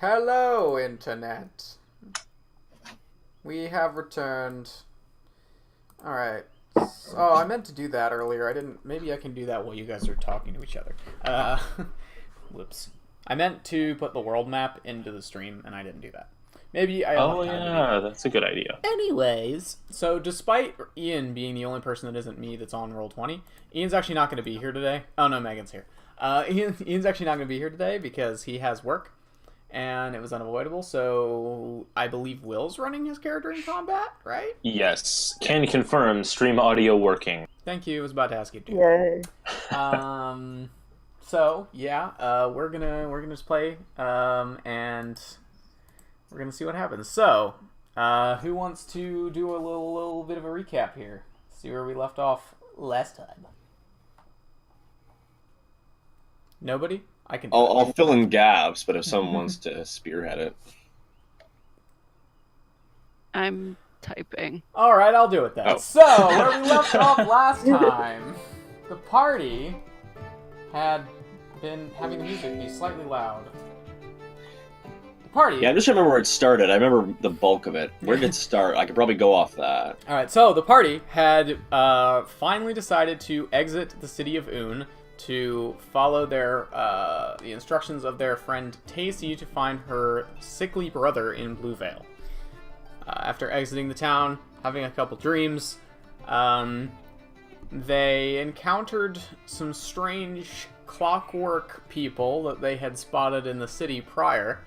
Hello, Internet. We have returned. Alright. Oh, I meant to do that earlier. I didn't. Maybe I can do that while you guys are talking to each other. Whoops. I meant to put the world map into the stream, and I didn't do that. Maybe I don't have time to do that. That's a good idea. Anyways, so despite Ian being the only person that isn't me that's on Roll20, Ian's actually not going to be here today. Oh, no, Megan's here. Ian's actually not going to be here today because he has work, and it was unavoidable, so I believe Will's running his character in combat, right? Yes. Can confirm stream audio working. Thank you. I was about to ask you to. Yay. So, yeah, we're gonna just play, and we're gonna see what happens. So, who wants to do a little bit of a recap here? See where we left off last time. Nobody? I can. I'll fill in gaps, but if someone wants to spearhead it, I'm typing. All right, I'll do it then. Oh. So, where we left off last time, the party had been having the music be slightly loud. The party. yeah, I just remember where it started. I remember the bulk of it. Where did it start? I could probably go off that. All right, so the party had finally decided to exit the city of Un to follow their the instructions of their friend Tacy to find her sickly brother in Blue Vale. After exiting the town, having a couple dreams, they encountered some strange clockwork people that they had spotted in the city prior,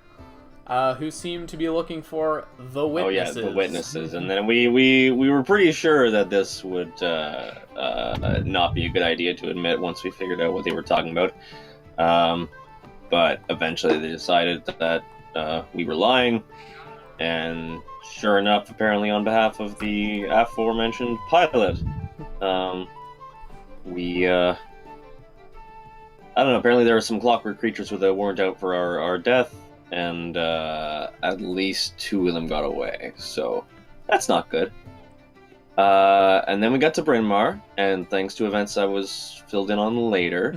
who seemed to be looking for the witnesses. Oh yeah, the witnesses. And then we were pretty sure that this would not be a good idea to admit once we figured out what they were talking about. But eventually they decided that we were lying, and sure enough, apparently on behalf of the aforementioned pilot, I don't know, apparently there were some clockwork creatures that weren't out for our death, and at least 2 of them got away, so that's not good. And then we got to Bryn Mawr, and thanks to events I was filled in on later,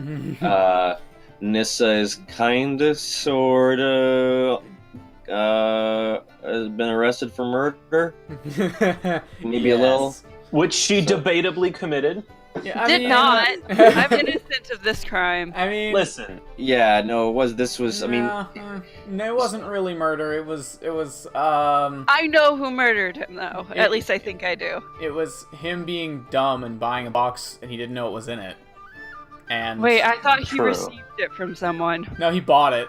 Nissa is kinda, sorta, has been arrested for murder. Maybe a little. Which she debatably committed. Yeah, Did not. I'm innocent of this crime. I mean, Listen. Yeah, no, I mean... no, it wasn't really murder. It was, I know who murdered him, though. At least I think I do. it was him being dumb and buying a box and he didn't know what was in it. And Wait, I thought he True. received it from someone. no, he bought it.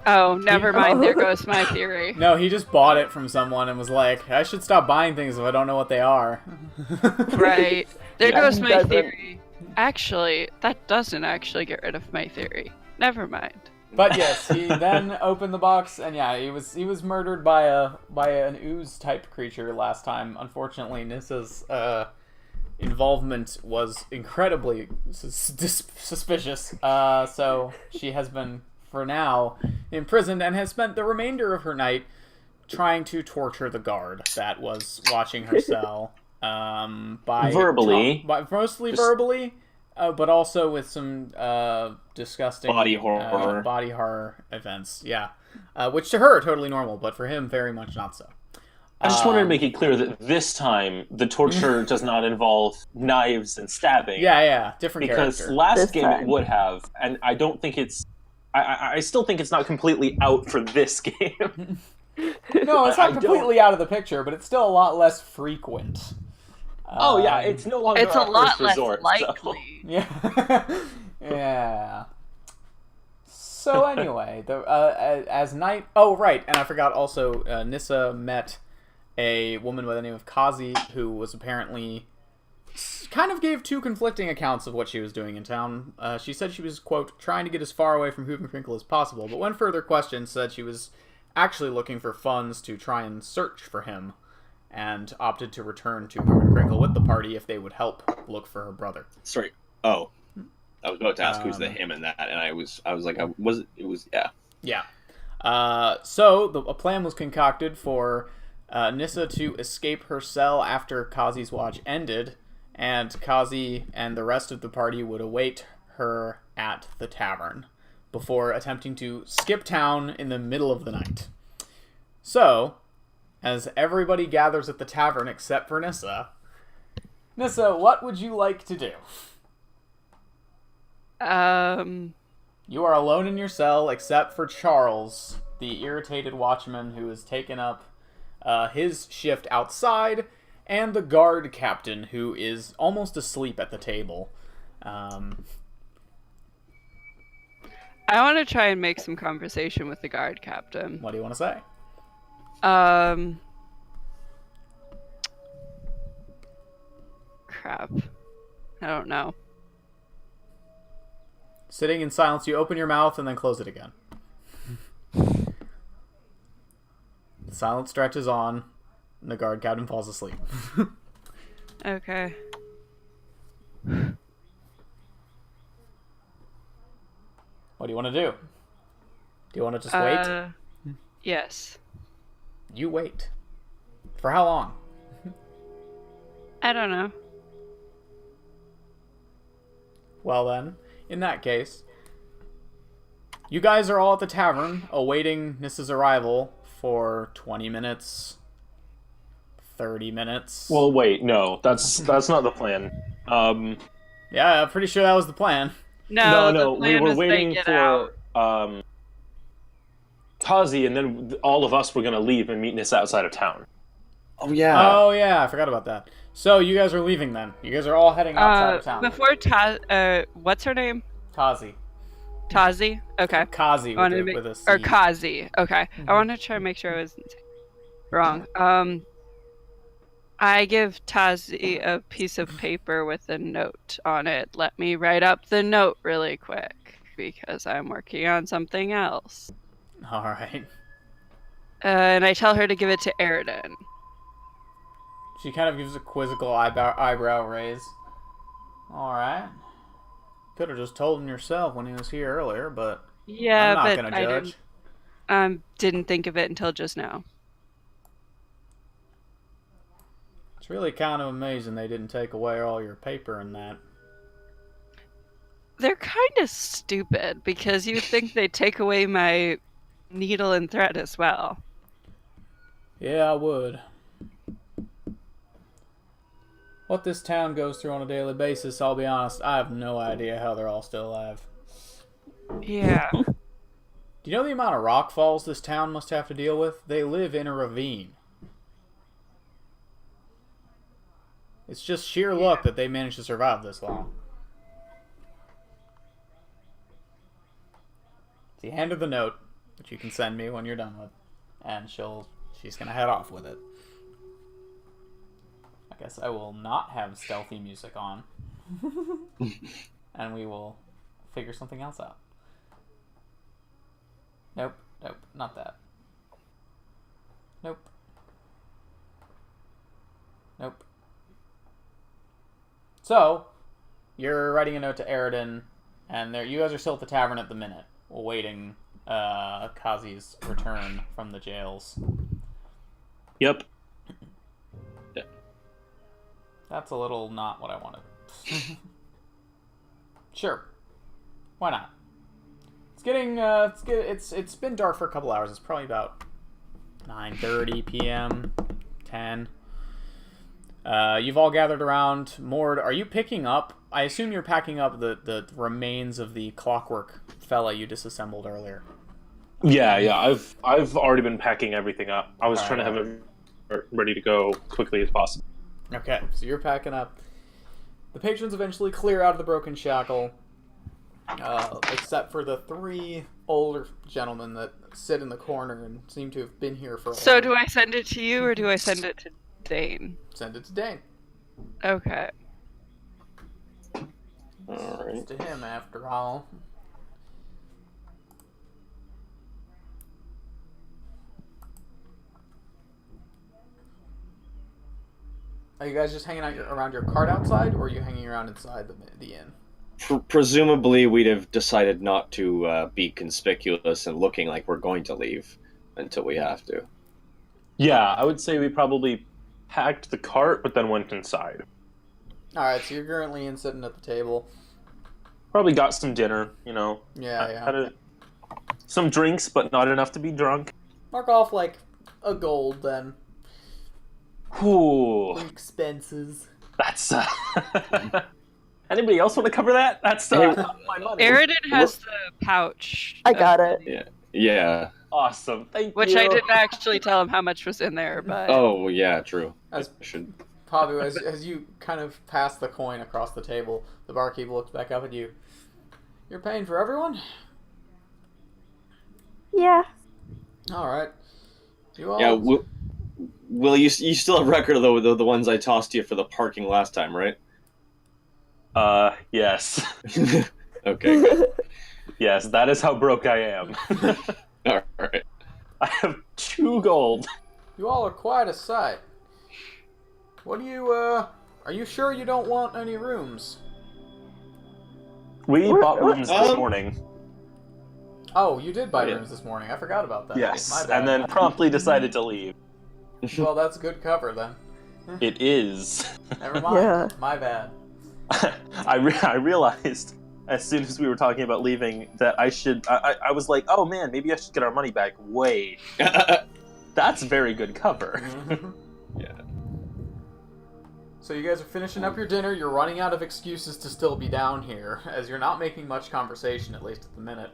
Oh, never mind. There goes my theory. No, he just bought it from someone and was like, I should stop buying things if I don't know what they are. Right. There Yeah, goes he my doesn't- theory. Actually, that doesn't actually get rid of my theory. Never mind. But yes, he then opened the box, and yeah, he was murdered by an ooze type creature last time. Unfortunately, Nissa's involvement was incredibly suspicious. So she has been, for now, imprisoned and has spent the remainder of her night trying to torture the guard that was watching her cell. Verbally. Mostly verbally, but also with some disgusting Body horror. body horror events. Yeah, which to her are totally normal, but for him very much not so. I just wanted to make it clear that this time the torture does not involve knives and stabbing. Yeah, different Because character. last This game time. it would have, and I don't think it's... I still think it's not completely out for this game. No, it's I not don't- completely out of the picture, but it's still a lot less frequent. Oh yeah, it's no longer It's a our lot first less resort, so- likely. Yeah. Yeah. So anyway, as night... Oh, right, and I forgot also, Nissa met a woman by the name of Kazi, who was apparently... kind of gave 2 conflicting accounts of what she was doing in town. She said she was, quote, trying to get as far away from Hoop and Crinkle as possible, but when further questioned, said she was actually looking for funds to try and search for him, and opted to return to Hoop and Crinkle with the party if they would help look for her brother. Sorry. Oh. I was about to ask who's the him in that, and I was like, yeah. Yeah. So a plan was concocted for Nissa to escape her cell after Kazi's watch ended, and Kazi and the rest of the party would await her at the tavern. before attempting to skip town in the middle of the night. So, as everybody gathers at the tavern except for Nissa, what would you like to do? You are alone in your cell except for Charles, the irritated watchman who has taken up his shift outside, and the guard captain who is almost asleep at the table. I want to try and make some conversation with the guard captain. What do you want to say? Crap. I don't know. Sitting in silence, you open your mouth and then close it again. The silence stretches on, and the guard captain falls asleep. Okay. What do you want to do? Do you want to just wait? Yes. You wait. For how long? I don't know. Well then, in that case, you guys are all at the tavern awaiting Nissa's arrival for 20 minutes, 30 minutes. Well, wait, no, that's not the plan. Yeah, I'm pretty sure that was the plan. No, we were waiting for Kazi, and then all of us were going to leave and meet Nissa outside of town. Oh yeah. Oh yeah, I forgot about that. So you guys are leaving then. You guys are all heading outside of town. Before what's her name? Kazi. Tazi? Okay. Kazi with a C. Or Kazi. Okay. I want to try and make sure I wasn't wrong. I give Tazi a piece of paper with a note on it. Let me write up the note really quick because I'm working on something else. All right. And I tell her to give it to Eridan. She kind of gives a quizzical eyebrow raise. All right. Could have just told him yourself when he was here earlier, but yeah, I'm not but gonna judge. I didn't think of it until just now. It's really kind of amazing they didn't take away all your paper and that. They're kind of stupid because you would think they'd take away my needle and thread as well. Yeah, I would. What this town goes through on a daily basis, I'll be honest, I have no idea how they're all still alive. Yeah. Do you know the amount of rock falls this town must have to deal with? They live in a ravine. It's just sheer luck that they managed to survive this long. It's the end of the note, which you can send me when you're done with. And she's gonna head off with it. I guess I will not have stealthy music on. And we will figure something else out. Nope, not that. Nope. So, you're writing a note to Eridan, and you guys are still at the tavern at the minute, awaiting Kazi's return from the jails. Yep. That's a little not what I wanted. Sure. Why not? It's been dark for a couple hours. It's probably about 9:30 p.m., 10. You've all gathered around. Mord, are you picking up? I assume you're packing up the remains of the clockwork fella you disassembled earlier. Yeah. I've already been packing everything up. I was All trying right. to have it ready to go quickly as possible. Okay, so you're packing up. The patrons eventually clear out of the broken shackle, except for the 3 older gentlemen that sit in the corner and seem to have been here for a So while. do I send it to you or do I send it to Dane? Send it to Dane. Okay. All It's right. to him, after all. Are you guys just hanging out around your cart outside, or are you hanging around inside the inn? Presumably, we'd have decided not to be conspicuous and looking like we're going to leave until we have to. Yeah, I would say we probably packed the cart, but then went inside. Alright, so you're currently in sitting at the table. Probably got some dinner, Yeah. Had Some drinks, but not enough to be drunk. Mark off like a gold then. Ooh, For expenses. that's. Anybody else want to cover that? That's my money. Aridin has the pouch. I got it. Yeah. Awesome. Thank you. Which I didn't actually tell him how much was in there, but Oh, yeah, true. As I should. Pavu, as you kind of pass the coin across the table, the barkeep looks back up at you. You're paying for everyone? Yeah. All right. You all. Yeah, Will, you still have record of the ones I tossed you for the parking last time, right? Yes. Okay, good. Yes, that is how broke I am. Alright. I have 2 gold. You all are quite a sight. What do you, are you sure you don't want any rooms? We bought rooms this morning. Oh, you did buy Yeah. rooms this morning. I forgot about that. My Yes, bad. and then promptly decided to leave. Well, that's good cover then. It is. Never mind. Yeah. My bad. I realized as soon as we were talking about leaving that I was like, oh man, maybe I should get our money back. Wait, that's very good cover. Yeah. So you guys are finishing up your dinner. You're running out of excuses to still be down here, as you're not making much conversation, at least at the minute.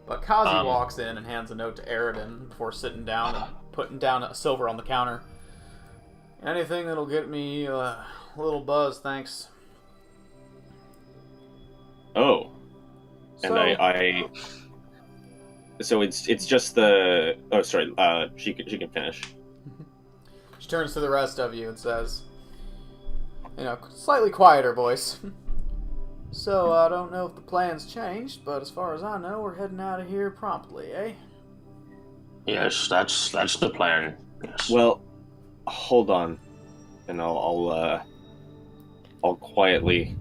But Kazi walks in and hands a note to Aridin before sitting down and putting down a silver on the counter. Anything that'll get me a little buzz, thanks. Oh. So, And so it's just the sorry, she can finish. she turns to the rest of you and says, in a slightly quieter voice, so I don't know if the plan's changed, but as far as I know, we're heading out of here promptly, eh? Yes, that's the plan. Yes. Well, hold on, and I'll quietly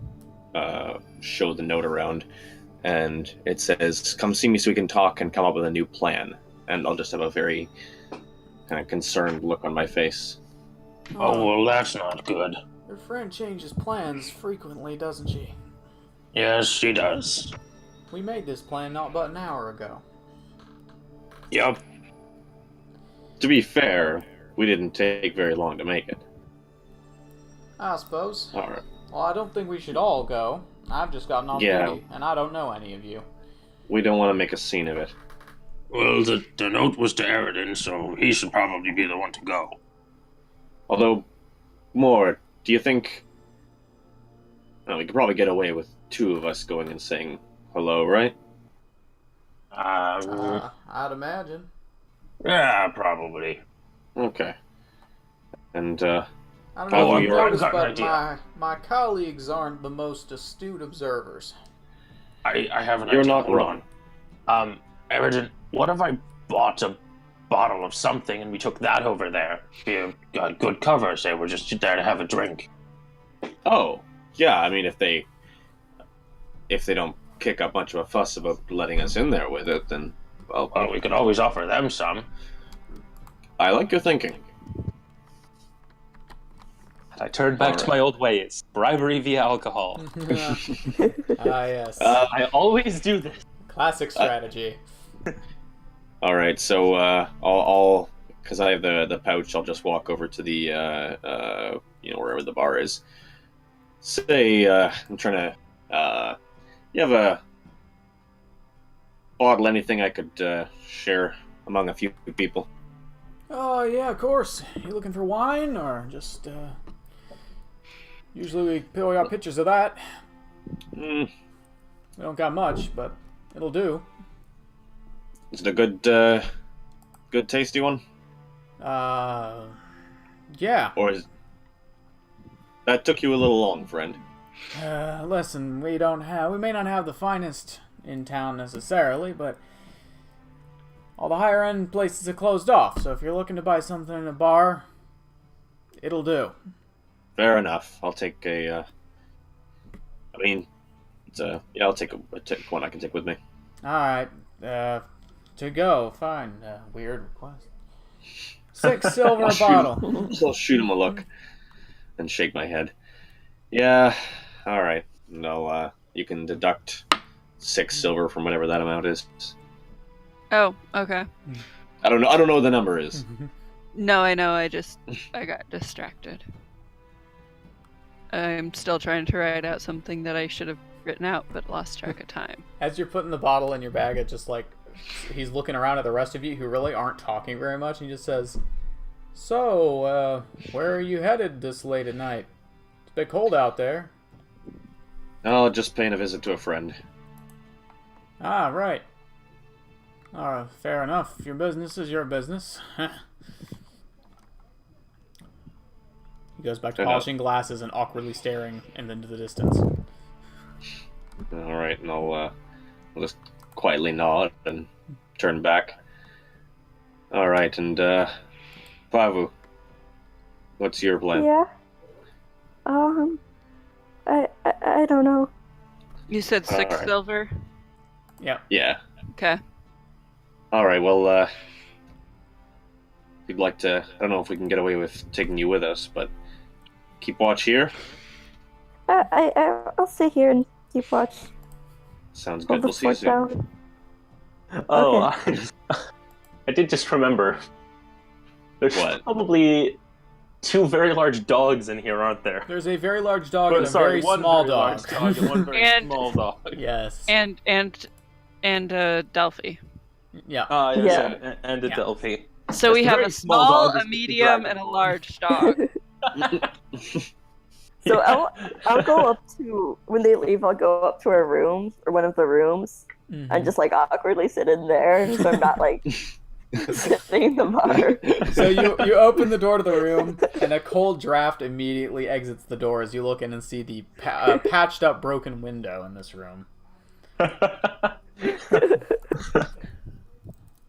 show the note around, and it says, "Come see me so we can talk and come up with a new plan." And I'll just have a very kind of concerned look on my face. Oh, well, that's not good. Your friend changes plans frequently, doesn't she? Yes, she does. We made this plan not but an hour ago. Yup. To be fair, we didn't take very long to make it. I suppose. All right. Well, I don't think we should all go. I've just gotten on Yeah. duty, and I don't know any of you. We don't want to make a scene of it. Well, the note was to Aridin, so he should probably be the one to go. Although, more, do you think... Well, we could probably get away with 2 of us going and saying hello, right? I'd imagine. Yeah, probably. Okay. And, I don't Oh, know if you're you right. noticed, I've got an but my colleagues aren't the most astute observers. I have an You're idea. not Hold wrong. on. Aridin, what if I bought a bottle of something and we took that over there? Be a good cover, say we're just there to have a drink. Oh, yeah, I mean, if they don't kick up much of a fuss about letting us in there with it, then, well, Well, we could always offer them some. I like your thinking. I turned back to my old ways. Bribery via alcohol. Yes. I always do this. Classic strategy. All right, so I'll because I have the pouch, I'll just walk over to the wherever the bar is. Say I'm trying to you have a bottle, anything I could share among a few people. Oh, yeah, of course. You looking for wine, or just, usually we got pictures of that. Mm, We don't got much, but it'll do. is it a good tasty one, Yeah. or is that took you a little long, friend? Listen, we may not have the finest in town necessarily, but all the higher end places are closed off, so if you're looking to buy something in a bar, it'll do. Fair enough. I'll take a. I mean, I'll take one I can take with me. Alright, to go, fine. Weird request. 6 silver a bottle. I'll shoot him a look and shake my head. Yeah, all right. No, you can deduct 6 silver from whatever that amount is. Oh, okay. I don't know what the number is. No, I know. I got distracted. I'm still trying to write out something that I should have written out, but lost track of time. As you're putting the bottle in your bag, it just like he's looking around at the rest of you who really aren't talking very much, and he just says, "So, where are you headed this late at night? It's a bit cold out there." Oh, just paying a visit to a friend. Ah, right. Fair enough. Your business is your business. He goes back to polishing glasses and awkwardly staring into the distance. All right, and I'll just quietly nod and turn back. All right, and Pavu, what's your plan? Yeah. I don't know. You said 6 Alright. silver? Yep. Yeah. Okay. All right. Well, if you'd like to, I don't know if we can get away with taking you with us, but keep watch here. I'll sit here and keep watch. Sounds Hold good. the We'll see you fort soon. down. Oh, Okay. I did just remember. There's What? probably 2 very large dogs in here, aren't there? There's a very large dog Or, and a sorry, very one small very dog. large dog and one very And- small dog. Yes. And Delphi. Yeah. Yes, Yeah. and a Yeah. Delphi. So Yes, we the have very a small small, dog is a the medium, dragon. and a large dog. So I'll go up to when they leave. I'll go up to our rooms or one of the rooms Mhm. and just like awkwardly sit in there, so I'm not like sitting in the bar. So you open the door to the room, and a cold draft immediately exits the door as you look in and see the patched up broken window in this room.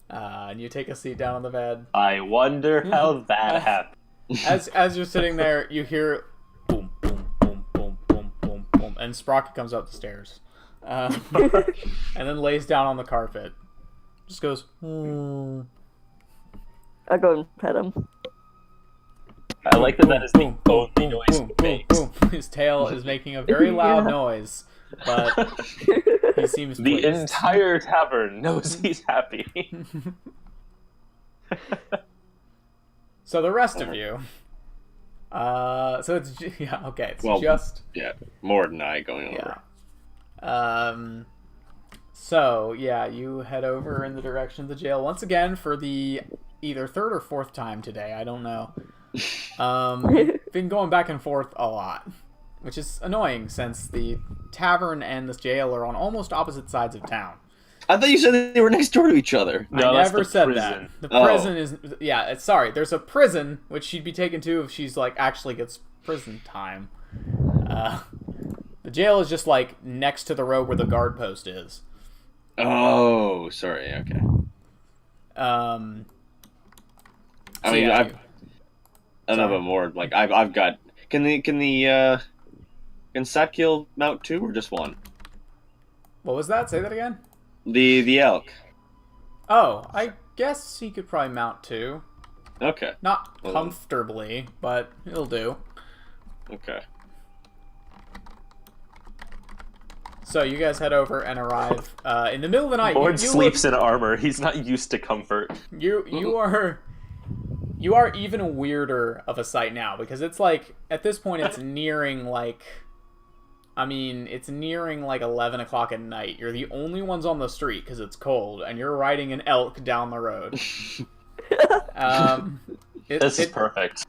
And you take a seat down on the bed. I wonder how that happened. As you're sitting there, you hear boom, boom, boom, boom, boom, boom, boom, and Sprocket comes up the stairs, and then lays down on the carpet. Just goes. I'll go and pet him. I like that is the only noise he makes. His tail is making a very loud Yeah. noise, but he seems The pleased. entire tavern knows he's happy. So the rest of you, so it's it's just Yeah, Mord and I going yeah. over. So yeah, you head over in the direction of the jail once again for the either 3rd or 4th time today. I don't know. Been going back and forth a lot, which is annoying since the tavern and this jail are on almost opposite sides of town. I thought you said they were next door to each other. No, I that's never the said prison. that. The Oh. prison is sorry. There's a prison which she'd be taken to if she's like actually gets prison time. The jail is just like next to the road where the guard post is. Oh, sorry. Okay. Um, I so mean, yeah, I don't know Sorry. about Mord. Like, I've got. Can Satkill mount 2 or just 1? what was that? Say that again. The elk. Oh, I guess he could probably mount 2. Okay. Not Well, comfortably, but it'll do. Okay. So you guys head over and arrive in the middle of the night. Mord you sleeps in armor. He's not used to comfort. You are even weirder of a sight now because it's like at this point it's nearing like it's nearing like 11 o'clock at night. You're the only ones on the street because it's cold, and you're riding an elk down the road. This is perfect.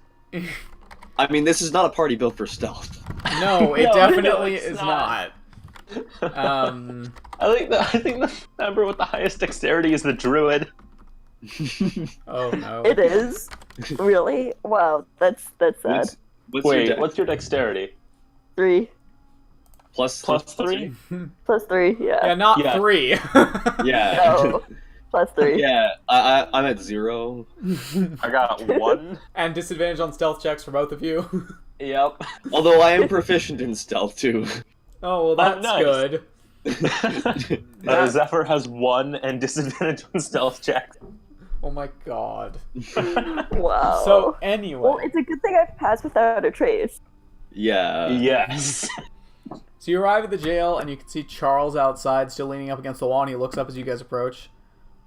I mean, this is not a party built for stealth. No, it No, definitely it's is not. not. I think the member with the highest dexterity is the druid. Oh no. It is really wow. That's sad. What's Wait, your what's your dexterity? 3 plus Plus 3? plus 3. Yeah, Yeah. not Yeah. 3. Yeah. No. Plus 3. Yeah. I'm at 0. I got 1. And disadvantage on stealth checks for both of you. Yep. Although I am proficient in stealth too. Oh, well, that's nice. good. Zephyr has 1 and disadvantage on stealth check. Oh my god. Wow. So, anyway. well, it's a good thing I've passed without a trace. Yeah. Yes. So you arrive at the jail, and you can see Charles outside, still leaning up against the wall, and he looks up as you guys approach.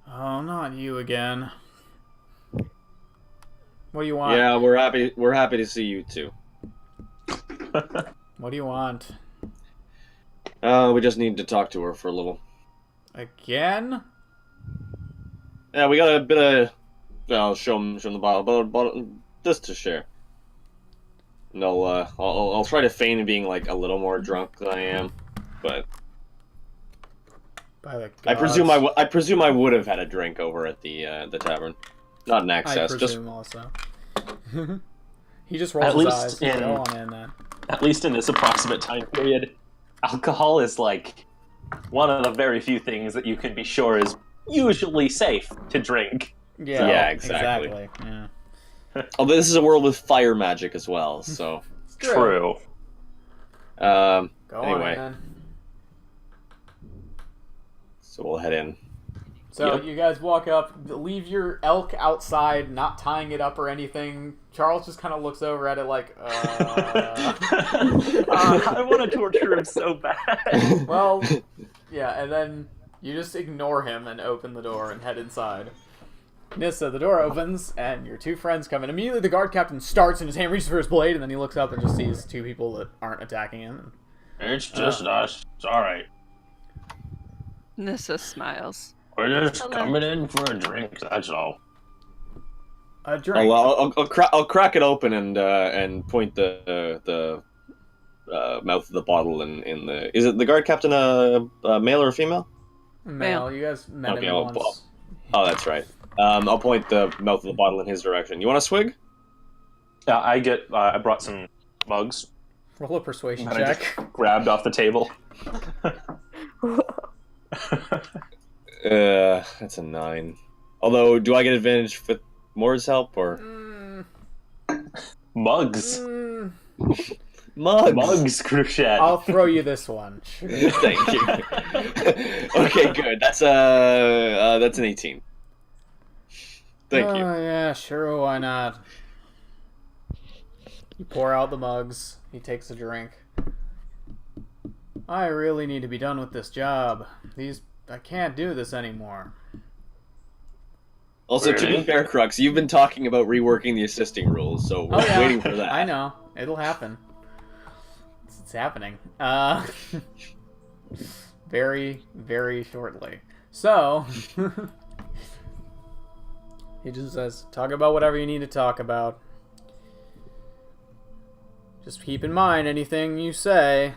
Oh, not you again. What do you want? Yeah, we're happy. We're happy to see you too. What do you want? We just need to talk to her for a little. Again? Yeah, we got a bit of. I'll show him the bottle, just to share. No, I'll try to feign being like a little more drunk than I am, but By the I gods. presume I would have had a drink over at the tavern, not in I excess. presume also. He just rolls At his least eyes. in- Go on in then. At least in this approximate time period, alcohol is like one of the very few things that you can be sure is usually safe to drink. Yeah, Yeah, exactly. Yeah. Although this is a world with fire magic as well, so It's True. Go on anyway, in then. so we'll head in. So Yep. you guys walk up, leave your elk outside, not tying it up or anything. Charles just kind of looks over at it like, I want to torture him so bad. well, yeah, and then you just ignore him and open the door and head inside. Nissa, the door opens, and your two friends come in. Immediately, the guard captain starts, and his hand reaches for his blade, and then he looks up and just sees two people that aren't attacking him. It's just us. It's alright. Nissa smiles. We're just Hello. coming in for a drink, that's all. A drink. I'll crack it open and point the mouth of the bottle in the. Is it the guard captain a male or a female? Male. You guys met Okay, him well, once. Oh, that's right. I'll point the mouth of the bottle in his direction. You want a swig? Yeah, I brought some mugs Roll a persuasion that I check. just grabbed off the table. That's a 9. Although, do I get advantage with Moore's help or Mugs. mugs? Mugs, Cruchet. I'll throw you this one. Sure. Thank you. Okay, good. That's an 18. Thank you. Oh, yeah, sure, why not? You pour out the mugs. He takes a drink. I really need to be done with this job. I can't do this anymore. Also, to be Really? fair, Crux, you've been talking about reworking the assisting rules, so we're Oh, yeah. waiting for that. I know. It'll happen. It's happening. Very, very shortly. So, he just says, talk about whatever you need to talk about. Just keep in mind anything you say,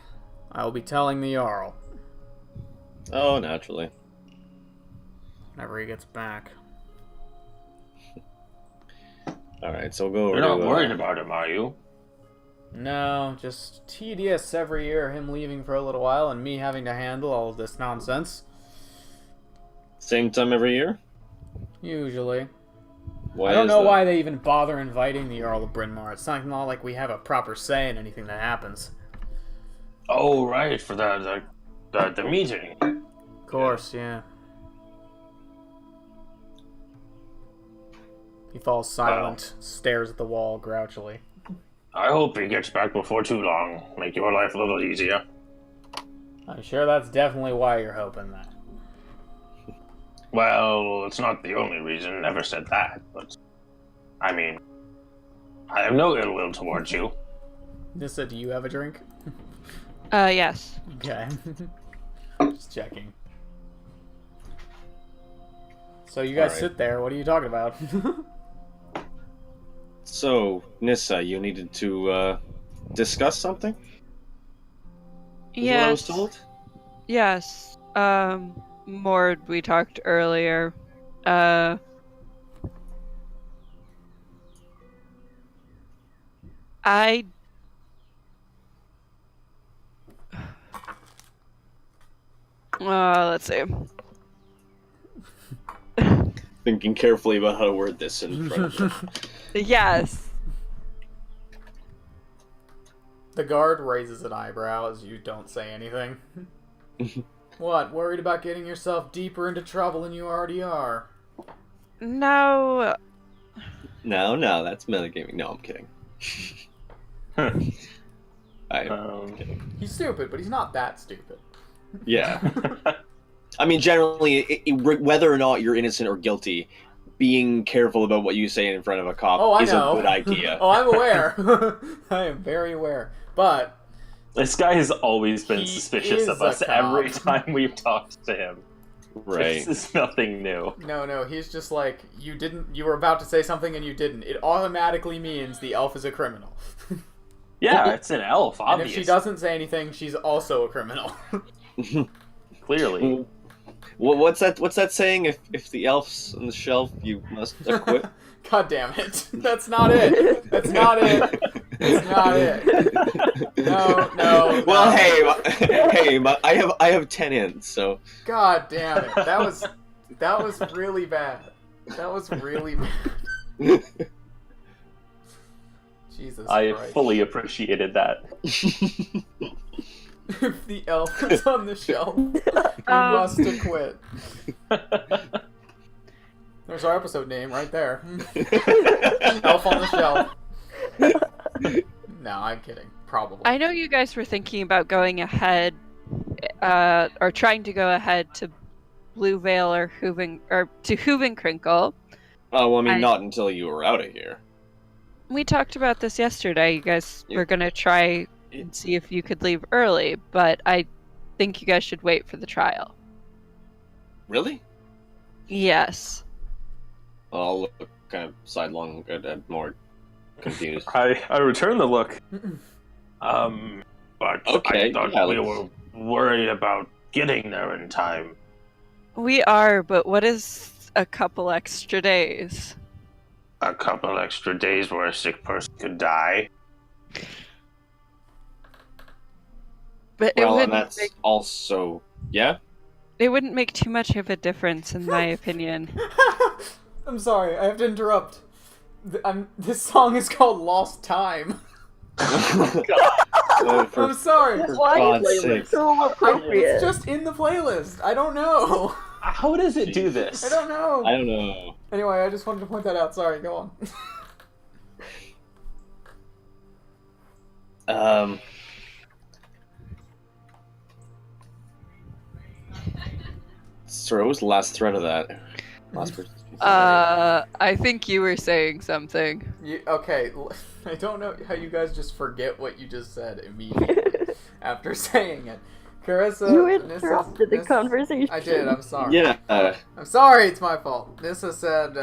I will be telling the Jarl Oh, naturally. whenever he gets back. Alright, so we'll go over You're not to, worried about him, are you? No, just tedious every year, him leaving for a little while and me having to handle all of this nonsense. same time every year? Usually. Why I don't is know that? why they even bother inviting the Jarl of Bryn Mawr. It's not like we have a proper say in anything that happens. Oh, right, for the meeting. Of course, yeah. He falls silent, stares at the wall grouchily. I hope he gets back before too long. Make your life a little easier. I'm sure that's definitely why you're hoping that. Well, it's not the only reason. Never said that, but I mean, I have no ill will towards you. Nissa, do you have a drink? Yes. Okay. Just checking. So you guys Alright. sit there. What are you talking about? So, Nissa, you needed to discuss something? Is what I was Yes. told? Yes. Mord, we talked earlier. I let's see. Thinking carefully about how to word this in front of you. Yes. The guard raises an eyebrow as you don't say anything. What? Worried about getting yourself deeper into trouble than you already are? No. No, that's metagaming. No, I'm kidding. I'm kidding. He's stupid, but he's not that stupid. Yeah. I mean, generally, whether or not you're innocent or guilty, being careful about what you say in front of a cop Oh, I is know. a good idea. Oh, I'm aware. I am very aware. But This guy has always been He suspicious is of a us cop. every time we've talked to him. Right. This is nothing new. no, he's just like, you were about to say something and you didn't. It automatically means the elf is a criminal. Yeah, it's an elf, And obviously. if she doesn't say anything, she's also a criminal. Clearly. What's that saying? If the elf's on the shelf, you must acquit. God damn it. That's not it. That's not it. That's not it. No. Well, hey, I have 10 ends, so. God damn it. That was really bad. That was really bad. Jesus I Christ. fully appreciated that. If the elf is on the shelf, you must acquit. There's our episode name right there. Elf on the shelf. No, I'm kidding. Probably. I know you guys were thinking about going ahead, or trying to go ahead to Blue Veil or to Hoovenkrinkle. Oh, well, I mean, not until you were out of here. We talked about this yesterday. You guys were gonna try and see if you could leave early, but I think you guys should wait for the trial. Really? Yes. I'll look kind of sidelong, more confused. I return the look. But Okay, I thought yeah, we let's- were worried about getting there in time. We are, but what is a couple extra days? A couple extra days where a sick person could die. But Well, it and wouldn't that's make, also... Yeah? it wouldn't make too much of a difference, in my opinion. I'm sorry, I have to interrupt. This song is called Lost Time. I'm sorry. Why God's is sake. it so appropriate? It's just in the playlist. I don't know. How does it do this? I don't know. I don't know. Anyway, I just wanted to point that out. Sorry, go on. Sorry, what was the last thread of that? Last person. I think you were saying something. Okay, I don't know how you guys just forget what you just said immediately after saying it. Carissa, You interrupted the conversation. I did. I'm sorry. Yeah. I'm sorry. It's my fault. Nissa said,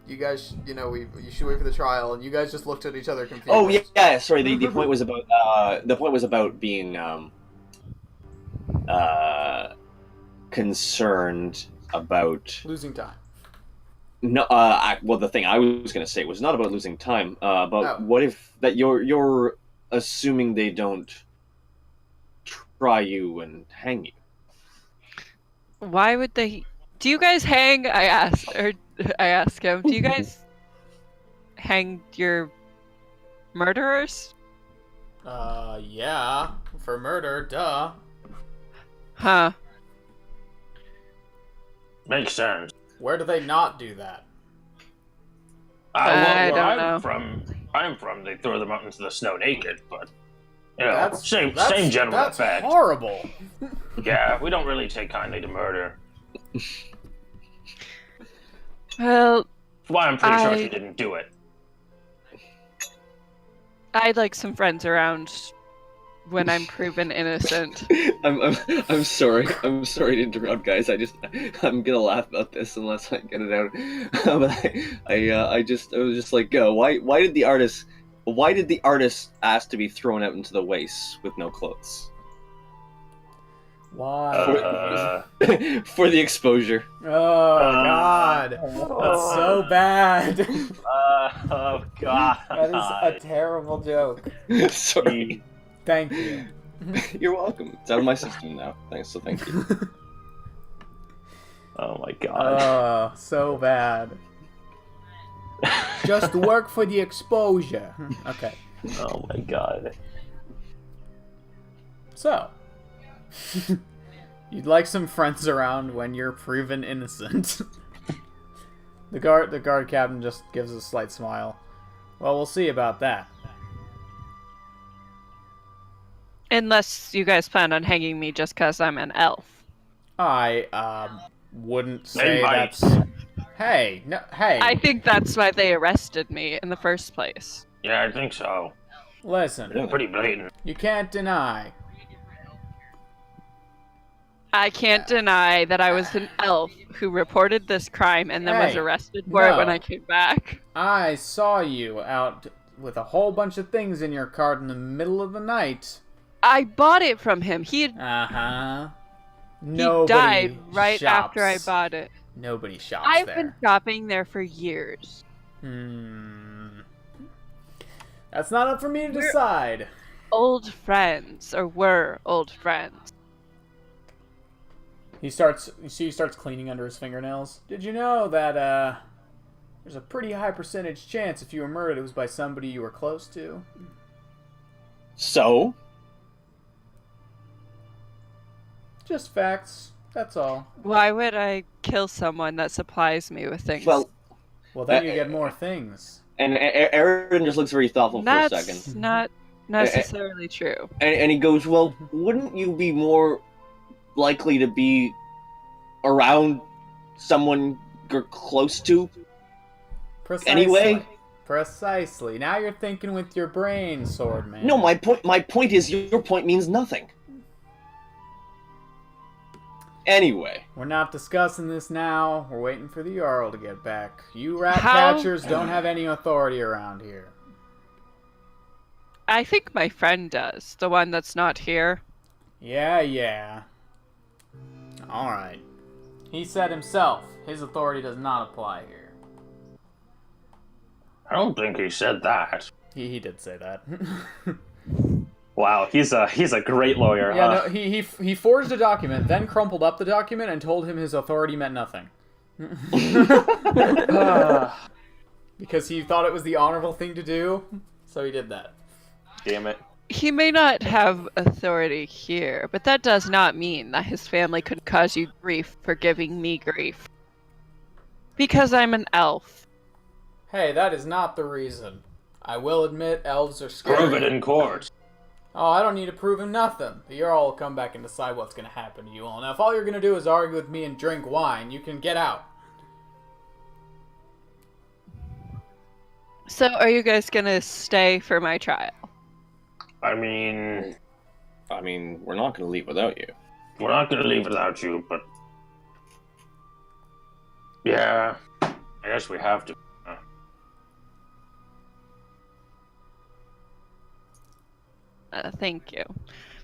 "You guys, you should wait for the trial," and you guys just looked at each other confused. Oh yeah. Sorry. The point was about being concerned about Losing time. no. Well, the thing I was going to say was not about losing time. But Oh. what if that you're assuming they don't try you and hang you? Why would they? Do you guys hang? I asked him. Do you guys hang your murderers? Yeah, for murder, duh. Huh. Makes sense. Where do they not do that? I Where don't know. I'm from, they throw them out into the snow naked, but you know, That's same general That's effect. horrible. Yeah, we don't really take kindly to murder. Well, That's why I'm pretty sure I- she didn't do it. I'd like some friends around when I'm proven innocent. I'm sorry. I'm sorry to interrupt, guys. I'm gonna laugh about this unless I get it out. But I was just like, why did the artist ask to be thrown out into the waste with no clothes? Why? For the exposure. Oh God, that's so bad. Oh god. That is a terrible joke. Sorry. Thank you. You're welcome. It's out of my system now. Thank you. Oh my god. So bad. Just work for the exposure. Okay. Oh my god. So, you'd like some friends around when you're proven innocent. The guard captain just gives a slight smile. Well, we'll see about that. Unless you guys plan on hanging me just because I'm an elf. I wouldn't say might. that's. Hey, no, hey. I think that's why they arrested me in the first place. Yeah, I think so. Listen, Really? Pretty blatant. you can't deny. I can't deny that I was an elf who reported this crime and then was Hey, arrested for it when no. I came back. I saw you out with a whole bunch of things in your cart in the middle of the night. I bought it from him. He Uh-huh. died right shops. after I bought it. Nobody shops I've there. been shopping there for years. That's not up for me to decide. Old friends, or were old friends. He starts cleaning under his fingernails. Did you know that there's a pretty high percentage chance if you were murdered it was by somebody you were close to? So? Just facts. That's all. Why would I kill someone that supplies me with things? Well, Then you get more things. and Aaron just looks very thoughtful for a that's second. not necessarily true. And he goes, well, wouldn't you be more likely to be around someone you're close to? Precisely. Anyway? Precisely. Now you're thinking with your brain, Swordman. No, my point is your point means nothing. Anyway. We're not discussing this now. We're waiting for the Jarl to get back. You rat How- catchers don't have any authority around here. I think my friend does, the one that's not here. Yeah. Alright. He said himself, his authority does not apply here. I don't think he said that. He did say that. Wow, he's a great lawyer. Yeah, no, he forged a document, then crumpled up the document and told him his authority meant nothing. Because he thought it was the honorable thing to do, so he did that. Damn it. He may not have authority here, but that does not mean that his family could cause you grief for giving me grief. Because I'm an elf. Hey, that is not the reason. I will admit elves are scary. Prove it in court. Oh, I don't need to prove him nothing. The Jarl will come back and decide what's going to happen to you all. Now, if all you're going to do is argue with me and drink wine, you can get out. So are you guys gonna stay for my trial? I mean, we're not going to leave without you. we're not gonna leave without you, but yeah, I guess we have to. Thank you.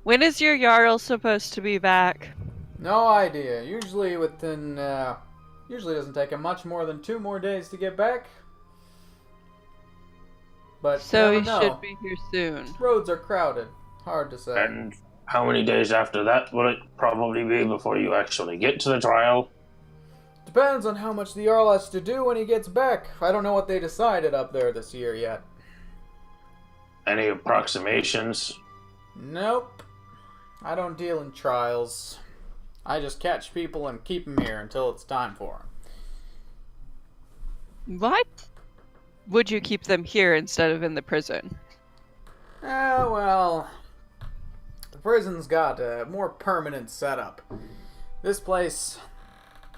When is your Jarl supposed to be back? No idea. Usually doesn't take him much more than 2 more days to get back. But So you he never know. should be here soon. Roads are crowded. Hard to say. And how many days after that will it probably be before you actually get to the trial? Depends on how much the Jarl has to do when he gets back. I don't know what they decided up there this year yet. Any approximations? Nope. I don't deal in trials. I just catch people and keep them here until it's time for them. What? Would you keep them here instead of in the prison? Well, the prison's got a more permanent setup. This place,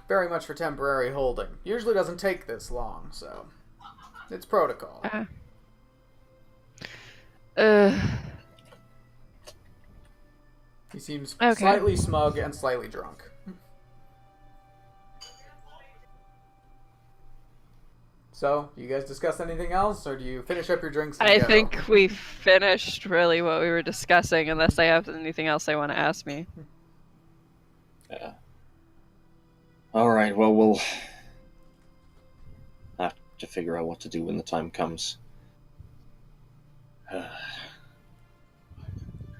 very much for temporary holding. Usually doesn't take this long, so it's protocol. He seems Okay. slightly smug and slightly drunk. So, you guys discuss anything else, or do you finish up your drinks and I go? think we finished really what we were discussing, unless I have anything else they want to ask me. Yeah. Alright, well, we'll have to figure out what to do when the time comes.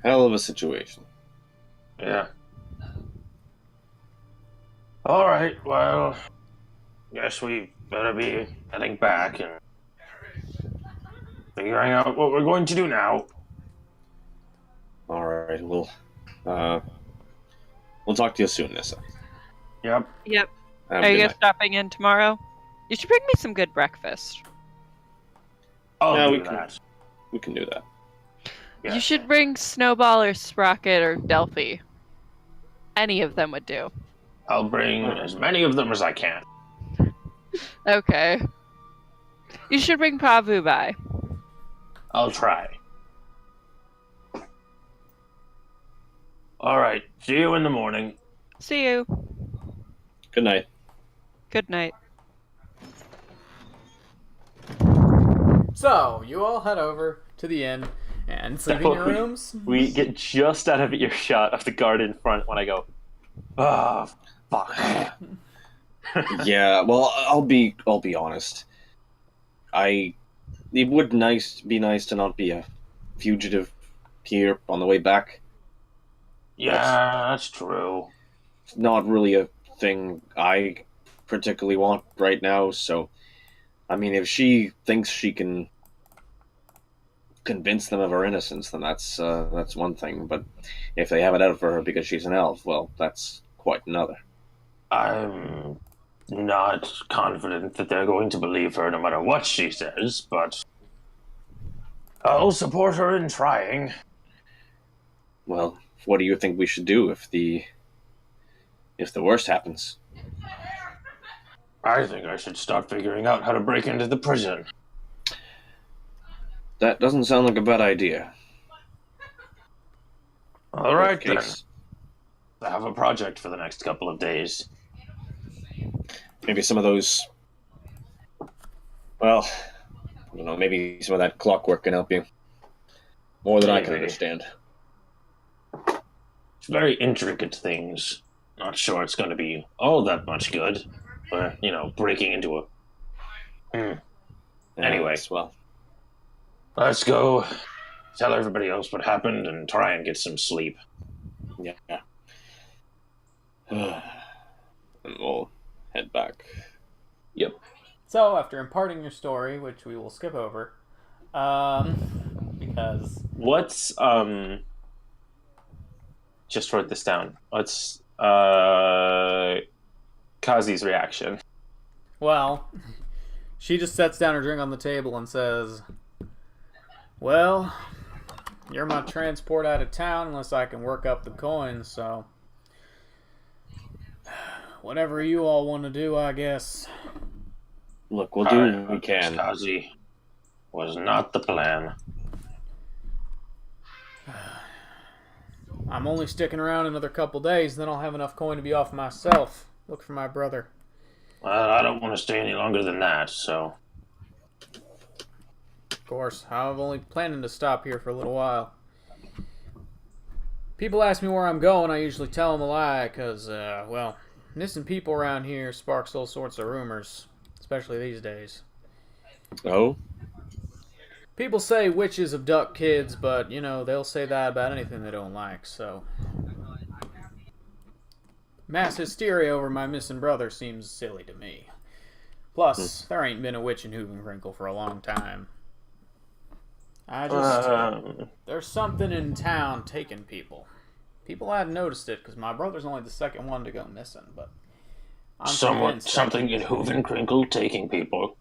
Hell of a situation. Yeah. Alright, well, guess we better be heading back and figuring out what we're going to do now. Alright, we'll talk to you soon, Nissa. Yep. Yep. Have a Are you good guys night. stopping in tomorrow? You should bring me some good breakfast. I'll Yeah, do we can- that. We can do that. Yeah. You should bring Snowball or Sprocket or Delphi. Any of them would do. I'll bring as many of them as I can. Okay. You should bring Pavu by. I'll try. All right. See you in the morning. See you. Good night. Good night. So, you all head over to the inn and sleep in your rooms. We get just out of earshot of the guard in front when I go, oh, fuck. Yeah, well, I'll be honest. It would be nice to not be a fugitive here on the way back. Yeah, that's true. It's not really a thing I particularly want right now, so I mean, if she thinks she can convince them of her innocence, then that's one thing. But if they have it out for her because she's an elf, well, that's quite another. I'm not confident that they're going to believe her no matter what she says, but I'll support her in trying. Well, what do you think we should do if the worst happens? I think I should start figuring out how to break into the prison. That doesn't sound like a bad idea. All right, then. Case, I have a project for the next couple of days. maybe some of those. Well, I don't know. Maybe some of that clockwork can help you more than I can Maybe. understand. It's very intricate things. Not sure it's going to be all that much good. Or, breaking into a... Anyway. Yes, well, Let's go tell everybody else what happened and try and get some sleep. yeah. And we'll head back. Yep. So, after imparting your story, which we will skip over, because... What's, just wrote this down. What's, Kazi's reaction? Well, she just sets down her drink on the table and says, well, you're my transport out of town unless I can work up the coins, so whatever you all want to do, I guess. Look, we'll do what we can. Kazi was not the plan. I'm only sticking around another couple days, then I'll have enough coin to be off myself. Look for my brother. Well, I don't want to stay any longer than that, so... Of course, I'm only planning to stop here for a little while. People ask me where I'm going, I usually tell them a lie, because, well, missing people around here sparks all sorts of rumors, especially these days. Oh? People say witches abduct kids, but, they'll say that about anything they don't like, so... Mass hysteria over my missing brother seems silly to me. Plus, there ain't been a witch in Hoovenkrinkle for a long time. There's something in town taking people. People hadn't noticed it, because my brother's only the second one to go missing, but... Something in Hoovenkrinkle taking people.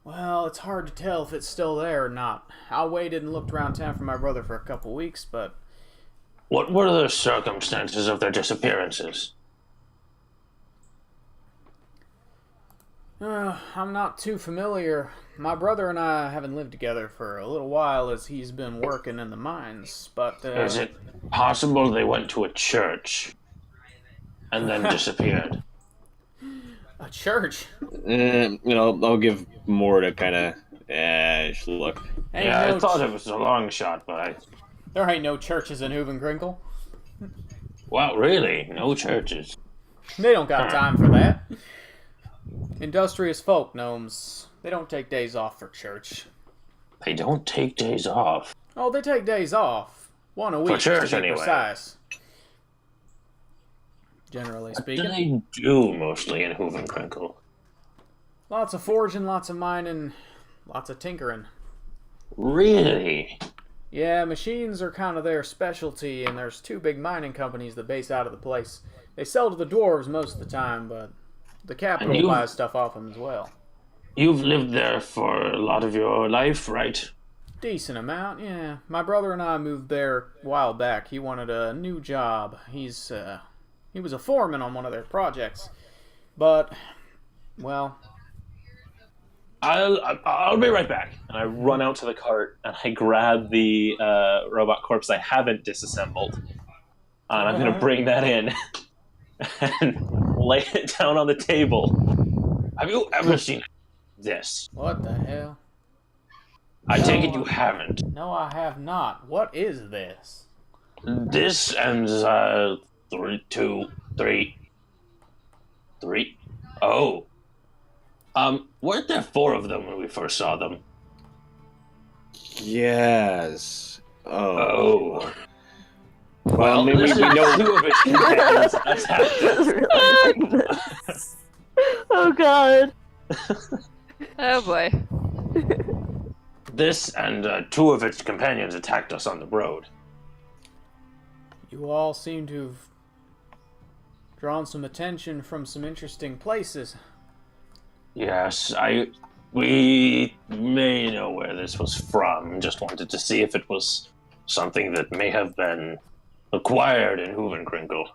Well, it's hard to tell if it's still there or not. I waited and looked around town for my brother for a couple weeks, but... What were the circumstances of their disappearances? I'm not too familiar. My brother and I haven't lived together for a little while as he's been working in the mines, but... Is it possible they went to a church and then disappeared? A church? I'll give more to kind of look. Yeah, I thought it was a long shot, but there ain't no churches in Hoovenkrinkle. Wow, really? No churches? They don't got time for that. Industrious folk, gnomes. They don't take days off for church. They don't take days off. Oh, they take days off. One a week, For church, to be anyway. precise. Generally speaking. What do they do mostly in Hoovenkrinkle? Lots of forging, lots of mining, lots of tinkering. Really? Yeah, machines are kind of their specialty, and there's two big mining companies that base out of the place. They sell to the dwarves most of the time, but the capital buys stuff off them as well. You've lived there for a lot of your life, right? Decent amount, yeah. My brother and I moved there a while back. He wanted a new job. He's He was a foreman on one of their projects. But, well... I'll be right back. And I run out to the cart and I grab the robot corpse I haven't disassembled. And I'm going to bring that in and lay it down on the table. Have you ever seen this? What the hell? I take it you haven't. No, I have not. What is this? This and 3, 2, 3. Oh. Weren't there 4 of them when we first saw them? Yes. Oh. Well, maybe this we is know. 2 of its companions. That's happened. Oh god. Oh boy. This and 2 of its companions attacked us on the road. You all seem to have drawn some attention from some interesting places. Yes, we may know where this was from. Just wanted to see if it was something that may have been acquired in Hoovenkrinkel.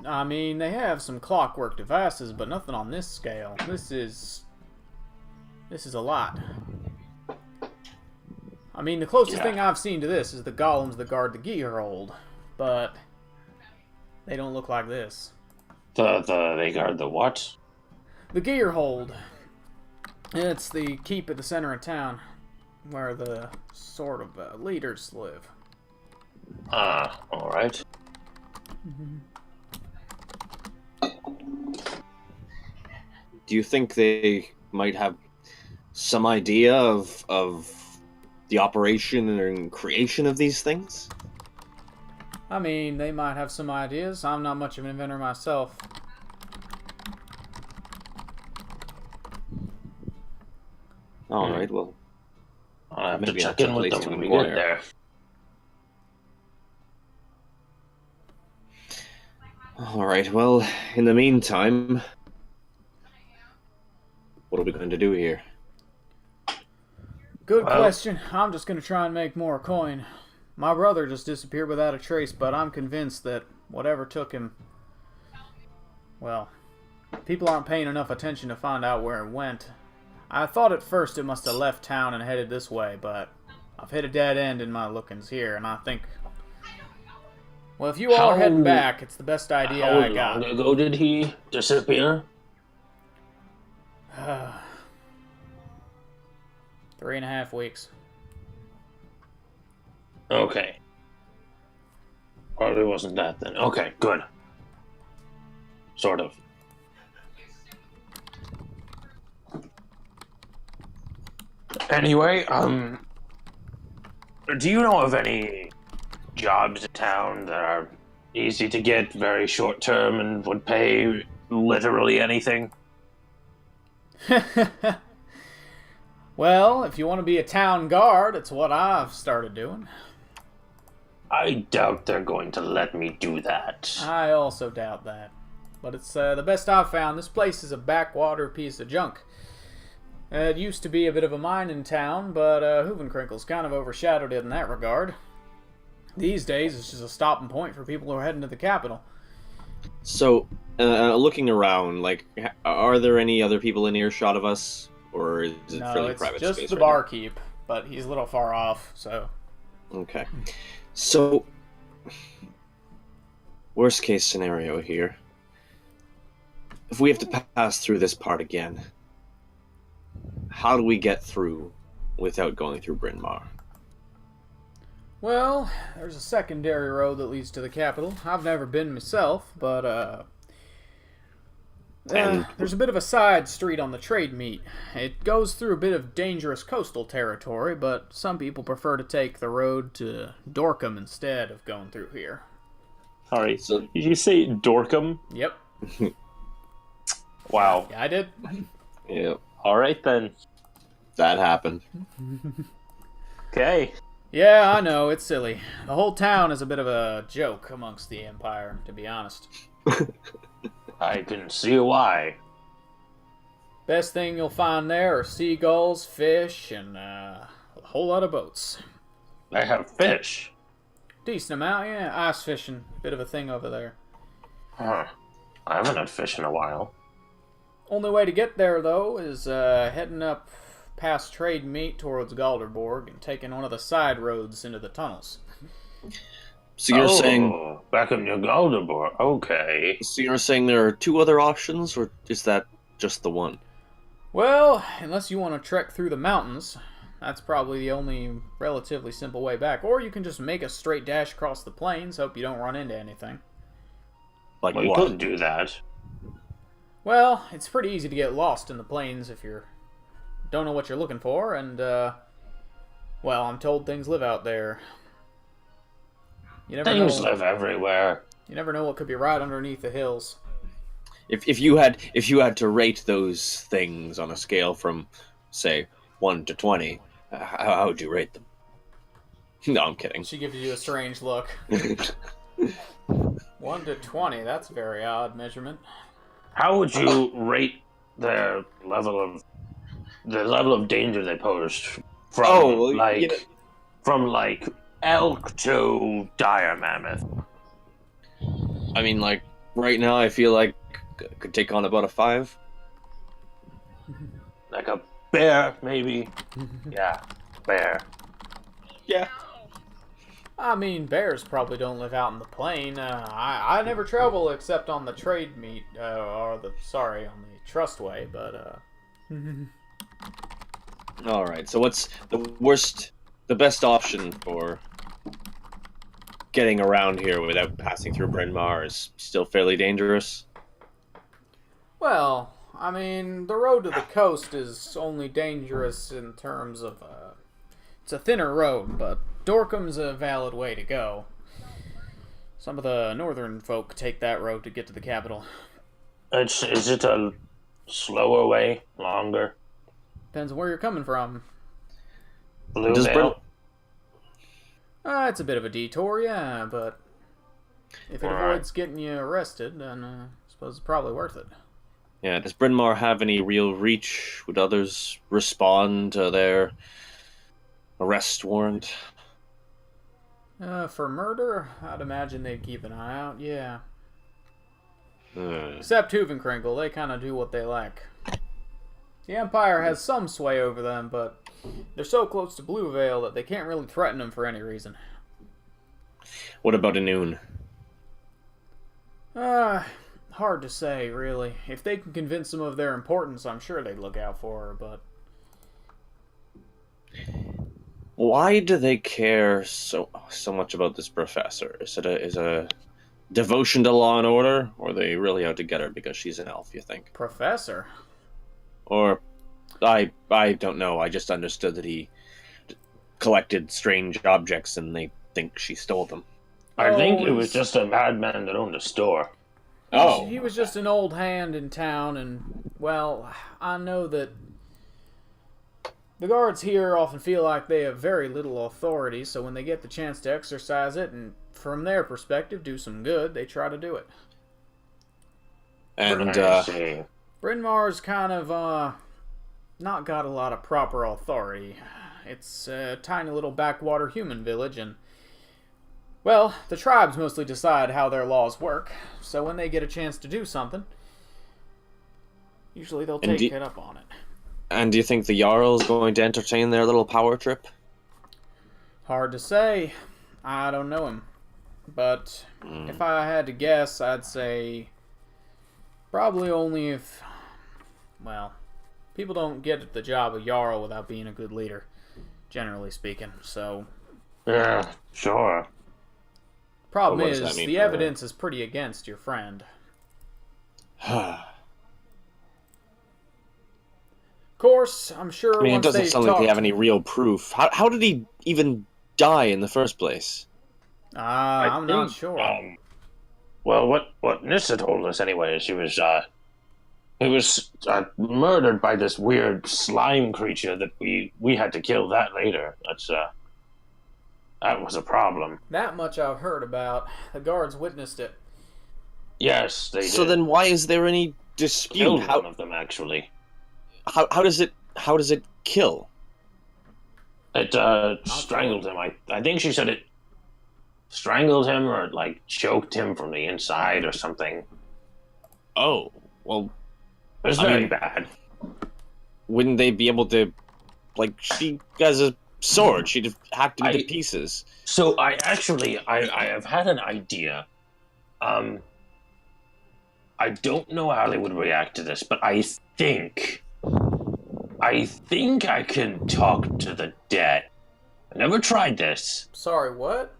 I mean, they have some clockwork devices, but nothing on this scale. This is a lot. I mean, the closest thing I've seen to this is the golems that guard the Gearhold, but they don't look like this. They guard the what? The Gearhold. It's the keep at the center of town, where the sort of leaders live. Ah, all right. Do you think they might have some idea of the operation and creation of these things? I mean, they might have some ideas. I'm not much of an inventor myself. All right, well, I'll have to maybe check that's a in with place them to when we get inquire. there. all right. Well, in the meantime, what are we going to do here? Good Well- question. I'm just going to try and make more coin. My brother just disappeared without a trace, but I'm convinced that whatever took him... Well, people aren't paying enough attention to find out where it went. I thought at first it must have left town and headed this way, but I've hit a dead end in my lookings here, and I think... Well, if you all are heading back, it's the best idea How I got. long ago did he disappear? 3.5 weeks. Okay. Probably wasn't that then. Okay, good. Sort of. Anyway, do you know of any jobs in town that are easy to get, very short term, and would pay literally anything? Well, if you want to be a town guard, it's what I've started doing. I doubt they're going to let me do that. I also doubt that. But it's the best I've found. This place is a backwater piece of junk. It used to be a bit of a mining town, but Hoovenkrinkel's kind of overshadowed it in that regard. These days, it's just a stopping point for people who are heading to the capital. So, looking around, like, are there any other people in earshot of us, or is it No, fairly it's private just space the right now? barkeep, but he's a little far off, so... Okay. So, worst case scenario here. If we have to pass through this part again, how do we get through without going through Bryn Mawr? Well, there's a secondary road that leads to the capital. I've never been myself, but And- there's a bit of a side street on the trade meet. It goes through a bit of dangerous coastal territory, but some people prefer to take the road to Dorkham instead of going through here. Sorry, So- did you say Dorkham? Yep, Wow. yeah, I did. Yeah, All right then. that happened. Okay. Yeah, I know, it's silly. The whole town is a bit of a joke amongst the Empire, to be honest. I can see why. Best thing you'll find there are seagulls, fish, and a whole lot of boats. They have fish. Decent amount, yeah. Ice fishing, bit of a thing over there. Huh. I haven't had fish in a while. Only way to get there, though, is heading up past Trade Meat towards Galderborg and taking one of the side roads into the tunnels. So you're saying back in your Galderborg. Okay. so you're saying there are two other options, or is that just the one? Well, unless you want to trek through the mountains, that's probably the only relatively simple way back. Or you can just make a straight dash across the plains, hope you don't run into anything. Like Well, you what? could do that. Well, it's pretty easy to get lost in the plains if you don't know what you're looking for, and, well, I'm told things live out there. You never Things know. live everywhere. You never know what could be right underneath the hills. If you had to rate those things on a scale from, say, 1 to 20, how would you rate them? No, I'm kidding. She gives you a strange look. 1 to 20, that's a very odd measurement. How would you rate the level of danger they posed from from elk to dire mammoth? I mean, like, right now I feel like I could take on about a 5. Like a bear, maybe. Yeah, bear. Yeah. I mean, bears probably don't live out in the plain. I never travel except on the trade meet, on the trustway, but, Alright, so what's the best option for getting around here without passing through Bryn Mawr is still fairly dangerous? Well, I mean, the road to the coast is only dangerous in terms of, it's a thinner road, but Dorkham's a valid way to go. Some of the northern folk take that road to get to the capital. Is it a slower way? Longer? Depends on where you're coming from. Blue Does Veil? It's a bit of a detour, yeah, but if it Alright. avoids getting you arrested, then I suppose it's probably worth it. Yeah, does Bryn Mawr have any real reach? Would others respond to their arrest warrant? For murder, I'd imagine they'd keep an eye out, yeah. Uh, Except Hoovenkringle, they kind of do what they like. The Empire has some sway over them, but they're so close to Blue Veil that they can't really threaten them for any reason. what about a noon? Hard to say, really. If they can convince them of their importance, I'm sure they'd look out for her, but... Why do they care so much about this professor? Is it a devotion to law and order, or are they really out to get her because she's an elf, you think? Professor? Or I don't know. I just understood that he collected strange objects and they think she stole them. I think it he's- was just a madman that owned a store. Oh, He was just an old hand in town, and, well, I know that the guards here often feel like they have very little authority, so when they get the chance to exercise it, and from their perspective do some good, they try to do it. and I see. Bryn Mawr's kind of, not got a lot of proper authority. It's a tiny little backwater human village, and, well, the tribes mostly decide how their laws work, so when they get a chance to do something, usually they'll And take it up on it. and do you think the Jarl's going to entertain their little power trip? Hard to say. I don't know him. But if I had to guess, I'd say probably only if, well, people don't get the job of Jarl without being a good leader, generally speaking. So, Yeah, sure. problem Well, what does is, that mean the for- evidence is pretty against your friend. Of course, I'm sure I mean, it once doesn't they've sound like they talked- have any real proof. How did he even die in the first place? I'm not sure. Well, what Nissa told us anyway is he was murdered by this weird slime creature that we had to kill that later. That was a problem. That much I've heard about. The guards witnessed it. Yes, they So did. then, why is there any dispute? Killed one of them actually. How does it kill? It strangled him. I think she said it strangled him or like choked him from the inside or something. Oh, well, It was I very mean- bad. wouldn't they be able to, like, she has a sword. She'd have hacked him to I- pieces. So I have had an idea. I don't know how they would react to this, but I think I can talk to the dead. I never tried this. Sorry, what?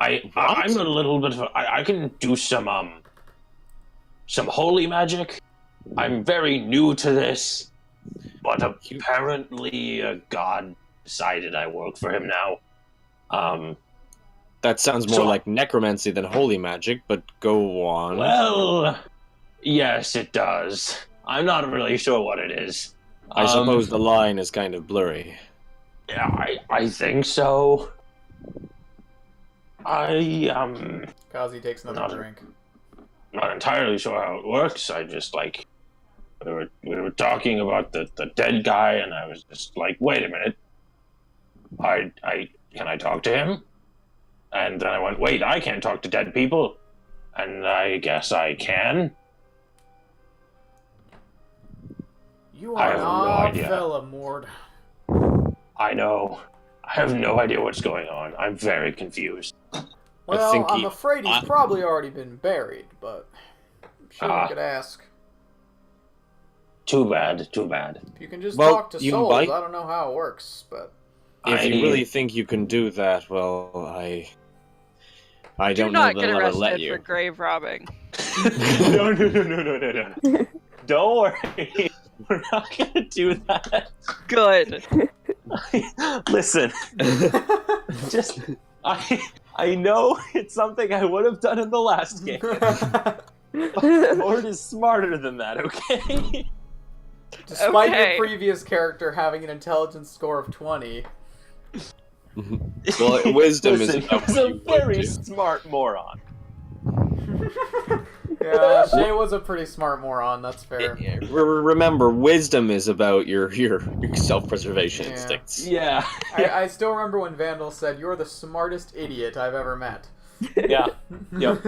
I'm a little bit of I can do some holy magic. I'm very new to this, but apparently a god decided I work for him now. That sounds more So- like necromancy than holy magic, but go on. Well, yes, it does. I'm not really sure what it is. I suppose the line is kind of blurry. Yeah, I think so. Kazi takes another Not- drink. Not entirely sure how it works. I just like we were talking about the dead guy, and I was just like, wait a minute. I can I talk to him? And then I went, wait, I can't talk to dead people, and I guess I can. You I are have an no odd idea. fella, Mord. I know. I have no idea what's going on. I'm very confused. Well, think I'm afraid he's probably already been buried, but I'm sure we Ah. could ask. Too bad. Too bad. If you can just Well, talk to you souls, might- I don't know how it works, but If I- you really think you can do that, well, I Do don't know not that get I'll ever let arrested you. for grave robbing. No. Don't worry. We're not gonna do that. Good. Listen, just I know it's something I would have done in the last game. Lord is smarter than that, okay? despite Okay. your previous character having an intelligence score of 20, Well, wisdom is Listen, about he was what a you would very do. smart moron. yeah, Shay was a pretty smart moron. That's fair. Remember, wisdom is about your self-preservation Yeah. instincts. Yeah, I still remember when Vandal said, "You're the smartest idiot I've ever met." yeah, yep.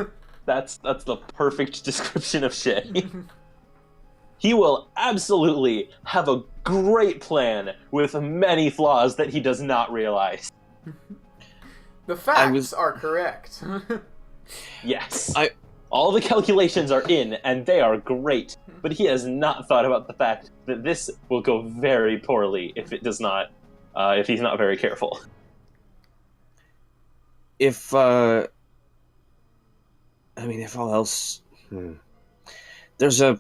That's the perfect description of Shay. He will absolutely have a great plan with many flaws that he does not realize. The facts was- are correct. Yes. I- All the calculations are in, and they are great. But he has not thought about the fact that this will go very poorly if it does not, if he's not very careful. If if all else, there's a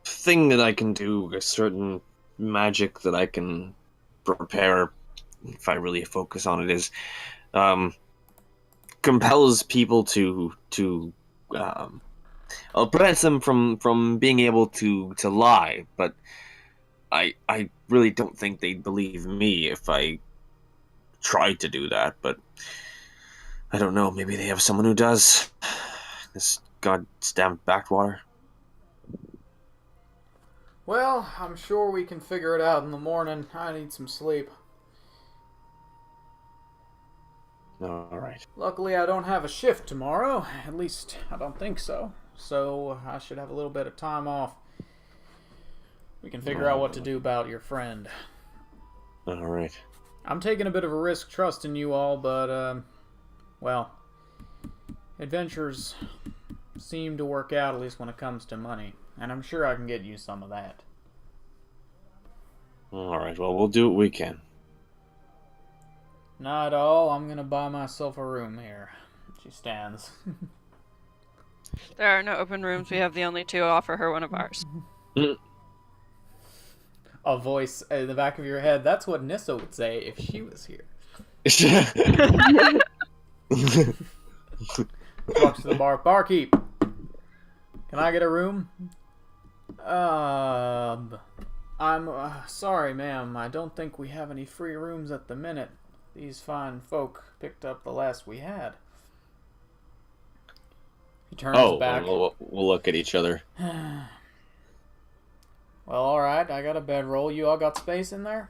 thing that I can do, a certain magic that I can prepare if I really focus on it is, compels people to prevents them from being able to lie, but I really don't think they'd believe me if I tried to do that, but I don't know, maybe they have someone who does. This goddamn backwater. Well, I'm sure we can figure it out in the morning. I need some sleep. Alright. Luckily, I don't have a shift tomorrow. At least, I don't think so. So, I should have a little bit of time off. We can figure out what to do about your friend. Alright. I'm taking a bit of a risk trusting you all, but, well, adventures seem to work out, at least when it comes to money. And I'm sure I can get you some of that. Alright, well, we'll do what we can. Not at all. I'm gonna buy myself a room here. She stands. There are no open rooms. We have the only two. Offer her one of ours. A voice in the back of your head. That's what Nissa would say if she was here. Walks to the bar. Barkeep, can I get a room? I'm sorry, ma'am. I don't think we have any free rooms at the minute. These fine folk picked up the last we had. He turns back. we'll look at each other. Well, alright. I got a bedroll. You all got space in there?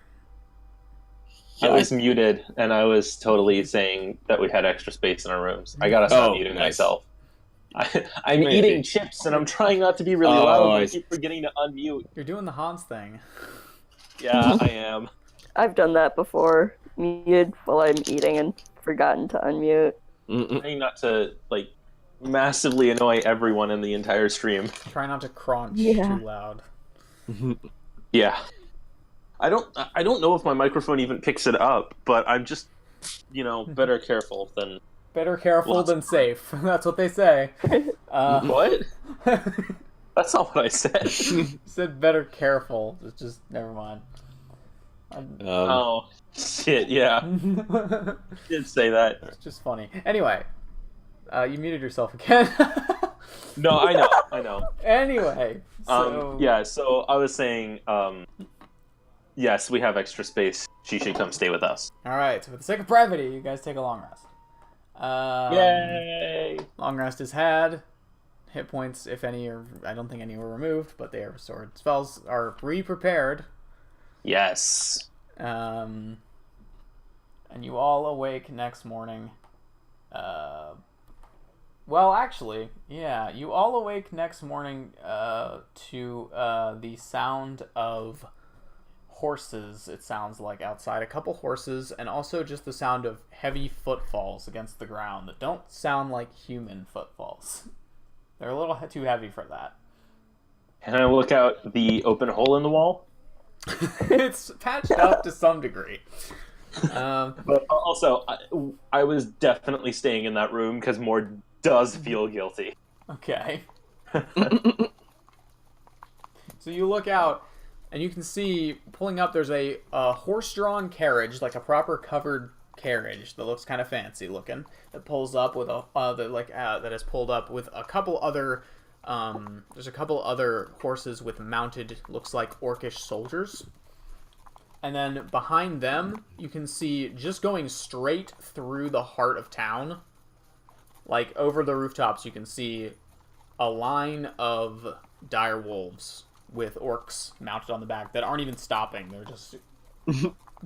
I was muted, and I was totally saying that we had extra space in our rooms. I gotta stop muting myself. I'm eating chips, and I'm trying not to be really loud, but I keep forgetting to unmute. You're doing the Hans thing. Yeah, I am. I've done that before. Muted while I'm eating and forgotten to unmute. Trying not to, like, massively annoy everyone in the entire stream. Try not to crunch too loud. Yeah. I don't know if my microphone even picks it up, but I'm just, better careful than... Better careful than safe. That's what they say. What? That's not what I said. Said better careful. It's just, never mind. Oh, shit, yeah. Did say that. It's just funny. Anyway, you muted yourself again. No, I know. Anyway, so... so I was saying, yes, we have extra space. She should come stay with us. Alright, so for the sake of brevity, you guys take a long rest. Yay! Long rest is had. Hit points, if any, I don't think any were removed, but they are restored. Spells are re-prepared. Yes. And you all awake next morning. Well, actually, yeah, you all awake next morning to the sound of horses, it sounds like, outside. A couple horses, and also just the sound of heavy footfalls against the ground that don't sound like human footfalls. They're a little too heavy for that. Can I look out the open hole in the wall? It's patched up to some degree. But also, I was definitely staying in that room because Mord does feel guilty. Okay. So you look out, and you can see, pulling up, there's a horse-drawn carriage, like a proper covered carriage that looks kind of fancy looking, that pulls up with that is pulled up with a couple other there's a couple other horses with mounted, looks like orcish soldiers. And then behind them, you can see, just going straight through the heart of town, like over the rooftops, you can see a line of dire wolves with orcs mounted on the back that aren't even stopping. They're just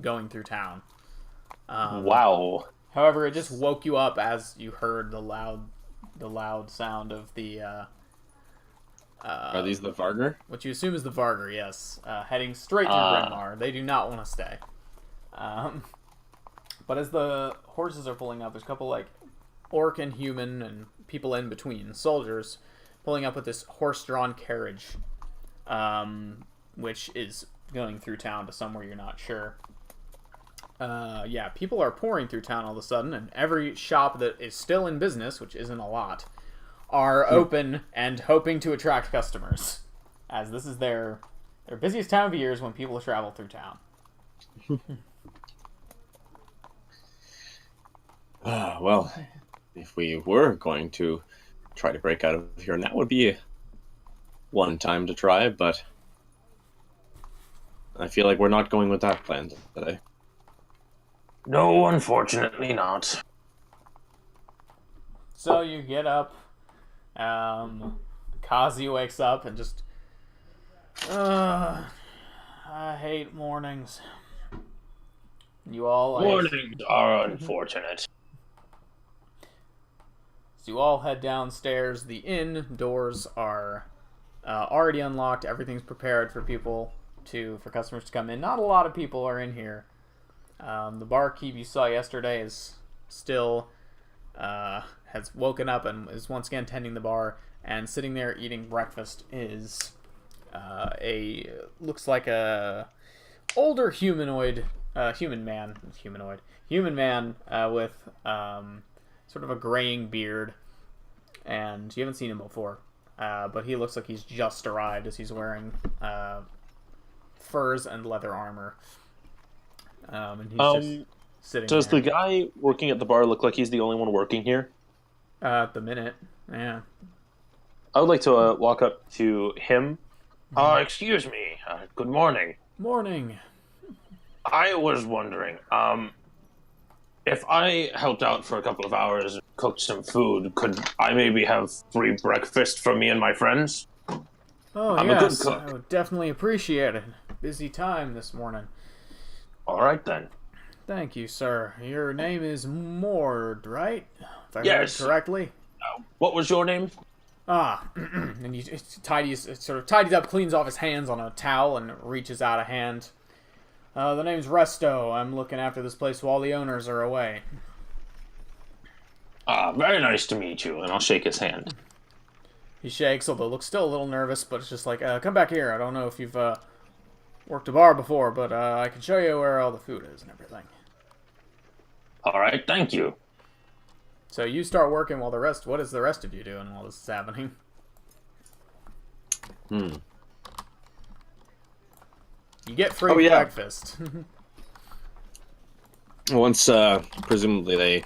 going through town. Wow. However, it just woke you up as you heard the loud sound of the... Are these the Vargr? What you assume is the Vargr, yes. Heading straight to Brynmar. They do not want to stay. But as the horses are pulling up, there's a couple, like, orc and human and people in between, soldiers, pulling up with this horse-drawn carriage, which is going through town to somewhere you're not sure. Yeah, people are pouring through town all of a sudden, and every shop that is still in business, which isn't a lot, are open and hoping to attract customers, as this is their busiest time of year is when people travel through town. Well, if we were going to try to break out of here, and that would be one time to try, but I feel like we're not going with that plan today. No, unfortunately not. So you get up, Kazi wakes up and just, I hate mornings. You all... Mornings are unfortunate. So you all head downstairs. The inn doors are already unlocked. Everything's prepared for customers to come in. Not a lot of people are in here. The barkeep you saw yesterday is still has woken up and is once again tending the bar, and sitting there eating breakfast is looks like a older human man with sort of a graying beard, and you haven't seen him before, but he looks like he's just arrived, as he's wearing furs and leather armor, and he's just sitting Does there. the guy working at the bar look like he's the only one working here? At the minute, yeah. I would like to walk up to him. Excuse me. Good morning. Morning. I was wondering, if I helped out for a couple of hours and cooked some food, could I maybe have free breakfast for me and my friends? Oh, I'm a good yes, cook. I would definitely appreciate it. Busy time this morning. All right, then. Thank you, sir. Your name is Mord, right? If I heard Yes. correctly. What was your name? Ah, and he sort of tidies up, cleans off his hands on a towel, and reaches out a hand. The name's Resto. I'm looking after this place while the owners are away. Very nice to meet you, and I'll shake his hand. He shakes, although looks still a little nervous, but it's just like, come back here. I don't know if you've worked a bar before, but I can show you where all the food is and everything. All right, thank you. So you start working while what is the rest of you doing while this is happening? You get free breakfast. Once, presumably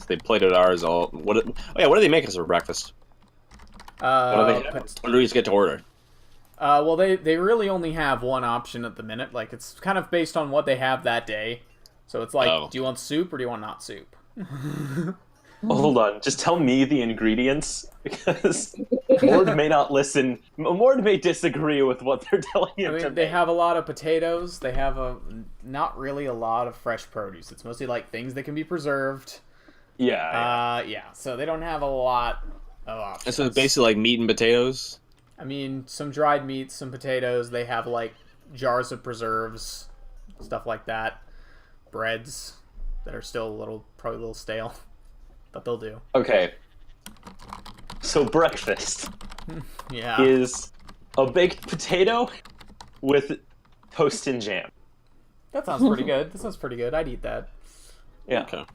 they plated ours all. What do they make us for breakfast? What do we just get to order? Well, they really only have one option at the minute. Like, it's kind of based on what they have that day. So it's like, do you want soup or do you want not soup? Hold on, just tell me the ingredients, because Mord may not listen. Mord may disagree with what they're telling him to they make. have a lot of potatoes. They have not really a lot of fresh produce. It's mostly like things that can be preserved. Yeah. So they don't have a lot of options. So it's basically like meat and potatoes? I mean, some dried meats, some potatoes. They have like jars of preserves, stuff like that. Breads that are still probably a little stale. But they'll do. Okay. So breakfast is a baked potato with toast and jam. That sounds pretty good. I'd eat that. Yeah. Okay.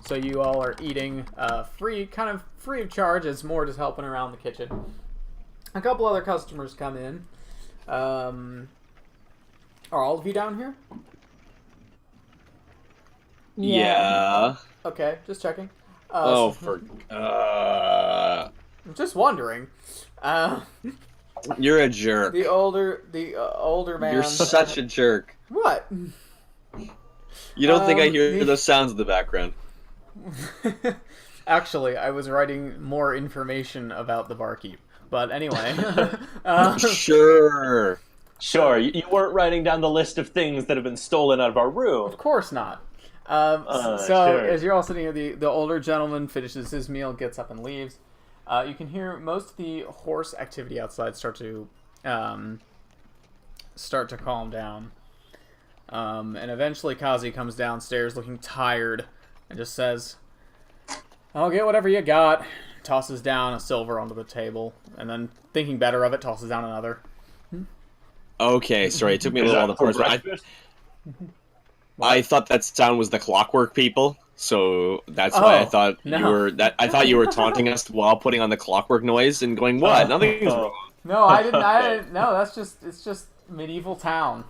So you all are eating free of charge as Mort is helping around the kitchen. A couple other customers come in. Are all of you down here? Yeah. Okay, just checking. I'm just wondering. You're a jerk. The older man. You're such a jerk. What? You don't think I hear those sounds in the background? Actually, I was writing more information about the barkeep. But anyway. Sure. Sure, you weren't writing down the list of things that have been stolen out of our room. Of course not. Sure. As you're all sitting here, the older gentleman finishes his meal, gets up and leaves. You can hear most of the horse activity outside start to calm down. And eventually Kazi comes downstairs looking tired and just says, "I'll get whatever you got." Tosses down a silver onto the table, and then, thinking better of it, tosses down another. Okay, sorry, it took me a little while to parse it. I thought that sound was the Clockwork People, so that's why I thought you were I thought you were taunting us while putting on the Clockwork noise and going, "What? Nothing's wrong." No, I didn't. No, it's just medieval town.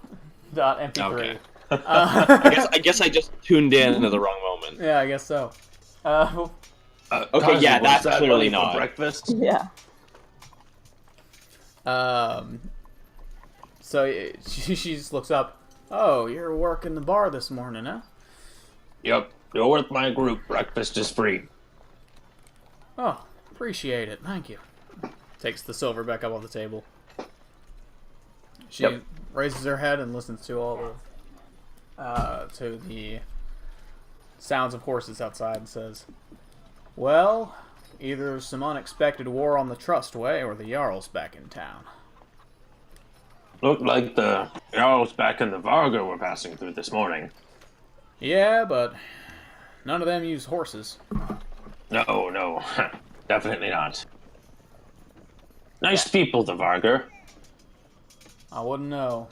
.mp3. Okay. I guess I just tuned in at the wrong moment. Yeah, I guess so. Okay, yeah, that's that clearly money for not. breakfast. Yeah. So she just looks up. "Oh, you're working the bar this morning, huh?" Yep, you're with my group. Breakfast is free. "Oh, appreciate it. Thank you." Takes the silver back up on the table. She raises her head and listens to all to the sounds of horses outside and says, "Well, either some unexpected war on the Trustway or the Jarl's back in town." Looked like the Jarls back in the Varga were passing through this morning. "Yeah, but none of them use horses." No, definitely not. Nice people, the Varga. "I wouldn't know."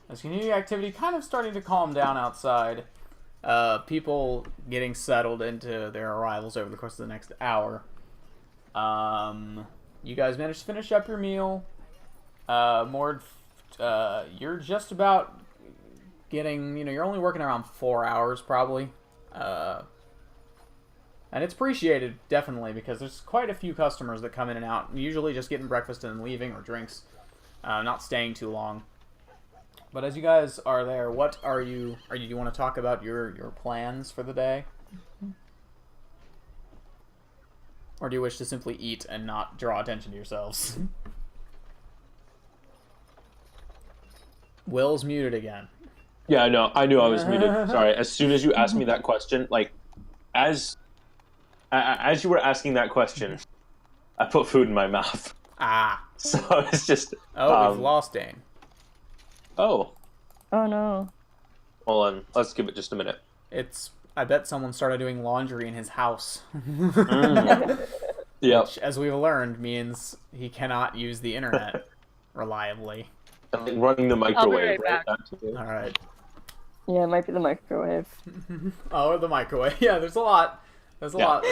As you can hear the activity kind of starting to calm down outside, people getting settled into their arrivals over the course of the next hour. You guys managed to finish up your meal. Mord, you're just about getting, you're only working around 4 hours probably. And it's appreciated, definitely, because there's quite a few customers that come in and out, usually just getting breakfast and leaving, or drinks, not staying too long. But as you guys are there, what do you want to talk about your plans for the day? Or do you wish to simply eat and not draw attention to yourselves? Will's muted again. Yeah, I know. I knew I was muted. Sorry. As soon as you asked me that question, like, as you were asking that question, I put food in my mouth. Ah. So it's just. Oh, we've lost Dane. Oh, Oh no. hold on. Let's give it just a minute. I bet someone started doing laundry in his house. Yep. Which, as we've learned, means he cannot use the internet reliably. Like running the I'll be microwave, right right? back. All right. Yeah, it might be the microwave. Oh, the microwave. Yeah, there's a lot. There's a lot.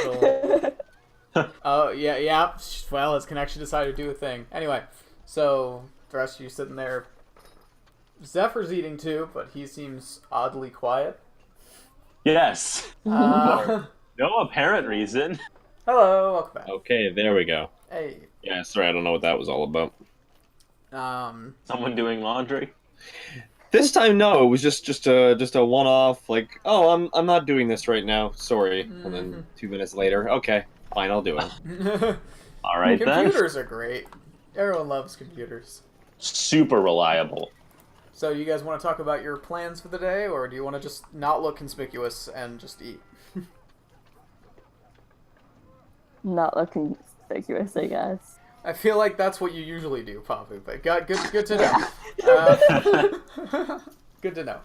Oh, yeah. Well, his connection decided to do a thing. Anyway, so the rest of you sitting there. Zephyr's eating too, but he seems oddly quiet. Yes. Uh, No apparent reason. hello, welcome back. Okay, there we go. Hey. Yeah, sorry, I don't know what that was all about. Someone doing laundry. This time, no, it was just a one-off. Like, oh, I'm not doing this right now. Sorry. And then 2 minutes later, okay, fine, I'll do it. All right then. Computers are great. Everyone loves computers. Super reliable. So you guys want to talk about your plans for the day, or do you want to just not look conspicuous and just eat? Not looking conspicuous, I guess. I feel like that's what you usually do, Pavu, but good to know. Good to know.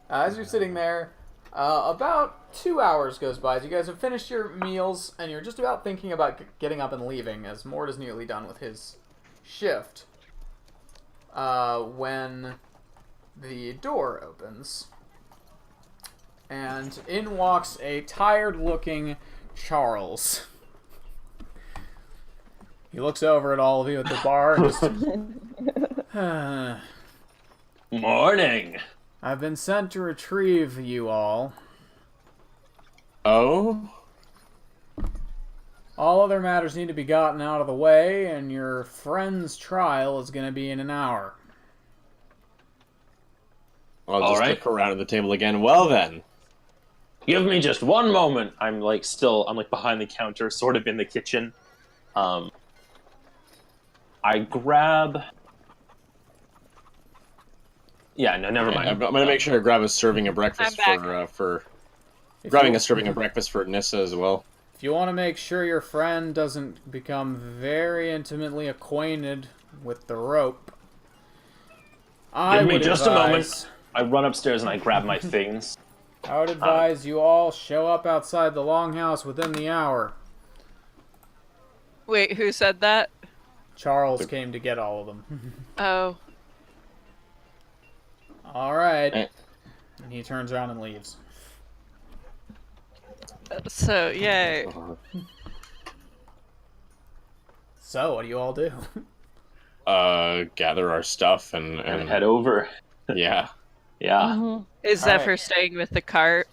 As you're sitting there, about 2 hours goes by as you guys have finished your meals, and you're just about thinking about getting up and leaving, as Mort is nearly done with his shift, when the door opens, and in walks a tired-looking Charles. He looks over at all of you at the bar and just... Morning. I've been sent to retrieve you all. Oh? All other matters need to be gotten out of the way, and your friend's trial is going to be in an hour. I'll All just right. look around at the table again. Well then. Give me just one moment. I'm behind the counter, sort of in the kitchen. I grab. Yeah, no, never mind. I'm gonna make sure to grab a serving of breakfast I'm back. for If grabbing you- a serving of breakfast for Nissa as well. If you want to make sure your friend doesn't become very intimately acquainted with the rope, I Give me would just a moment. advise... I run upstairs and I grab my things. I would advise you all show up outside the longhouse within the hour. Wait, who said that? Charles came to get all of them. Oh. All right. Eh. And he turns around and leaves. So, yay. So, what do you all do? Gather our stuff And and head over. yeah. Yeah. Is All Zephyr right. staying with the cart?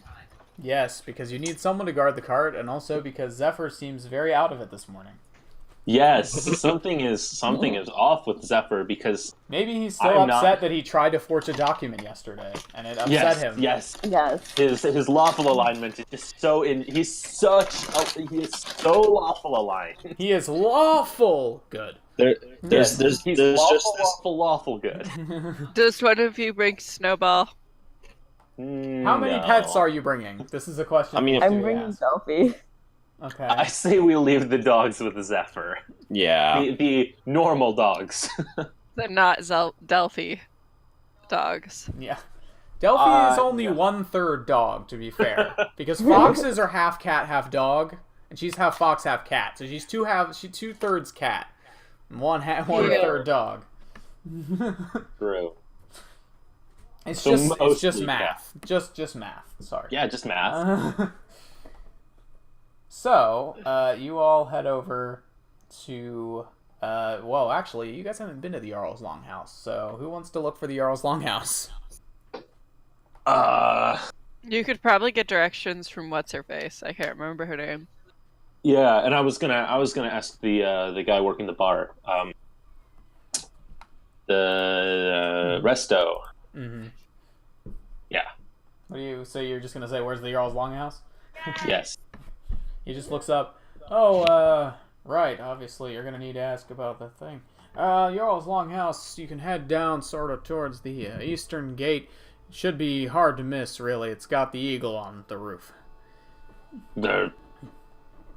Yes, because you need someone to guard the cart, and also because Zephyr seems very out of it this morning. Yes. Something is off with Zephyr because Maybe he's so I'm upset not- that he tried to forge a document yesterday, and it upset yes, him. yes. Yes. His lawful alignment is just so in. He is so lawful aligned. He is lawful good. Yes, There's he's just lawful good. Does one of you bring Snowball? How many pets are you bringing? This is a question. I mean, we I'm have to bringing ask. Delphi. Okay. I say we leave the dogs with Zephyr. yeah. The normal dogs. They're not Delphi dogs. Yeah. Delphi is only yeah. 1/3 dog, to be fair, because foxes are half cat, half dog, and she's half fox, half cat. So she's 2/3 cat, and one third dog. True. It's So just mostly math. Just math. Sorry. Yeah, just math. So, you all head over to, well, actually, you guys haven't been to the Jarl's Longhouse, so who wants to look for the Jarl's Longhouse? You could probably get directions from what's her face. I can't remember her name. Yeah, and I was gonna ask the guy working the bar, the resto. Mm-hmm. Yeah. What do you say? You're just gonna say, where's the Jarl's Longhouse? Yes. He just looks up. Oh, right. Obviously, you're gonna need to ask about the thing. Jarl's Longhouse, you can head down sort of towards the eastern gate. It should be hard to miss, really. It's got the eagle on the roof. There.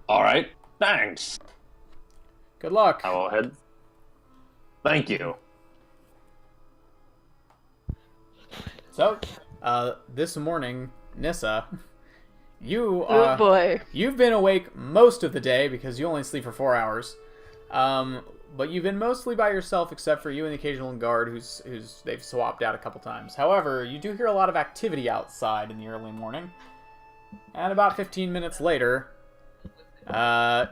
All right. Thanks. Good luck. I will head. Thank you. So, this morning, Nissa, you, Oh boy. you've been awake most of the day because you only sleep for 4 hours. But you've been mostly by yourself except for you and the occasional guard who's they've swapped out a couple times. However, you do hear a lot of activity outside in the early morning. And about 15 minutes later, a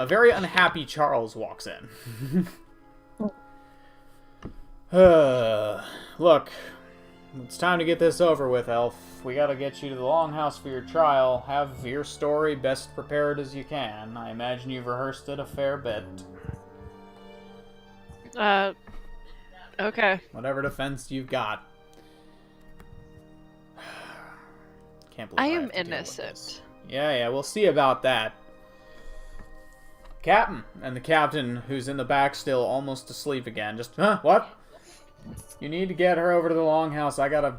very unhappy Charles walks in. Look, it's time to get this over with, Elf. We gotta get you to the Longhouse for your trial. Have your story best prepared as you can. I imagine you've rehearsed it a fair bit. Okay. Whatever defense you've got. Can't believe I have am to deal with innocent. this. Yeah, we'll see about that. Captain, and the captain, who's in the back still almost asleep again, just, what? You need to get her over to the Longhouse. I gotta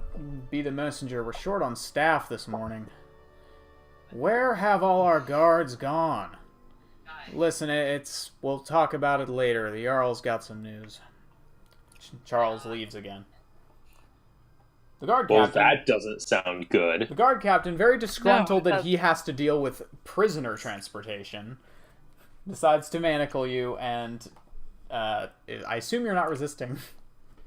be the messenger. We're short on staff this morning. Where have all our guards gone? Listen, we'll talk about it later. The Jarl's got some news. Charles leaves again. The guard Well, captain... that doesn't sound good. The guard captain, very disgruntled No, that he has to deal with prisoner transportation, decides to manacle you, and I assume you're not resisting.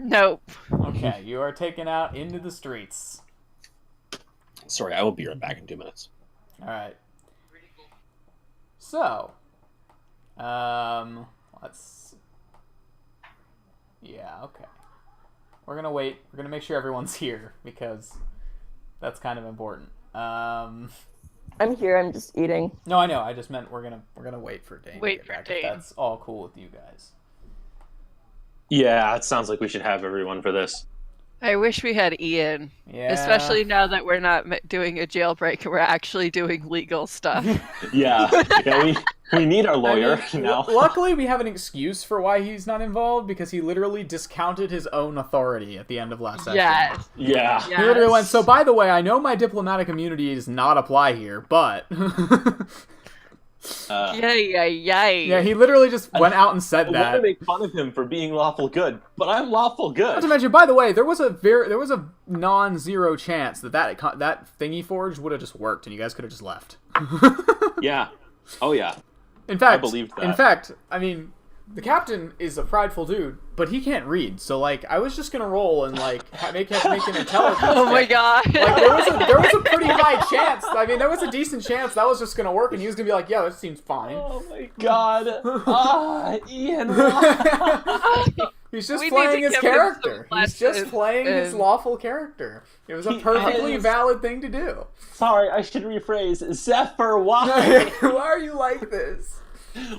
Nope. Okay, you are taken out into the streets. Sorry, I will be right back in 2 minutes. Alright. So, let's... Yeah, okay. We're gonna wait. We're gonna make sure everyone's here, because that's kind of important. I'm here. I'm just eating. No, I know. I just meant we're gonna wait for Dane. Wait to get for back, Dane. if that's all cool with you guys. Yeah, it sounds like we should have everyone for this. I wish we had Ian. Yeah. Especially now that we're not doing a jailbreak and we're actually doing legal stuff. Yeah, we need our lawyer I mean, now. Luckily, we have an excuse for why he's not involved, because he literally discounted his own authority at the end of last session. Yes. Yeah. He literally went, so by the way, I know my diplomatic immunity does not apply here, but... Yay. yeah, he literally just went out and said I want that. to make fun of him for being lawful good, but I'm lawful Not good. to mention, by the way, there was a non-zero chance that thingy forge would have just worked, and you guys could have just left. Yeah. Oh yeah. In fact, I believed that. In fact, I mean, the captain is a prideful dude, but he can't read. So like, I was just gonna roll and like make an intelligence. Oh my check. god. Like there was a pretty high chance. I mean, there was a decent chance that was just gonna work, and he was gonna be like, "Yeah, that seems fine." Oh my god. Ian. He's just We need playing to his give him character. some He's just lessons playing his and- lawful character. It was a He perfectly is. valid thing to do. Sorry, I should rephrase. Zephyr, why? Why are you like this?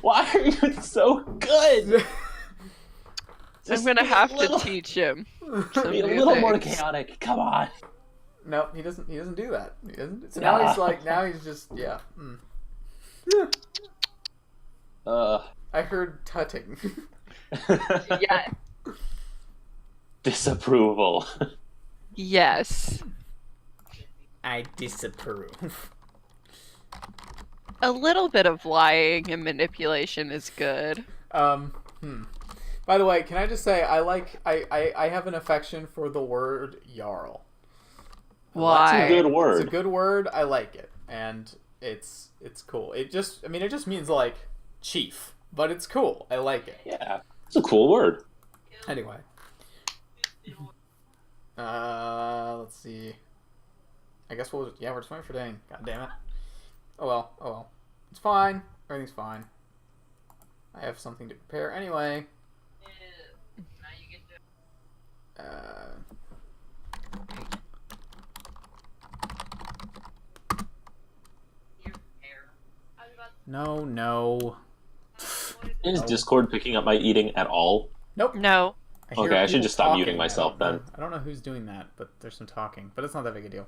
Why are you so good? I'm gonna have to teach him. some Be a new little more things. chaotic. Come on. No, he doesn't do that. He doesn't. So now he's just yeah. I heard tutting. Yeah. Disapproval. Yes. I disapprove. A little bit of lying and manipulation is good. By the way, can I just say I have an affection for the word Jarl. Why? It's a good word. It's a good word. I like it, and it's cool. It just means like chief, but it's cool. I like it. Yeah, it's a cool word. Anyway, let's see. I guess we're just waiting for Dane. God damn it. Oh well. It's fine. Everything's fine. I have something to prepare anyway. No. Is Discord picking up my eating at all? Nope. No. Hear Okay, I should people just stop talking. muting myself then. I don't know who's doing that, but there's some talking. But it's not that big a deal.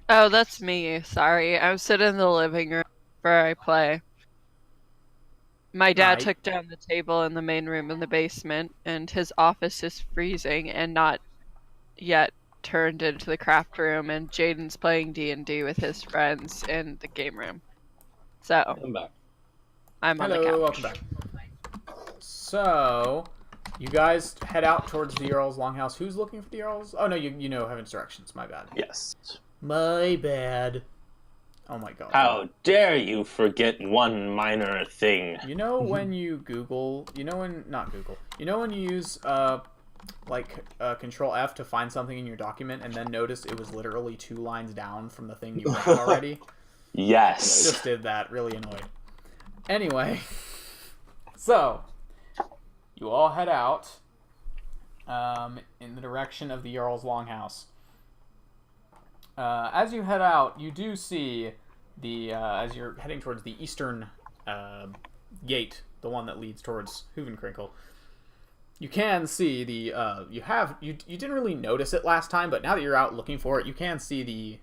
Oh, that's me. Sorry. I'm sitting in the living room where I play. My dad Right. took down the table in the main room in the basement, and his office is freezing and not yet turned into the craft room, and Jaden's playing D&D with his friends in the game room. So, I'm back. I'm on the Hello, couch. welcome back. So, you guys head out towards the Earl's Longhouse. Who's looking for the Earl's? Oh, no, you know have instructions. My bad. Yes. My bad. Oh my god. How dare you forget one minor thing? You know when you Google, not Google, when you use, Control F to find something in your document and then notice it was literally 2 lines down from the thing you read already? I Yes. just did that, really annoyed. Anyway, so, you all head out, in the direction of the Earl's Longhouse. As you head out, you do see as you're heading towards the eastern gate, the one that leads towards Hoovenkrinkel, you can see you didn't really notice it last time, but now that you're out looking for it, you can see the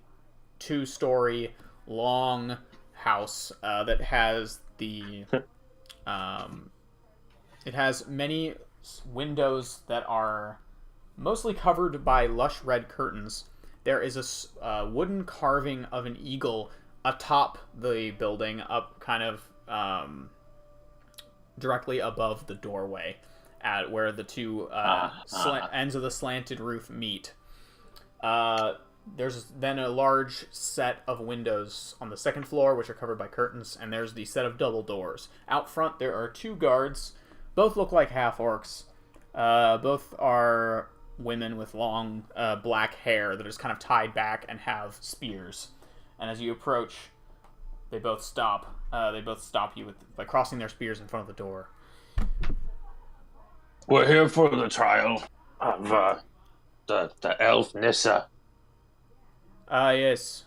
2-story long house that has it has many windows that are mostly covered by lush red curtains. There is a wooden carving of an eagle atop the building, up kind of directly above the doorway, at where the 2 ends of the slanted roof meet. There's then a large set of windows on the 2nd floor, which are covered by curtains, and there's the set of double doors. Out front, there are 2 guards. Both look like half-orcs. Both are women with long black hair that is kind of tied back and have spears. And as you approach, they both stop. They both stop you by crossing their spears in front of the door. We're here for the trial of the elf Nissa. Yes.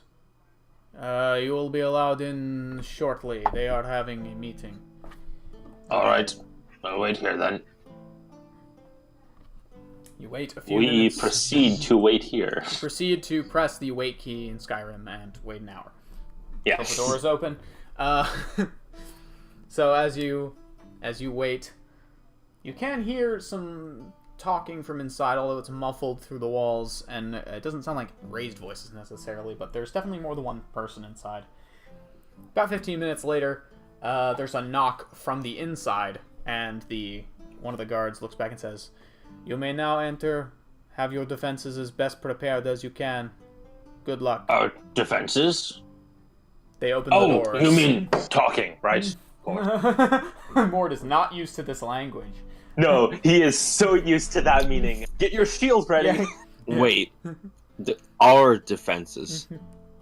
You will be allowed in shortly. They are having a meeting. All right, I'll wait here then. You wait a few minutes. We proceed to wait here. Proceed to press the wait key in Skyrim and wait an hour. Yes. The door is open. So as you wait, you can hear some talking from inside, although it's muffled through the walls, and it doesn't sound like raised voices necessarily, but there's definitely more than one person inside. About 15 minutes later, there's a knock from the inside, and one of the guards looks back and says, "You may now enter. Have your defenses as best prepared as you can. Good luck." Our defenses? They open the doors. Oh, you mean talking, right? Mort is not used to this language. No, he is so used to that meaning. Get your shields ready. Yeah. Wait, our defenses.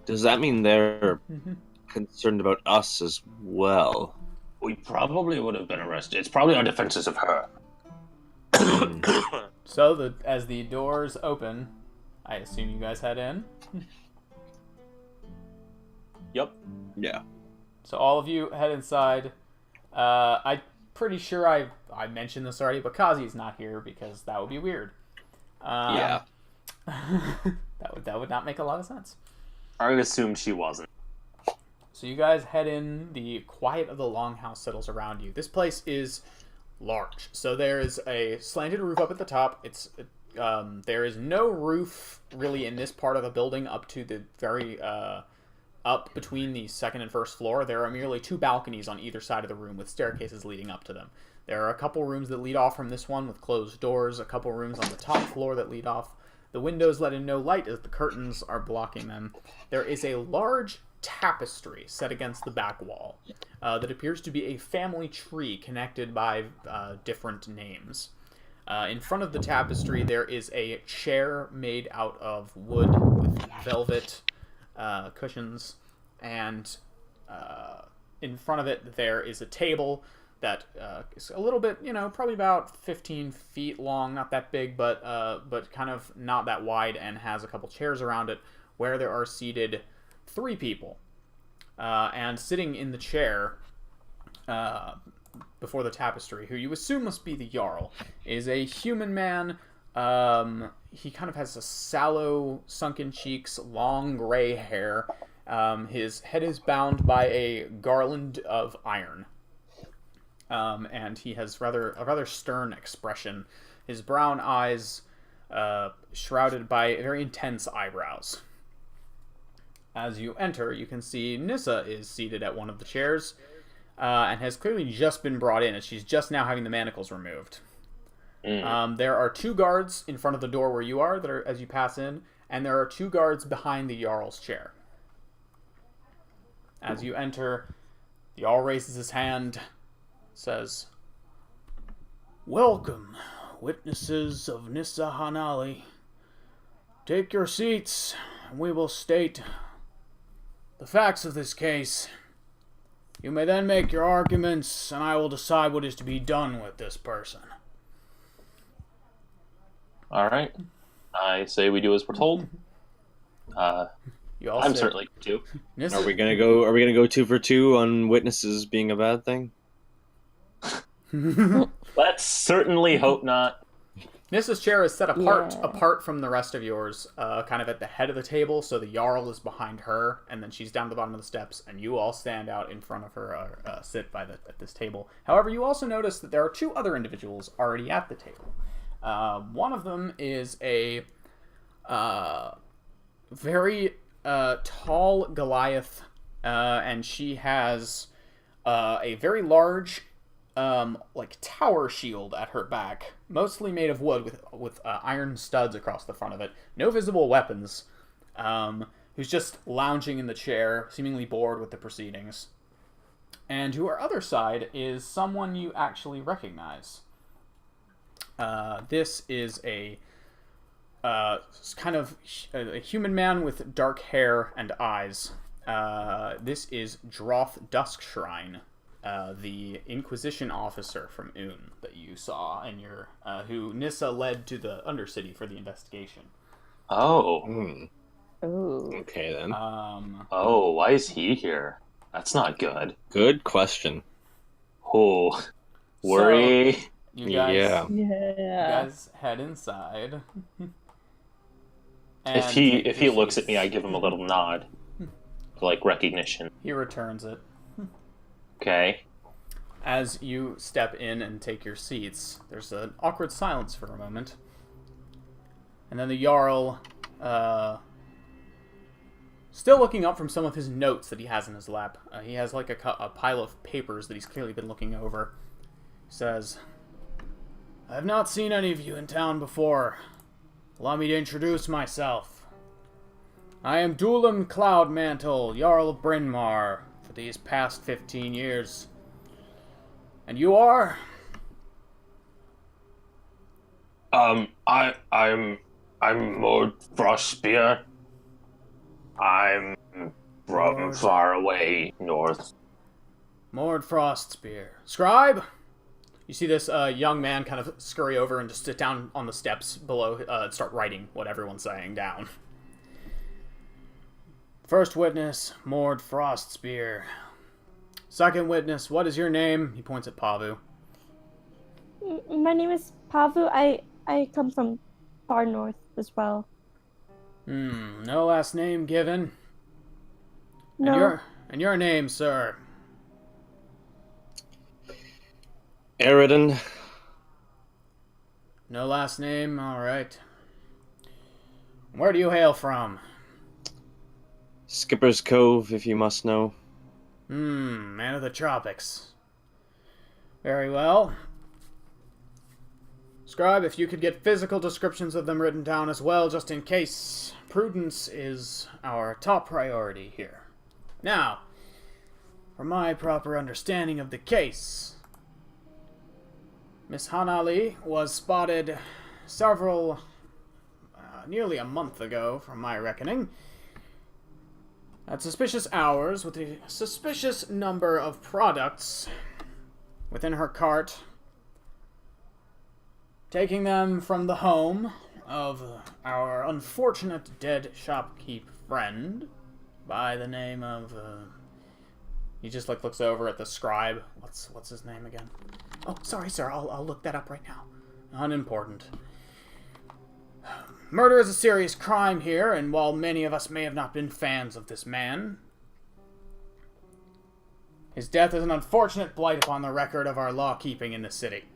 Does that mean they're concerned about us as well? We probably would have been arrested. It's probably our defenses of her. So, as the doors open, I assume you guys head in. Yep. Yeah. So all of you head inside. I'm pretty sure I mentioned this already, but Kazi's not here because that would be weird. Yeah. that would not make a lot of sense. I would assume she wasn't. So you guys head in. The quiet of the longhouse settles around you. This place is large. So there is a slanted roof up at the top. There is no roof really in this part of the building up to the very up between the 2nd and 1st floor. There are merely 2 balconies on either side of the room with staircases leading up to them. There are a couple rooms that lead off from this one with closed doors, a couple rooms on the top floor that lead off. The windows let in no light as the curtains are blocking them. There is a large tapestry set against the back wall that appears to be a family tree connected by different names. In front of the tapestry, there is a chair made out of wood with velvet cushions, and in front of it there is a table that is a little bit, probably about 15 feet long, not that big, but kind of not that wide, and has a couple chairs around it where there are seated 3 people. And sitting in the chair before the tapestry, who you assume must be the Jarl, is a human man. He kind of has a sallow, sunken cheeks, long gray hair. His head is bound by a garland of iron. and he has a rather stern expression. His brown eyes shrouded by very intense eyebrows. As you enter, you can see Nissa is seated at one of the chairs, and has clearly just been brought in, and she's just now having the manacles removed. There are 2 guards in front of the door where you are, that are as you pass in, and there are 2 guards behind the Jarl's chair. As you enter, the Jarl raises his hand, says, "Welcome, witnesses of Nissa Hanali. Take your seats, and we will state the facts of this case. You may then make your arguments, and I will decide what is to be done with this person." All right. I say we do as we're told. You all I'm say, certainly too. Nissa, Are we gonna go 2 for 2 on witnesses being a bad thing? Let's certainly hope not. Nissa's chair is set apart Yeah. apart from the rest of yours, kind of at the head of the table, so the Jarl is behind her, and then she's down at the bottom of the steps, and you all stand out in front of her, sit at this table. However, you also notice that there are 2 other individuals already at the table. One of them is a very tall Goliath, and she has a very large tower shield at her back, mostly made of wood with iron studs across the front of it. No visible weapons. Who's just lounging in the chair, seemingly bored with the proceedings. And to her other side is someone you actually recognize. This is a kind of a human man with dark hair and eyes. This is Droth Duskshrine, the Inquisition officer from Un that you saw, and who Nissa led to the Undercity for the investigation. Oh. Ooh. Okay then. Oh, why is he here? That's not good. Good question. Oh, worry. So, you guys, Yeah. you Yeah. guys head inside. If he looks at me, I give him a little nod, like recognition. He returns it. Okay. As you step in and take your seats, there's an awkward silence for a moment. And then the Jarl, still looking up from some of his notes that he has in his lap. He has like a pile of papers that he's clearly been looking over. He says, "I have not seen any of you in town before. Allow me to introduce myself. I am Dulam Cloudmantle, Jarl of Bryn Mawr, for these past 15 years. And you are?" I'm Mord Frostspear. I'm from Mord. far away north. Mord Frostspear. Scribe? You see this young man kind of scurry over and just sit down on the steps below and start writing what everyone's saying down. First witness, Mord Frostspear. Second witness, what is your name? He points at Pavu. My name is Pavu. I come from far north as well. No last name given. No. And your name, sir? Eridan. No last name? Alright. Where do you hail from? Skipper's Cove, if you must know. Man of the tropics. Very well. Scribe, if you could get physical descriptions of them written down as well, just in case. Prudence is our top priority here. Now, for my proper understanding of the case, Miss Hanali was spotted nearly a month ago, from my reckoning, at suspicious hours with a suspicious number of products within her cart, taking them from the home of our unfortunate dead shopkeep friend by the name of, he just looks over at the scribe. What's his name again? Oh, sorry, sir, I'll look that up right now. Unimportant. Murder is a serious crime here, and while many of us may have not been fans of this man, His death is an unfortunate blight upon the record of our law-keeping in the city.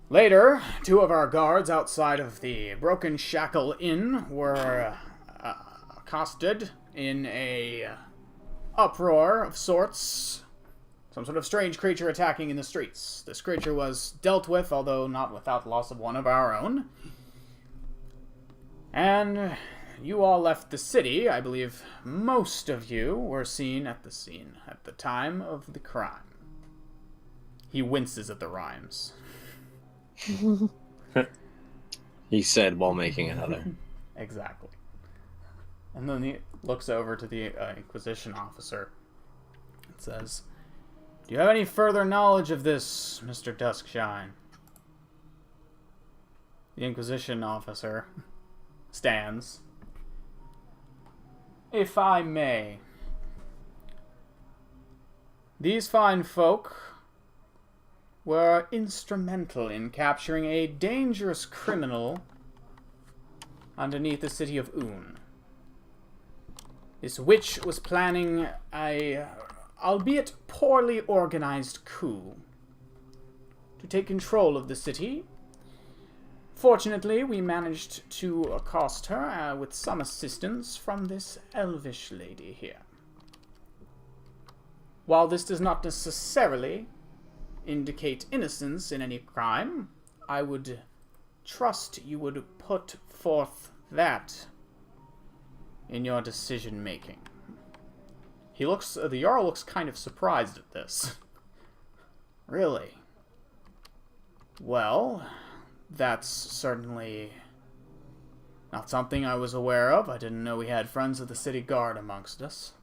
Later, 2 of our guards outside of the Broken Shackle Inn were accosted in a uproar of sorts. Some sort of strange creature attacking in the streets. This creature was dealt with, although not without loss of one of our own. And you all left the city. I believe most of you were seen at the scene at the time of the crime. He winces at the rhymes. He said while making another. Exactly. And then he looks over to the Inquisition officer and says, "Do you have any further knowledge of this, Mr. Duskshine?" The Inquisition officer stands. "If I may. These fine folk were instrumental in capturing a dangerous criminal underneath the city of Un. This witch was planning a, albeit poorly organized coup to take control of the city. Fortunately, we managed to accost her with some assistance from this elvish lady here. While this does not necessarily indicate innocence in any crime, I would trust you would put forth that in your decision making." The Jarl looks kind of surprised at this. Really? Well, that's certainly not something I was aware of. I didn't know we had friends of the city guard amongst us.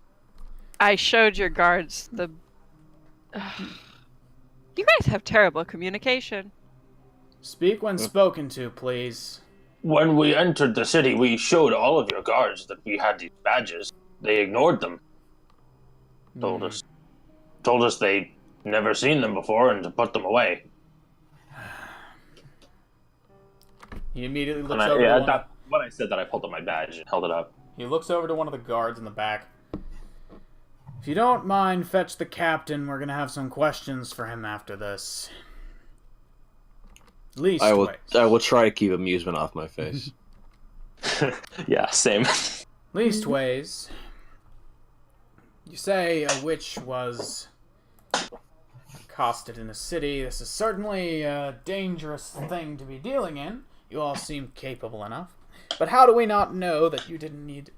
I showed your guards the... You guys have terrible communication. Speak when spoken to, please. When we entered the city, we showed all of your guards that we had these badges. They ignored them. Told us they'd never seen them before and to put them away. He immediately looks over to when I said that, I pulled up my badge and held it up. He looks over to one of the guards in the back. "If you don't mind, fetch the captain. We're gonna have some questions for him after this." I will try to keep amusement off my face. Yeah, same. Leastways, you say a witch was accosted in a city. This is certainly a dangerous thing to be dealing in. You all seem capable enough. But how do we not know that you didn't need...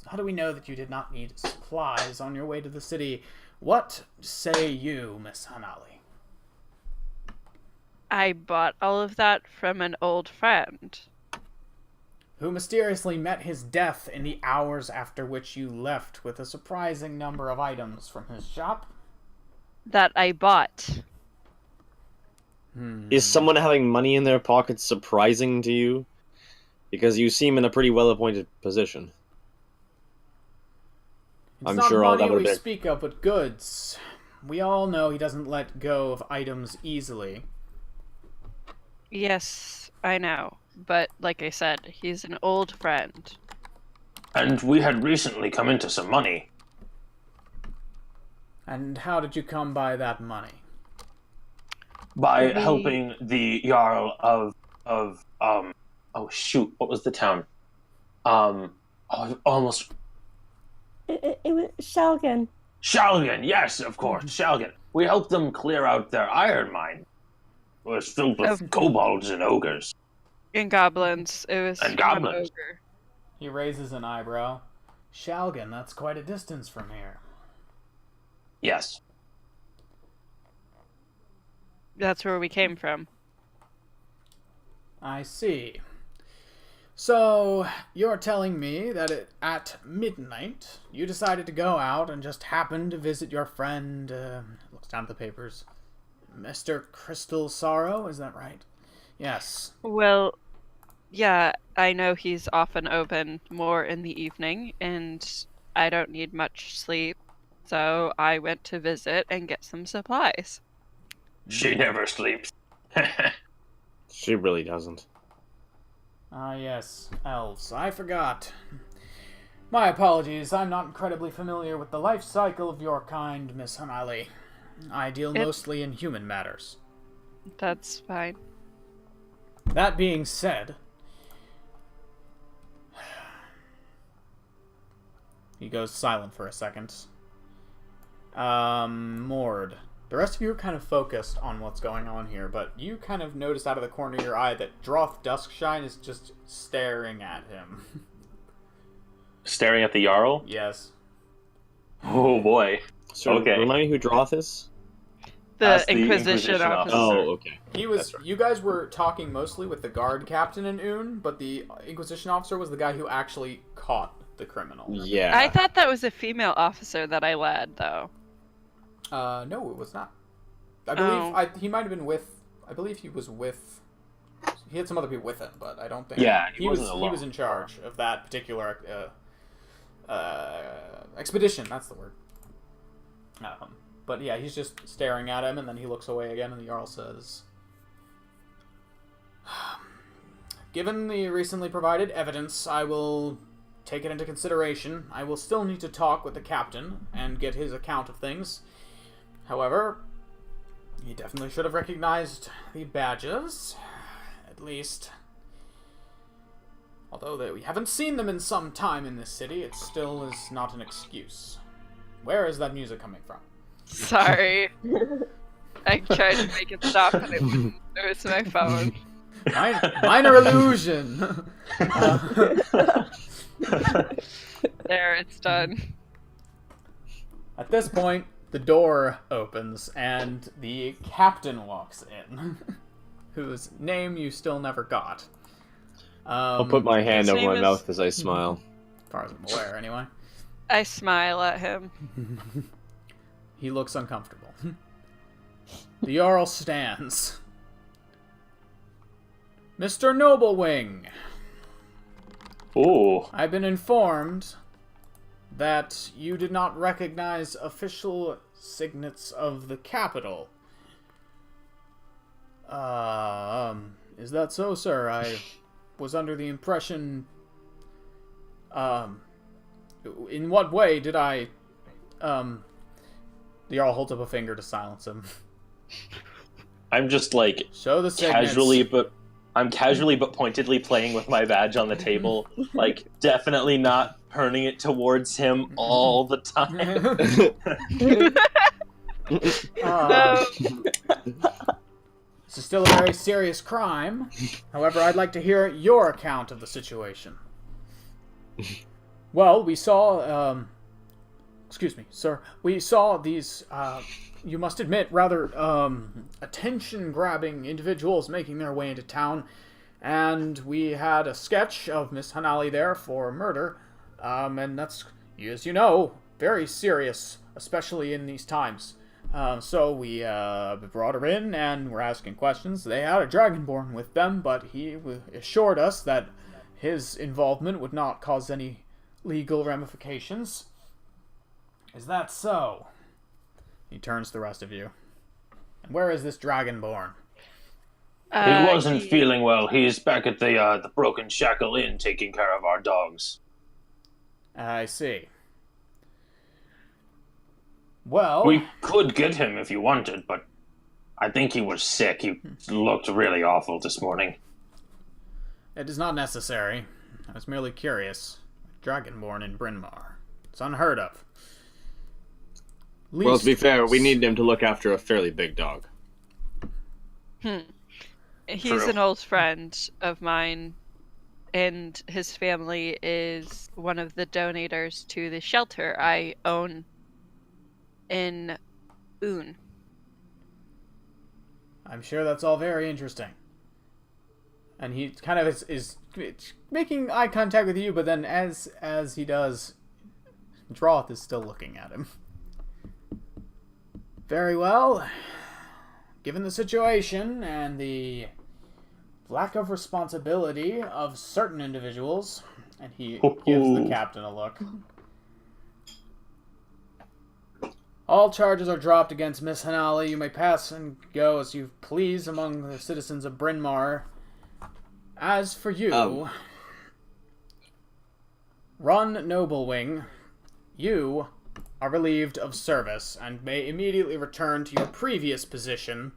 How do we know that you did not need supplies on your way to the city? What say you, Miss Hanali? I bought all of that from an old friend. Who mysteriously met his death in the hours after which you left with a surprising number of items from his shop? That I bought. Is someone having money in their pockets surprising to you? Because you seem in a pretty well-appointed position. It's I'm not sure all money that would we have been... speak of, but goods. We all know he doesn't let go of items easily. Yes, I know. But like I said, he's an old friend. And we had recently come into some money. And how did you come by that money? By helping the Jarl of oh shoot, what was the town? Almost... It was Shalgan. Shalgan, yes, of course, Shalgan. We helped them clear out their iron mine. It was filled with kobolds and ogres. And goblins. It was And one goblins. ogre. He raises an eyebrow. Shalgan, that's quite a distance from here. Yes. That's where we came from. I see. So, you're telling me that at midnight, you decided to go out and just happened to visit your friend, looks down at the papers, Mr. Crystal Sorrow, is that right? Yes. Well, yeah, I know he's often open more in the evening, and I don't need much sleep, so I went to visit and get some supplies. She never sleeps. She really doesn't. Ah, yes, elves. I forgot. My apologies, I'm not incredibly familiar with the life cycle of your kind, Miss Hanali. I deal mostly in human matters. That's fine. That being said, he goes silent for a second. Mord. The rest of you are kind of focused on what's going on here, but you kind of notice out of the corner of your eye that Droth Duskshine is just staring at him. Staring at the Jarl? Yes. Oh boy. So, Okay. remind me who Droth is? The The Inquisition Inquisition officer. officer. Oh, okay. He was. You guys were talking mostly with the guard captain in Un, but the Inquisition officer was the guy who actually caught the criminal. Yeah. I thought that was a female officer that I led, though. No, it was not. I believe he might have been with. I believe he was with. He had some other people with him, but I don't think. Yeah, he was. wasn't He alone. was in charge of that particular expedition. That's the word. But yeah, he's just staring at him, and then he looks away again, and the Jarl says, "Given the recently provided evidence, I will take it into consideration. I will still need to talk with the captain and get his account of things. However, he definitely should have recognized the badges, at least. Although we haven't seen them in some time in this city, it still is not an excuse. Where is that music coming from?" Sorry. I tried to make it stop, and it was my phone. Minor illusion. There, it's done. At this point, the door opens and the captain walks in, whose name you still never got. I'll put my hand his over name my is- mouth as I smile. As far as I'm aware, anyway. I smile at him. He looks uncomfortable. The Jarl stands. Mr. Noblewing, Ooh. I've been informed that you did not recognize official signets of the capital. Is that so, sir? I was under the impression... in what way did I... The Jarl holds up a finger to silence him. I'm just like Show the signets. casually but pointedly playing with my badge on the table, like definitely not turning it towards him all the time. This is still a very serious crime. However, I'd like to hear your account of the situation. Well, we saw, excuse me, sir. We saw these, you must admit, rather, attention-grabbing individuals making their way into town. And we had a sketch of Miss Hanali there for murder. And that's, as you know, very serious, especially in these times. So we brought her in and we're asking questions. They had a Dragonborn with them, but he assured us that his involvement would not cause any legal ramifications. Is that so? He turns to the rest of you. And where is this Dragonborn? He wasn't feeling well. He's back at the Broken Shackle Inn taking care of our dogs. I see. Well... We could get him if you wanted, but I think he was sick. He looked really awful this morning. It is not necessary. I was merely curious. Dragonborn in Bryn Mawr. It's unheard of. Well, to be fair, we need him to look after a fairly big dog. He's True. an old friend of mine, and his family is one of the donators to the shelter I own in Un. I'm sure that's all very interesting. And he kind of is making eye contact with you, but then as he does, Droth is still looking at him. Very well. Given the situation and the lack of responsibility of certain individuals, and he gives the captain a look. All charges are dropped against Miss Hanali. You may pass and go as you please among the citizens of Bryn Mawr. As for you... Run Noblewing, you are relieved of service and may immediately return to your previous position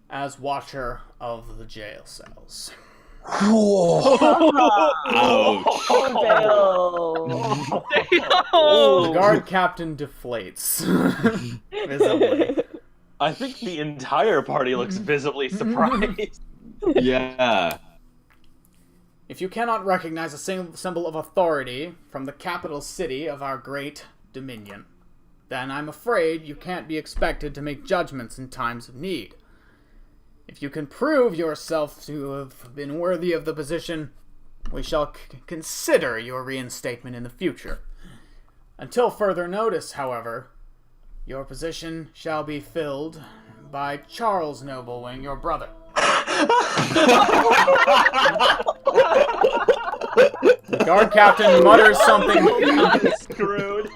as watcher of the jail cells. Ouch. The guard captain deflates visibly. I think the entire party looks visibly surprised. Yeah. If you cannot recognize a symbol of authority from the capital city of our great dominion, then I'm afraid you can't be expected to make judgments in times of need. If you can prove yourself to have been worthy of the position, we shall consider your reinstatement in the future. Until further notice, however, your position shall be filled by Charles Noblewing, your brother. The guard captain mutters something. Screwed.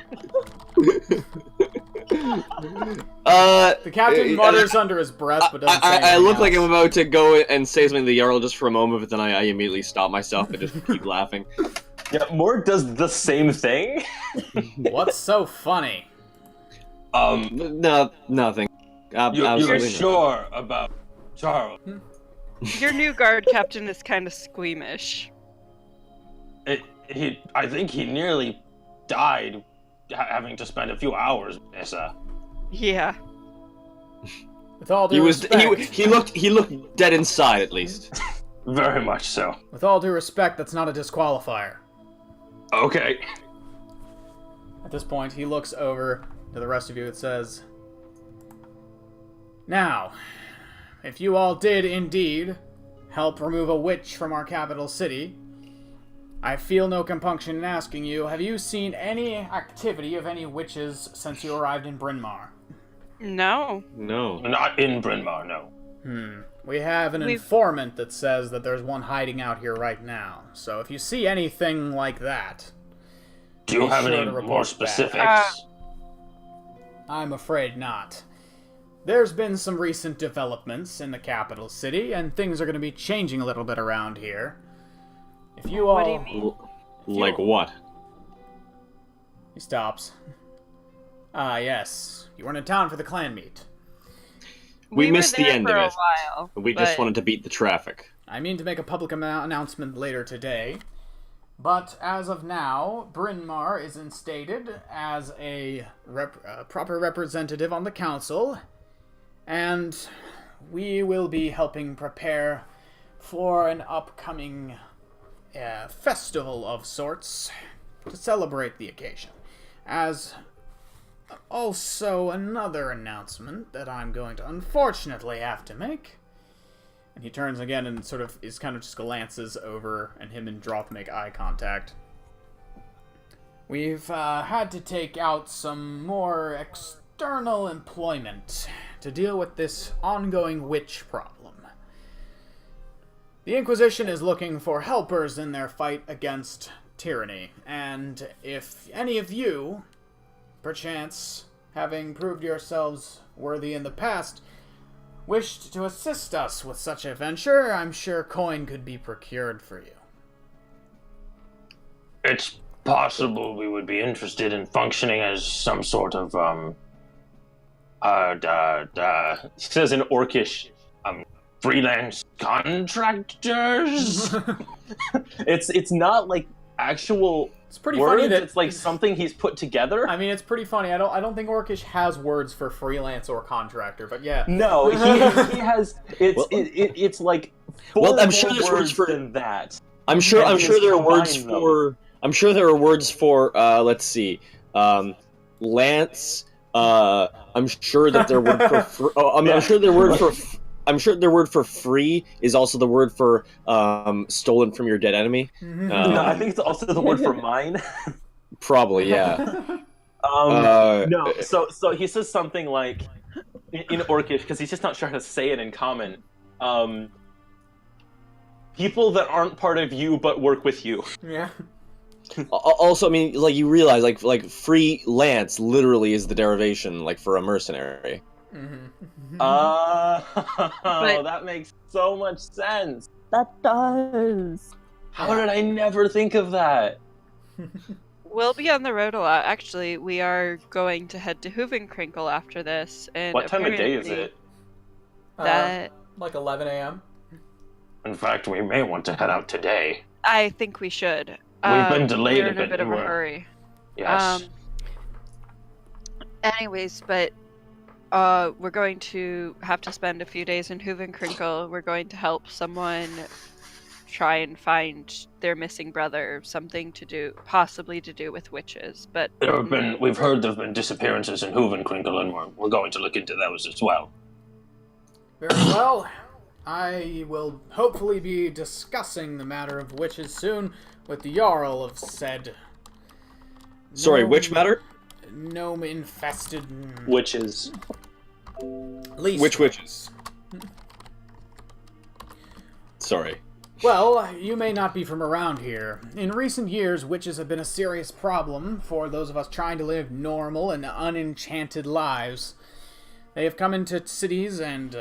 The captain mutters under his breath, but doesn't say I anything look like else. I'm about to go and say something to the Jarl just for a moment, but then I immediately stop myself and just keep laughing. Yeah, Mort does the same thing. What's so funny? No, nothing. You're Absolutely not. sure about Charles? Your new guard captain is kind of squeamish. I think he nearly died having to spend a few hours with Nissa. Yeah. With all due respect, He looked dead inside at least. Very much so. with all due respect, that's not a disqualifier. Okay. At this point, he looks over to the rest of you and says, "Now, if you all did indeed help remove a witch from our capital city, I feel no compunction in asking you, have you seen any activity of any witches since you arrived in Bryn Mawr?" No. No. Not in Bryn Mawr, no. We have an informant that says that there's one hiding out here right now. So if you see anything like that, Do you Be have sure any to report more back. specifics? I'm afraid not. There's been some recent developments in the capital city, and things are going to be changing a little bit around here. If you all... What do you mean? Like what? He stops. Ah, yes. You weren't in town for the clan meet. We were missed the there end for of a it. while, We just but- wanted to beat the traffic. I mean to make a public announcement later today, but as of now, Bryn Mawr is instated as a proper representative on the council, and we will be helping prepare for an upcoming festival of sorts to celebrate the occasion. As also another announcement that I'm going to unfortunately have to make. And he turns again and sort of just glances over, and him and Droth make eye contact. We've had to take out some more external employment to deal with this ongoing witch problem. The Inquisition is looking for helpers in their fight against tyranny, and if any of you, perchance, having proved yourselves worthy in the past, wished to assist us with such a venture, I'm sure coin could be procured for you. It's possible we would be interested in functioning as some sort of, He says in Orcish, freelance contractors? it's not like actual It's pretty words. funny that It's like something he's put together. I mean, it's pretty funny. I don't think Orcish has words for freelance or contractor, but yeah. No, he has. It's like four Well, I'm more sure there's words for- than that. I'm sure And there are words combine them. for. I'm sure there are words for. Let's see. Lance. I'm sure that their word for. I'm sure their word for. I'm sure their word for free is also the word for stolen from your dead enemy. No, I think it's also the word for mine. Probably, yeah. No, so he says something like in Orcish because he's just not sure how to say it in common. People that aren't part of you but work with you. Yeah. Also, I mean, like you realize, like freelance literally is the derivation, like for a mercenary. That makes so much sense. That does. How did I never think of that? We'll be on the road a lot. Actually, we are going to head to Hoovenkrinkel after this, and What time of day is apparently it? That Like 11 a.m. In fact, we may want to head out today. I think we should. We've been delayed we're a in bit. a bit of a We're- hurry. Yes. Anyways, but we're going to have to spend a few days in Hoovenkrinkel. We're going to help someone try and find their missing brother, something to do, possibly to do with witches. But We've heard there have been disappearances in Hoovenkrinkel, and we're going to look into those as well. Very well. I will hopefully be discussing the matter of witches soon with the Jarl of said... Sorry, which matter? Gnome-infested... Witches. Least Which witches? Sorry. Well, you may not be from around here. In recent years, witches have been a serious problem for those of us trying to live normal and unenchanted lives. They have come into cities and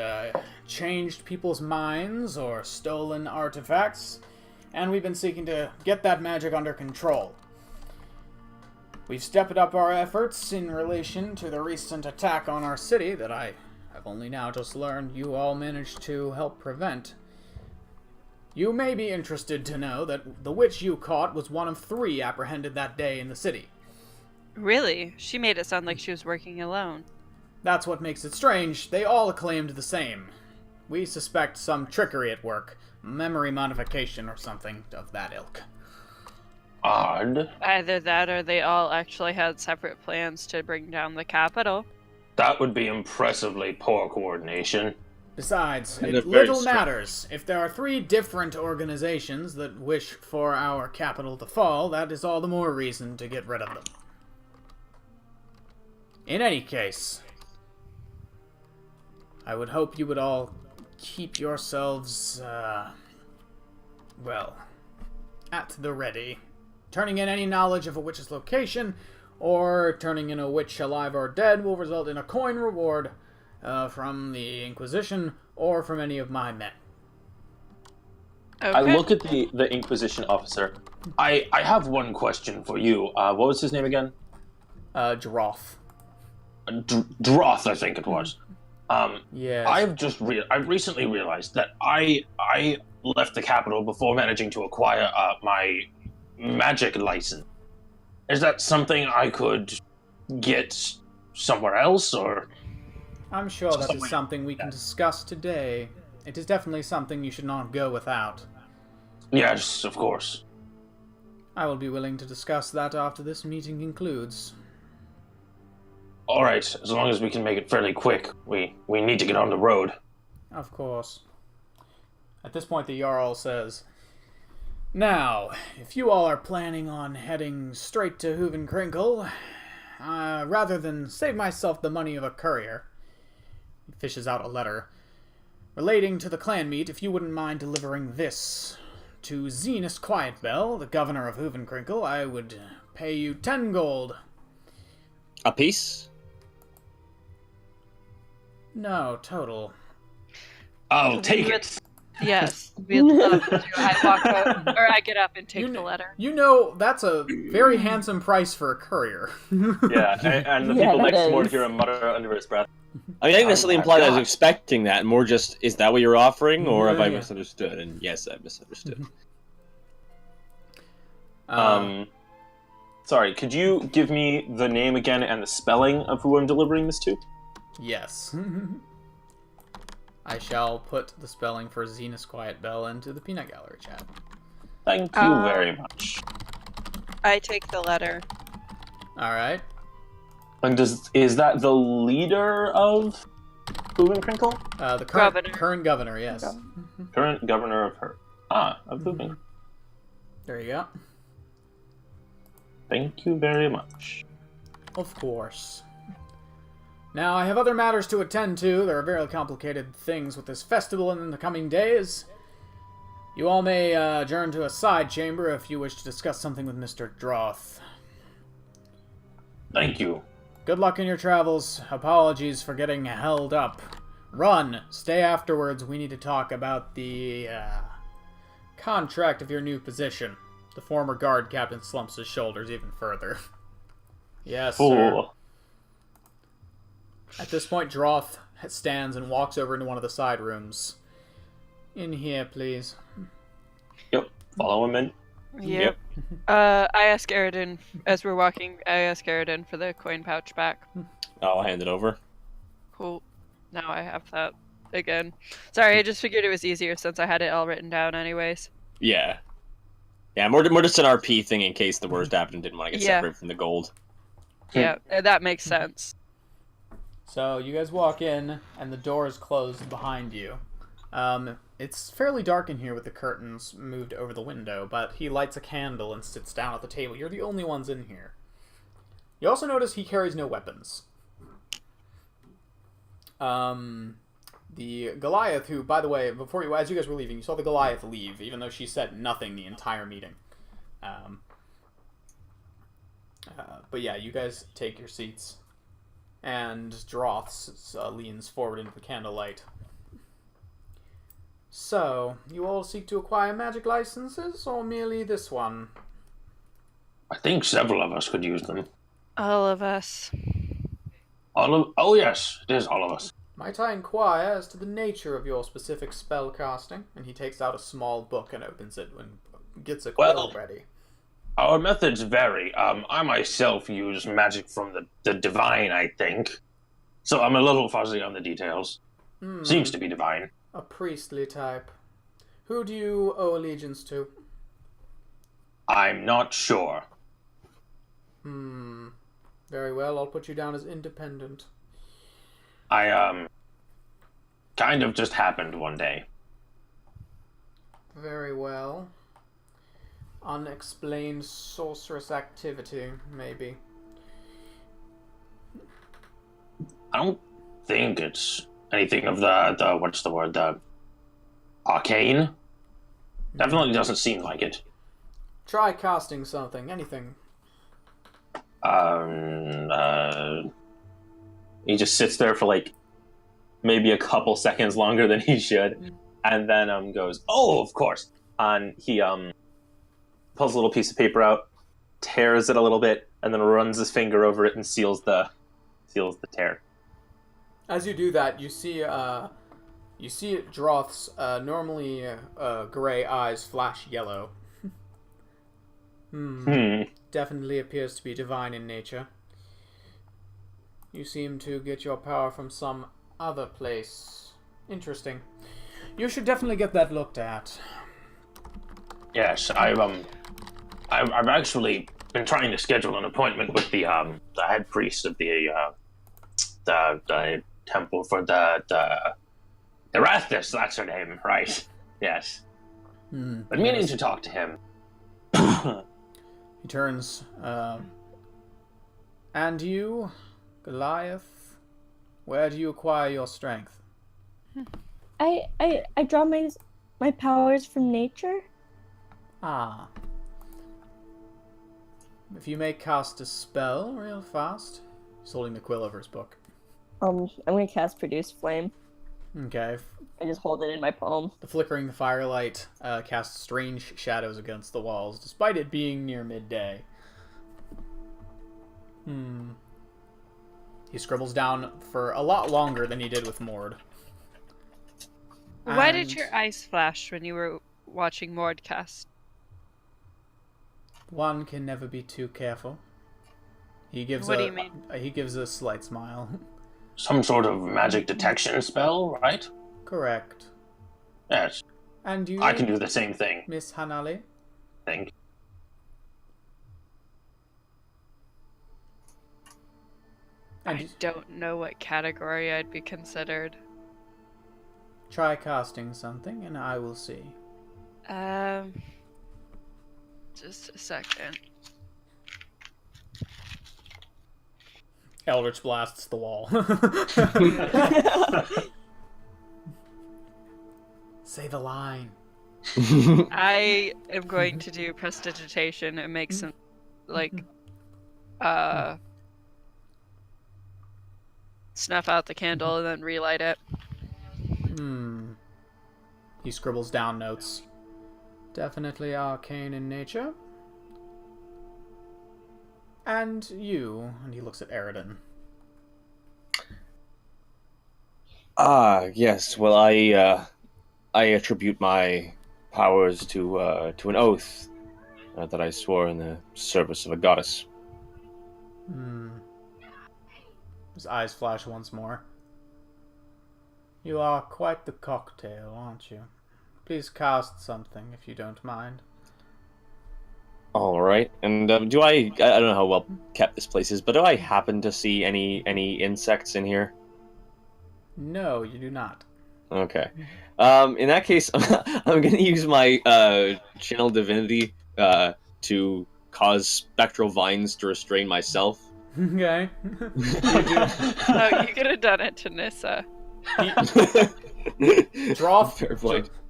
changed people's minds or stolen artifacts, and we've been seeking to get that magic under control. We've stepped up our efforts in relation to the recent attack on our city that I have only now just learned you all managed to help prevent. You may be interested to know that the witch you caught was one of 3 apprehended that day in the city. really, she made it sound like she was working alone. That's what makes it strange. They all claimed the same. We suspect some trickery at work, memory modification or something of that ilk. Odd. Either that or they all actually had separate plans to bring down the capital. That would be impressively poor coordination. Besides, And it they're very little strange. matters. If there are 3 different organizations that wish for our capital to fall, that is all the more reason to get rid of them. In any case, I would hope you would all keep yourselves, well, at the ready. Turning in any knowledge of a witch's location, or turning in a witch alive or dead will result in a coin reward from the Inquisition or from any of my men. Okay. I look at the Inquisition officer. I have one question for you. What was his name again? Droth. Droth, I think it was. Yes. I've recently realized that I left the capital before managing to acquire my magic license. Is that something I could get somewhere else, or? I'm sure that is somewhere- something we can discuss today. It is definitely something you should not go without. Yes, of course. I will be willing to discuss that after this meeting concludes. All right, as long as we can make it fairly quick. We need to get on the road. Of course. At this point, the Jarl says, "Now, if you all are planning on heading straight to Hoovenkrinkel, rather than save myself the money of a courier," he fishes out a letter, "relating to the clan meet, if you wouldn't mind delivering this to Zenas Quietbell, the governor of Hoovenkrinkel, I would pay you 10 gold. A piece? No, total. I'll take it. Yes, we'd love to. I walk up, or I get up and take You the kn- letter. You know, that's a very handsome price for a courier." Yeah, and the Yeah, people that next to him is. hear him mutter under his breath. I mean, I think that's Oh something my implied. I was God. expecting that. More just, is that what you're offering, or have I Yeah. misunderstood? And yes, I misunderstood. Sorry, could you give me the name again and the spelling of who I'm delivering this to? Yes. I shall put the spelling for Zenas Quietbell into the peanut gallery chat. Thank you very much. I take the letter. Alright. And is that the leader of Hoovenkrinkel? The Governor. current governor, yes. Current governor of of Hoovenkrinkel. There you go. Thank you very much. Of course. Now, I have other matters to attend to. There are very complicated things with this festival in the coming days. You all may adjourn to a side chamber if you wish to discuss something with Mr. Droth. Thank you. Good luck in your travels. Apologies for getting held up. Run. Stay afterwards. We need to talk about the contract of your new position. The former guard captain slumps his shoulders even further. Yes, sir. Fool. At this point, Droth stands and walks over into one of the side rooms. In here, please. Yep. Follow him in. Yep. I ask Eridan, as we're walking, I ask Eridan for the coin pouch back. I'll hand it over. Cool. Now I have that again. Sorry, I just figured it was easier since I had it all written down anyways. Yeah. Yeah, more just an RP thing in case the worst happened and didn't want to get separated from the gold. Yeah, that makes sense. So you guys walk in, and the door is closed behind you. It's fairly dark in here with the curtains moved over the window, but he lights a candle and sits down at the table. You're the only ones in here. You also notice he carries no weapons. The Goliath, who, by the way, as you guys were leaving, you saw the Goliath leave, even though she said nothing the entire meeting. But yeah, you guys take your seats, and Droth leans forward into the candlelight. So, you all seek to acquire magic licenses, or merely this one? I think several of us could use them. All of us. Oh yes, it is all of us. Might I inquire as to the nature of your specific spell casting? And he takes out a small book and opens it and gets a quill ready. Our methods vary. I myself use magic from the divine, I think. So I'm a little fuzzy on the details. Seems to be divine. A priestly type. Who do you owe allegiance to? I'm not sure. Very well, I'll put you down as independent. I, kind of just happened one day. Very well. Unexplained sorcerous activity, maybe. I don't think it's anything of the what's the word, the arcane? Definitely doesn't seem like it. Try casting something, anything. He just sits there for like maybe a couple seconds longer than he should, and then goes, "Oh, of course!" And he pulls a little piece of paper out, tears it a little bit, and then runs his finger over it and seals the tear. As you do that, you see Droth's normally gray eyes flash yellow. Definitely appears to be divine in nature. You seem to get your power from some other place. Interesting. You should definitely get that looked at. Yes, I've actually been trying to schedule an appointment with the head priest of the temple for the Erastus, that's her name, right? Yes. Been meaning to talk to him. He turns, and you, Goliath, where do you acquire your strength? I draw my powers from nature. Ah. If you may cast a spell real fast. He's holding the quill over his book. I'm gonna cast Produce Flame. Okay. I just hold it in my palm. The flickering firelight casts strange shadows against the walls, despite it being near midday. He scribbles down for a lot longer than he did with Mord. Why did your eyes flash when you were watching Mord cast? One can never be too careful. He gives What do you mean? He gives a slight smile. Some sort of magic detection spell, right? Correct. Yes. And you, I can do the same thing, Miss Hanali? I think. I don't know what category I'd be considered. Try casting something, and I will see. Just a second. Eldritch blasts the wall. Say the line. I am going to do prestidigitation and make some, snuff out the candle and then relight it. He scribbles down notes. Definitely arcane in nature. And you, and he looks at Aridin. Yes. Well, I attribute my powers to an oath that I swore in the service of a goddess. His eyes flash once more. You are quite the cocktail, aren't you? Please cast something, if you don't mind. All right. And do I don't know how well kept this place is, but do I happen to see any insects in here? No, you do not. Okay. In that case, I'm going to use my channel divinity to cause spectral vines to restrain myself. Okay. Oh, you could have done it to Nissa.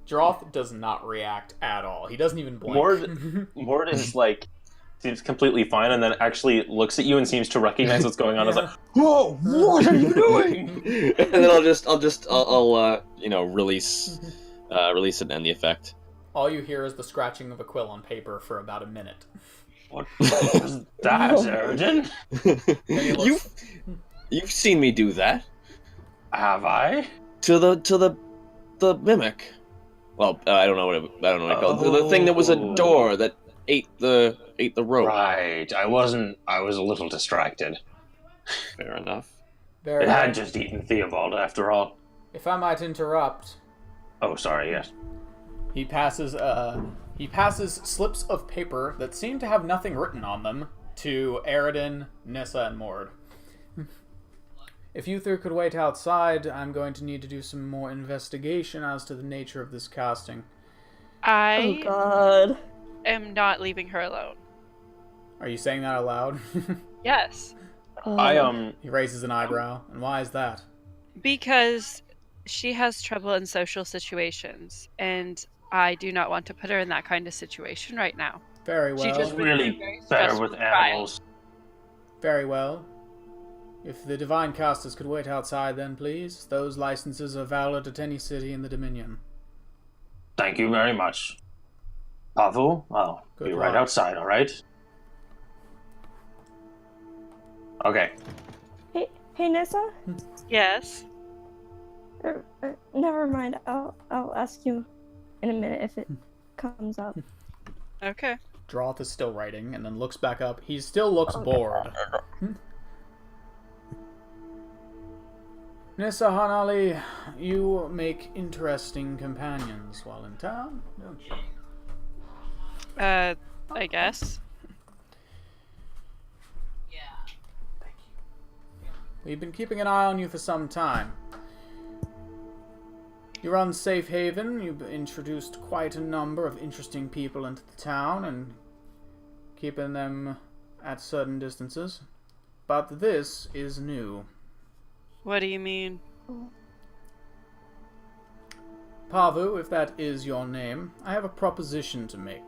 Droth does not react at all. He doesn't even blink. Mord is like seems completely fine, and then actually looks at you and seems to recognize what's going on. Is like, whoa, what are you doing? And then I'll release it and end the effect. All you hear is the scratching of a quill on paper for about a minute. What was that, Aridin? You've seen me do that. Have I? To the mimic. Well, I don't know what it called. The thing that was a door that ate the rope. Right. I was a little distracted. Fair enough. Very It had well. just eaten Theobald after all. If I might interrupt, Oh, sorry. Yes. he passes slips of paper that seem to have nothing written on them to Aridin, Nissa, and Mord. If you three could wait outside, I'm going to need to do some more investigation as to the nature of this casting. I Oh god. am not leaving her alone. Are you saying that out loud? Yes. He raises an eyebrow. And why is that? Because she has trouble in social situations, and I do not want to put her in that kind of situation right now. Very well. She just went Really through a very better stressful with trial. animals. Very well. If the divine casters could wait outside, then please. Those licenses are valid at any city in the Dominion. Thank you very much. Pavu, I'll Good be right luck. outside, alright? Okay. Hey Nissa? Yes. Never mind. I'll ask you in a minute if it comes up. Okay. Droth is still writing and then looks back up. He still looks bored. Nissa Hanali, you make interesting companions while in town, don't you? I guess. We've been keeping an eye on you for some time. You run Safe Haven. You've introduced quite a number of interesting people into the town and keeping them at certain distances. But this is new. What do you mean? Pavu, if that is your name, I have a proposition to make.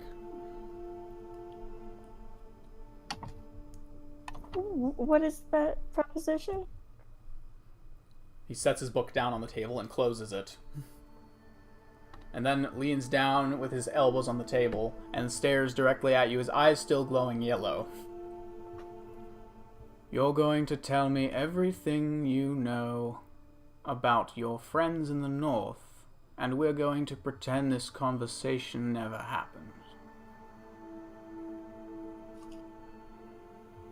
What is that proposition? He sets his book down on the table and closes it. And then leans down with his elbows on the table and stares directly at you, his eyes still glowing yellow. You're going to tell me everything you know about your friends in the north, and we're going to pretend this conversation never happened.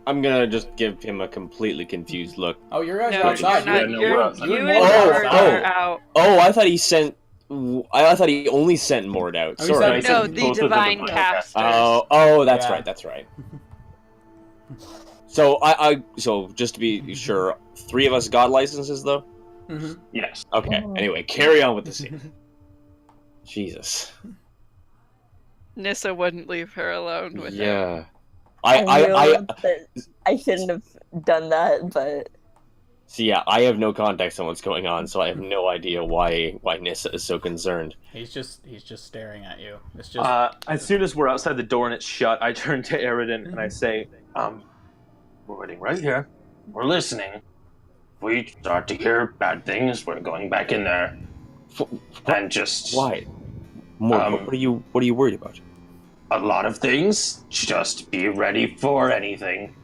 I'm gonna just give him a completely confused look. Oh, you guys are No, outside. you're not. no, You're, we're outside. you and Oh, Mord oh. are out. Oh, I thought he sent. I thought he only sent Mord out. Oh, he Sorry. said- No, Both the of the divine divine casters. Oh, that's Yeah. right. That's right. So so just to be sure, 3 of us got licenses though. Mm-hmm. Yes. Okay. Oh. Anyway, carry on with the scene. Jesus. Nissa wouldn't leave her alone with him. Yeah. I I know that I shouldn't have done that, but see. Yeah, I have no context on what's going on, so I have no idea why Nissa is so concerned. He's just staring at you. It's just As soon as we're outside the door and it's shut, I turn to Aridin and I say, we're waiting right here. We're listening. If we start to hear bad things, we're going back in there and just Why? Mord, what are you worried about? a lot of things. Just be ready for anything.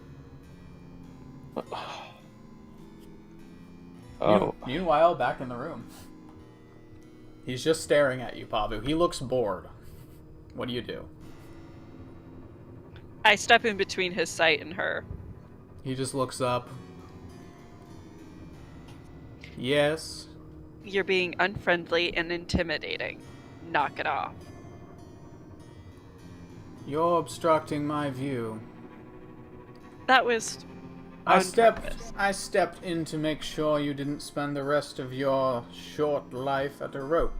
Oh. Meanwhile, back in the room. He's just staring at you, Pavu. He looks bored. What do you do? I step in between his sight and her. He just looks up. Yes. You're being unfriendly and intimidating. Knock it off. You're obstructing my view. That was I on purpose. stepped in to make sure you didn't spend the rest of your short life at a rope.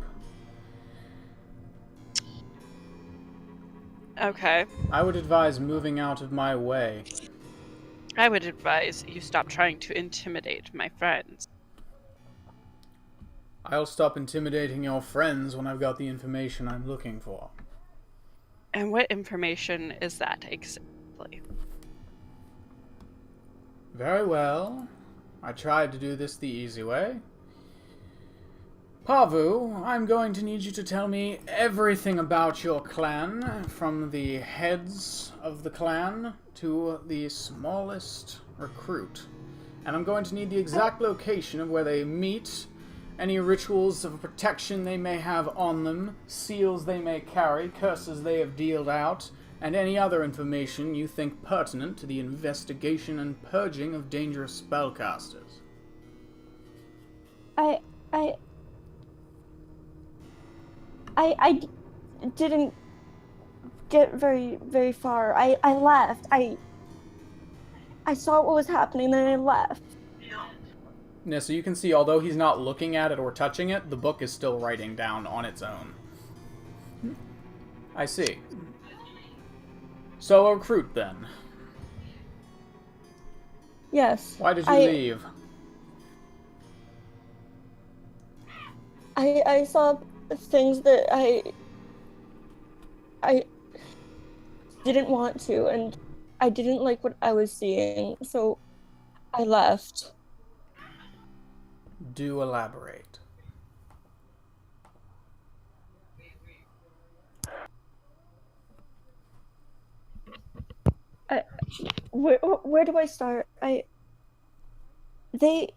Okay. I would advise moving out of my way. I would advise you stop trying to intimidate my friends. I'll stop intimidating your friends when I've got the information I'm looking for. And what information is that exactly? Very well. I tried to do this the easy way. Pavu, I'm going to need you to tell me everything about your clan, from the heads of the clan to the smallest recruit. And I'm going to need the exact location of where they meet, any rituals of protection they may have on them, seals they may carry, curses they have dealt out, and any other information you think pertinent to the investigation and purging of dangerous spellcasters. I didn't get very far. I left. I saw what was happening, then I left. Yeah, so you can see, although he's not looking at it or touching it, the book is still writing down on its own. I see. So a recruit, then. Yes. Why did you leave? I saw things that I didn't want to, and I didn't like what I was seeing, so I left. Do elaborate. Where do I start? They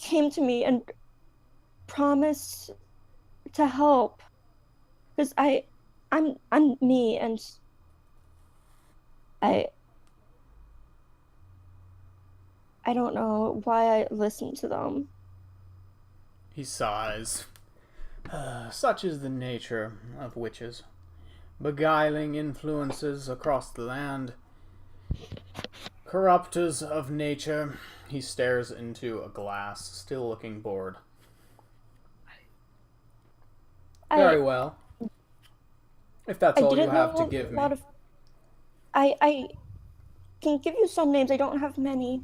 came to me and promised to help, because I'm me, and I don't know why I listened to them. He sighs. Such is the nature of witches. Beguiling influences across the land. Corrupters of nature. He stares into a glass, still looking bored. Very well. If that's all you have to give me. I can give you some names. I don't have many.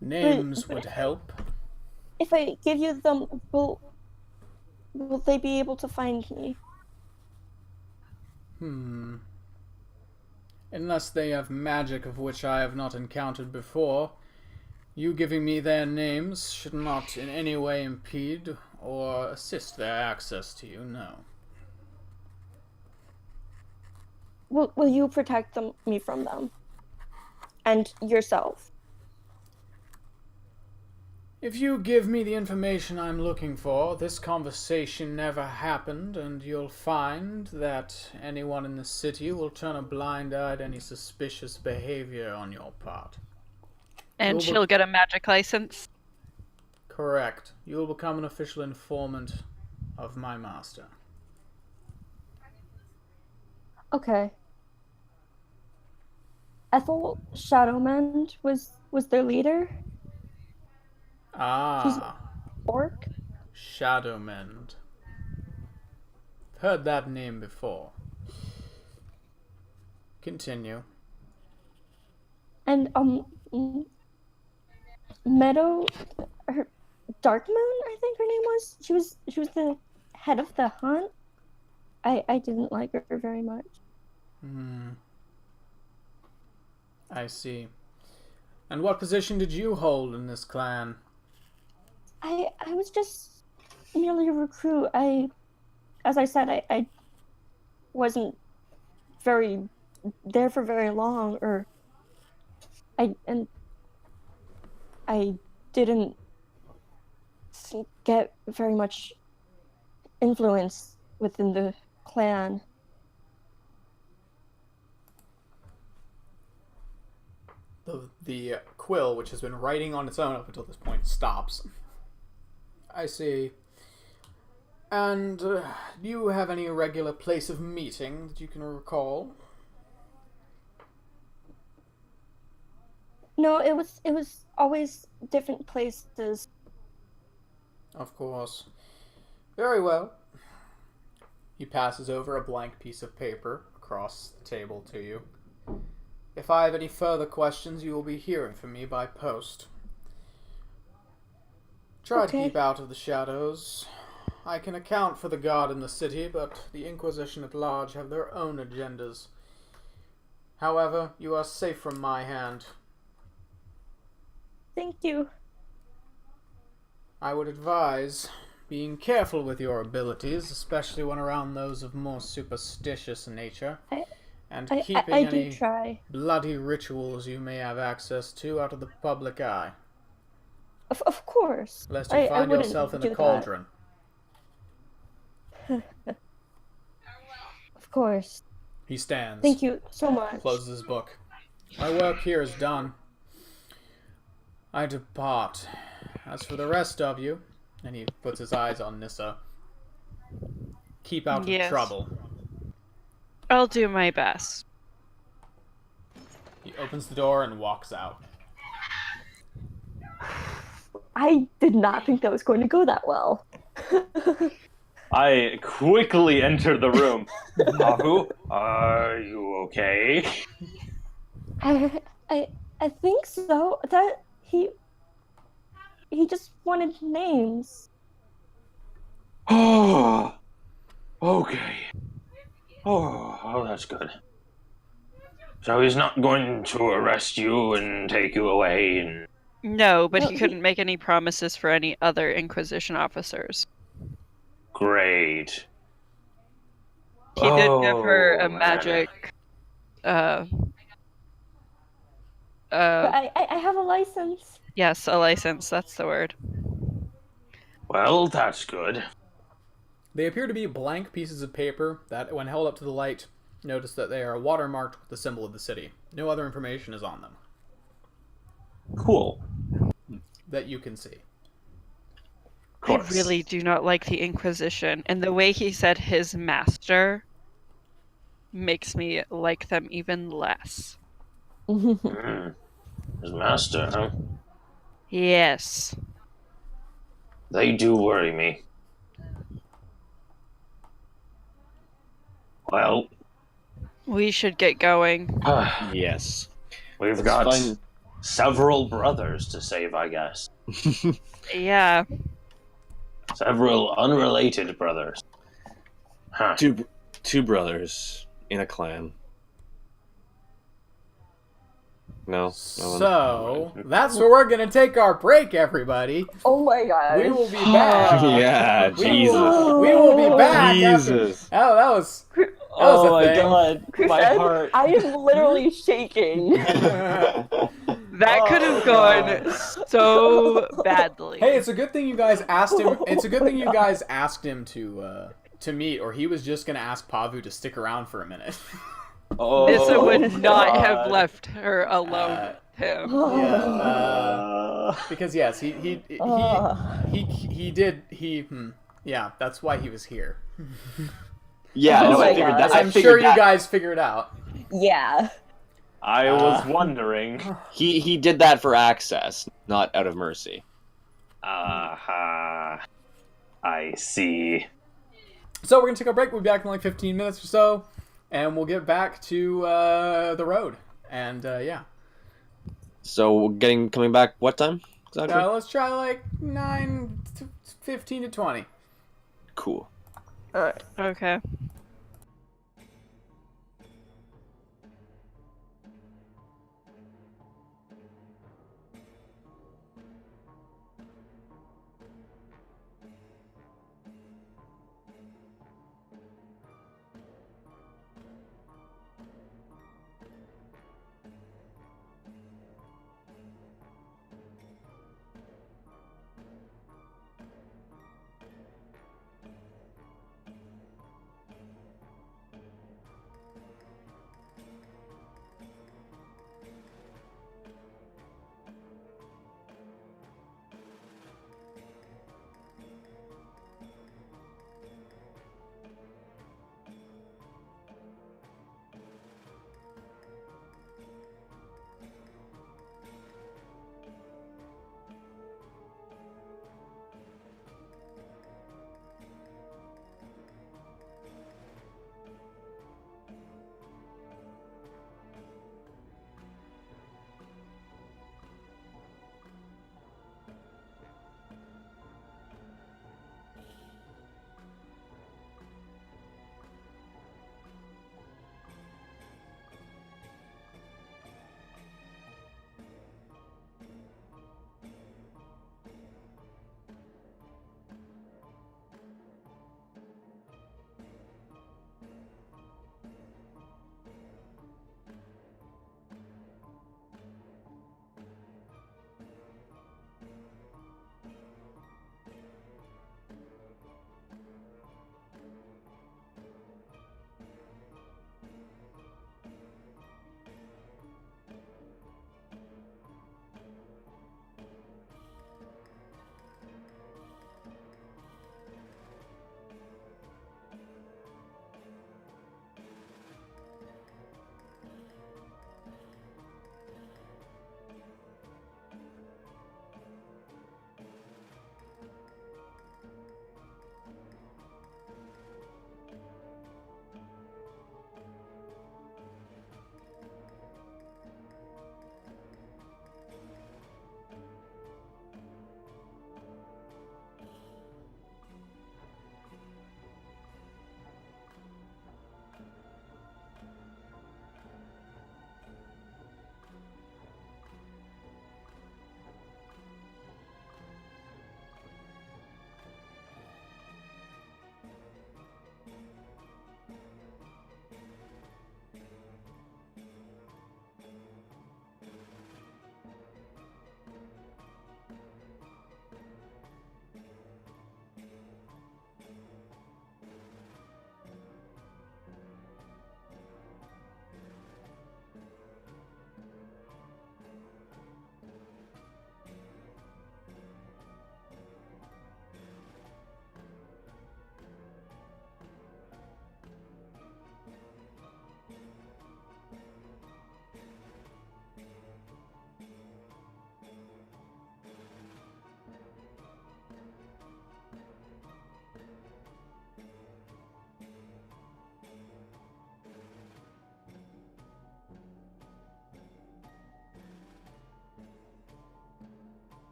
Names would help. If I give you them, will they be able to find me? Unless they have magic of which I have not encountered before, you giving me their names should not in any way impede or assist their access to you, no. Will you protect me from them? And yourself? If you give me the information I'm looking for, this conversation never happened, and you'll find that anyone in the city will turn a blind eye to any suspicious behavior on your part. And she'll get a magic license? Correct. You'll become an official informant of my master. Okay. Ethel Shadowmend was their leader? Ah. Orc? Shadowmend. Heard that name before. Continue. And Meadow, Darkmoon, I think her name was. She was the head of the hunt. I didn't like her very much. I see. And what position did you hold in this clan? I was just merely a recruit. As I said, I wasn't there for very long, or I didn't get very much influence within the clan. The quill, which has been writing on its own up until this point, stops. I see. And do you have any regular place of meeting that you can recall? No, it was always different places. Of course. Very well. He passes over a blank piece of paper across the table to you. If I have any further questions, you will be hearing from me by post. Try to keep out of the shadows. I can account for the guard in the city, but the Inquisition at large have their own agendas. However, you are safe from my hand. Thank you. I would advise being careful with your abilities, especially when around those of more superstitious nature, and keeping I any do try. bloody rituals you may have access to out of the public eye. Of course. Lest you find wouldn't yourself in do the cauldron. Of course. He stands. Thank you so much. Closes his book. My work here is done. I depart. As for the rest of you, and he puts his eyes on Nissa, keep out of trouble. I'll do my best. He opens the door and walks out. I did not think that was going to go that well. I quickly enter the room. Ahu, are you okay? I think so. That he just wanted names. Oh, okay. Oh, that's good. So he's not going to arrest you and take you away and... No, but he couldn't make any promises for any other Inquisition officers. Great. He did give her a man. magic... But I have a license. Yes, a license, that's the word. Well, that's good. They appear to be blank pieces of paper that, when held up to the light, notice that they are watermarked with the symbol of the city. No other information is on them. Cool. That you can see. I really do not like the Inquisition, and the way he said his master makes me like them even less. His master, huh? Yes. They do worry me. Well... We should get going. Yes. We've got several brothers to save, I guess. Yeah. Several unrelated brothers. Huh. Two brothers in a clan. No. So, that's where we're going to take our break, everybody. Oh my god. We will be back. Yeah, Jesus. We will be back. Jesus. That was Oh a my thing. god, my Chris, heart. I am literally shaking. That could have gone so badly. Hey, it's a good thing you guys asked him. It's a good thing you guys asked him to meet, or he was just going to ask Pavu to stick around for a minute. Nissa would not have left her alone with him. Because yes, he did. Yeah, that's why he was here. Yeah, Oh no, my I figured God. that. I'm sure you guys figured out. Yeah. I was wondering. He did that for access, not out of mercy. I see. So we're gonna take a break. We'll be back in like 15 minutes or so, and we'll get back to the road. And yeah. So coming back what time exactly? Let's try like 15 to 20. Cool. Okay.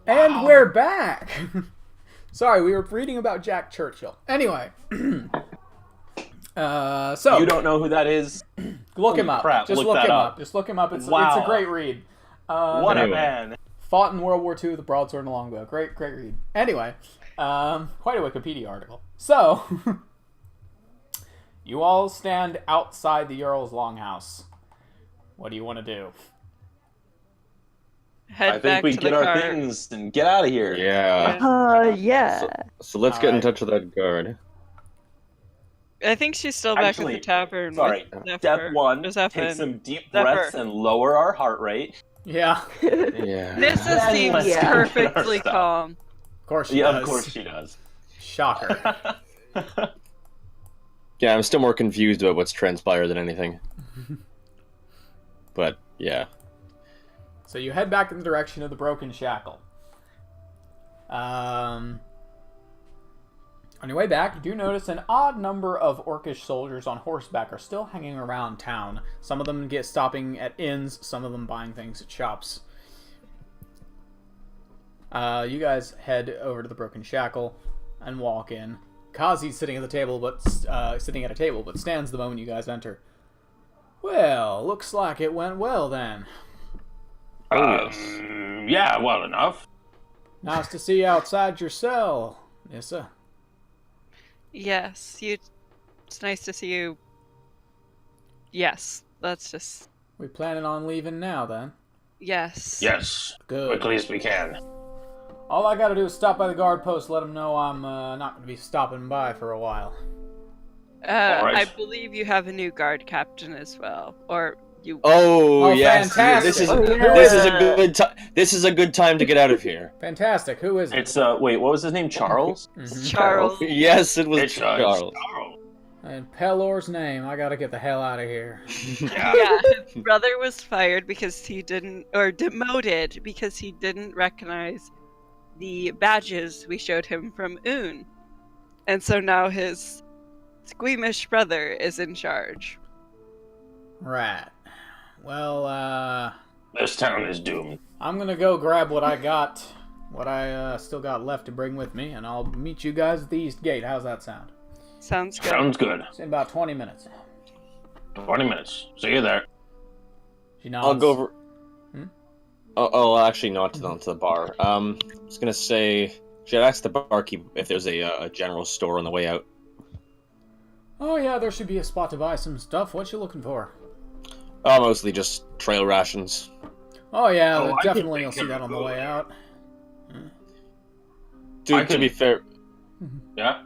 And we're back. Sorry, we were reading about Jack Churchill. Anyway, so You don't know who that is? look him up. Crap, Just look him up. Just look him up. It's a great read. What a man! Fought in World War II, the broadsword and the longbow. Great read. Anyway, quite a Wikipedia article. So, you all stand outside the Earl's longhouse. What do you want to do? Head I back think we to get the our car. things and get out of here. Yeah. Yeah. So let's get in Alright. touch with that guard. I think she's still back Actually, at the tavern. Sorry. with Zephyr. Step one: Or Zephyr. take some deep Zephyr. breaths and lower our heart rate. Yeah, Yeah. Nissa Then seems let's Yeah. go get our perfectly stuff. calm. of course she Yeah, does. of course she does. Shocker. Yeah, I'm still more confused about what's transpired than anything. But yeah. So you head back in the direction of the broken shackle. On your way back, you do notice an odd number of orcish soldiers on horseback are still hanging around town. Some of them get stopping at inns, some of them buying things at shops. You guys head over to the broken shackle and walk in. Kazi's sitting at a table, but stands the moment you guys enter. Well, looks like it went well then. Yeah, well enough. Nice to see you outside your cell, Nissa. Yes, it's nice to see you. Yes, that's just. We planning on leaving now then? Yes. Yes, Good. quickly as we can. All I gotta do is stop by the guard post, let them know I'm not gonna be stopping by for a while. Alright. I believe you have a new guard captain as well, or you. Oh, Oh, yes. fantastic. This is Oh, yeah. this is a good this is a good time to get out of here. Fantastic. Who is it? It's wait, what was his name? Charles? Mhm. Charles. Yes, it was It's Charles. Charles. In Pelor's name, I gotta get the hell out of here. Yeah, his brother was fired because he didn't, or demoted because he didn't recognize the badges we showed him from Un. And so now his squeamish brother is in charge. Right. Well, This town is doomed. I'm gonna go grab what I still got left to bring with me, and I'll meet you guys at the East Gate. How's that sound? Sounds good. Sounds good. It's in about 20 minutes. 20 minutes. See you there. She nods. I'll go over. Hmm? Oh, actually, not to the bar. I was gonna say, should I ask the barkeep if there's a general store on the way out? Oh yeah, there should be a spot to buy some stuff. What you looking for? Oh, mostly just trail rations. Oh yeah, Oh, I definitely you'll can see that on the way go. out. To be fair, Yeah?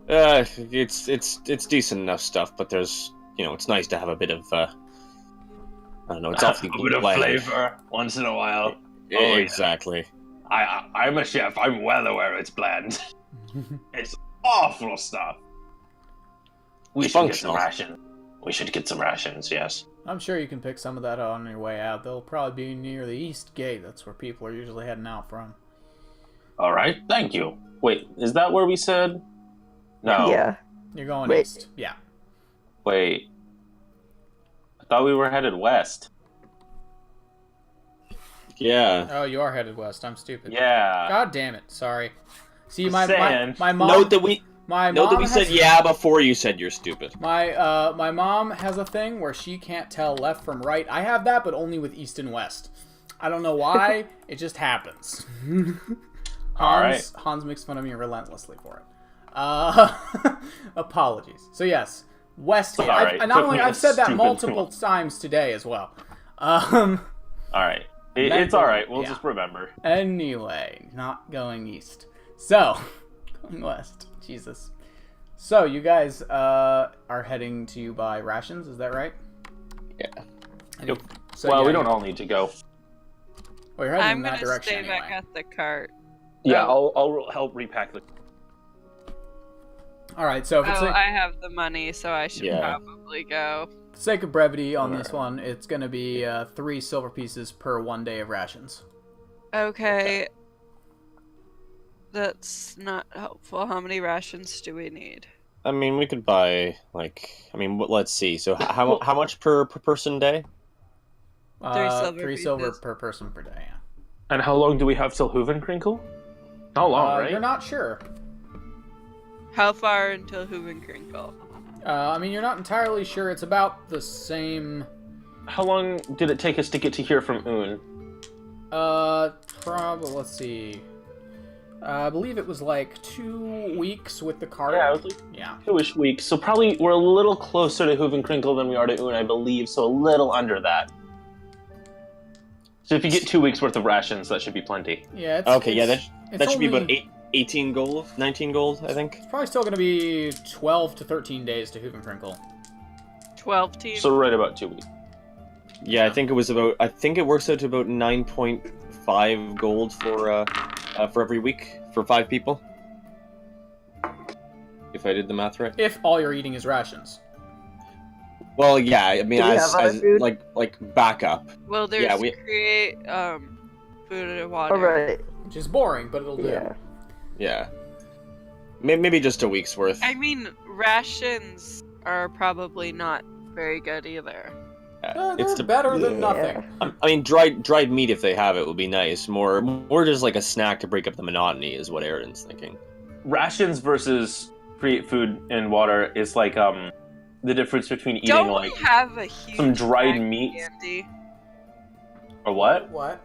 it's decent enough stuff, but there's it's nice to have a bit of I don't know. It's awfully a bit of bland. flavor once in a while. Yeah, Oh, yeah. exactly. I'm a chef. I'm well aware it's bland. It's awful stuff. We It's should get some functional. rations. We should get some rations, yes. I'm sure you can pick some of that on your way out. They'll probably be near the East Gate. That's where people are usually heading out from. Alright, thank you. Wait, is that where we said? No. Yeah. You're going Wait. east. Yeah. Wait. I thought we were headed west. Yeah. Oh, you are headed west. I'm stupid. Yeah. God damn it. Sorry. See, Just my saying. mom. Note that we has, said yeah before you said you're stupid. My mom has a thing where she can't tell left from right. I have that, but only with east and west. I don't know why. It just happens. Hans makes fun of me relentlessly for it. Apologies. So yes, west. It's alright. I've said that Stupid. multiple times today as well. Alright. It's alright. We'll Yeah. just remember. Anyway, not going east. So, going west. Jesus. So, you guys are heading to buy rations, is that right? Yeah. Yep. So, Well, yeah, we don't all need to go. Well, you're heading I'm in that gonna direction stay anyway. back at the cart. Yeah, I'll help repack the. Alright, so if it's I have the money, so I should Yeah. probably go. for the sake of brevity on this one, it's going to be 3 silver pieces per 1 day of rations. Okay. That's not helpful. How many rations do we need? I mean, we could buy let's see. So how much per person day? 3 silver 3 silver pieces. per person per day, yeah. And how long do we have till Hoovenkrinkel? Not long, right? You're not sure. How far until Hoovenkrinkel? I mean, you're not entirely sure. It's about the same. How long did it take us to get to hear from Un? Probably. Let's see. I believe it was like 2 weeks with the cart. Yeah, it was like Yeah. 2-ish weeks. So probably we're a little closer to Hoovenkrinkel than we are to Un, I believe. So a little under that. So if you get 2 weeks worth of rations, that should be plenty. Yeah. Okay, yeah, it's that should be about only- 18 gold, 19 gold, I think. It's probably still going to be 12 to 13 days to Hoovenkrinkel. 12 teams. So right about 2 weeks. Yeah, I think it works out to about 9.5 gold for every week for 5 people. If I did the math right. If all you're eating is rations. Well, yeah, I mean, Do we have other food? like backup. Well, there's Yeah, create food and water. Alright. Which is boring, but it'll do. Yeah. Yeah. Maybe just a week's worth. I mean, rations are probably not very good either. Yeah, They're better than nothing. I mean, dried meat if they have it would be nice. More just like a snack to break up the monotony is what Aaron's thinking. Rations versus create food and water is like the difference between eating Don't like we have a huge some dried bag of meat candy? or what? What?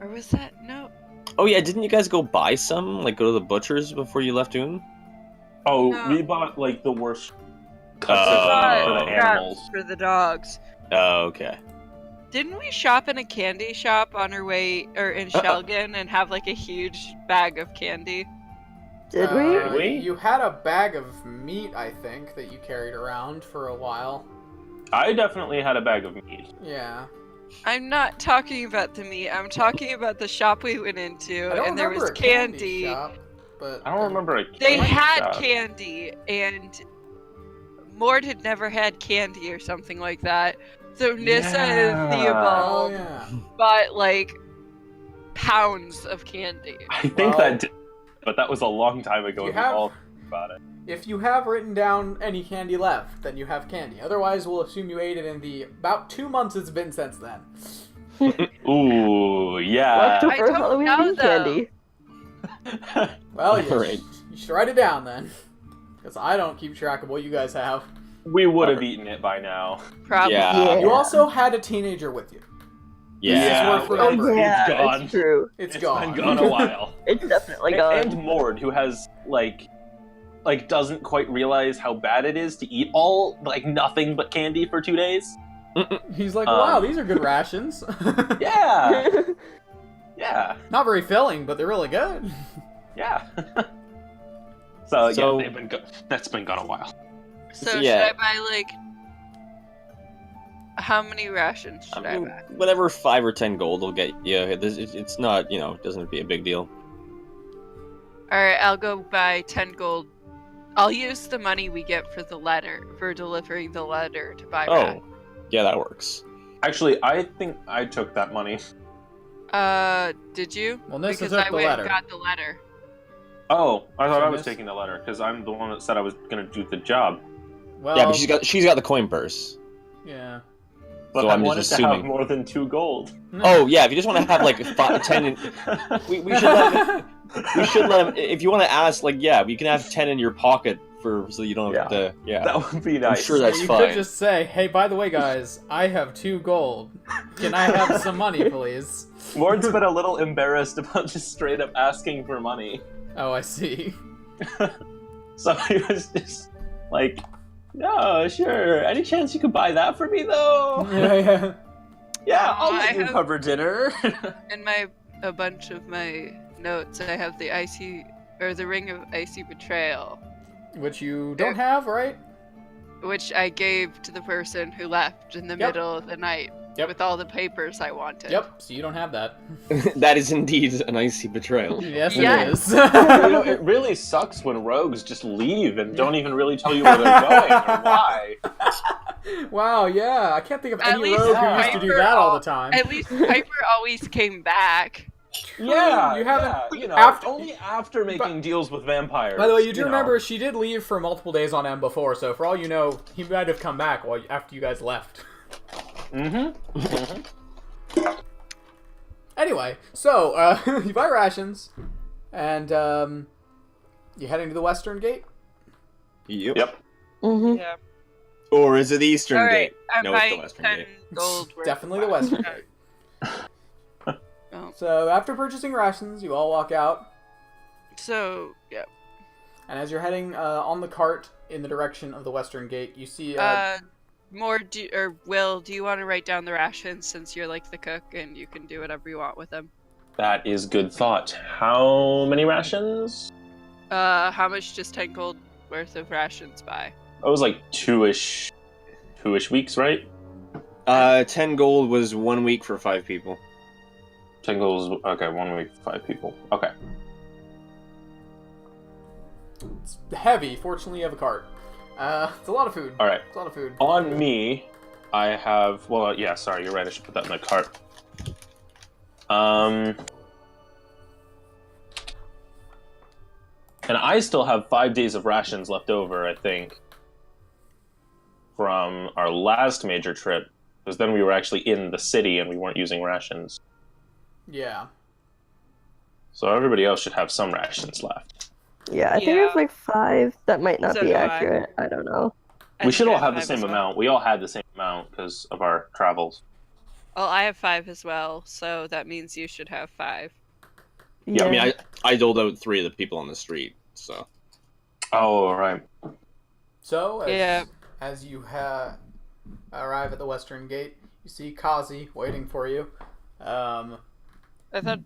Or was that no? Oh yeah, didn't you guys go buy some? Like go to the butcher's before you left Un? Oh, No. we bought like the worst cuts Oh. for the animals. For the dogs. Oh, okay. Didn't we shop in a candy shop on our way, or in Shelgan, and have like a huge bag of candy? Did we? Did we? You had a bag of meat, I think, that you carried around for a while. I definitely had a bag of meat. Yeah. I'm not talking about the meat. I'm talking about the shop we went into, I don't and there remember was a candy candy. shop, but I don't remember a They candy had shop. candy, and Mord had never had candy or something like that. So Nissa and Oh Theobald yeah. bought like pounds of candy. I think Well, that did, but that was a long time ago. you and we have- all talked about it. If you have written down any candy left, then you have candy. Otherwise, we'll assume you ate it in the about 2 months it's been since then. Ooh, yeah. I Leftover don't Halloween know, candy. Well, Great. you should write it down then, because I don't keep track of what you guys have. We would have eaten it by now. Probably. Yeah. You also had a teenager with you. Yeah. This is worth Oh remembering. yeah, It's gone. it's true. It's It's gone. been gone a while. It's definitely And, gone. and Mord, who has like doesn't quite realize how bad it is to eat all like nothing but candy for 2 days. He's like, wow, these are good rations. Yeah, yeah, Not very filling, but they're really good. yeah. So So- yeah, that's been gone a while. So Yeah. should I buy like how many rations should I buy? Whatever 5 or 10 gold will get you. It's not, it doesn't be a big deal. Alright, I'll go buy 10 gold. I'll use the money we get for the letter, for delivering the letter to buy back. Oh, yeah, that works. Actually, I think I took that money. Did you? Well, Nissa Because took I the went letter. and got the letter. Oh, I thought So I was miss- taking the letter because I'm the one that said I was gonna do the job. Well, Yeah, but she's got the coin purse. yeah. But So I I'm just wanted to assuming. have more than 2 gold. Oh yeah, if you just want to have like 5, 10, we should let him. If you want to ask, like, yeah, you can have 10 in your pocket so you don't have to. Yeah, That would be I'm nice. sure that's you fine. could just say, hey, by the way, guys, I have 2 gold. Can I have some money, please? Mord's been a little embarrassed about just straight up asking for money. Oh, I see. So he was just like, no, sure. Any chance you could buy that for me, though? Yeah. Yeah, I'll I let you have- cover dinner. In a bunch of my notes, I have the the ring of icy betrayal, Which you don't have, right? which I gave to the person who left in the Yep. middle of the night Yep. with all the papers I wanted. Yep, so you don't have that. That is indeed an icy betrayal. Yes, Yes. it You know, is. it really sucks when rogues just leave and don't even really tell you where they're going or why. Wow, yeah. I can't think of At any least rogue who used to do Piper that all the time. At least Piper always came back. Yeah, you haven't. yeah, you know, after- only after making deals with vampires. By the way, you do know. remember she did leave for multiple days on M before, so for all you know, he might have come back after you guys left. Mm-hmm. Anyway, anyway, so you buy rations, and you heading to the western gate. Yep. Mm-hmm. Yeah. Or is it the Eastern All right. Gate? I'm No, it's the buying Western 10 Gate. gold worth Definitely of the western rations. gate. Oh. So after purchasing rations, you all walk out, So, yeah. and as you're heading on the cart in the direction of the western gate, you see. Will, do you want to write down the rations since you're like the cook and you can do whatever you want with them? That is good thought. How many rations? How much does 10 gold worth of rations buy? It was like two-ish weeks, right? 10 gold was 1 week for 5 people. 10 goals. Okay, 1 week, 5 people. Okay. It's heavy. Fortunately, you have a cart. It's a lot of food. All right. It's a lot of food. On me, I have. Well, yeah. Sorry, you're right. I should put that in the cart. And I still have 5 days of rations left over, I think, from our last major trip, because then we were actually in the city and we weren't using rations. Yeah. So everybody else should have some rations left. Yeah, I think I have like 5. That might not So be do I. accurate. I don't know. I We think should I all have the 5 same as well. amount. We all had the same amount because of our travels. Well, I have 5 as well, so that means you should have 5. Yeah, I mean, I doled out 3 of the people on the street, so. Oh, all right. So Yeah. as you arrive at the western gate, you see Kazi waiting for you. I thought.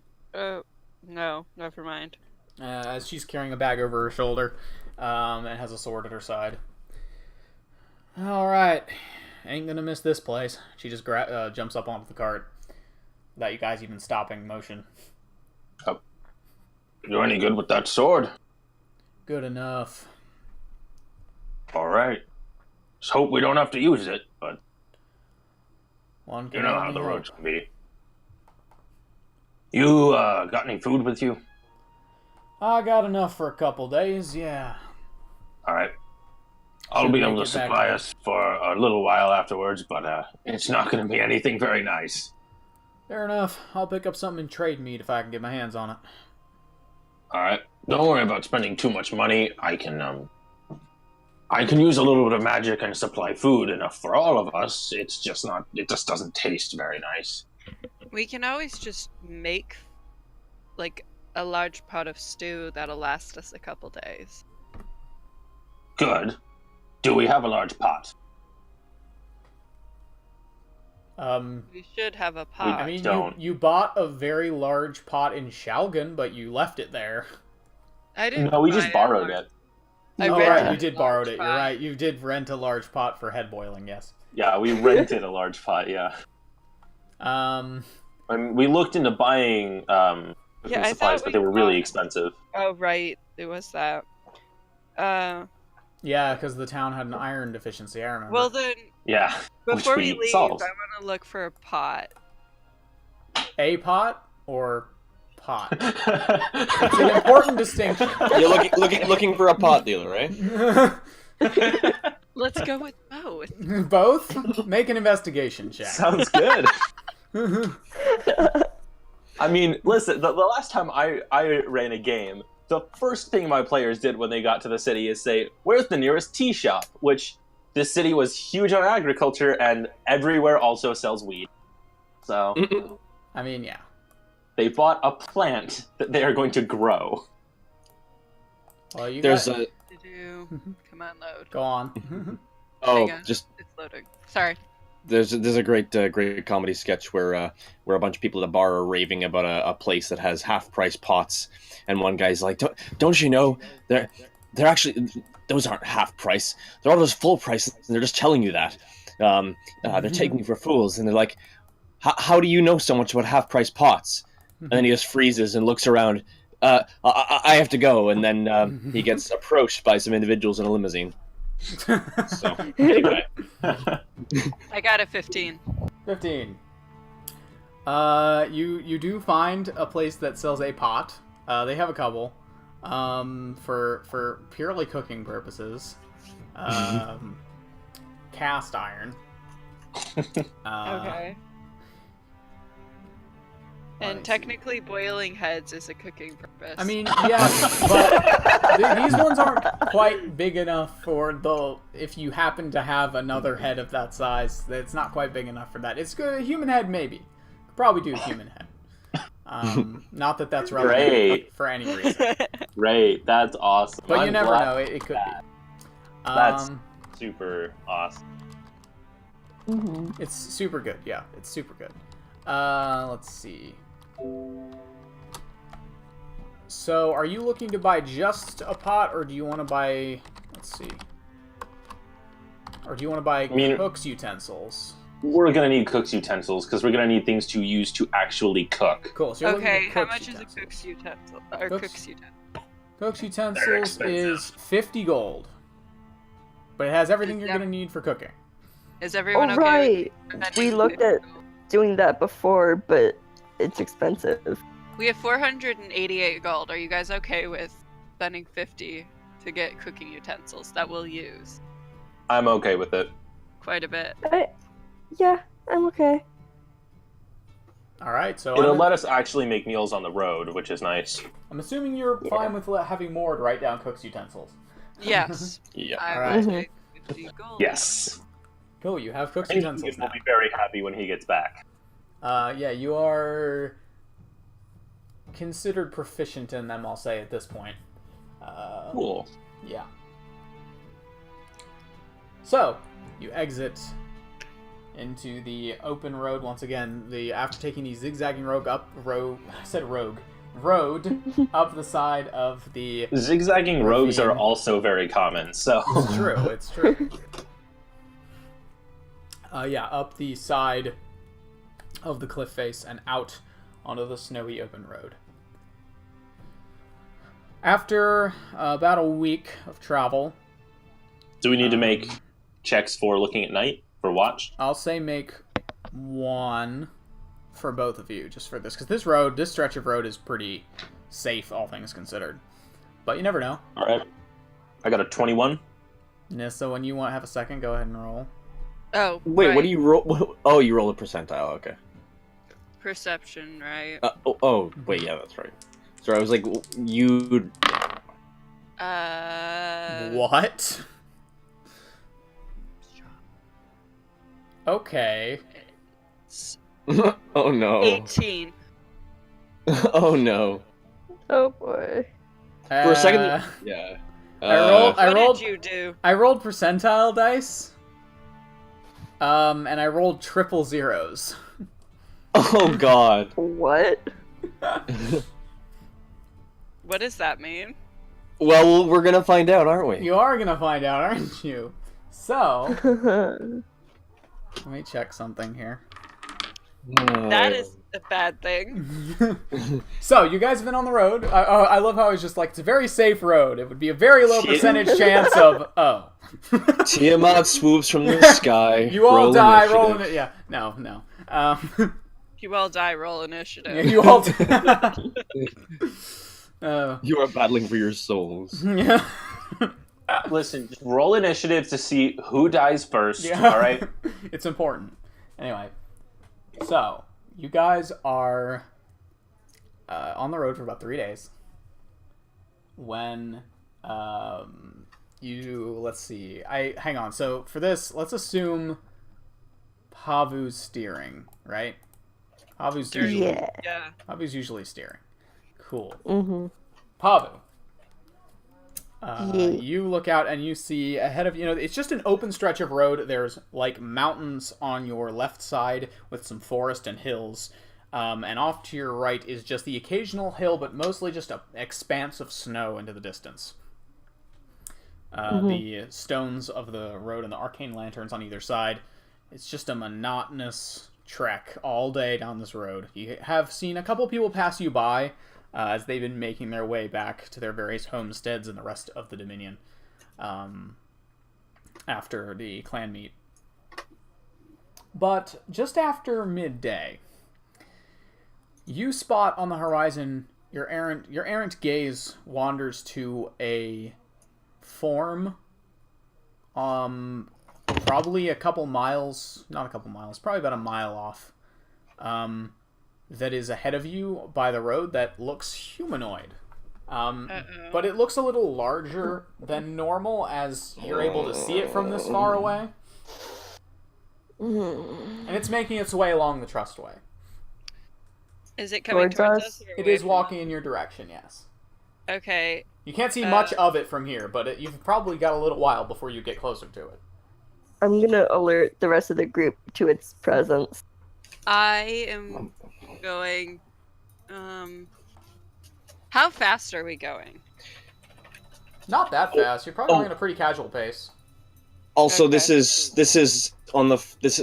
No, never mind. As she's carrying a bag over her shoulder, and has a sword at her side. All right, ain't gonna miss this place. She just jumps up onto the cart, without you guys even stopping motion. You're any good with that sword? Good enough. All right. Just hope we don't have to use it, but One you can know how only the hope. roads can be. You got any food with you? I got enough for a couple days. Yeah. All right. I'll Should be make able to it back supply then. us for a little while afterwards, but it's not going to be anything very nice. Fair enough. I'll pick up something in trade meat if I can get my hands on it. All right. Don't worry about spending too much money. I can use a little bit of magic and supply food enough for all of us. It's just not. It just doesn't taste very nice. We can always just make, like, a large pot of stew that'll last us a couple days. Good. Do we have a large pot? We should have a pot. I mean, don't. you bought a very large pot in Shalgan, but you left it there. I didn't. No, we just buy a borrowed large- it. I Oh, rented right, a you did borrow it. large You're pot. right. You did rent a large pot for head boiling, yes. Yeah, we rented a large pot. Yeah. And we looked into buying cooking Yeah, I supplies, thought but they we were really bought- expensive. Oh, right. It was that. Yeah, because the town had an iron deficiency, I remember. Well, then, Yeah. before we we leave, solved. I want to look for a pot. A pot or pot? It's an important distinction. You're looking for a pot dealer, right? Let's go with both. Both? Make an investigation check. Sounds good. I mean, listen, the last time I ran a game, the first thing my players did when they got to the city is say, where's the nearest tea shop? Which, this city was huge on agriculture, and everywhere also sells weed. So, I mean, yeah. they bought a plant that they are going to grow. Well, you There's got... a Come on, load. Go on. Hang on. just It's loading. Sorry. there's a great comedy sketch where a bunch of people at a bar are raving about a place that has half price pots, and one guy's like, don't you know they're actually, those aren't half price, they're all just full price, and they're just telling you that. They're taking you for fools, and they're like, how do you know so much about half price pots? And then he just freezes and looks around. I have to go, and then he gets approached by some individuals in a limousine. So anyway. I got a 15. 15. You do find a place that sells a pot. They have a couple. For purely cooking purposes. Cast iron. Okay. And technically, boiling heads is a cooking purpose. I mean, yes, but these ones aren't quite big enough for if you happen to have another head of that size, it's not quite big enough for that. It's good. A human head, maybe. Could probably do a human head. Not that that's relevant for any reason. Great, that's awesome. But you never know, it could be. That's super awesome. It's super good, yeah. It's super good. Let's see. So, are you looking to buy just a pot, or do you want to buy... Let's see. Or do you want to buy cook's utensils? We're going to need cook's utensils, because we're going to need things to use to actually cook. Cool. So okay, how much is a cook's utensil? Cook's utensils is 50 gold. But it has everything you're going to need for cooking. Is everyone okay? Right. We looked at doing that before, but it's expensive. We have 488 gold. Are you guys okay with spending 50 to get cooking utensils that we'll use? I'm okay with it. Quite a bit. Yeah, I'm okay. Alright, so... It'll let us actually make meals on the road, which is nice. I'm assuming you're fine with having more to write down cook's utensils. Yes. Yeah. Alright. 50 gold. Yes. Cool, you have cook's utensils now. He'll be very happy when he gets back. Yeah, you are considered proficient in them, I'll say, at this point. Cool. Yeah. So, you exit into the open road once again. After taking the zigzagging road up the side of the zigzagging roads are also very common. So it's true. It's true. Yeah, up the side of the cliff face and out onto the snowy open road. After about a week of travel, do we need to make checks for looking at night for watch? I'll say make one for both of you, just for this, because this stretch of road is pretty safe, all things considered. But you never know. All right, I got a 21. Nissa, when you want to have a second, go ahead and roll. Oh, wait, right. What do you roll? Oh, you roll a percentile. Okay. Perception, right? Wait, yeah, that's right. Sorry, I was like, you. What? Okay. Oh no. 18. Oh no. Oh boy. For a second, yeah. What did you do? I rolled percentile dice. And I rolled triple zeros. Oh god. What? What does that mean? Well, we're gonna find out, aren't we? You are gonna find out, aren't you? So, let me check something here. That is a bad thing. So, you guys have been on the road. I love how it's just like, it's a very safe road. It would be a very low percentage chance of, Tiamat swoops from the sky. You all die, rolling it. Yeah, no. You all die, roll initiative. You all You are battling for your souls. Yeah. Listen, just roll initiative to see who dies first, Yeah. all right? It's important. Anyway, so, you guys are on the road for about 3 days. When let's see. Hang on. So, for this, let's assume Pavu's steering, right? Pavu's usually steering. Cool. Mm-hmm. Pavu. You look out and you see ahead of you. It's just an open stretch of road. There's like mountains on your left side with some forest and hills, and off to your right is just the occasional hill, but mostly just an expanse of snow into the distance. The stones of the road and the arcane lanterns on either side. It's just a monotonous trek all day down this road. You have seen a couple people pass you by as they've been making their way back to their various homesteads and the rest of the Dominion after the clan meet. But just after midday, you spot on the horizon, your errant gaze wanders to a form probably probably about a mile off. that is ahead of you by the road that looks humanoid. But it looks a little larger than normal as you're able to see it from this far away. And it's making its way along the trustway. Is it coming towards us? It is walking in your direction, yes. Okay. You can't see much of it from here, but you've probably got a little while before you get closer to it. I'm gonna alert the rest of the group to its presence. I am going... How fast are we going? Not that fast. You're probably going at a pretty casual pace. Also, Okay. this is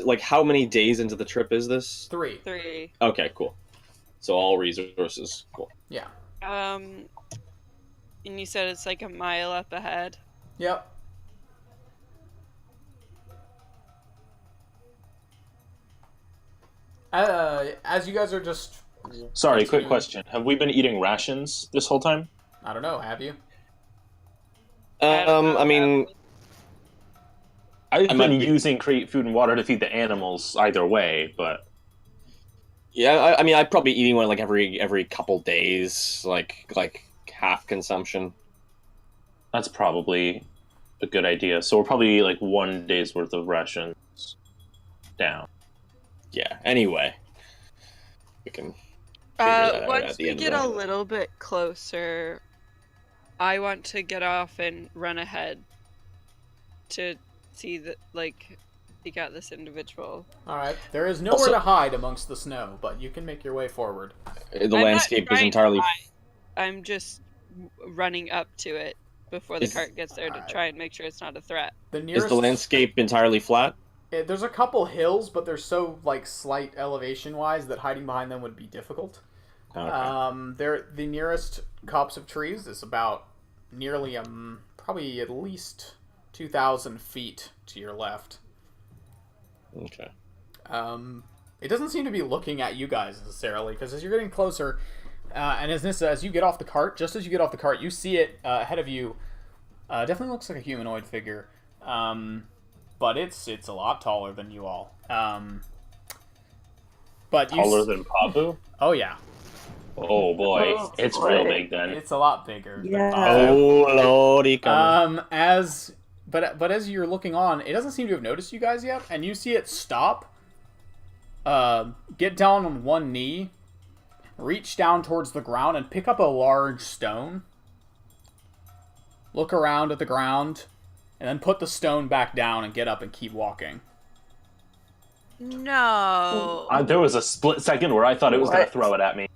like how many days into the trip is this? 3. 3. Okay, cool. So all resources, cool. Yeah. And you said it's like a mile up ahead? Yep. As you guys are just... Sorry, quick question. Have we been eating rations this whole time? I don't know, have you? I mean, I've might been be- using create food and water to feed the animals either way, but yeah, I mean, I'd probably be eating one like every couple days, like half consumption. that's probably a good idea. So we're probably like 1 day's worth of rations down. Yeah. Anyway, we can. that out Once at the we end of get the- a little bit closer, I want to get off and run ahead to see that, like, seek out this individual. Alright. There is nowhere Also- to hide amongst the snow, but you can make your way forward. The I'm not landscape is trying to entirely. hide. I'm just running up to it before the Is- cart gets there to try and make sure it's not a threat. The Is nearest... the landscape entirely flat? There's a couple hills, but they're so, like, slight elevation-wise that hiding behind them would be difficult. Okay. They're the nearest copse of trees is about nearly probably at least 2,000 feet to your left. Okay. It doesn't seem to be looking at you guys necessarily, because as you're getting closer, and as you get off the cart, just as you get off the cart, you see it ahead of you. Definitely looks like a humanoid figure, but it's a lot taller than you all. But you Taller than Papu? Oh yeah, Oh boy, Oh, it's boy. real big then. it's a lot bigger. than Yeah. Papu. Oh lordy, come. But as you're looking on, it doesn't seem to have noticed you guys yet, and you see it stop, get down on one knee, reach down towards the ground, and pick up a large stone. Look around at the ground, and then put the stone back down and get up and keep walking. No. There was a split second where I thought it was going to What? throw it at me.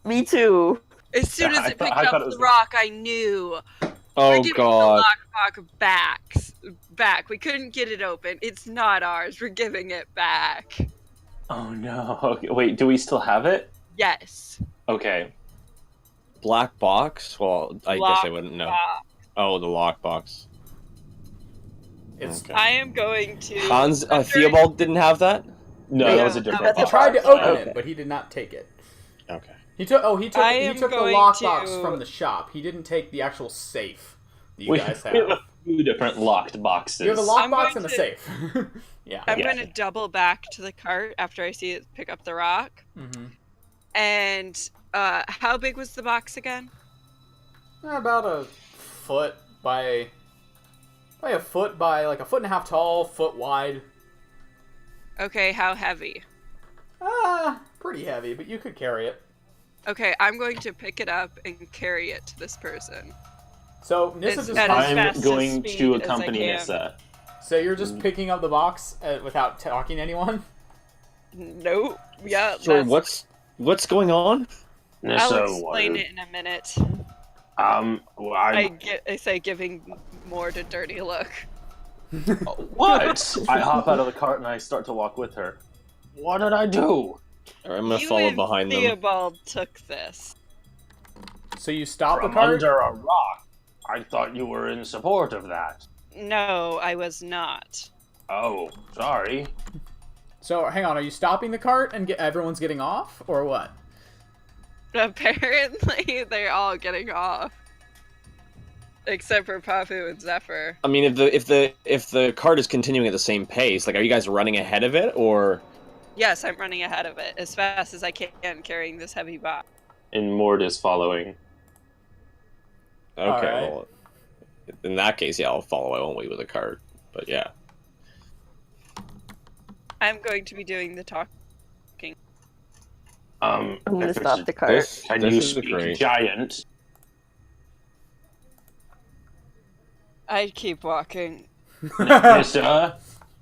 Me too. As soon as I it thought- picked I thought up it was the rock, I knew. We're Oh giving god. the lockbox back. We couldn't get it open. It's not ours. We're giving it back. Oh no. Okay, wait, do we still have it? Yes. Okay. Black box? Well, I guess I wouldn't know. Lockbox. Oh, the lockbox. It's Okay. I am going to. Hans, Theobald didn't have that? No, Yeah, that was a that different was he a box. tried to open Okay. it, but he did not take it. Okay. He took I he am took the going lockbox to- from the shop. He didn't take the actual safe that you We guys we have have. a few different locked boxes. You have a I'm lockbox going and a to- safe. Yeah. I'm Yeah. going to double back to the cart after I see it pick up the rock. Mm-hmm. And how big was the box again? About a foot by a foot by like a foot and a half tall, foot wide. Okay, how heavy? Pretty heavy, but you could carry it. Okay, I'm going to pick it up and carry it to this person. So Nissa It's just at as I'm fast as going speed to as I accompany can. Nissa. so you're just picking up the box without talking to anyone. Nope. Yeah. Sorry, that's- what's going on? I'll Nissa, explain what? it in a minute. Well, I say giving more to dirty look. What? I hop out of the cart and I start to walk with her. What did I do? Alright, I'm gonna You follow and behind them. Theobald took this. So you stop the From cart. under a rock. I thought you were in support of that. No, I was not. Oh, sorry. So hang on, are you stopping the cart and everyone's getting off, or what? Apparently, they're all getting off. Except for Papu and Zephyr. I mean, if the cart is continuing at the same pace, like, are you guys running ahead of it, or? Yes, I'm running ahead of it as fast as I can, carrying this heavy box. And Mord is following. Okay, Alright. well, in that case, yeah, I'll follow. I won't wait with a cart. But yeah. I'm going to be doing the talk. I'm gonna if stop it's- the cart. This Can you is the speak crane. giant? I keep walking. Nissa,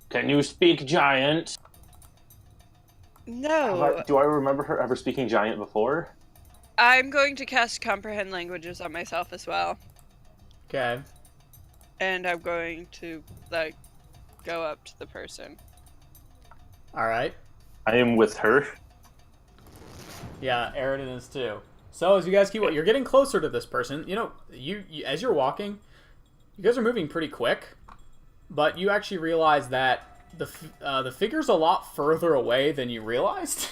can you speak giant? No, Do I remember her ever speaking giant before? I'm going to cast comprehend languages on myself as well, Okay. and I'm going to like go up to the person. Alright. I am with her. Yeah, Aridin is too. So as you guys keep, you're getting closer to this person. You know, you as you're walking, you guys are moving pretty quick, but you actually realize that the figure's a lot further away than you realized.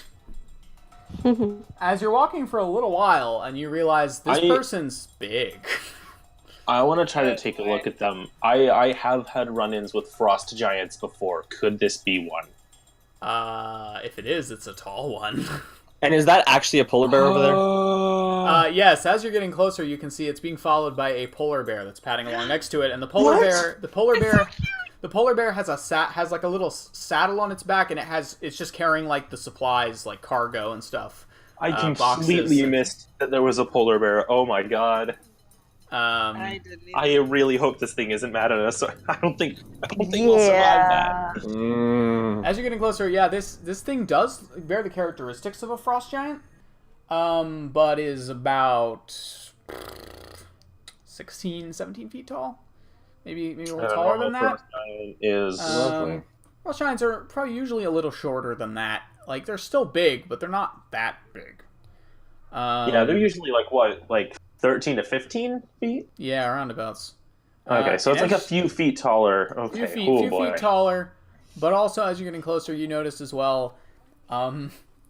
As you're walking for a little while, and you realize this person's big. I want to try to take a look at them. I have had run-ins with frost giants before. Could this be one? If it is, it's a tall one. And is that actually a polar bear over there? Yes, as you're getting closer, you can see it's being followed by a polar bear that's padding along next to it, and the polar bear has has like a little saddle on its back, and it's just carrying like the supplies, like cargo and stuff. I completely missed that there was a polar bear. Oh my god. I didn't. I really hope this thing isn't mad at us. I don't think we'll survive that. As you're getting closer, yeah, this thing does bear the characteristics of a frost giant, but is about 16, 17 feet tall. Maybe a little taller than that. Frost giant is Lovely. Frost giants are probably usually a little shorter than that. Like, they're still big, but they're not that big. yeah, they're usually like 13 to 15 feet? Yeah, roundabouts. Okay, so it's like a few feet taller. Okay, few feet taller. But also, as you're getting closer, you notice as well,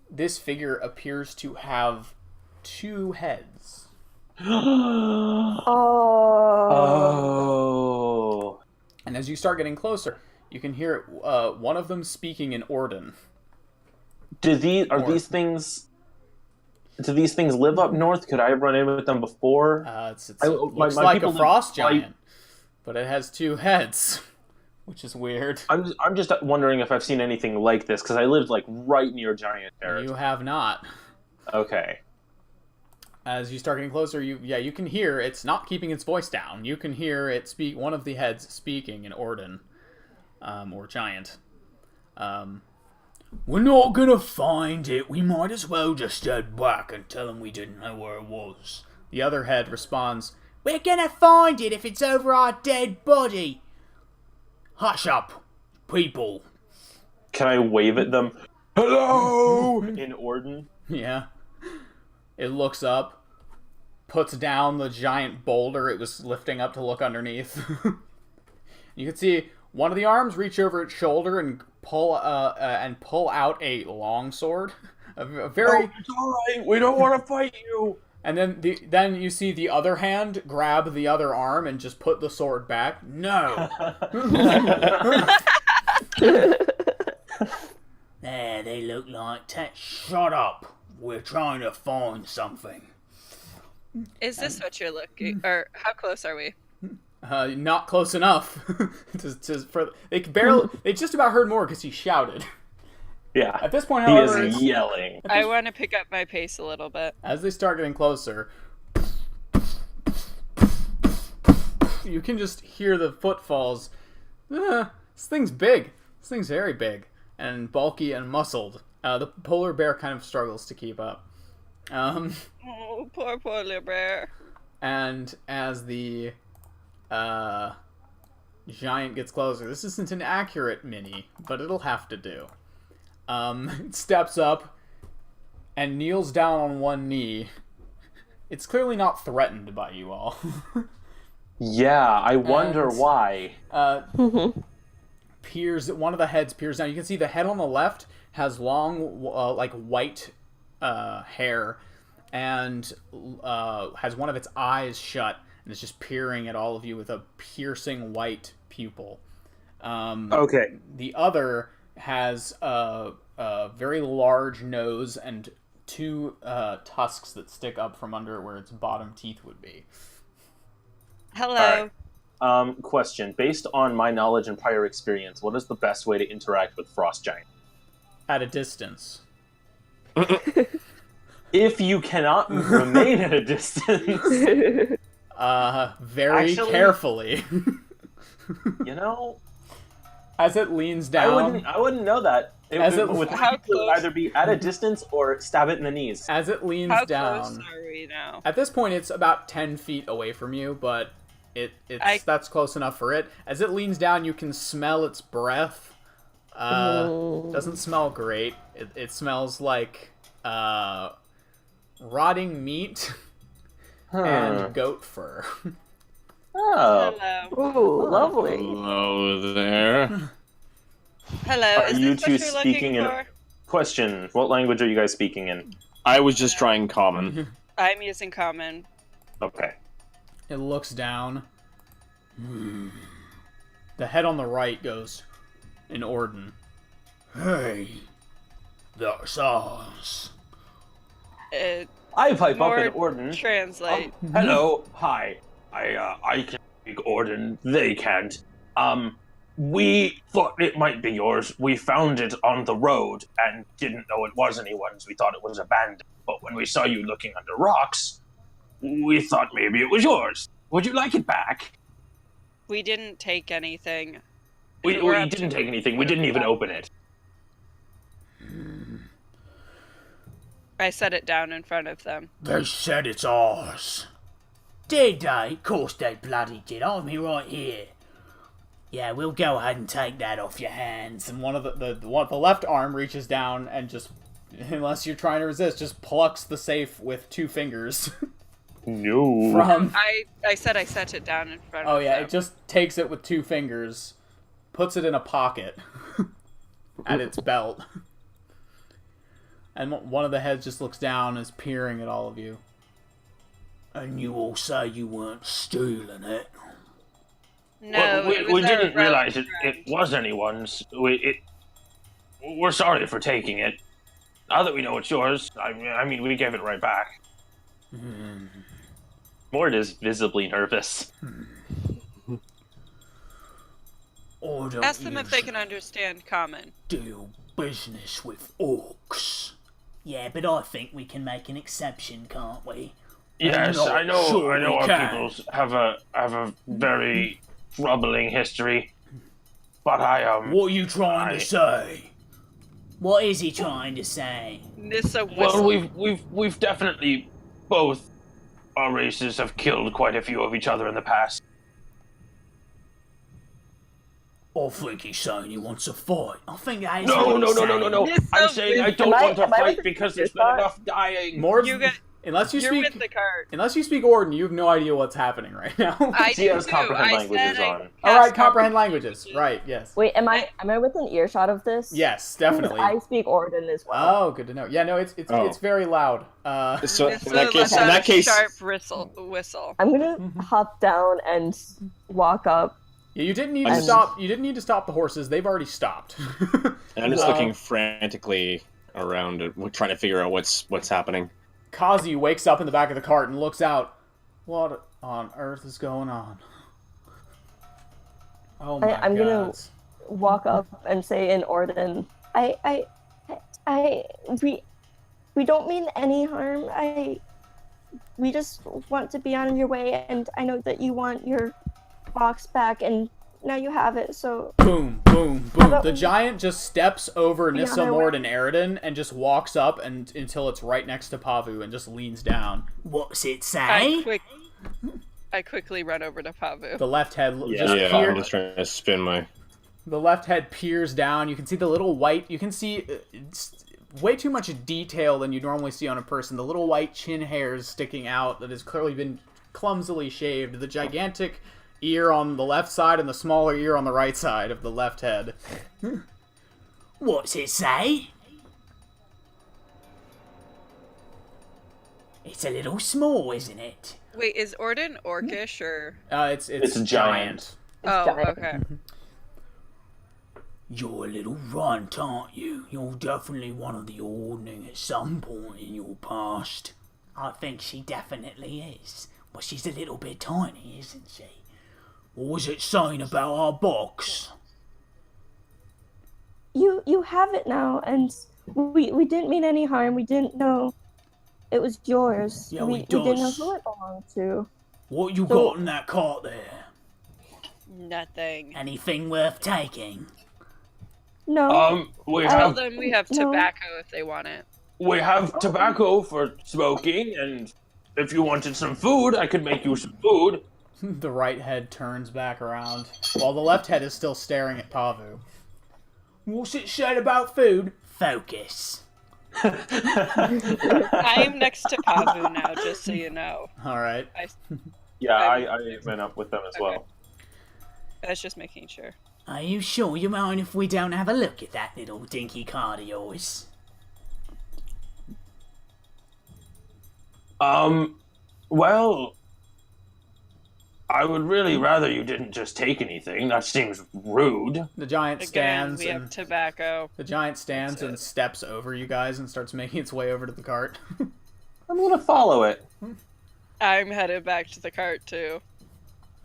this figure appears to have 2 heads. Oh. And as you start getting closer, you can hear one of them speaking in Orden. Do these things live up north? Could I have run in with them before? It looks like a frost giant, but it has 2 heads, which is weird. I'm just wondering if I've seen anything like this, because I lived like right near giant territory. You have not. Okay. As you start getting closer, you can hear it's not keeping its voice down. You can hear it speak. One of the heads speaking in Orden, or giant. We're not gonna find it. We might as well just head back and tell them we didn't know where it was. The other head responds, "We're gonna find it if it's over our dead body." Hush up, people. Can I wave at them? Hello! In Orden? Yeah. It looks up, puts down the giant boulder it was lifting up to look underneath. You can see one of the arms reach over its shoulder and pull out a long sword. A very. Oh, it's all right. We don't want to fight you. And then you see the other hand grab the other arm and just put the sword back. No. There, they look like. Shut up. We're trying to find something. Is this what you're looking? Or how close are we? Not close enough. They just about heard more because he shouted. Yeah. At this point, He however, is yelling. I want to pick up my pace a little bit. as they start getting closer, you can just hear the footfalls. This thing's big. This thing's very big and bulky and muscled. The polar bear kind of struggles to keep up. Oh, poor little bear. And as the giant gets closer, this isn't an accurate mini, but it'll have to do. It steps up and kneels down on one knee. It's clearly not threatened by you all. Yeah, I wonder And- why. One of the heads peers down. You can see the head on the left has long, like white hair, and has one of its eyes shut, and it's just peering at all of you with a piercing white pupil. Okay. The other has very large nose and two tusks that stick up from under where its bottom teeth would be. Hello. Question. Based on my knowledge and prior experience, what is the best way to interact with frost giant? At a distance. If you cannot remain at a distance, very Actually- carefully. you know, As it leans down. I wouldn't know that. As it- would How close- either be at a distance or stab it in the knees. As it leans How down. close are we now? At this point, it's about 10 feet away from you, but that's close enough for it. As it leans down, you can smell its breath. Doesn't smell great. It smells like rotting meat and goat fur. Oh. Hello. Ooh, lovely. Hello there. Hello. Are Is you this two what you're looking speaking in- for? Question. What language are you guys speaking in? I was just trying common. I'm using common. Okay. It looks down. The head on the right goes in Orden. Hey, that's us. I pipe up More in Orden. translate. Hello, hi. I can speak Orden. They can't. We thought it might be yours. We found it on the road and didn't know it was anyone's. We thought it was abandoned. But when we saw you looking under rocks, we thought maybe it was yours. Would you like it back? We didn't take anything. We We're up didn't to- take anything. We didn't even open it. I set it down in front of them. They said it's ours. Did they? Of course they bloody did. I'm here right here. Yeah, we'll go ahead and take that off your hands. And one of the left arm reaches down and just, unless you're trying to resist, just plucks the safe with two fingers No. from. I said I set it down in front Oh of yeah, them. it just takes it with two fingers, puts it in a pocket at its belt, and one of the heads just looks down and is peering at all of you. And you all say you weren't stealing it. No, Well, it was we our didn't realize friend. it was anyone's. We're sorry for taking it. Now that we know it's yours, I mean, we gave it right back. Mord is visibly nervous. Or don't Ask them if they usually can understand common. deal business with orcs. Yeah, but I think we can make an exception, can't we? Yes, not I know. sure I know we our can. peoples have a very troubling history, but I What are you trying I- to say? What is he trying to say? Nissa whistled. Well, we've definitely both our races have killed quite a few of each other in the past. I think he's saying he wants a fight. I think that is No, what no, he's no, no, saying. no, no. This I'm so saying I weird. don't Am I- want to am I fight with because your there's been thought? enough dying. Mord's, You get- unless you You're speak, with the cart. unless you speak Orden, you have no idea what's happening right now. I She has do. comprehend I languages said I on. All right, cast comprehend languages. Right? Yes. Wait, am I within earshot of this? Yes, Because definitely. I speak Orden as well. Oh, good to know. Yeah, no, it's Oh. it's very loud. So Nissa in that case, lets in out that a case, sharp whistle. I'm gonna hop down and walk up. Yeah, you didn't need I'm to just- stop. You didn't need to stop the horses. They've already stopped. and I'm just Uh, looking frantically around, trying to figure out what's happening. Kazi wakes up in the back of the cart and looks out. What on earth is going on? Oh my I'm gonna- god. Walk up and say in Orden, we don't mean any harm. We just want to be on your way, and I know that you want your box back, and now you have it. So Boom, boom, boom. about The we- giant just steps over Be on Nissa, our Mord, way? and Aridin and just walks up until it's right next to Pavu and just leans down. What's it I say? quickly run over to Pavu. The left head Yeah. just Yeah, I'm peers. just trying to spin my. The left head peers down. You can see the little white. You can see it's way too much detail than you normally see on a person. The little white chin hairs sticking out that has clearly been clumsily shaved. The gigantic ear on the left side and the smaller ear on the right side of the left head. What's it say? It's a little small, isn't it? Wait, is Orden orcish or? It's It's a giant. Oh, giant. okay. You're a little runt, aren't you? You're definitely one of the ordning at some point in your past. I think she definitely is. But she's a little bit tiny, isn't she? What was it saying about our box? You have it now, and we didn't mean any harm. We didn't know it was yours. Yeah, we didn't know who it belonged to. What you got in that cart there? Nothing. Anything worth taking? No. We Tell have them we have tobacco if they want it. we have tobacco for smoking, and if you wanted some food, I could make you some food. The right head turns back around, while the left head is still staring at Pavu. What's it said about food? Focus. I am next to Pavu now, just so you know. Alright. I went up with them as well. I was just making sure. Are you sure you mind if we don't have a look at that little dinky card of yours? Well, I would really rather you didn't just take anything. That seems rude. The giant Again, stands we have tobacco. the giant stands and steps over you guys and starts making its way over to the cart. I'm gonna follow it. I'm headed back to the cart too.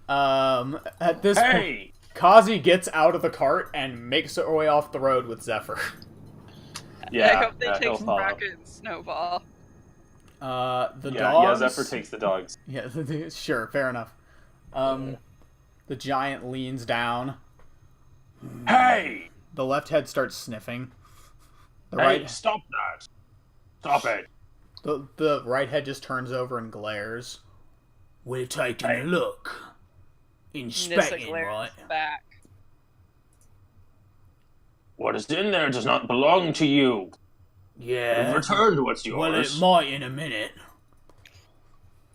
At this point, Hey! Kazi gets out of the cart and makes her way off the road with Zephyr. I hope they he'll take follow. Rocket and Snowball. The Yeah, dogs... Zephyr takes the dogs. Yeah, sure, fair enough. The giant leans down. Hey! The left head starts sniffing. The Hey, right stop that! Stop it! the right head just turns over and glares. We're taking Hey. a look. Nissa Inspecting, glares right? back. What is in there does not belong to you. We've Yeah. returned what's Well, it yours. might in a minute.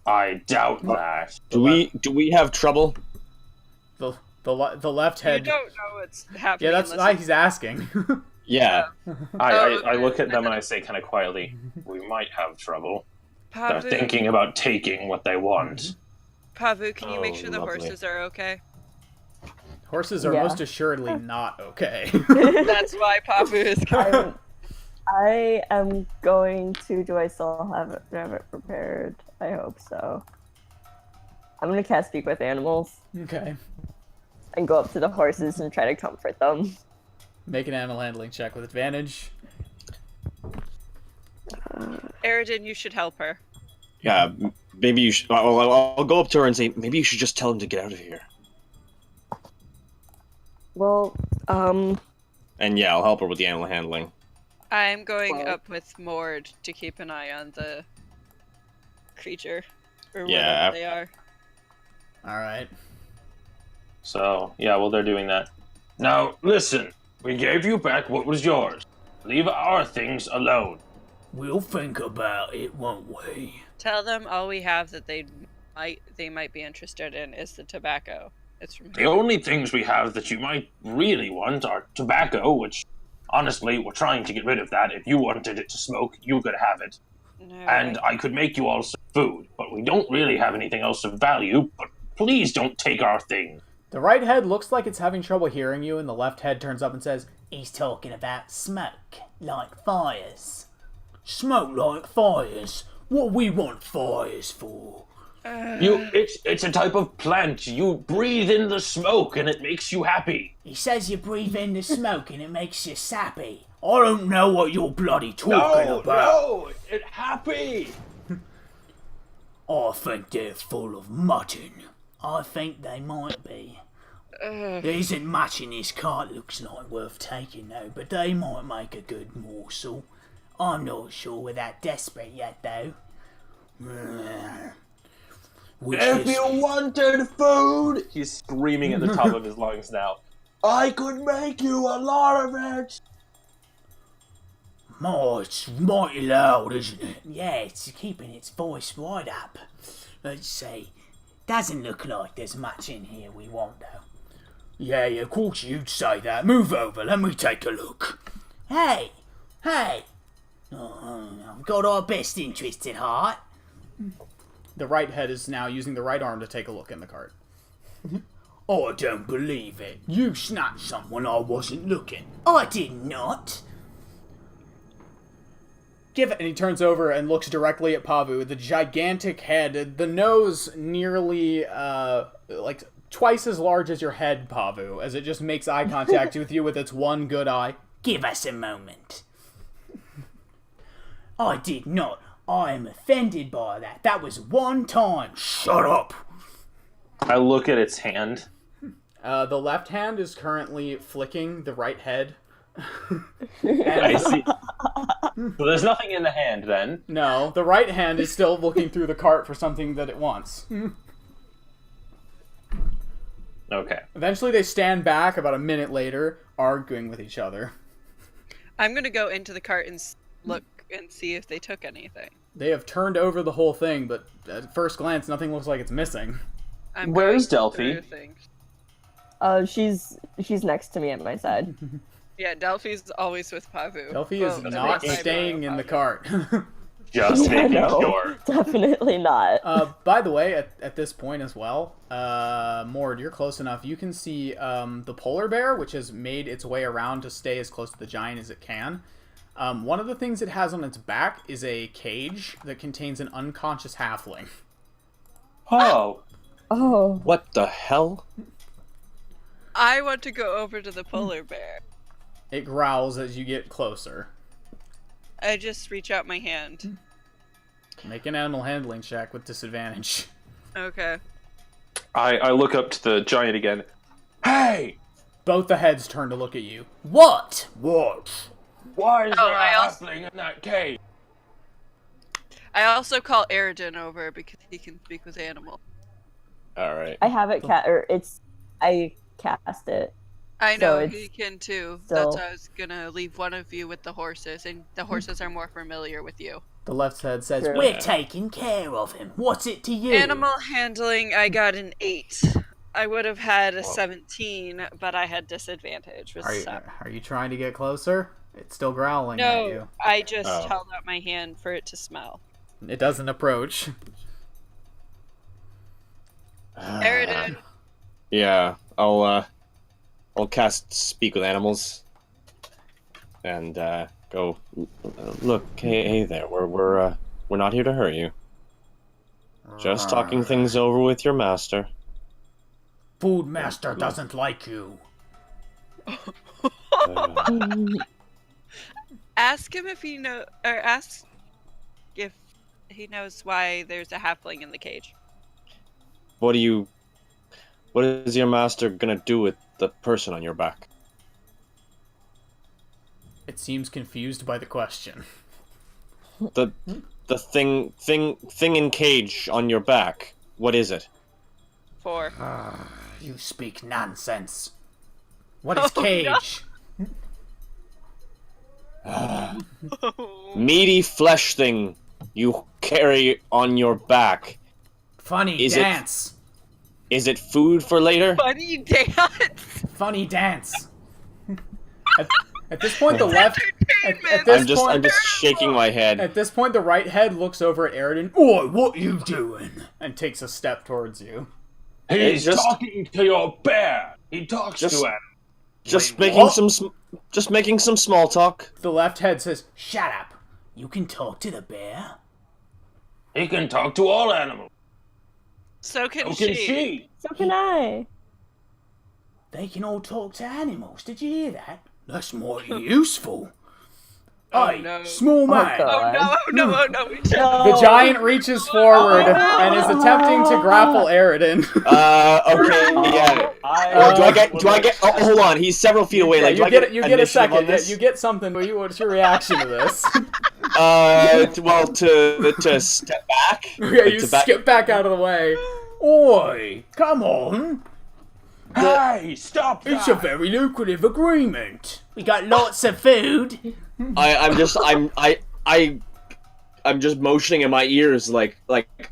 I doubt that. Do we have trouble? The left You head... don't know what's happening. Yeah, that's unless why you- he's asking. Yeah. I look at them and I say kind of quietly, we might have trouble. They're Pavu, thinking about taking what they want. Pavu, can you make Oh, sure the lovely. horses are okay? Horses are Yeah. most assuredly not okay. That's why Pavu is coming. I am going to. Do I still have it prepared? I hope so. I'm gonna cast Speak with Animals Okay. and go up to the horses and try to comfort them. Make an animal handling check with advantage. Aridin, you should help her. Yeah, maybe you should. I'll go up to her and say, maybe you should just tell him to get out of here. Well, And yeah, I'll help her with the animal handling. I'm going Well- up with Mord to keep an eye on the creature. Or Yeah. whatever they are. Alright. So, yeah, well, they're doing that. Now, listen. We gave you back what was yours. Leave our things alone. we'll think about it, won't we? Tell them all we have that they might be interested in is the tobacco. It's from The only things we have that you might really want are tobacco, which, honestly, we're trying to get rid of that. If you wanted it to smoke, you could have it. No, And I could make you all some food, but we don't really have anything else of value, but please don't take our things. The right head looks like it's having trouble hearing you, and the left head turns up and says, He's talking about smoke, like fires. Smoke like fires? What we want fires for? It's a type of plant. You breathe in the smoke and it makes you happy. He says you breathe in the smoke and it makes you sappy. I don't know what you're bloody talking about. No, it's happy. I think they're full of mutton. I think they might be. There isn't much in this cart looks like worth taking though, but they might make a good morsel. I'm not sure we're that desperate yet though. Which If is- you wanted food, He's screaming at the top of his lungs now. I could make you a lot of it. It's mighty loud, isn't it? Yeah, it's keeping its voice right up. Let's see. Doesn't look like there's much in here we want, though. Yeah, of course you'd say that. Move over, let me take a look. Hey! I've got our best interest at heart. The right head is now using the right arm to take a look in the cart. I don't believe it. You snatched something when I wasn't looking. I did not. Give it. And he turns over and looks directly at Pavu. The gigantic head, the nose nearly, like, twice as large as your head, Pavu, as it just makes eye contact with you with its one good eye. Give us a moment. I did not. I am offended by that. That was one time. Shut up. I look at its hand. The left hand is currently flicking the right head. I see. So there's nothing in the hand then. No, the right hand is still looking through the cart for something that it wants. Okay. Eventually they stand back about a minute later, arguing with each other. I'm gonna go into the cart and look and see if they took anything. They have turned over the whole thing, but at first glance, nothing looks like it's missing. Where's Delphi? She's next to me at my side. Yeah, Delphi's always with Pavu. Delphi is not staying in the cart. Just making sure. Definitely not. By the way, at this point as well, Mord, you're close enough. You can see the polar bear, which has made its way around to stay as close to the giant as it can. One of the things it has on its back is a cage that contains an unconscious halfling. Oh. Oh. What the hell? I want to go over to the polar bear. It growls as you get closer. I just reach out my hand. Make an animal handling check with disadvantage. Okay. I look up to the giant again. Hey! Both the heads turn to look at you. What? What? Why is Oh, there a I also- halfling in that cave? I also call Aridin over because he can speak with animals. All right. I have it I cast it. I So know, it's he can too. still- That's why I was gonna leave one of you with the horses, and the horses are more familiar with you. The left head says, Sure. We're taking care of him. What's it to you? Animal handling, I got an 8. I would have had a 17, but I had disadvantage with 7. Are you trying to get closer? It's still growling at No, you. I just Oh. held out my hand for it to smell. It doesn't approach. Aridin, Yeah, I'll cast Speak with Animals, and go. Look, hey there. We're not here to hurt you. Just talking things over with your master. Food master doesn't like you. ask him if he ask if he knows why there's a halfling in the cage. What is your master gonna do with the person on your back? It seems confused by the question. The thing in cage on your back. What is it? 4. You speak nonsense. What is Oh, cage? Meaty flesh thing you carry on your back. Funny Is it- dance. Is it food for later? Funny dance! Funny dance. At this point, the left. At this I'm point, just shaking my head. At this point, the right head looks over at Aridin. Oi, what you doing? And takes a step towards you. He's just- talking to your bear. He talks Just- to him. Just Wait, making what? just making some small talk. The left head says, Shut up. You can talk to the bear. He can talk to all animals. So can So can she. she. So can I. They can all talk to animals. Did you hear that? That's mighty useful. Oh, Hey, no. small man. God. Oh no, oh no. The giant reaches forward and is attempting to grapple Aridin. Okay, yeah. Do I get? Oh, hold on. He's several feet away. Like, do I you get a initiative second. on this? You get something. But what's your reaction to this? Well, to step back. Yeah, Like, you to back- skip back out of the way. Oi, come on. Hey, stop that! It's a very lucrative agreement. We got lots of food. I'm just motioning in my ears like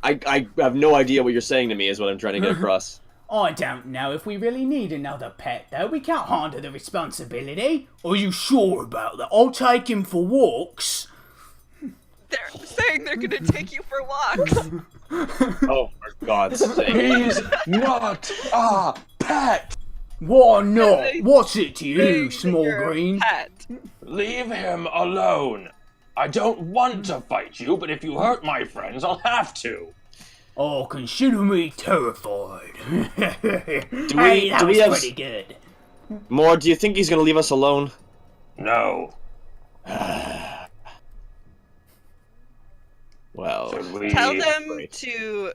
I have no idea what you're saying to me is what I'm trying to get across. I don't know if we really need another pet, though. We can't handle the responsibility. Are you sure about that? I'll take him for walks. They're saying they're gonna take you for walks. Oh, for God's sake. He's not a pet. Why not? They- What's it to you, Big small bigger green? Pet. Leave him alone. I don't want to fight you, but if you hurt my friends, I'll have to. Oh, consider me terrified. Hey, do that we was have- pretty good. More, do you think he's gonna leave us alone? No. Well, Should we... Tell them Great. to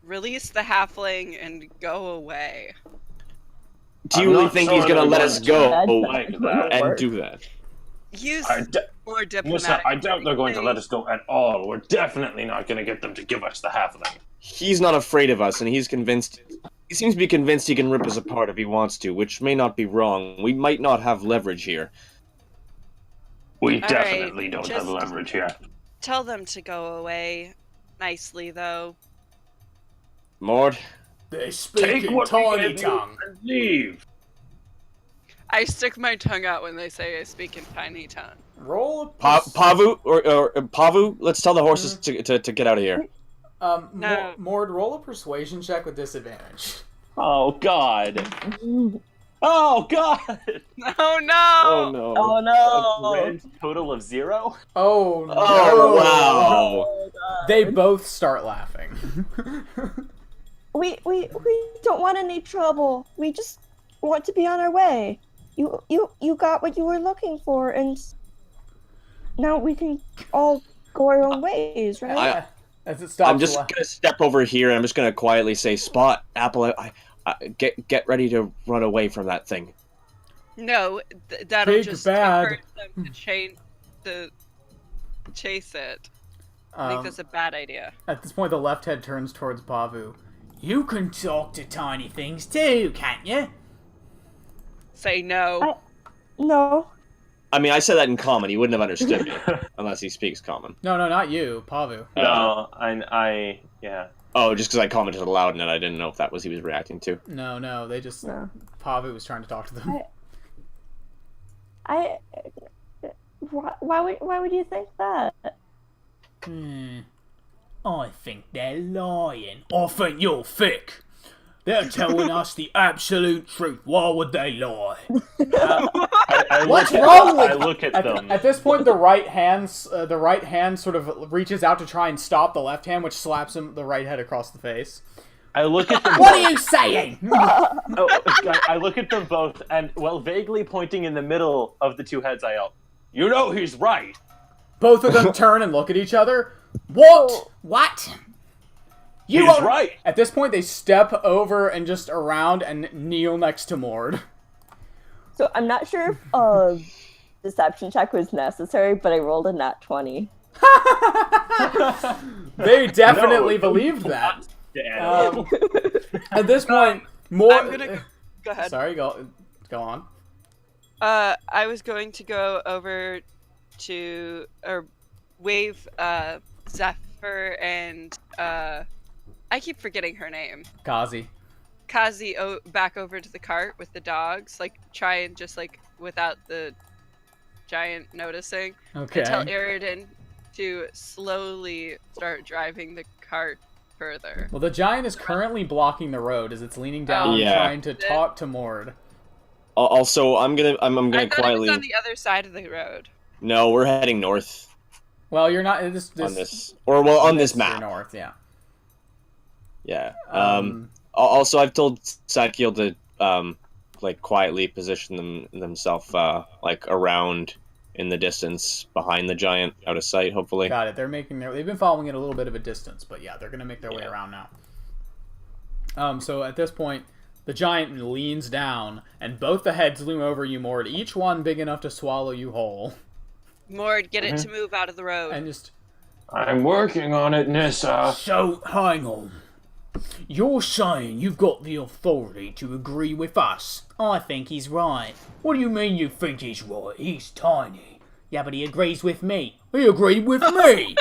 release the halfling and go away. do you I'm really not think sure he's gonna they're let going us to go like that. and do that? Use I d- more Listen, diplomatic. I doubt they're going to let us go at all. We're definitely not going to get them to give us the halfling. He's not afraid of us, and he's convinced. He seems to be convinced he can rip us apart if he wants to, which may not be wrong. We might not have leverage here. We All definitely right, don't just- have leverage here. Tell them to go away. Nicely, though. Mord, They're Take speaking what we tiny gave you tongue. and leave. I stick my tongue out when they say I speak in tiny tongue. Roll a Pavu or Pavu. Let's tell the horses to get out of here. No. Mord, roll a persuasion check with disadvantage. Oh God. Oh God. Oh no! Oh no! Oh A no! grand total of 0. Oh no! Oh wow! They both start laughing. We don't want any trouble. We just want to be on our way. You got what you were looking for, and now we can all go our own ways, right? As it stops. I'm just gonna step over here. And I'm just gonna quietly say, "Spot, Apple, get ready to run away from that thing." No, that'll Big just bad. encourage them to chase it. I think Um, that's a bad idea. At this point, the left head turns towards Pavu. You can talk to tiny things too, can't you? Say no. No. I mean, I said that in common. He wouldn't have understood me unless he speaks common. No, not you, Pavu. No, I yeah. Oh, just because I commented aloud and I didn't know if that was he was reacting to. No, they just No. Pavu was trying to talk to them. Why would you think that? I think they're lying. I think you're thick. They're telling us the absolute truth. Why would they lie? I What's look wrong with? I look at them. At this point, the right hand sort of reaches out to try and stop the left hand, which slaps him the right head across the face. I look at them. What are you saying? I look at them both, and while vaguely pointing in the middle of the two heads, I yell, "You know he's right." Both of them turn and look at each other. What? What? You He's are right. At this point, they step over and just around and kneel next to Mord. So I'm not sure if deception check was necessary, but I rolled a nat 20. They definitely No. believed that. Yeah. At this point, Mord. I'm gonna go ahead. Sorry, go on. I was going to go over to or wave Zephyr and I keep forgetting her name. Kazi. Kazi back over to the cart with the dogs, like try and just like without the giant noticing. Okay. And tell Eridan to slowly start driving the cart further. Well, the giant is currently blocking the road as it's leaning down, Yeah. trying to talk to Mord. Also, I'm gonna I thought quietly. it was on the other side of the road. No, we're heading north Well, you're not on this, or well, on this you're map. north, yeah. Yeah. Also, I've told Sakiel to like quietly position themselves like around in the distance behind the giant, out of sight. Hopefully. Got it. They've been following it a little bit of a distance, but yeah, they're gonna make their way around now. So at this point, the giant leans down, and both the heads loom over you, Mord. Each one big enough to swallow you whole, Mord, get it to move out of the road. and just I'm working on it, Nissa. So, hang on. You're saying you've got the authority to agree with us? I think he's right. What do you mean you think he's right? He's tiny. Yeah, but he agrees with me. He agreed with me!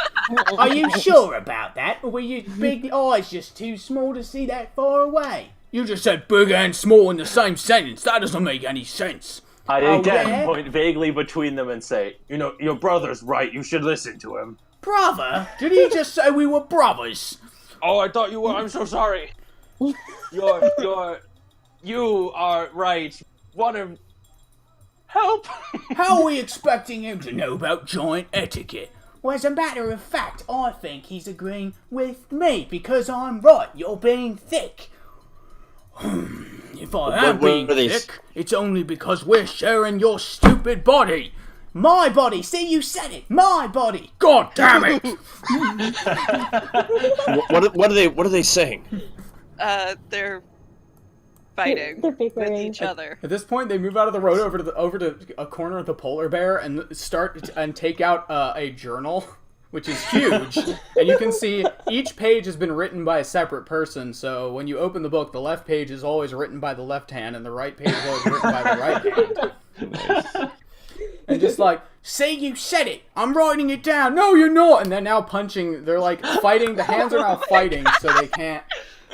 Are you sure about that? Or were your big eyes just too small to see that far away? You just said big and small in the same sentence. That doesn't make any sense. I Oh, again yeah? point vaguely between them and say, "You know, your brother's right. You should listen to him." Brother? Did he just say we were brothers? Oh, I thought you were. I'm so sorry. You are right. Help! How are we expecting him to know about giant etiquette? Well, as a matter of fact, I think he's agreeing with me because I'm right. You're being thick. If I am being thick, it's only because we're sharing your stupid body. My body. See, you said it. My body. God damn it. What are they saying? They're fighting They're with bickering. each other. At this point, they move out of the road over to a corner of the polar bear and start and take out a journal, which is huge. And you can see each page has been written by a separate person. So when you open the book, the left page is always written by the left hand, and the right page is always written by the right hand. Nice. And just like, see, you said it. I'm writing it down. No, you're not. And they're now punching. They're like fighting. The hands are now fighting, so they can't.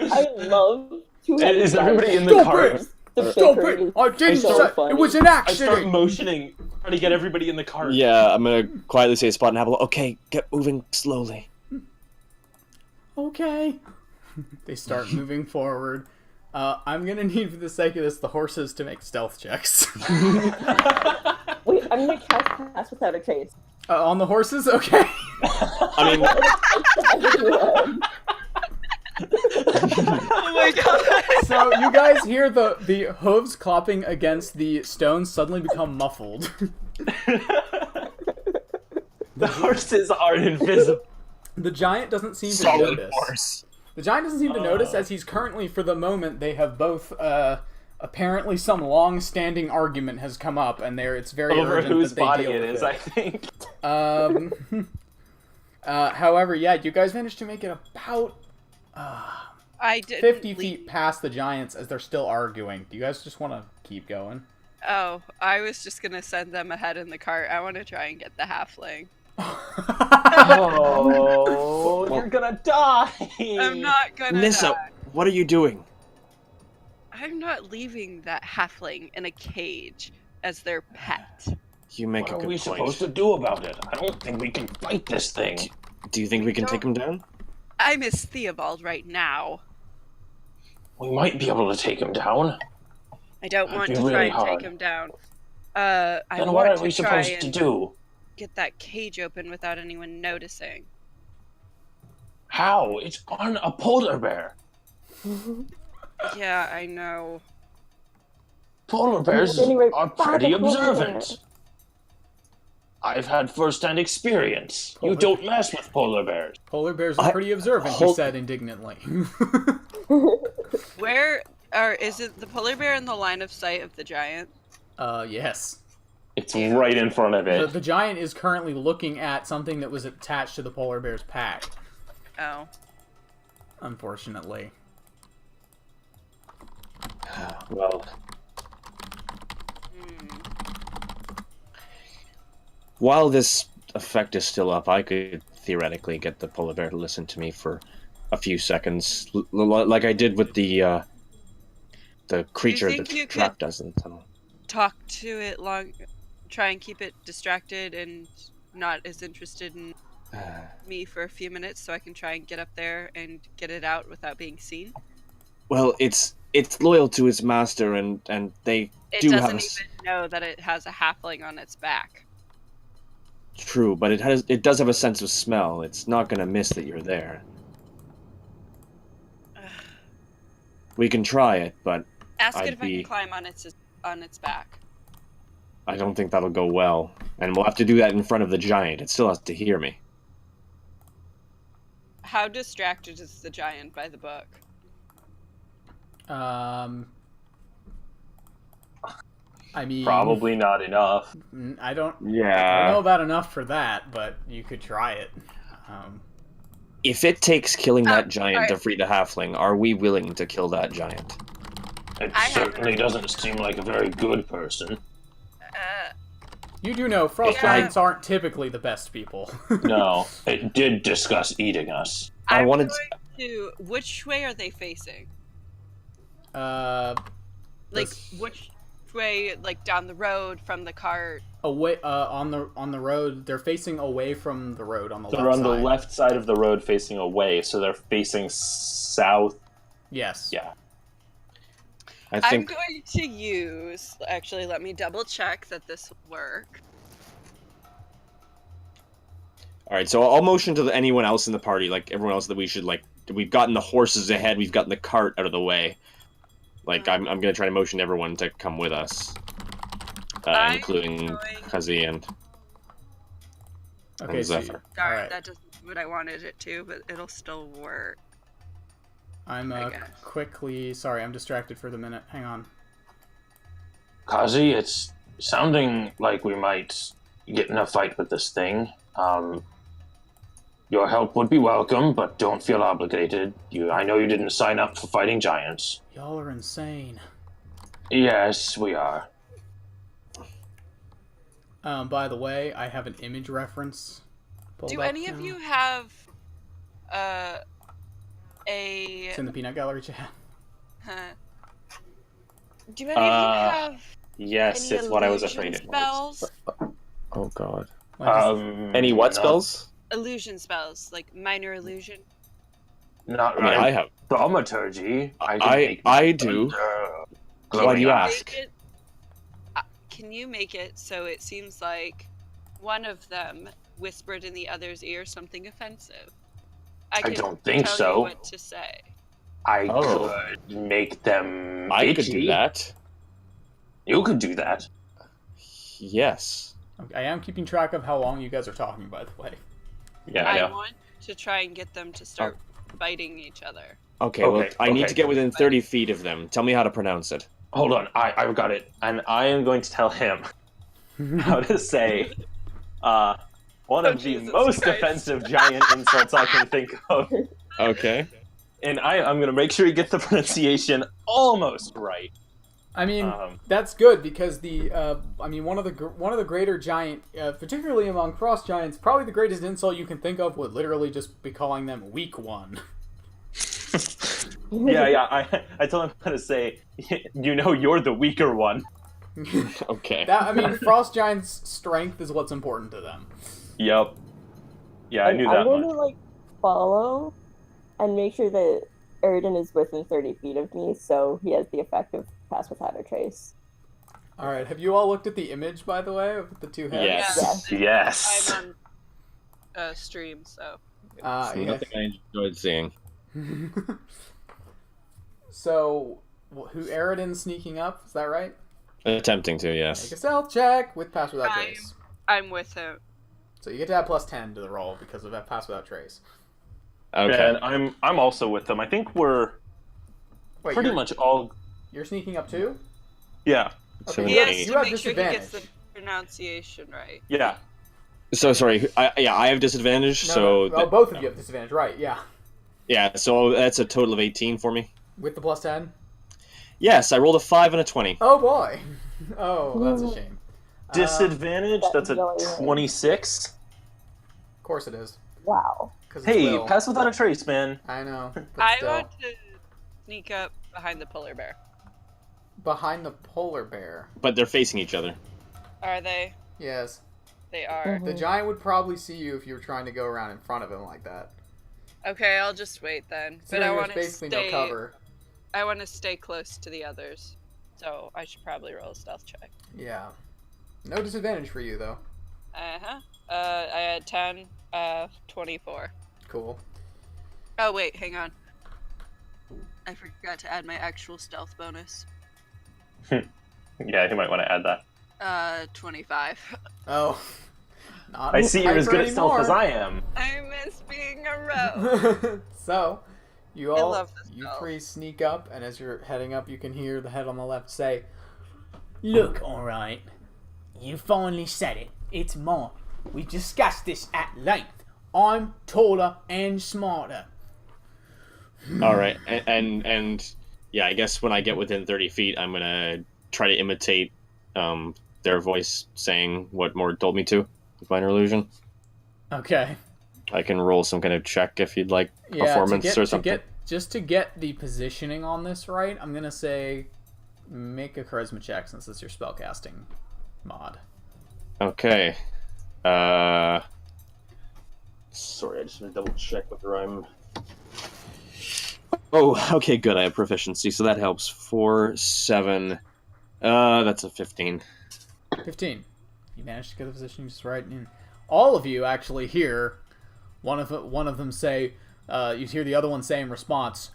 I love Is everybody in the Stop cart? it! Stop it! I didn't say it was an I start accident. motioning, trying to get everybody in the cart. Yeah, I'm gonna quietly say Spot and Apple. Okay, get moving slowly. Okay. They start moving forward. I'm gonna need, for the sake of this, the horses to make stealth checks. Wait, I'm gonna cast Pass Without a Trace. On the horses? Okay. I mean, Oh my god! So you guys hear the hooves clopping against the stones suddenly become muffled. The horses are invisible. The giant doesn't seem to solid notice. horse. The giant doesn't seem to notice, as he's currently, for the moment, they have both, apparently some long-standing argument has come up, and it's very Over urgent whose that they body deal it with is, I think. However, yeah, you guys managed to make it about I did 50 feet past the giants as they're still arguing. Do you guys just want to keep going? Oh, I was just gonna send them ahead in the cart. I want to try and get the halfling. Oh, you're gonna die! I'm not gonna Nissa, die. what are you doing? I'm not leaving that halfling in a cage as their pet. You make What a are good we point. supposed to do about it? I don't think we can fight this thing. Do you think we can take him down? I miss Theobald right now. We might be able to take him down. I don't That'd want be to really try and hard. take him down. I Then want what are to we try supposed to and do? get that cage open without anyone noticing. How? It's on a polar bear. Yeah, I know. Polar bears Anyway, are back pretty to polar observant. I've had first-hand experience. You don't mess with polar bears. Polar bears are pretty observant, he said indignantly. Where is it? The polar bear in the line of sight of the giant? Yes. It's right in front of it. The giant is currently looking at something that was attached to the polar bear's pack, Oh. unfortunately. Well, while this effect is still up, I could theoretically get the polar bear to listen to me for a few seconds, like I did with the creature think that you trapped could- us in the tunnel. Talk to it long. Try and keep it distracted and not as interested in me for a few minutes, so I can try and get up there and get it out without being seen. Well, it's loyal to its master, and they It do doesn't have even know that it has a halfling on its back. true, but it does have a sense of smell. It's not gonna miss that you're there. We can try it, but Ask I'd it if I be- can climb on its back. I don't think that'll go well. And we'll have to do that in front of the giant. It still has to hear me. How distracted is the giant by the book? I mean, Probably not enough. I don't know Yeah. about enough for that, but you could try it. If it takes killing that giant alright. to free the halfling, are we willing to kill that giant? It I have- certainly doesn't seem like a very good person. You do know frost Yeah. giants aren't typically the best people. No, it did discuss eating us. I I'm wanted going to. Which way are they facing? This- Like which way? Like down the road from the cart? away on the road. They're facing away from the road on the They're left on side. the left side of the road facing away, so they're facing south. Yes. Yeah. I I'm think going to use. Actually, let me double check that this will work. All right, so I'll motion to anyone else in the party, like everyone else, that we should we've gotten the horses ahead, we've gotten the cart out of the way. Like I'm gonna try to motion everyone to come with us, including Kazi and Zephyr. Sorry, Alright. that doesn't do what I wanted it to, but it'll still work. I'm I guess. quickly... Sorry, I'm distracted for the minute. Hang on. Kazi, it's sounding like we might get in a fight with this thing. Your help would be welcome, but don't feel obligated. I know you didn't sign up for fighting giants. Y'all are insane. Yes, we are. By the way, I have an image reference pulled Do up any of now. you have It's in the peanut gallery chat. Do any of you have Yes, any it's what I was illusion afraid it was. spells? Oh God. Any what not, spells? Illusion spells, like minor illusion. Not I mean, right. I have. Thaumaturgy. I do. Why do you ask? Can you make it so it seems like one of them whispered in the other's ear something offensive? I don't think tell so. You what to say. I could make them. I could bitchy. do that. You could do that. Yes. I am keeping track of how long you guys are talking, by the way. Yeah, I want to try and get them to start biting each other. Okay, well, I need to get within 30 feet of them. Tell me how to pronounce it. Hold on, I've got it. and I am going to tell him how to say one of the Jesus most Christ. offensive giant insults I can think of. Okay. And I'm going to make sure he gets the pronunciation almost right. I mean, that's good because one of the greater giant, particularly among frost giants, probably the greatest insult you can think of would literally just be calling them weak one. Yeah. I told him how to say, you're the weaker one. Okay. Frost giants' strength is what's important to them. Yep. Yeah, I knew that I'm going much. to follow and make sure that Eridan is within 30 feet of me, so he has the effect of pass without a trace. All right. Have you all looked at the image, by the way, of the two heads? Yes. I'm on stream, so. Nothing I enjoyed seeing. So, who Eridan's sneaking up? Is that right? Attempting to, Make yes. a stealth check with pass without trace. I'm with him. So you get to have plus 10 to the roll because of that pass without trace. Okay. And I'm also with them. I think we're pretty much all. You're sneaking up too? Yeah. Okay, He you has have, to you have make sure he disadvantage. gets the pronunciation right. Yeah. So sorry. I have disadvantage. No, both of you have disadvantage, right? Yeah. Yeah. So that's a total of 18 for me. With the plus 10? Yes, I rolled a 5 and a 20. Oh boy. Oh, that's a shame. Disadvantage. That's a 26. Of course it is. Wow. Hey, pass without a trace, man. I know. But I still. want to sneak up behind the polar bear. Behind the polar bear. But they're facing each other. Are they? Yes. They are. The giant would probably see you if you were trying to go around in front of him like that. Okay, I'll just wait then. But I Considering want there's to basically no cover. I want to stay close to the others, so I should probably roll a stealth check. Yeah. No disadvantage for you, though. I had 10, 24. Cool. Oh, wait, hang on. I forgot to add my actual stealth bonus. Yeah, you might want to add that. 25. Oh. Not I see you're as good at anymore. stealth as I am. I miss being a rogue. So, you I all, love this you spell. three sneak up, and as you're heading up, you can hear the head on the left say, Look, alright. You finally said it. It's mine. We discussed this at length. I'm taller and smarter. All right, and yeah, I guess when I get within 30 feet, I'm gonna try to imitate their voice saying what Mord told me to with minor illusion. Okay. I can roll some kind of check if you'd like, performance or something. Just to get the positioning on this right, I'm gonna say make a charisma check since it's your spellcasting mod. Okay. Sorry, I just want to double check whether I'm Oh, okay, good. I have proficiency, so that helps. 4, 7. That's a 15. 15. You managed to get the position just right. And all of you actually hear one of them say, you hear the other one say in response,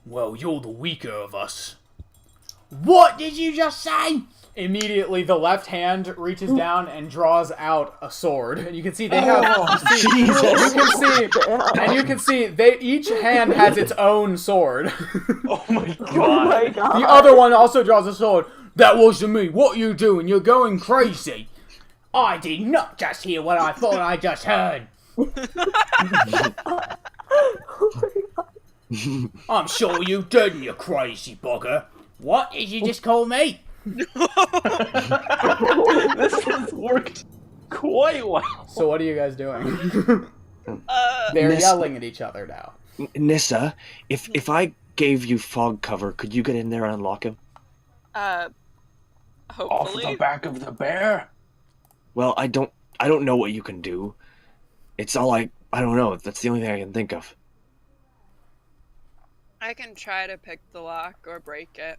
"Well, you're the weaker of us." What did you just say? Immediately, the left hand reaches down and draws out a sword, and you can see they have. You can see they each hand has its own sword. Oh my god. Oh my god. The other one also draws a sword. That wasn't me. What are you doing? You're going crazy. I did not just hear what I thought I just heard. I'm sure you didn't, you crazy bugger. What did you just call me? This has worked quite well. So what are you guys doing? They're Miss- yelling at each other now. Nissa, if I gave you fog cover, could you get in there and unlock him? Off Hopefully. the back of the bear? Well, I don't know what you can do. It's all I don't know. That's the only thing I can think of. I can try to pick the lock or break it.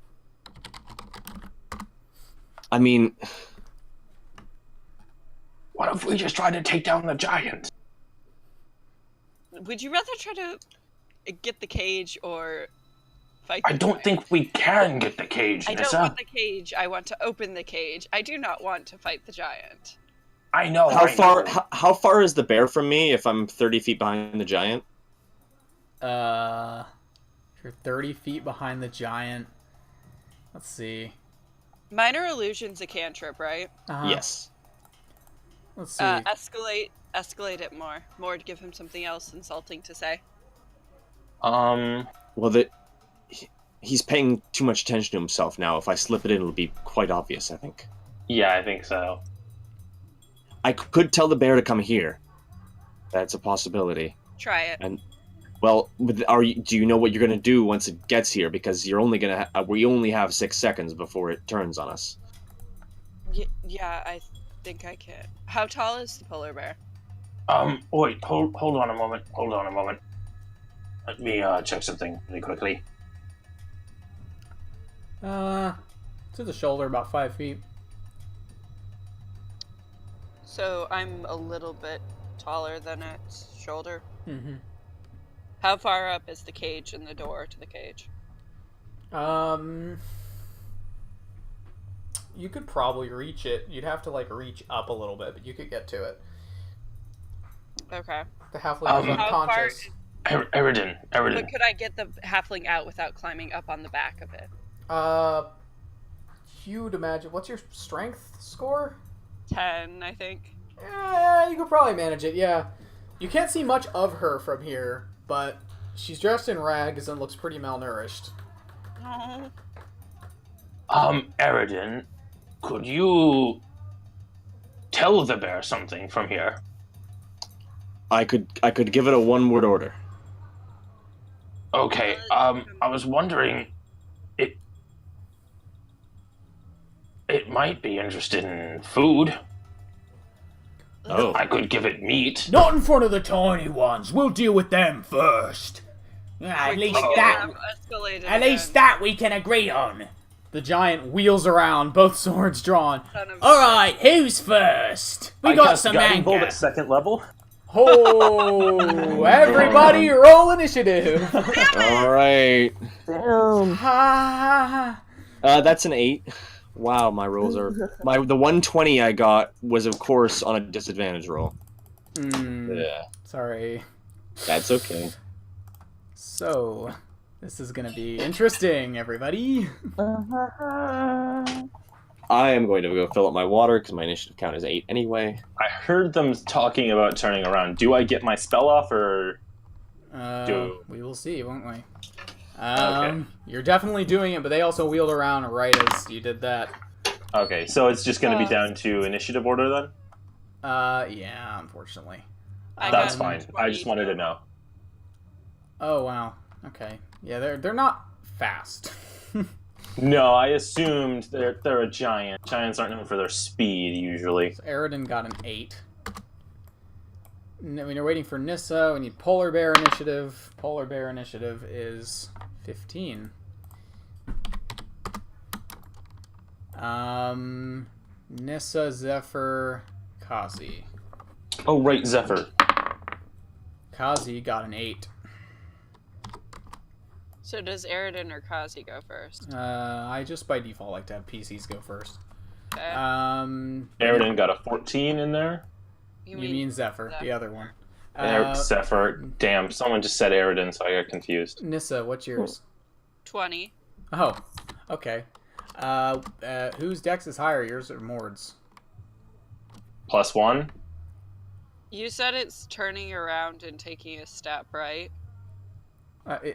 I mean, What if we just try to take down the giant? Would you rather try to get the cage or fight I the don't giant? think we can get the cage, I don't Nissa. want the cage. I want to open the cage. I do not want to fight the giant. I know. how I far know. how far is the bear from me if I'm 30 feet behind the giant? You're 30 feet behind the giant. Let's see. Minor illusion's a cantrip, right? Yes. Let's see. Escalate it more to give him something else insulting to say. Well, he's paying too much attention to himself now. If I slip it in, it'll be quite obvious, I think. Yeah, I think so. I could tell the bear to come here. That's a possibility. Try it. Well, do you know what you're gonna do once it gets here? Because you're only gonna we only have 6 seconds before it turns on us. Yeah, I think I can. How tall is the polar bear? Wait, hold on a moment. Hold on a moment. Let me check something really quickly. To the shoulder, about 5 feet. So I'm a little bit taller than its shoulder. Mm-hmm. How far up is the cage and the door to the cage? You could probably reach it. You'd have to reach up a little bit, but you could get to it. Okay. The halfling is How far unconscious. Eridan. But could I get the halfling out without climbing up on the back of it? You'd imagine. What's your strength score? 10, I think. Yeah, you could probably manage it. Yeah, you can't see much of her from here, but she's dressed in rags and looks pretty malnourished. Oh. Eridan, could you tell the bear something from here? I could give it a one-word order. Okay, I was wondering, it might be interested in food. Oh. I could give it meat. Not in front of the tiny ones. We'll deal with them first. At least that. Escalated At least again. that we can agree on. The giant wheels around, both swords drawn. Son of- All right, who's first? We I got cast some Guiding Bolt anger. at second level. Oh, everybody roll initiative. All right. Damn. That's an 8. Wow, my rolls are the 120 I got was of course on a disadvantage roll. Yeah, Sorry. that's okay. So, this is gonna be interesting, everybody. I am going to go fill up my water because my initiative count is 8 anyway. I heard them talking about turning around. Do I get my spell off, or We will see, won't we? Okay. You're definitely doing it, but they also wheeled around right as you did that. okay? So it's just going to be down to initiative order then. Yeah, unfortunately. I That's got fine. 20. I just wanted to know. Oh wow. Okay. Yeah, they're not fast. No, I assumed they're a giant. Giants aren't known for their speed usually. So Aridin got an 8. When you're waiting for Nissa, we need Polar Bear Initiative. Polar Bear Initiative is 15. Nissa, Zephyr, Kazi. Oh, right, Zephyr. Kazi got an 8. So does Aridin or Kazi go first? I just by default like to have PCs go first. Okay. Aridin got a 14 in there. You mean Zephyr, the other one. Zephyr. Damn, someone just said Aridin, so I got confused. Nissa, what's yours? 20. Oh, okay. Whose dex is higher, yours or Mord's? +1. You said it's turning around and taking a step, right?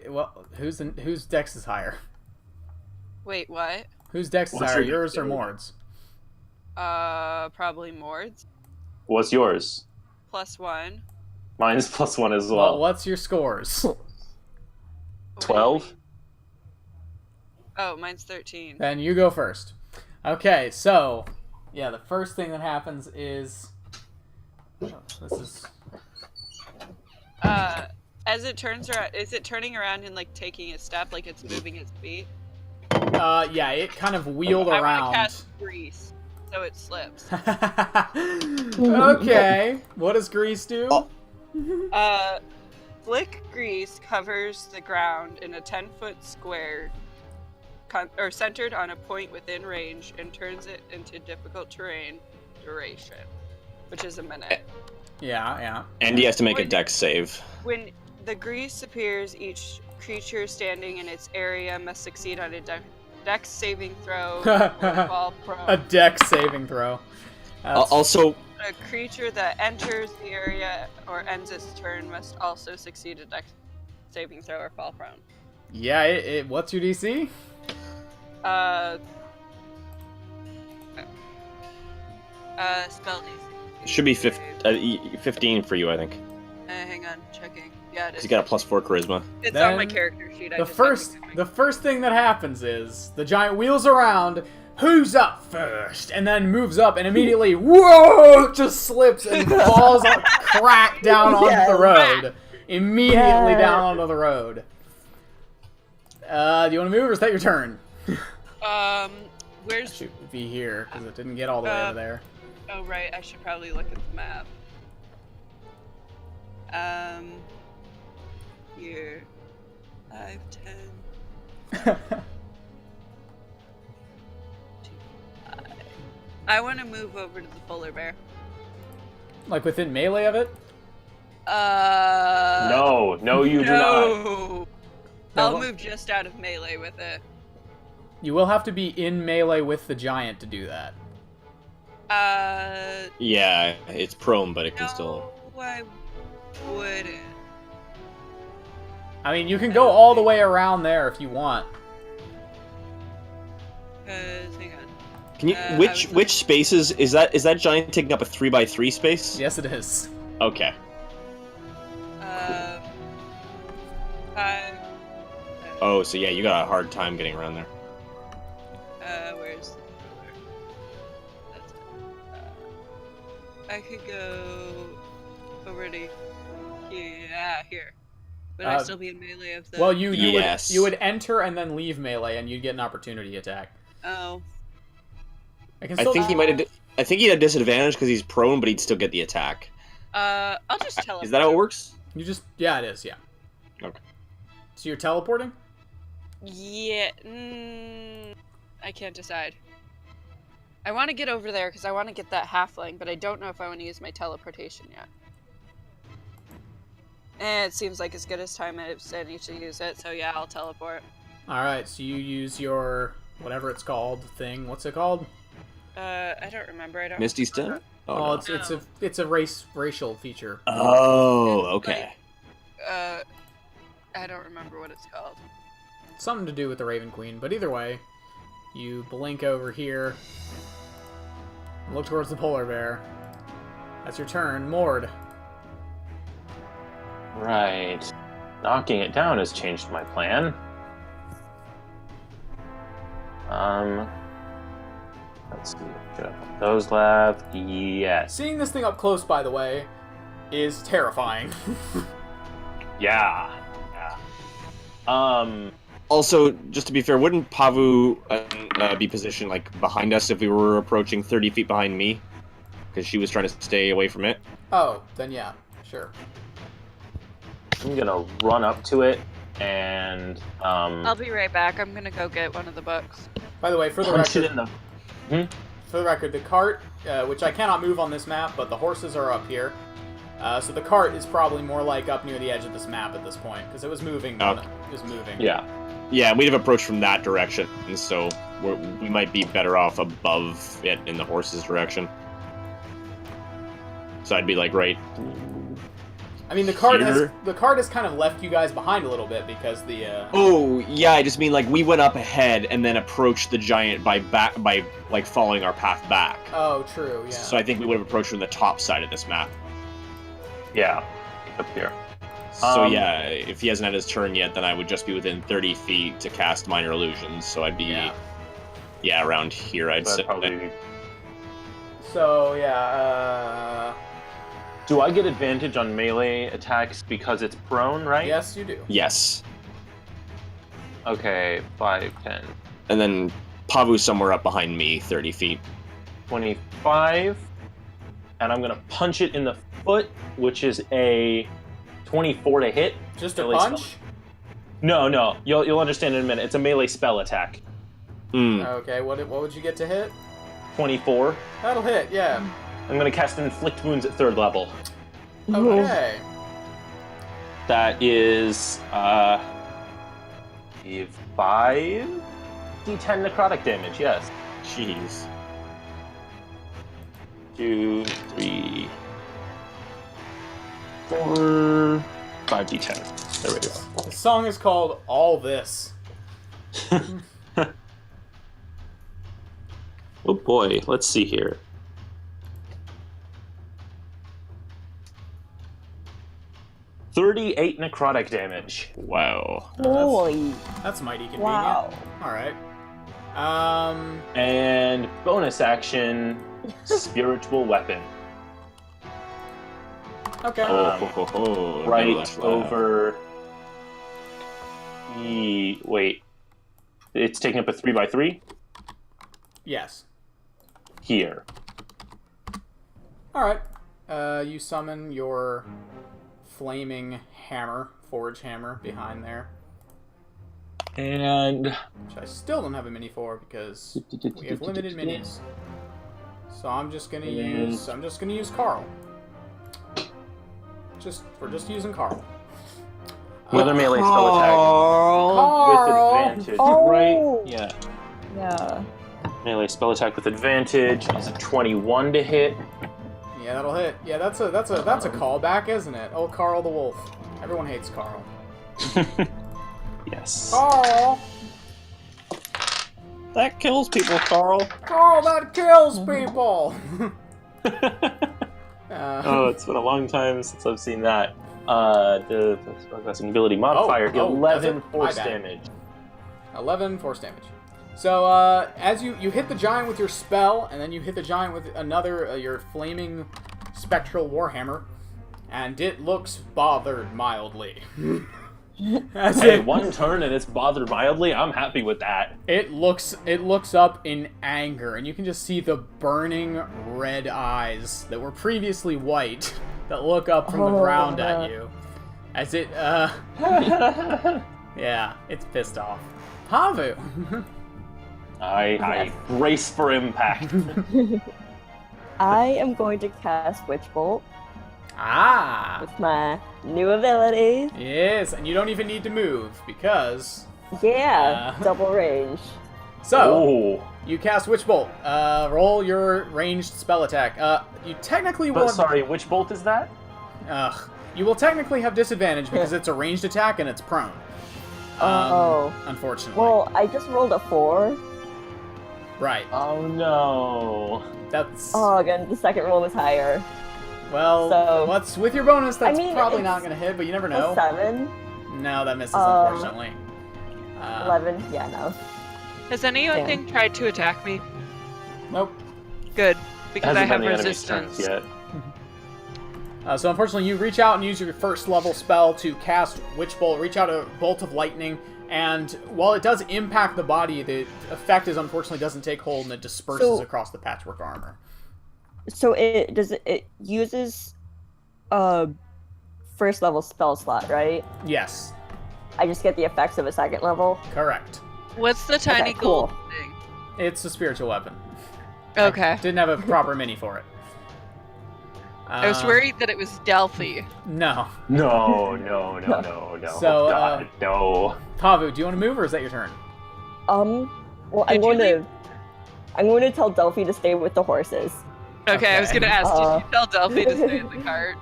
Well, whose dex is higher? Wait, what? Whose dex is What's higher, your yours dex? or Mord's? Probably Mord's. What's yours? +1. Mine's +1 as Well, well. what's your scores? 12? Oh, mine's 13. Then you go first. Okay, so yeah, the first thing that happens is this is As it turns around, is it turning around and like taking a step, like it's moving its feet? yeah, it kind of wheeled I around. want to cast grease, so it slips. Okay, what does grease do? Flick grease covers the ground in a 10-foot square, or centered on a point within range, and turns it into difficult terrain. Duration, which is a minute. Yeah. And he has to make a dex save. When the grease appears, each creature standing in its area must succeed on a dex saving throw or fall prone. A dex saving throw. That's- Also, A creature that enters the area or ends its turn must also succeed a dex saving throw or fall prone. yeah, what's your DC? Spell DC. should be 15 for you, I think. Hang on, checking. Yeah, it is. He's got a +4 charisma. It's Then on my character sheet. The first thing that happens is the giant wheels around. Who's up first? And then moves up and immediately, whoa, just slips and falls crack down onto the road. Immediately down onto the road. Do you want to move or is that your turn? Where's... Shoot, it'd be here because it didn't get all the way over there. Oh, right. I should probably look at the map. Here. 5, 10... I want to move over to the polar bear. Like within melee of it? No, you do not. No. I'll move just out of melee with it. You will have to be in melee with the giant to do that. Yeah, it's prone, but it can No, still... I wouldn't. I mean, you can go all the way around there if you want. Hang on. Can you? Which spaces is that? Is that giant taking up a 3x3 space? Yes, it is. Okay. 5. Oh, so yeah, you got a hard time getting around there. Where's the... That's I could go over to here. Would I still be in melee of the... Well, you Yes. would enter and then leave melee, and you'd get an opportunity attack. Oh. I can I still think he might have. I think he'd have disadvantage because he's prone, but he'd still get the attack. I'll just teleport. Is that how it works? You just... Yeah, it is, yeah. Okay. So you're teleporting? Yeah. I can't decide. I want to get over there because I want to get that halfling, but I don't know if I want to use my teleportation yet. It seems like as good as time as any to use it, so yeah, I'll teleport. Alright, so you use your... whatever it's called thing. What's it called? I don't remember. I don't. Misty Step? Oh, no. it's a racial feature. Oh, okay. I don't remember what it's called. Something to do with the Raven Queen, but either way, you blink over here, look towards the polar bear. That's your turn, Mord. Right. Knocking it down has changed my plan. Let's see. Should I put those left? Yes. Seeing this thing up close, by the way, is terrifying. Yeah. Also, just to be fair, wouldn't Pavu be positioned like behind us if we were approaching 30 feet behind me? Because she was trying to stay away from it. Oh, then yeah, sure. I'm gonna run up to it and I'll be right back. I'm gonna go get one of the books. By the way, for the punch record, it in the. for the record, the cart, which I cannot move on this map, but the horses are up here. So the cart is probably more like up near the edge of this map at this point, because it was moving. Okay. It was moving. Yeah. Yeah, we'd have approached from that direction, and so we might be better off above it in the horse's direction. So I'd be like right. I mean, the cart Here? has kind of left you guys behind a little bit because the. Oh yeah, I just mean like we went up ahead and then approached the giant by like following our path back. Oh, true. Yeah. So I think we would have approached from the top side of this map. Yeah. Up here. So yeah, if he hasn't had his turn yet, then I would just be within 30 feet to cast Minor Illusions. So I'd be, yeah, around here. I'd say. Probably. So yeah. Do I get advantage on melee attacks because it's prone, right? Yes, you do. Yes. Okay, 5, 10, And then Pavu's somewhere up behind me, 30 feet. 25, and I'm gonna punch it in the foot, which is a 24 to hit. Just a Melee punch? spell. No, you'll understand in a minute. It's a melee spell attack. Okay, what would you get to hit? 24. That'll hit, yeah. I'm gonna cast Inflict Wounds at 3rd level. Okay. That is 5d10 necrotic damage. Yes. Jeez. 2, 3, 4, 5d10. There we go. The song is called All This. Oh boy, let's see here. $38 necrotic damage. Wow. Boy. That's mighty convenient. Wow. Alright. And bonus action, Spiritual Weapon. Okay. Right That's loud. over... Wait. It's taking up a 3x3? Yes. Here. Alright. You summon your flaming hammer, forge hammer, behind there. And... Which I still don't have a mini for because we have limited minis. So I'm just gonna use Carl. We're just using Carl. Another melee spell attack. Carl! With advantage, Oh. right? Yeah. Yeah. Melee spell attack with advantage is a 21 to hit. Yeah, that'll hit. Yeah, that's a callback, isn't it? Oh, Carl the Wolf. Everyone hates Carl. Yes. Carl! That kills people, Carl. Carl, that kills people! Oh, it's been a long time since I've seen that. The spellcasting ability modifier, 11 force My bad. damage. 11 force damage. So, as you hit the giant with your spell, and then you hit the giant with another, your flaming spectral warhammer, and it looks bothered mildly. Hey, one turn and it's bothered mildly. I'm happy with that. It looks up in anger, and you can just see the burning red eyes that were previously white that look up from the ground at you. As it, yeah, it's pissed off. Pavu! I brace for impact. I am going to cast Witch Bolt Ah! with my new ability. Yes, and you don't even need to move, because... Yeah, double range. So, you cast Witch Bolt. Roll your ranged spell attack. You technically will... But sorry, which bolt is that? You will technically have disadvantage because it's a ranged attack and it's prone. Unfortunately. Well, I just rolled a 4. Right. Oh no. That's... Oh, again, the second roll was higher. Well, So- what's with your bonus? That's I mean, probably it's not going to hit, but you never A know. 7. No, that misses, unfortunately. 11. Yeah, no. Has anything tried to attack me? Nope. Good, because I Hasn't have been the enemy's turns resistance. yet. So unfortunately, you reach out and use your first level spell to cast Witch Bolt. Reach out a bolt of lightning, and while it does impact the body, the effect is unfortunately doesn't take hold and it disperses across the patchwork armor. So it uses a first level spell slot, right? Yes. I just get the effects of a second level. Correct. What's the tiny cool. gold thing? It's a spiritual weapon. Okay. I didn't have a proper mini for it. I was worried that it was Delphi. No. No. So, God, no. Pavu, do you want to move, or is that your turn? Well, I'm going to tell Delphi to stay with the horses. Okay, I was Okay. gonna ask, did you tell Delphi to stay in the cart?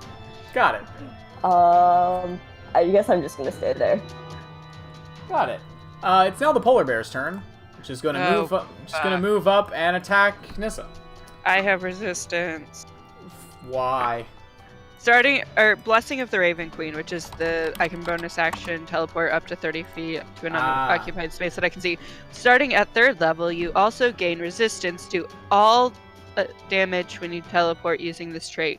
Got it. I guess I'm just gonna stay there. Got it. It's now the polar bear's turn, which is going to move up. Just going to move up and attack Nissa. I have resistance. Why? Blessing of the Raven Queen, which is I can bonus action teleport up to 30 feet to an unoccupied space that I can see. Starting at 3rd level, you also gain resistance to all damage when you teleport using this trait.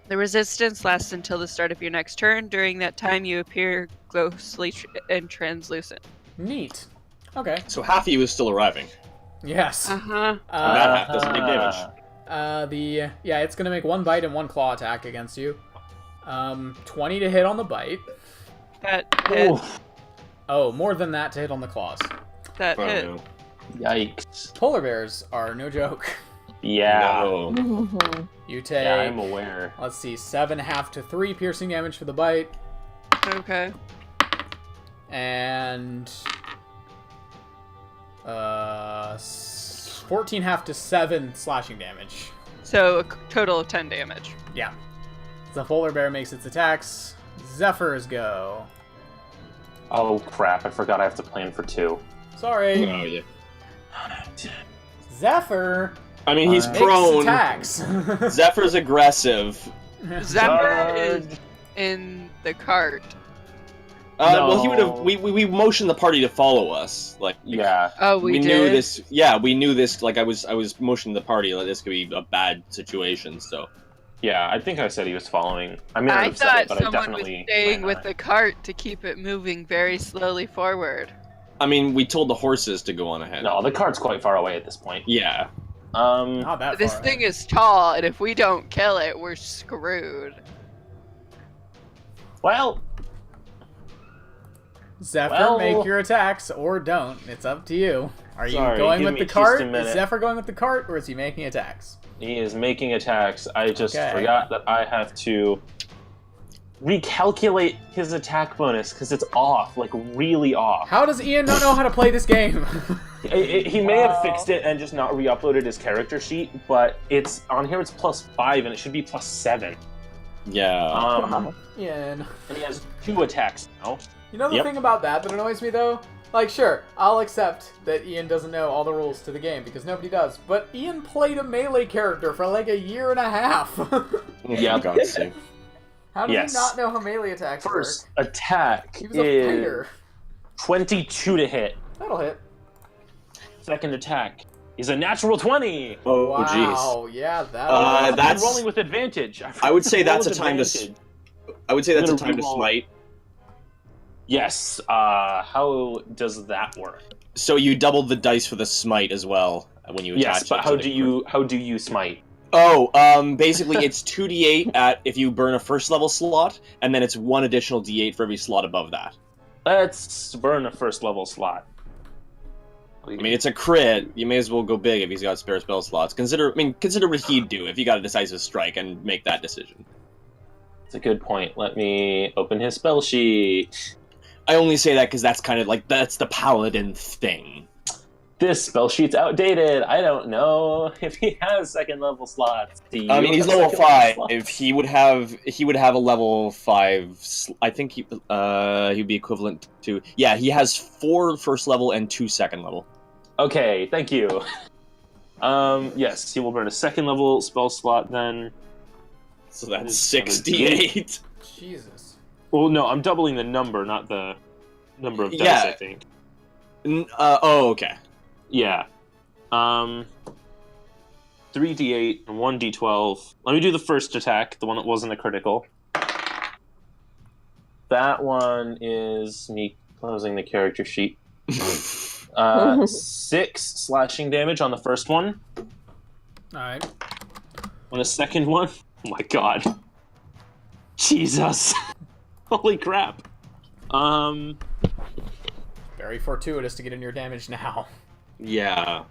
The resistance lasts until the start of your next turn. During that time, you appear ghostly and translucent. Neat. Okay. So half of you is still arriving. Yes. Uh-huh. And that half doesn't take damage. It's gonna make 1 bite and 1 claw attack against you. 20 to hit on the bite. That hit. Oof. Oh, more than that to hit on the claws. That Oh, hit. no. Yikes. Polar bears are no joke. Yeah. No. You take, Yeah, I'm aware. let's see, 7.5 to 3 piercing damage for the bite, Okay. and 14.5 to 7 slashing damage. So a total of 10 damage. Yeah. The polar bear makes its attacks. Zephyrs go. Oh crap! I forgot I have to plan for 2. Sorry. Oh, yeah. Zephyr I mean, he's makes prone. attacks. Zephyr's aggressive. Zephyr is in the cart. Well, he would have. No. We motioned the party to follow us. Like, Yeah. Oh, we we knew did? this. Yeah, we knew this. Like, I was motioning the party like this could be a bad situation. So, Yeah, I think I said he was following. I mean, I I've said thought it, but I someone was definitely staying might with not. the cart to keep it moving very slowly forward. I mean, we told the horses to go on ahead. No, the cart's quite far away at this point. Yeah. Not that This far thing away. is tall, and if we don't kill it, we're screwed. Well, Zephyr, Well- make your attacks, or don't. It's up to you. Are you Sorry, going give with me the just cart? a minute. Is Zephyr going with the cart, or is he making attacks? he is making attacks. I just Okay. forgot that I have to recalculate his attack bonus because it's off, like really off. How does Ian not know how to play this game? He may have fixed it and just not re-uploaded his character sheet, but it's on here. It's +5, and it should be +7. Yeah. Wow. Ian. And he has 2 attacks now. You know the Yep. thing about that annoys me, though? Like, sure, I'll accept that Ian doesn't know all the rules to the game, because nobody does, but Ian played a melee character for like a year and a half. Yeah. God's sake. How does Yes. he not know how melee attacks First work? attack He was a is fighter. 22 to hit. That'll hit. Second attack is a natural 20. Oh, jeez. Wow, yeah, that'll I'm that's- rolling with advantage. I would say Roll that's a with time to. advantage. I would say that's a I'm gonna time to reroll. smite. Yes. How does that work? So you double the dice for the smite as well when you attach Yes, but it how to do you smite? Oh, basically it's 2d8 at if you burn a first level slot, and then it's 1 additional d8 for every slot above that. Let's burn a first level slot. I mean, it's a crit. You may as well go big if he's got spare spell slots. Consider what he'd do if he got a decisive strike and make that decision. It's a good point. Let me open his spell sheet. I only say that because that's kind of like that's the paladin thing. This spell sheet's outdated. I don't know if he has second level slots. Do you I mean, he's have level second 5. slots? If he would have a level 5. I think he'd be equivalent to. Yeah, he has 4 first level and 2 second level. Okay, thank you. Yes, he will burn a second level spell slot then. So that's It's 68. Jesus. Well, no, I'm doubling the number, not the number of dice, Yeah. I think. Oh, okay. Yeah. 3d8 and 1d12. Let me do the first attack, the one that wasn't a critical. That one is me closing the character sheet. 6 slashing damage on the first one. Alright. On the second one, oh my god. Jesus. Holy crap. Very fortuitous to get in your damage now. Yeah.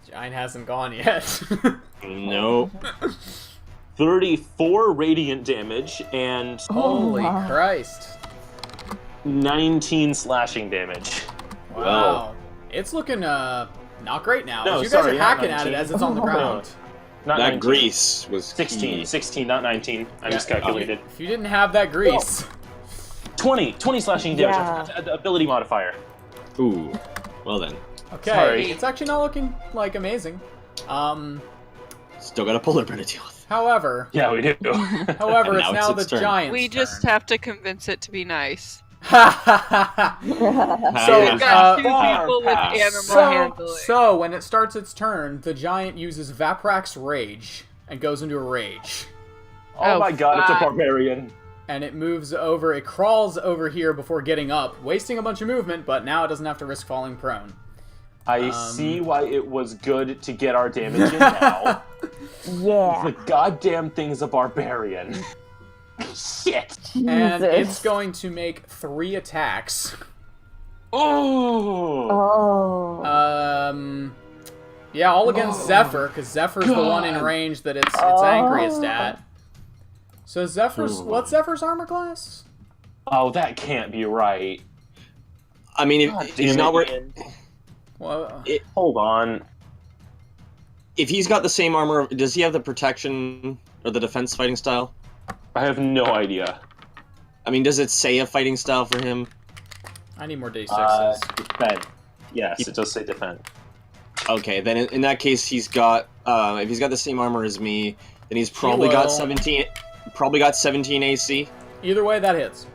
Giant hasn't gone yet. Nope. 34 radiant damage and Holy wow. Christ. 19 slashing damage. Wow. It's looking not great now. No, You guys sorry, are not hacking at it 19. as it's on the ground. Not That 19. grease was 16, key. 16, not 19. I miscalculated. If you didn't have that grease. 20 slashing damage. Yeah. Ability modifier. Ooh. Well then. Okay, Sorry. it's actually not looking like amazing. Still got a polar bear to deal with. However, Yeah, we do. however, And it's now now it's the its turn. giant's We just turn. have to convince it to be nice. So, We've got two people with animal handling. so when it starts its turn, the giant uses Vaprax's Rage and goes into a rage. Oh my god, it's a fuck. barbarian. And it moves over, it crawls over here before getting up, wasting a bunch of movement, but now it doesn't have to risk falling prone. I see why it was good to get our damage in now. Yeah. The goddamn thing's a barbarian. Shit. And Jesus. it's going to make 3 attacks. Oh. Oh. Yeah, all against Zephyr, because Zephyr's the one in range that it's angriest at. So Zephyr's, what's Zephyr's armor class? Oh, that can't be right. I mean, God if he's damn not it, wearing, Ian. Well, Hold on. if he's got the same armor, does he have the protection or the defense fighting style? I have no idea. I mean, does it say a fighting style for him? I need more D6s. Defend. Yes, it does say defend. Okay, then in that case, he's got if he's got the same armor as me, then he's probably got will. 17. Probably got 17 AC. Either way, that hits.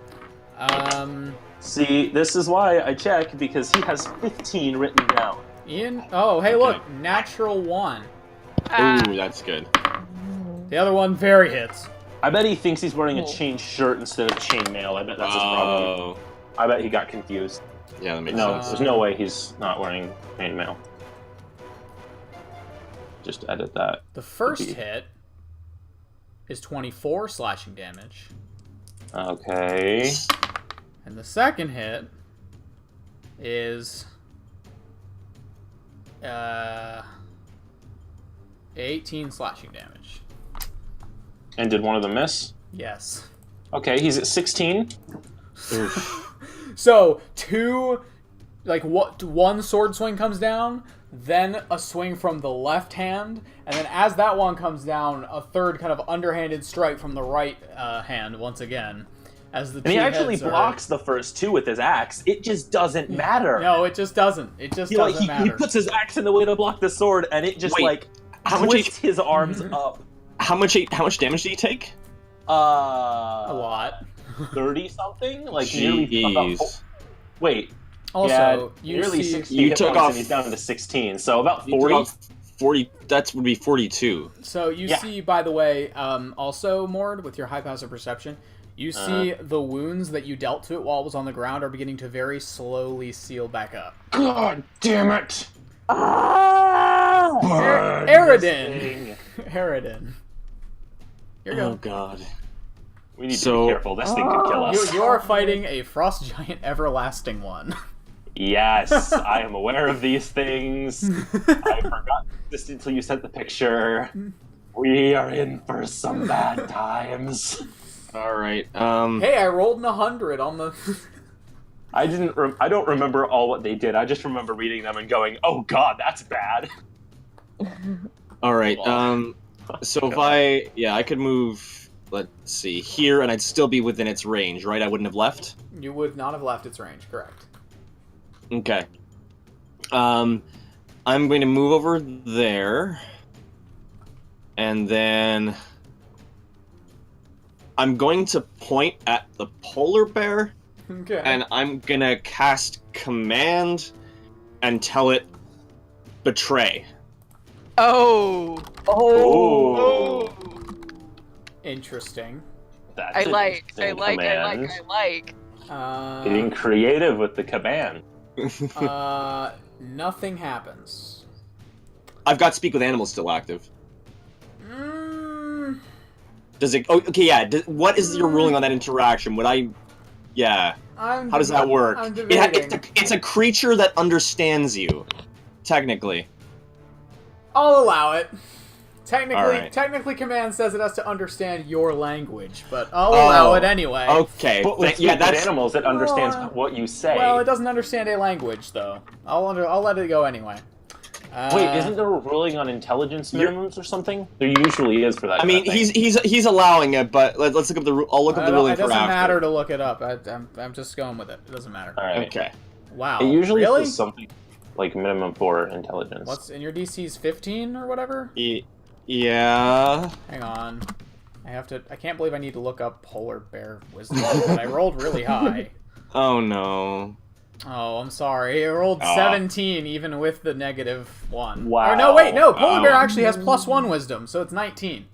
See, this is why I check, because he has 15 written down. Ian? Oh, hey, look, natural 1. Ooh, that's good. The other one, very hits. I bet he thinks he's wearing a chain shirt instead of chainmail. I bet that's his problem. Oh, I bet he got confused. yeah, that makes No, sense. there's no way he's not wearing chainmail. Just edit that. The first Maybe. hit is 24 slashing damage. Okay. And the second hit is 18 slashing damage. And did one of them miss? Yes. Okay, he's at 16. So, one sword swing comes down, then a swing from the left hand, and then as that one comes down, a third kind of underhanded strike from the right hand once again. As the And he two actually heads are- blocks the first two with his axe. It just doesn't matter. No, it just doesn't. It just doesn't He matter. puts his axe in the way to block the sword, and it just Wait, how much twists his arms up. How much damage did he take? A lot. 30 something? Like nearly about Jeez. Wait. Also, yeah, you nearly see, 60 You hit took points off- and he's down to 16. So about You took 40. off 40. That would be 42. so you Yeah. see, by the way, also, Mord, with your high passive perception, you see the wounds that you dealt to it while it was on the ground are beginning to very slowly seal back up. God damn it! Ah! Burn Aridin! this thing. Aridin. Here you Oh go. god. We need to So- be careful. This thing could kill us. You are fighting a frost giant everlasting one. Yes, I am aware of these things. I forgot this until you sent the picture. We are in for some bad times. All right. Hey, I rolled 100 on the... I don't remember all what they did. I just remember reading them and going, "Oh God, that's bad." All right. Hold So if I could move. Let's see here, and I'd still be within its range, right? I wouldn't have left. You would not have left its range, correct. Okay. I'm going to move over there, and then I'm going to point at the polar bear, Okay. and I'm gonna cast command and tell it betray. Oh. Oh. Interesting. That's I an like. interesting command. Getting Uh, creative with the command. nothing happens. I've got speak with animals still active. Mm, Does it? Oh, okay, yeah. What is your ruling on that interaction? Would I? Yeah. How How does that work? I'm debating. It's a creature that understands you, technically. I'll allow it. Alright. Technically, command says it has to understand your language, but I'll allow it anyway. Okay. But with that's animals, it understands what you say. Well, it doesn't understand a language, though. I'll let it go anyway. Wait, isn't there a ruling on intelligence minimums or something? There usually is for that. I mean, he's allowing it, but let's look up the. I'll look up the ruling for after. It doesn't matter to look it up. I'm just going with it. It doesn't matter. All right. Okay. Wow. It usually really? says something like minimum for intelligence. What's in your DC's 15 or whatever? Yeah. Hang on. I can't believe I need to look up polar bear wisdom, but I rolled really high. Oh no. Oh, I'm sorry. I rolled 17 even with the -1. Wow. Or no, wait, no. Polar bear actually has +1 wisdom, so it's 19.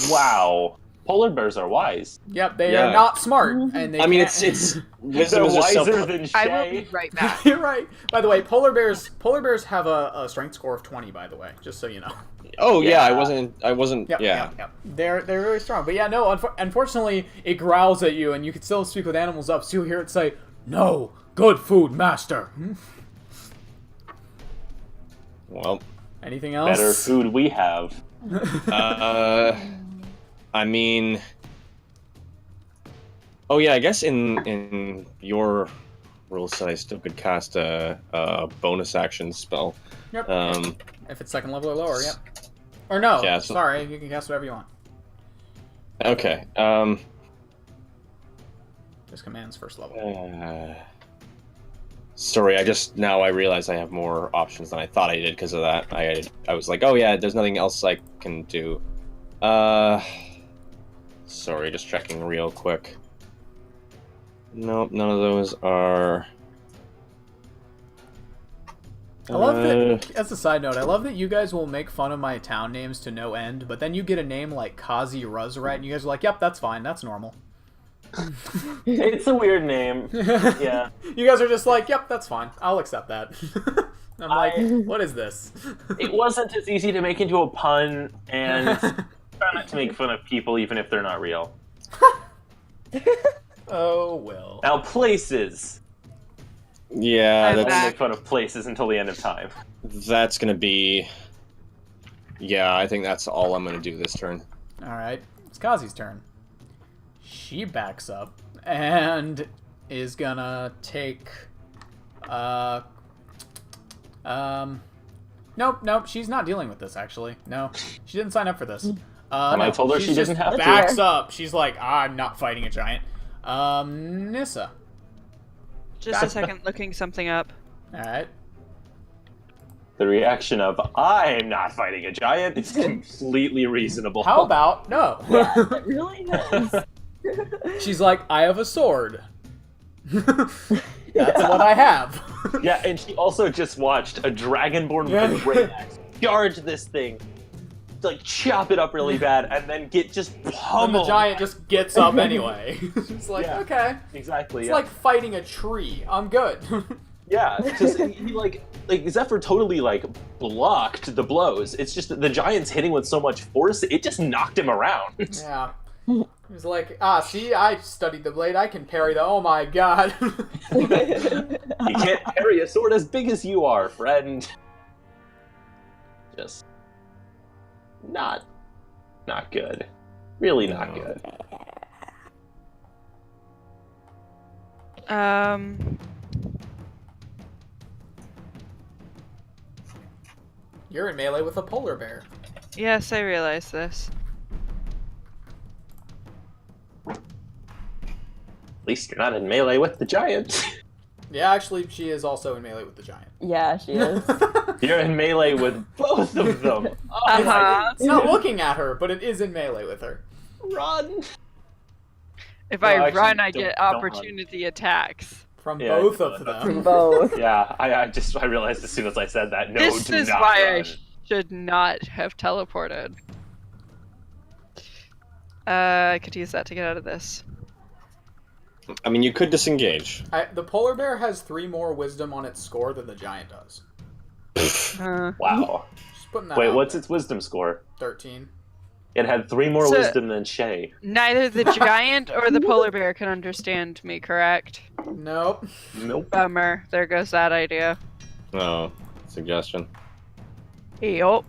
Wow. Polar bears are wise. Yep, they are not smart, and they. I mean, can't... it's They're wisdom is just wiser so. than I will Shay. be right back. You're right. By the way, polar bears have a strength score of 20. By the way, just so you know. Oh yeah, I Yeah. wasn't. Yep, Yeah. Yep. They're really strong. But yeah, no. Unfortunately, it growls at you, and you can still speak with animals up. So you hear it say, "No, good food, master." Well. Anything else? Better food we have. I mean. Oh yeah, I guess in your rule set, I still could cast a bonus action spell. Yep. If it's second level or lower, yep. Or no, Yeah, so- sorry, you can cast whatever you want. Okay. Just commands first level. Sorry, I realize I have more options than I thought I did because of that. I was like, oh yeah, there's nothing else I can do. Sorry, just checking real quick. Nope, none of those are. I love that, as a side note, I love that you guys will make fun of my town names to no end, but then you get a name like Kazi Ruzrat, and you guys are like, yep, that's fine, that's normal. It's a weird name. Yeah. You guys are just like, yep, that's fine, I'll accept that. I'm like, what is this? It wasn't as easy to make into a pun, and try not to make fun of people even if they're not real. Oh, well. Now, places. Yeah, I'm I back. won't make fun of places until the end of time. that's gonna be. Yeah, I think that's all I'm gonna do this turn. Alright, it's Kazi's turn. She backs up and is gonna take nope, she's not dealing with this actually. No. She didn't sign up for this. And I told her she's she just didn't have to. backs up. She's like, I'm not fighting a giant. Nissa. Just a second, looking something up. Alright. The reaction of, I'm not fighting a giant is completely reasonable. How about no? It really does. She's like, I have a sword. That's what I have. Yeah, and she also just watched a dragonborn with a great axe charge this thing, like chop it up really bad, and then get just And pummeled. the giant just gets up anyway. It's like, Yeah. okay. Exactly. It's Yeah. like fighting a tree. I'm good. Yeah, just he like Zephyr totally like blocked the blows. It's just that the giant's hitting with so much force, it just knocked him around. Yeah. He was like, see, I studied the blade. I can parry the. Oh my god. You can't parry a sword as big as you are, friend. Just not good. Really not good. You're in melee with a polar bear. Yes, I realize this. At least you're not in melee with the giant. Yeah, actually, she is also in melee with the giant. Yeah, she is. You're in melee with both of them. It's not looking at her, but it is in melee with her. Run! If No, I actually, run, I don't- get don't run. opportunity attacks. From Yeah, both I of feel that. them. Both. Yeah, I realized as soon as I said that. No, This do is not why I run. should not have teleported. I could use that to get out of this. I mean, you could disengage. The polar bear has 3 more wisdom on its score than the giant does. Wow. Just putting that Wait, out what's there. its wisdom score? 13. It had 3 more So- wisdom than Shay. Neither the giant or the polar bear can understand me, correct? Nope. Nope. Bummer. There goes that idea. Oh, suggestion. Yup.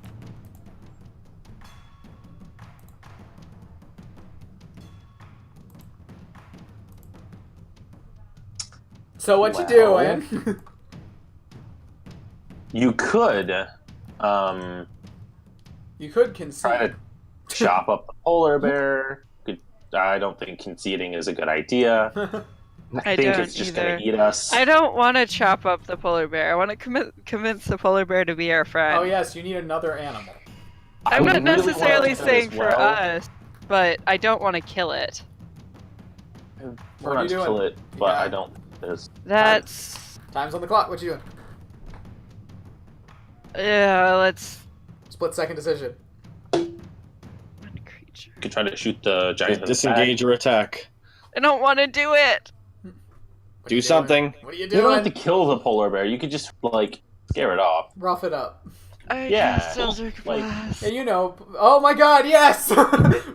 So what you Well- doing? You could You could try concede. to chop up the polar bear. I don't think conceding is a good idea. I think don't it's just either. going to eat us. I don't want to chop up the polar bear. I want to convince the polar bear to be our friend. Oh yes, you need another animal. I'm I not really necessarily wanna do saying as for well. us, but I don't want to kill it. What We're are not you to doing? kill it, but Yeah. I don't. There's That's Time's on the clock. What you doing? yeah. Let's Split second decision. one creature. You could try to shoot the giant. in the Disengage or attack. I don't want to do it. What Do you doing? something. What are you back. You don't have to doing? kill the polar bear. You could just like scare it off. Rough it up. I Yeah, cast Eldritch like- Blast. Yeah, you know. Oh my God! Yes.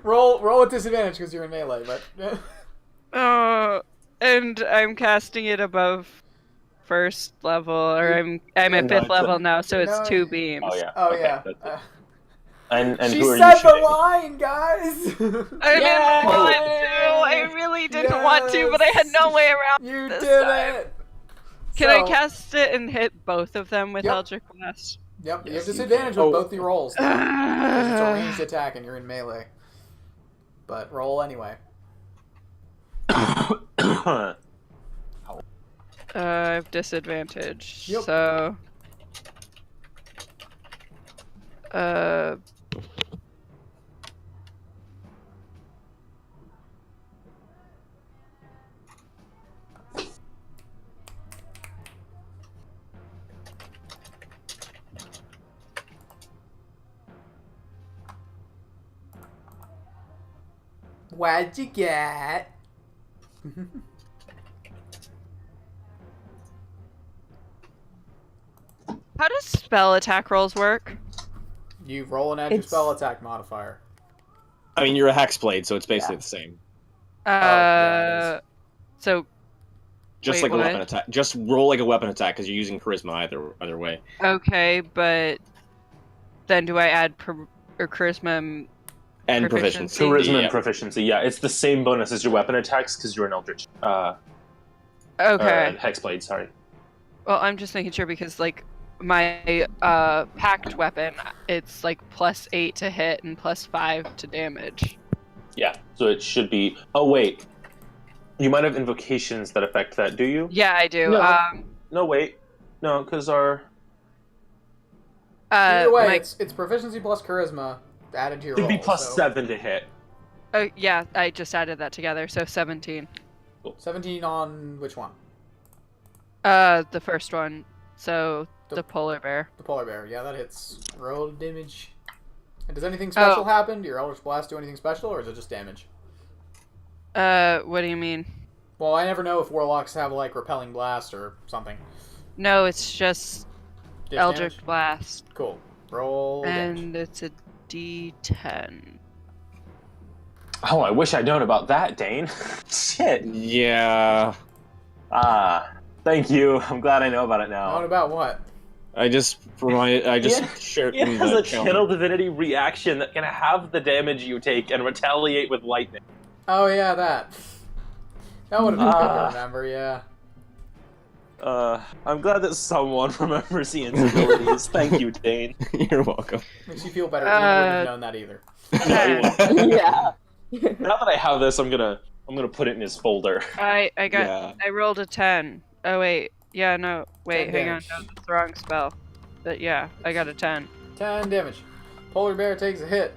roll with disadvantage because you're in melee. But And I'm casting it above first level, or I'm at No, 5th it's level now, so it's No, 2 beams. Oh yeah. oh Okay, yeah. that's it. And She who are said you the shooting? line, guys. I didn't want to. Yay! I really didn't want to, but I had no way around. You this did time. it. Can I So- cast it and hit both of them with Yep. Eldritch Blast? Yep, you have Yes, you disadvantage can. with Oh. both your rolls. Because it's a ranged attack and you're in melee. But roll anyway. I have disadvantage. Yep. So. What'd you get? How does spell attack rolls work? You roll and add your It's- spell attack modifier. I mean, you're a hexblade, so it's basically the same. yeah, it So Just Wait, like a what? weapon attack. Just roll like a weapon attack because you're using charisma either way. okay, but then do I add charisma? And Proficiency. proficiency. Charisma Yeah. and proficiency. Yeah, it's the same bonus as your weapon attacks because you're an eldritch. Okay. Hexblade. Sorry. Well, I'm just making sure because like my packed weapon, it's like +8 to hit and +5 to damage. Yeah. So it should be. Oh wait. You might have invocations that affect that. Do you? Yeah, I do. No. No, wait. No, because our Either way, my- it's proficiency plus charisma added to your should be roll, so +7 to hit. oh yeah, I just added that together, so 17. 17 on which one? The first one. So The- the polar bear. The polar bear. Yeah, that hits. Roll damage. And does anything special happen? Do your Eldritch Blast do anything special, or is it just damage? What do you mean? Well, I never know if warlocks have like repelling blast or something. No, it's just Dish Eldritch damage? Blast, Cool. Roll damage. and it's a D10. Oh, I wish I'd known about that, Dane. Shit. Yeah. Thank you. I'm glad I know about it What now. about what? I just shared It in has the a channel. channel divinity reaction that can have the damage you take and retaliate with lightning. Oh yeah, that. That would have been good to Ah. remember. Yeah. I'm glad that someone remembers Ian's abilities. Thank you, Dane. You're welcome. Makes you feel better. You wouldn't have known that either. Yeah. Now that I have this, I'm gonna put it in his folder. I got Yeah. I rolled a 10. Oh wait, yeah, no, wait, 10 hang on, damage. no, that's the wrong spell. But yeah, I got a 10. 10 damage. Polar bear takes a hit.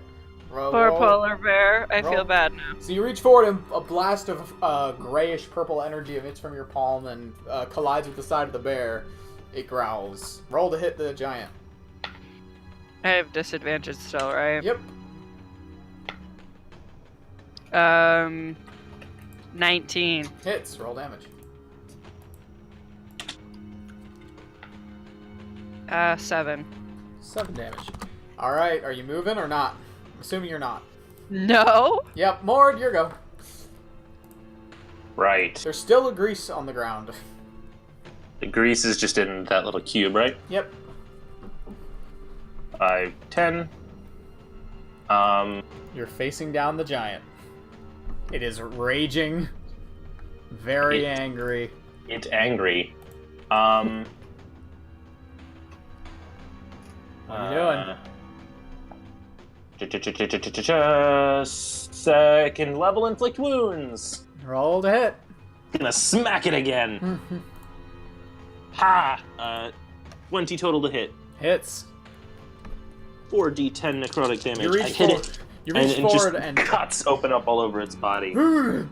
Roll, Poor roll. polar bear. I Roll. feel bad now. So you reach forward and a blast of grayish purple energy emits from your palm and collides with the side of the bear. It growls. Roll to hit the giant. I have disadvantage still, right? Yep. 19. Hits. Roll damage. 7. 7 damage. Alright, are you moving or not? I'm assuming you're not. No? Yep, Mord, your go. Right. There's still a grease on the ground. The grease is just in that little cube, right? Yep. 5, 10. You're facing down the giant. It is raging. Very angry. It's angry. What are you doing? Second level inflict wounds. Roll to hit. Gonna smack it again. Ha! 20 total to hit. Hits. 4d10 necrotic damage. You I reach hit forward. it, You reach and forward just and cuts open up all over its body.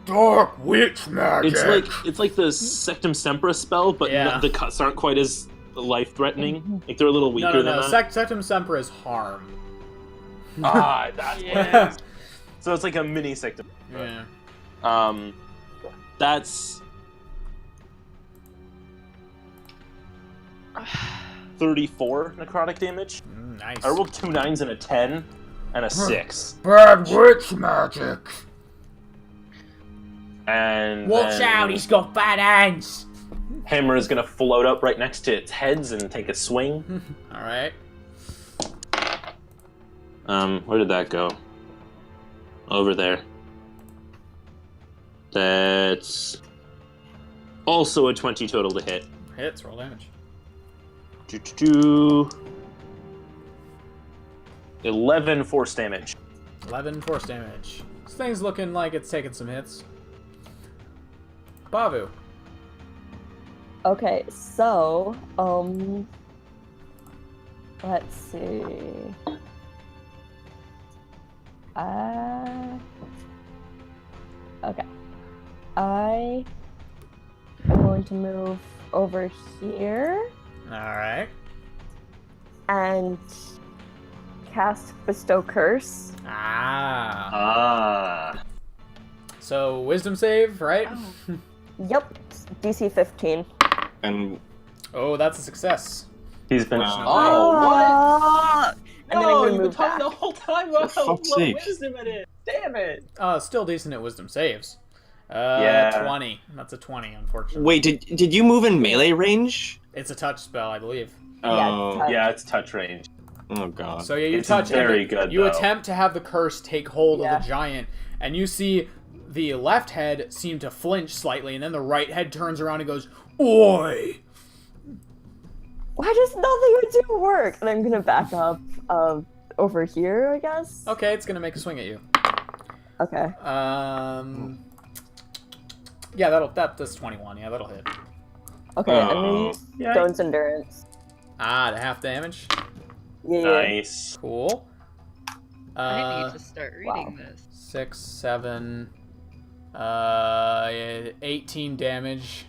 Dark witch magic. It's like the Sectum Sempra spell, but Yeah. the cuts aren't quite as life-threatening. Like they're a little weaker no. than that. Sectum Sempra is harm. That's what it is. So it's like a mini Sectum. Yeah. That's 34 necrotic damage. Nice. I rolled 2 9s and a 10 and a 6. Bad witch magic. And Watch then out, he's got bad hands. Hammer is gonna float up right next to its heads and take a swing. All right. Where did that go? Over there. That's also a 20 total to hit. Hits. Roll damage. 11 force damage. 11 force damage. This thing's looking like it's taking some hits. Bavu. Okay, so, let's see. Okay. I am going to move over here All right. and cast Bestow Curse. Ah. So wisdom save, right? Yep, DC 15. And Oh, that's a success. He's been. Oh, and then I'm gonna move back. the whole time about For fuck's sake. wisdom it is. Damn it. Still decent at wisdom saves. Yeah. 20. That's a 20, unfortunately. wait, did you move in melee range? It's a touch spell, I believe. Oh, touch. Yeah, it's touch range. oh god. So yeah, you It's touch very and good, you though. attempt to have the curse take hold Yeah. of the giant, and you see the left head seem to flinch slightly, and then the right head turns around and goes, "Oi!" Why does nothing do work? And I'm gonna back up over here, I guess. Okay, it's gonna make a swing at you. Okay. Yeah, that's 21. Yeah, that'll hit. Okay, I'm gonna use Yeah. Stone's Endurance. The half damage. Yeah. Nice. Cool. I need to start reading wow. this. 6, 7, 18 damage.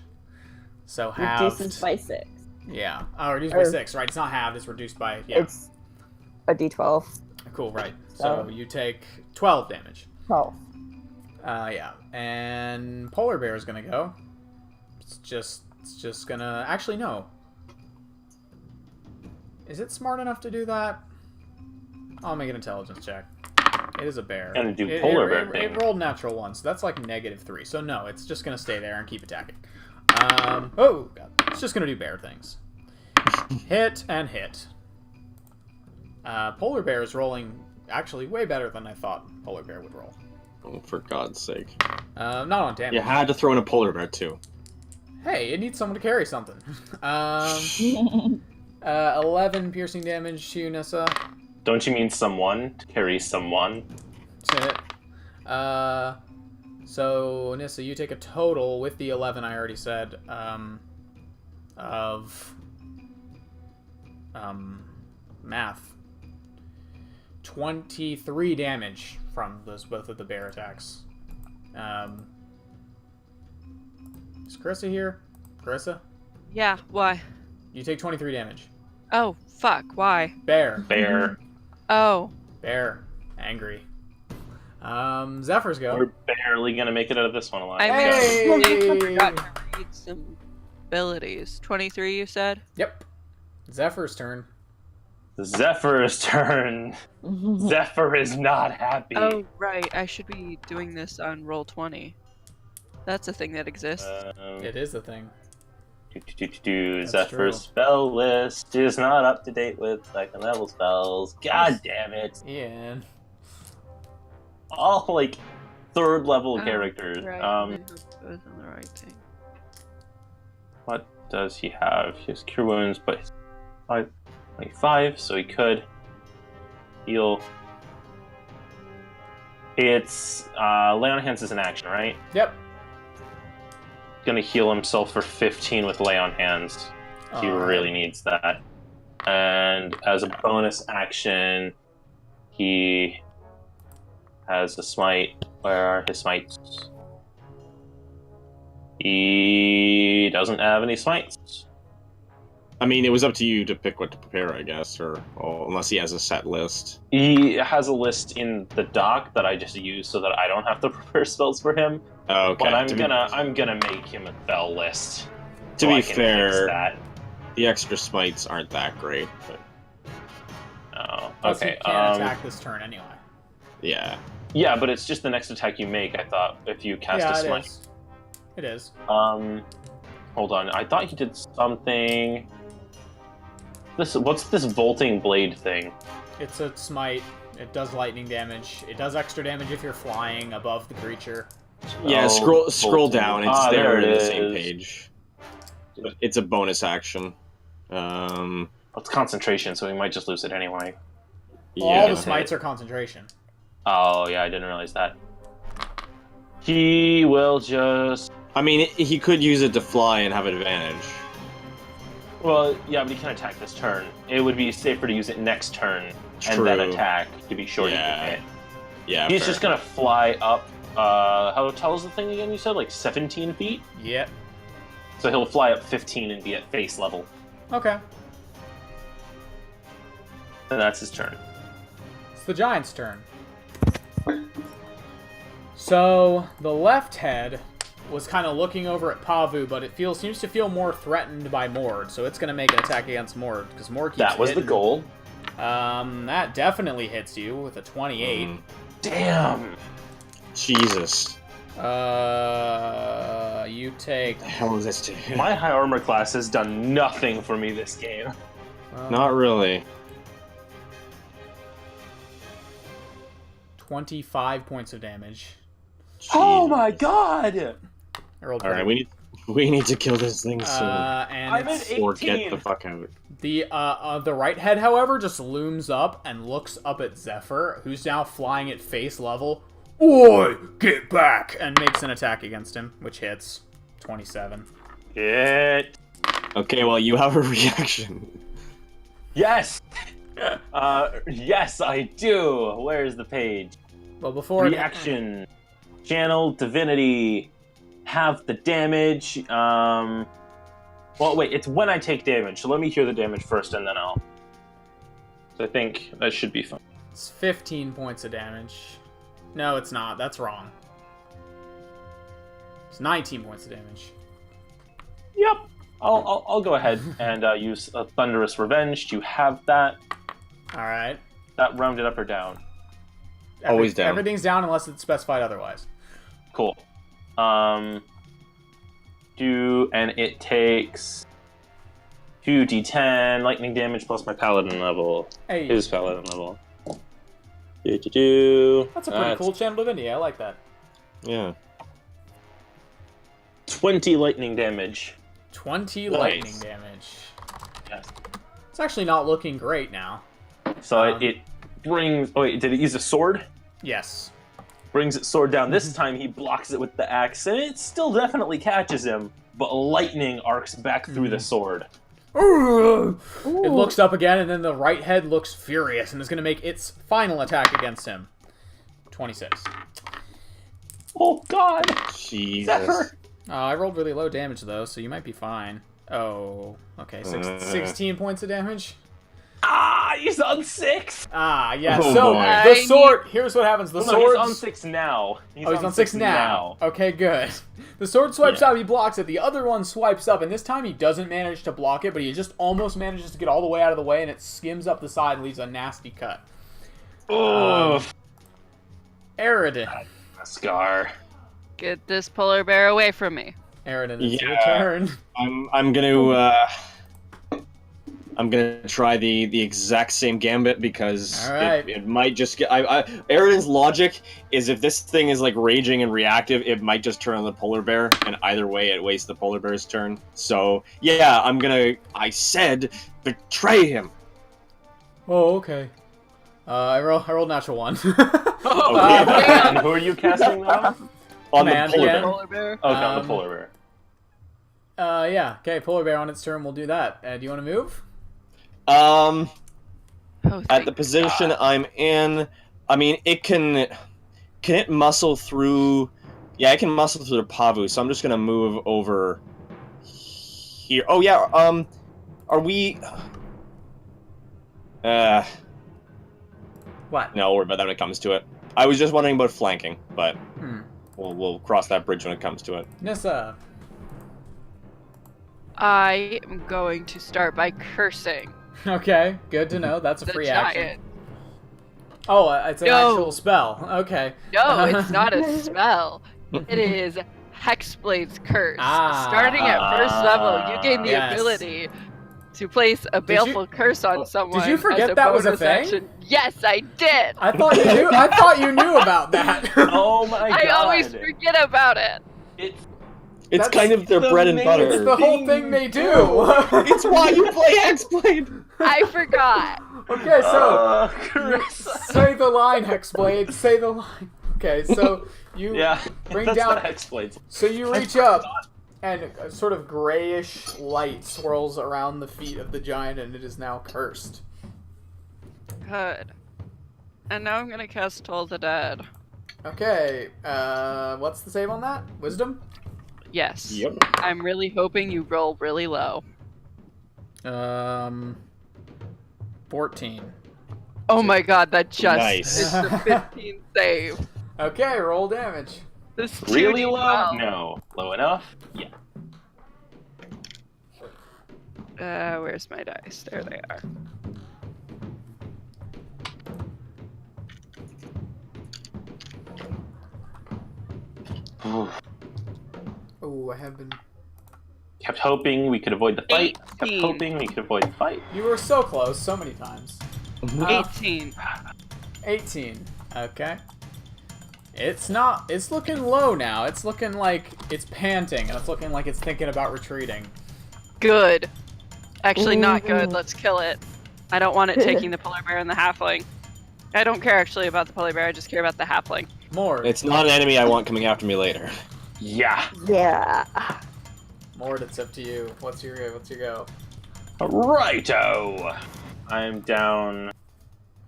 So halved. Reduces by 6. Yeah. Oh, reduced by Or- 6, right? It's not halved, it's reduced by, yeah. It's a D12. Cool, right. So Oh. you take 12 damage. 12. Yeah. And Polar Bear is gonna go. It's just gonna... Actually, no. Is it smart enough to do that? I'll make an intelligence check. It is a bear. Gonna do polar bear it thing. rolled natural 1, so that's like -3. So no, it's just gonna stay there and keep attacking. Oh god, it's just gonna do bear things. Hit and hit. Polar bear is rolling actually way better than I thought polar bear would roll. Oh, for God's sake. Not on damage. You had to throw in a polar bear too. Hey, it needs someone to carry something. 11 piercing damage to Nissa. Don't you mean someone to carry someone? To hit. So Nissa, you take a total with the 11 I already said, of math. 23 damage from those both of the bear attacks. Is Carissa here? Carissa? Yeah, why? You take 23 damage. Oh, fuck, why? Bear. Bear. Oh. Bear. Angry. Zephyr's go. We're barely gonna make it out of this one alive. I Hey! forgot to read some abilities. 23, you said? Yep. Zephyr's turn. Zephyr's turn. Zephyr is not happy. Oh, right. I should be doing this on Roll20. That's a thing that exists. It is a thing. That's Zephyr's true. spell list is not up to date with second level spells. God damn it. Ian. All like third level Oh, characters. Right. I hope I was on the right thing. What does he have? He has cure wounds, but he's 25, so he could heal. It's lay on hands is an action, right? Yep. Gonna heal himself for 15 with lay on hands. He really needs that. And as a bonus action, he has a smite. Where are his smites? He doesn't have any smites. I mean, it was up to you to pick what to prepare, I guess, or unless he has a set list. He has a list in the doc that I just use so that I don't have to prepare spells for him. Oh, okay. But I'm gonna make him a spell list. To so be I can fair, fix that. the extra smites aren't that great, but Oh, Plus okay. he can't attack this turn anyway. yeah. Yeah, but it's just the next attack you make. I thought if you cast a Yeah, smite. it is. Hold on. I thought he did something. What's this vaulting blade thing? It's a smite. It does lightning damage. It does extra damage if you're flying above the creature. Yeah, Oh, scroll bolting. down. It's There there it in the is. same page. But it's a bonus action. It's concentration, so we might just lose it anyway. All the Yeah. smites are concentration. Oh yeah, I didn't realize that. He will just. I mean, he could use it to fly and have advantage. Well, yeah, but he can attack this turn. It would be safer to use it next turn True. and then attack to be sure you Yeah. can hit. Yeah, He's fair. just gonna fly up. How tall is the thing again? You said like 17 feet. Yep. So he'll fly up 15 and be at face level. Okay. And that's his turn. It's the giant's turn. So the left head was kind of looking over at Pavu, but it seems to feel more threatened by Mord, so it's gonna make an attack against Mord because Mord keeps That was the hitting. goal. That definitely hits you with a 28. Damn. Jesus. You take. The hell is this to My high armor class has done nothing for me this game. Not really. 25 points of damage. Oh Jeez. my god! I rolled All right, pretty- we need to kill this thing soon, and I'm it's- at or get 18. the fuck out. the right head, however, just looms up and looks up at Zephyr, who's now flying at face level. Oi, get back! And makes an attack against him, which hits 27. It. Okay, well, you have a reaction. Yes! Yes, I do! Where's the page? Well, before Reaction. Channel Divinity. Have the damage. Well, wait, it's when I take damage, so let me hear the damage first and then I'll. So I think that should be fun. it's 15 points of damage. No, it's not. That's wrong. It's 19 points of damage. Yep. I'll go ahead and use a Thunderous Revenge to have that. All right. That rounded up or down. Always down. Everything's down unless it's specified otherwise. Cool. And it takes 2d10 lightning damage plus my paladin level. Hey, His paladin level. Do. that's a pretty cool channel divinity. I like that. Yeah. 20 lightning damage. 20 Nice. lightning damage. Yes. It's actually not looking great now. So Um, it brings. Oh wait, did it use a sword? Yes. Brings its sword down. This time he blocks it with the axe, and it still definitely catches him. But lightning arcs back through the sword. It looks up again, and then the right head looks furious and is going to make its final attack against him. 26. Oh God! Jesus. Zephyr! I rolled really low damage, though, so you might be fine. Oh, okay. 16 points of damage? Ah, He's on 6. Ah, yeah. Oh, So boy. the sword. Here's what happens. The No, sword. he's on 6 now. He's on 6 now. Okay, good. The sword swipes Yeah. out. He blocks it. The other one swipes up, and this time he doesn't manage to block it, but he just almost manages to get all the way out of the way, and it skims up the side and leaves a nasty cut. Oh, Aridin. a scar. Get this polar bear away from me. Aridin, it's your Yeah. turn. I'm gonna try the exact same gambit because All right. it might just get. Aridin's logic is if this thing is like raging and reactive, it might just turn on the polar bear, and either way, it wastes the polar bear's turn. So yeah, I said betray him. Oh, okay. I rolled natural 1. And who are you casting that on? On Man, the polar yeah. bear. Polar bear. Oh, on the polar bear. Yeah. Okay, polar bear on its turn. We'll do that. Do you want to move? Oh, At thank the position I'm in, I mean, can it muscle through? Yeah, it can muscle through the Pavu. So I'm just gonna move over here. Oh yeah. Are we? What? No, we'll worry about that when it comes to it. I was just wondering about flanking, but we'll cross that bridge when it comes to it. Nissa. I am going to start by cursing Okay, good to know. That's a the free giant. action. Oh, it's an No. actual spell. Okay. No, it's not a spell. It is Hexblade's Curse. Ah. Starting at first level, you gain the Yes. ability to place a baleful curse on someone. you forget as a that was a bonus thing? action. Yes, I did. I thought you knew. I thought you knew about that. Oh my god. I always forget about it. It's That's kind of their the bread and main butter. It's the whole thing they do. It's why you play Hexblade. I forgot. Okay, so Chris. say the line, Hexblade. Say the line. Okay, so you Yeah, bring that's down. what Hexblade's. So you reach up, and a sort of grayish light swirls around the feet of the giant, and it is now cursed. Good. And now I'm gonna cast Toll the Dead. Okay, what's the save on that? Wisdom? Yes. Yep. I'm really hoping you roll really low. 14. Oh my god, that just Nice. is the 15 save. Okay, roll damage. This Really 2d12. low? No. Low enough? Yeah. Where's my dice? There they are. Oh, I have been. Kept hoping we could avoid the fight. Kept 18. hoping we could avoid the fight. You were so close, so many times. 18. 18. Okay. It's not. It's looking low now. It's looking like it's panting, and it's looking like it's thinking about retreating. Good. Actually, not good. Let's kill it. I don't want it taking the polar bear and the halfling. I don't care actually about the polar bear. I just care about the halfling. Mord. It's not an enemy I want coming after me later. Yeah. Yeah. Mord, it's up to you. What's your go? Righto. I'm down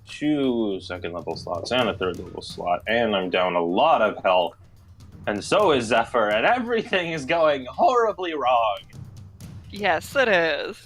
2 second level slots and a 3rd level slot, and I'm down a lot of health. And so is Zephyr, and everything is going horribly wrong. Yes, it is.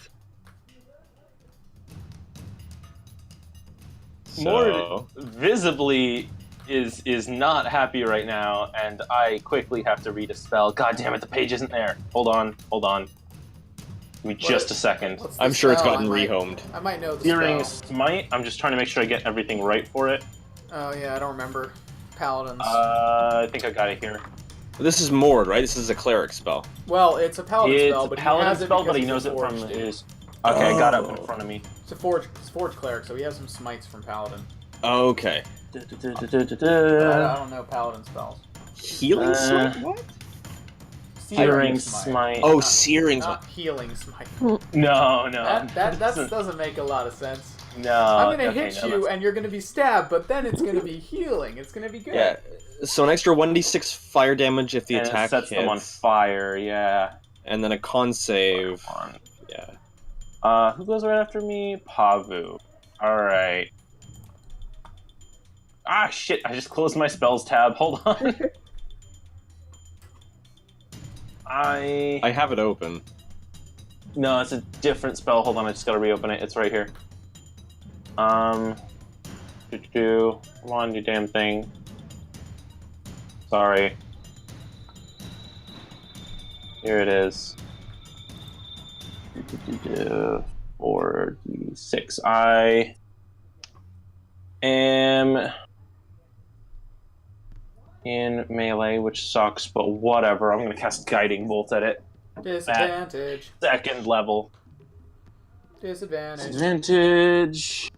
Mord visibly is not happy right now, and I quickly have to read a spell. God damn it, the page isn't there. Hold on. Give me just a second. What's the I'm sure it's spell? gotten I might- rehomed. I might know the Searing spell. Smite. I'm just trying to make sure I get everything right for it. Oh yeah, I don't remember. Paladins. I think I got it here. This is Mord, right? This is a cleric spell. Well, it's a paladin It's spell, a but paladin he has it spell, because but he he's a knows it from forged dude. his... Okay, I got it up in Oh. front of me. It's a forged cleric, so he has some smites from paladin. Okay. But I don't know paladin spells. Healing smite? What? Searing Smite. Oh, searing smite. Not healing smite. No. That doesn't make a lot of sense. No. I'm gonna okay, hit no, you, that's- and you're gonna be stabbed, but then it's gonna be healing. It's gonna be good. Yeah. So an extra 1d6 fire damage if the and it attack sets hits, them on fire, yeah. and then a con save. Yeah. Who goes right after me? Pavu. Alright. Ah, shit, I just closed my spells tab. Hold on. I have it open. No, it's a different spell. Hold on, I just gotta reopen it. It's right here. Come on, you damn thing. Sorry. Here it is. 4d6. I am in melee, which sucks, but whatever. I'm gonna cast Guiding Bolt at it. Disadvantage. Second level. Disadvantage. Disadvantage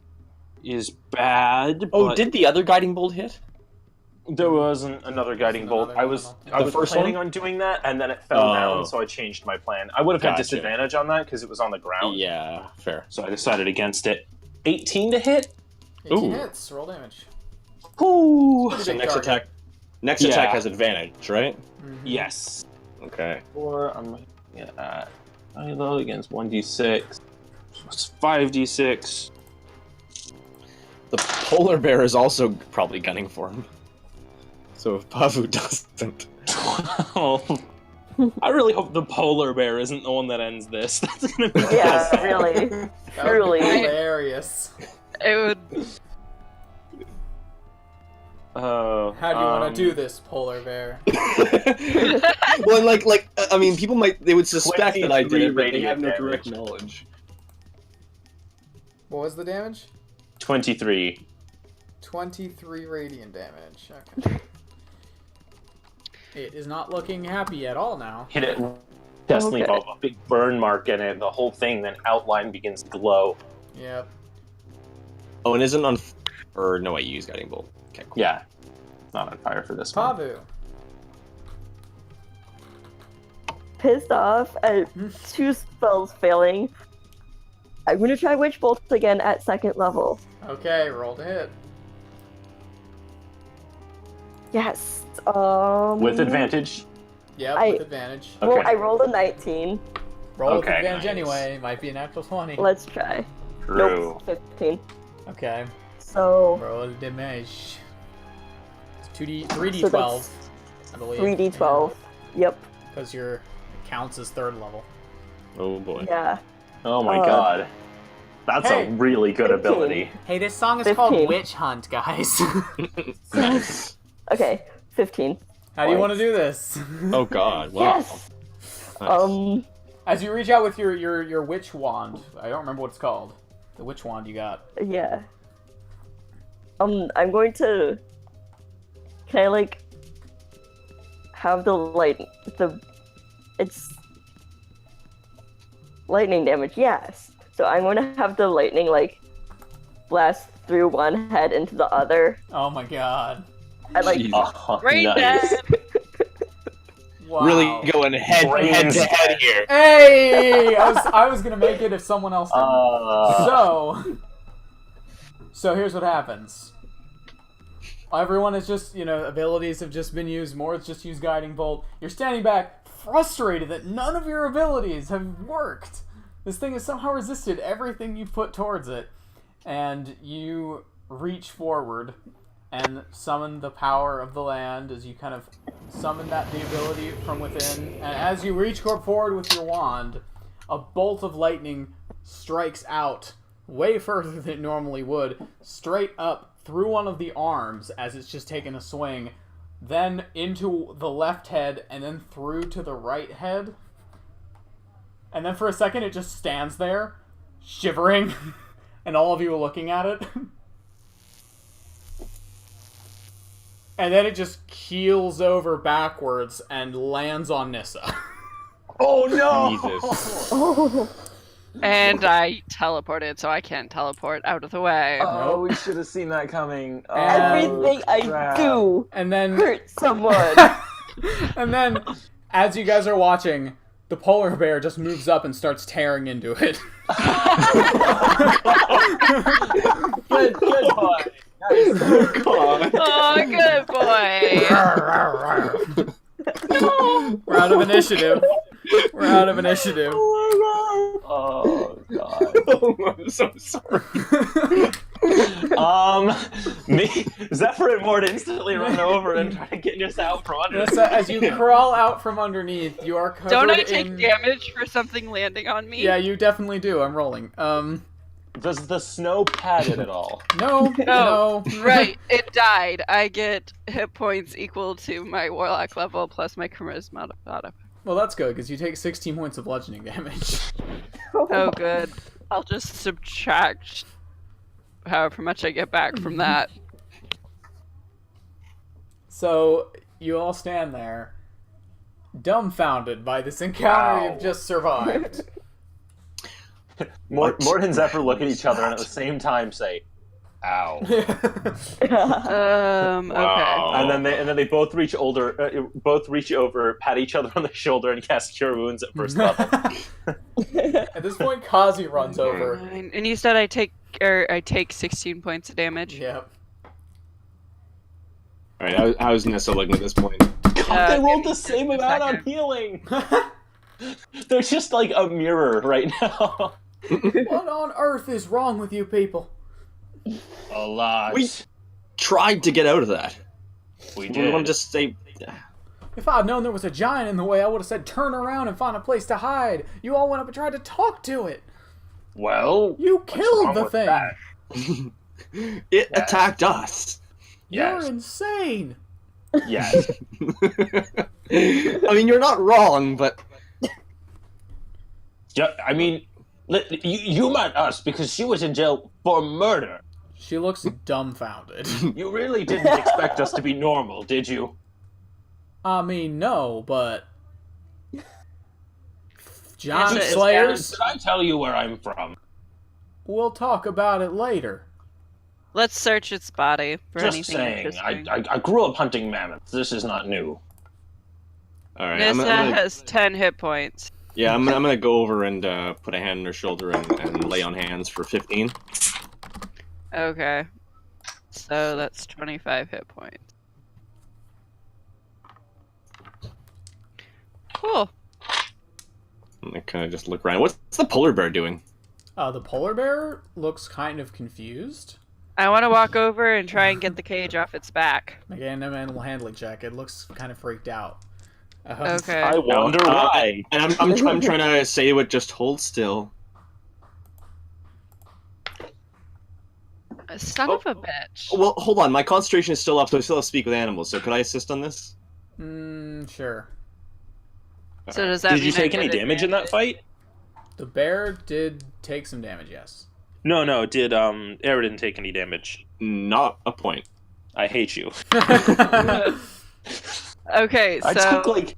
is bad. Oh, but did the other guiding bolt hit? there wasn't another Guiding Bolt. another I one, was I don't think. planning on doing that, and then it fell Oh. down, so I changed my plan. I would have had Gotcha. disadvantage on that because it was on the ground. Yeah, fair. So I decided against it. 18 to hit. 18 Ooh. hits. Roll damage. Ooh. Pretty So big next target. attack. Next Yeah. attack has advantage, right? Mhm. Yes. Okay. Or I'm at Milo against 1d6. So it's 5d6. The polar bear is also probably gunning for him. So if Pavu doesn't, 12. I really hope the polar bear isn't the one that ends this. That's gonna be Yeah, sad. really. That would be Truly. hilarious. It would. Oh, How do you want to do this, polar bear? well, I mean, people they would suspect that I did 23 it, but they have no radiant direct damage. knowledge. What was the damage? 23. 23 radiant damage. Okay. It is not looking happy at all now. Hit it. Definitely Okay. a big burn mark in it. The whole thing, then outline begins to glow. Yep. Oh, and isn't on. Or no, wait, you use guiding bolt. Okay, cool. Yeah. It's not on fire for this one. Pavu. Pissed off at 2 spells failing. I'm gonna try Witch Bolt again at 2nd level. Okay, roll to hit. Yes. With advantage. Yep, I- with advantage. Well, Okay. I rolled a 19. Roll with Okay, advantage nice. anyway. Might be an actual 20. Let's try. True. Nope, 15. Okay. So, Roll the damage. It's 3d12, So I believe. 3d12. Yep, Because your counts as 3rd level. Oh boy. yeah. Oh my Uh, god. That's Hey. a really good 15. ability. Hey, this song is 15. called Witch Hunt, guys. Nice. Okay, 15. How do you want to do this? Oh god. Wow. Yes! Nice. As you reach out with your witch wand, I don't remember what it's called. The witch wand you got. Yeah. I'm going to... Can I, like... Have It's... Lightning damage, yes. So I'm going to have the lightning, like, blast through one head into the other. Oh my god. I, like... Jesus. Oh, Brain nice. dead. Wow. Really going head Brains to head here. Hey! I was gonna make it if someone else did. So here's what happens. Everyone is just, abilities have just been used. More, it's just used Guiding Bolt. You're standing back, frustrated that none of your abilities have worked. This thing has somehow resisted everything you've put towards it. And you reach forward and summon the power of the land as you kind of summon the ability from within. And as you reach forward with your wand, a bolt of lightning strikes out way further than it normally would, straight up through one of the arms as it's just taken a swing, then into the left head, and then through to the right head. And then for a second it just stands there, shivering, and all of you are looking at it. And then it just keels over backwards and lands on Nissa. Oh no! Jesus. Oh, And I teleported, so I can't teleport out of the way. Oh, we should have seen that coming. Oh, everything I crap. do And then hurts someone. and then, as you guys are watching, the polar bear just moves up and starts tearing into it. Good boy. Nice. God. Oh, good boy. We're out of initiative. We're out of initiative. Oh god. Oh, I'm so sorry. Me, Zephyr Mort instantly run over and try to get us out from under. Nissa, as you crawl out from underneath, you are covered Don't I take in... damage for something landing on me? Yeah, you definitely do. I'm rolling. Does the snow pad it at all? No, no. Right, it died. I get hit points equal to my warlock level plus my charisma modifier. Well, that's good, because you take 16 points of bludgeoning damage. Oh, good. I'll just subtract however much I get back from that. So, you all stand there, dumbfounded by this encounter you've just survived. Mort and Zephyr look at each other and at the same time say, "Ow!" Okay. And then they both reach over, pat each other on the shoulder, and cast Cure Wounds at first level. At this point, Kazi runs over. And you said I take 16 points of damage. Yep. Alright, how's Nessa looking at this point? God, they rolled the same amount on healing. They're just like a mirror right now. What on earth is wrong with you people? A lot. We tried to get out of that. We We did. want to just say... If I'd known there was a giant in the way, I would have said turn around and find a place to hide. You all went up and tried to talk to it. Well, You what's killed wrong the with thing. that? It attacked us. You're Yes. insane. Yes. I mean, you're not wrong, but... Yeah, I mean, you met us because she was in jail for murder. She looks dumbfounded. You really didn't expect us to be normal, did you? I mean, no, but... Giant Yes, Slayers? Did I tell you where I'm from? We'll talk about it later. Let's search its body for Just anything saying. interesting. I grew up hunting mammoths. This is not new. Alright, Nissa I'm gonna... has 10 hit points. Yeah, I'm gonna go over and put a hand on her shoulder and lay on hands for 15. Okay. So that's 25 hit points. Cool. And I kind of just look around. What's the polar bear doing? The polar bear looks kind of confused. I want to walk over and try and get the cage off its back. Make an animal handling check. It looks kind of freaked out. Okay. I wonder why. And I'm trying to say to it, just hold still. Son of a bitch. Well, hold on. My concentration is still up, so I still have to speak with animals. So could I assist on this? Sure. So does that Did mean you I take get any damage in that advantage? fight? The bear did take some damage, yes. No. Did Era didn't take any damage? Not a point. I hate you. Okay, so I took like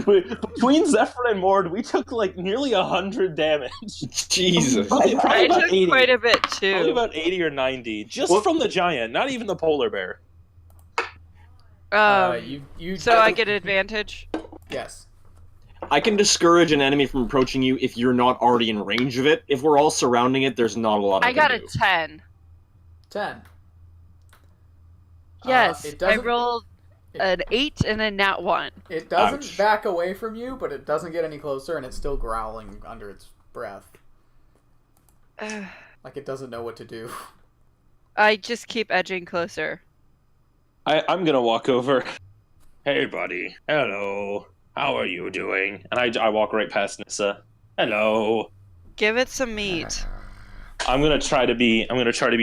between Zephyr and Mord, we took like nearly 100 damage. Jesus. Probably I about took 80. quite a bit Probably too. about 80 or 90, just What? from the giant, not even the polar bear. You So I get advantage. Yes. I can discourage an enemy from approaching you if you're not already in range of it. If we're all surrounding it, there's not a lot I can got a do. 10. 10. Yes, It I doesn't. rolled an 8 and a nat 1. It doesn't Ouch. back away from you, but it doesn't get any closer, and it's still growling under its breath, like it doesn't know what to do. I just keep edging closer. I'm gonna walk over. Hey, buddy. Hello. How are you doing? And I walk right past Nissa. Hello. Give it some meat. I'm gonna try to be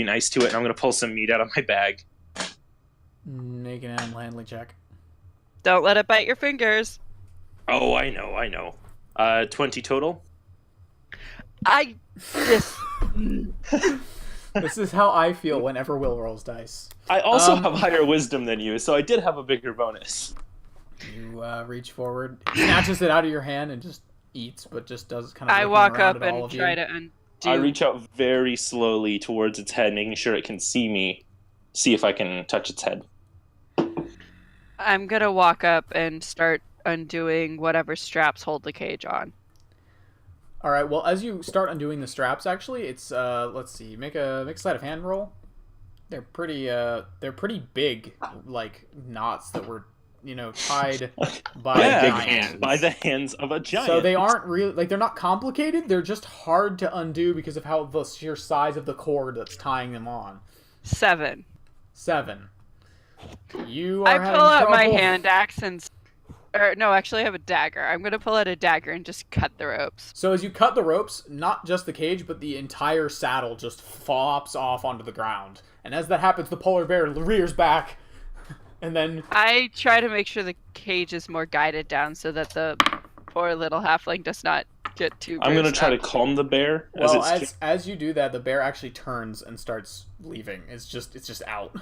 nice to it, and I'm gonna pull some meat out of my bag. Make an animal handling check. Don't let it bite your fingers. Oh, I know. 20 total. I just This is how I feel whenever Will rolls dice. I also have higher wisdom than you, so I did have a bigger bonus. You reach forward, snatches it out of your hand, and just eats, but just does kind of. I looking walk around up at all and of try you. to undo. I reach out very slowly towards its head, making sure it can see me. See if I can touch its head. I'm gonna walk up and start undoing whatever straps hold the cage on. All right. Well, as you start undoing the straps, actually, it's let's see. Make a sleight of hand roll. They're pretty big, like knots that were, tied by Yeah, a big giant. hands. By the hands of a giant. So they aren't really they're not complicated. They're just hard to undo because of how the sheer size of the cord that's tying them on. 7. 7. You are I having pull out my trouble. hand axe and Or no, actually, I have a dagger. I'm gonna pull out a dagger and just cut the ropes. So as you cut the ropes, not just the cage, but the entire saddle just flops off onto the ground. And as that happens, the polar bear rears back, and then I try to make sure the cage is more guided down so that the poor little halfling does not get too. I'm gonna bruised try to up. calm the bear. well, as you do that, the bear actually turns and starts leaving. It's just out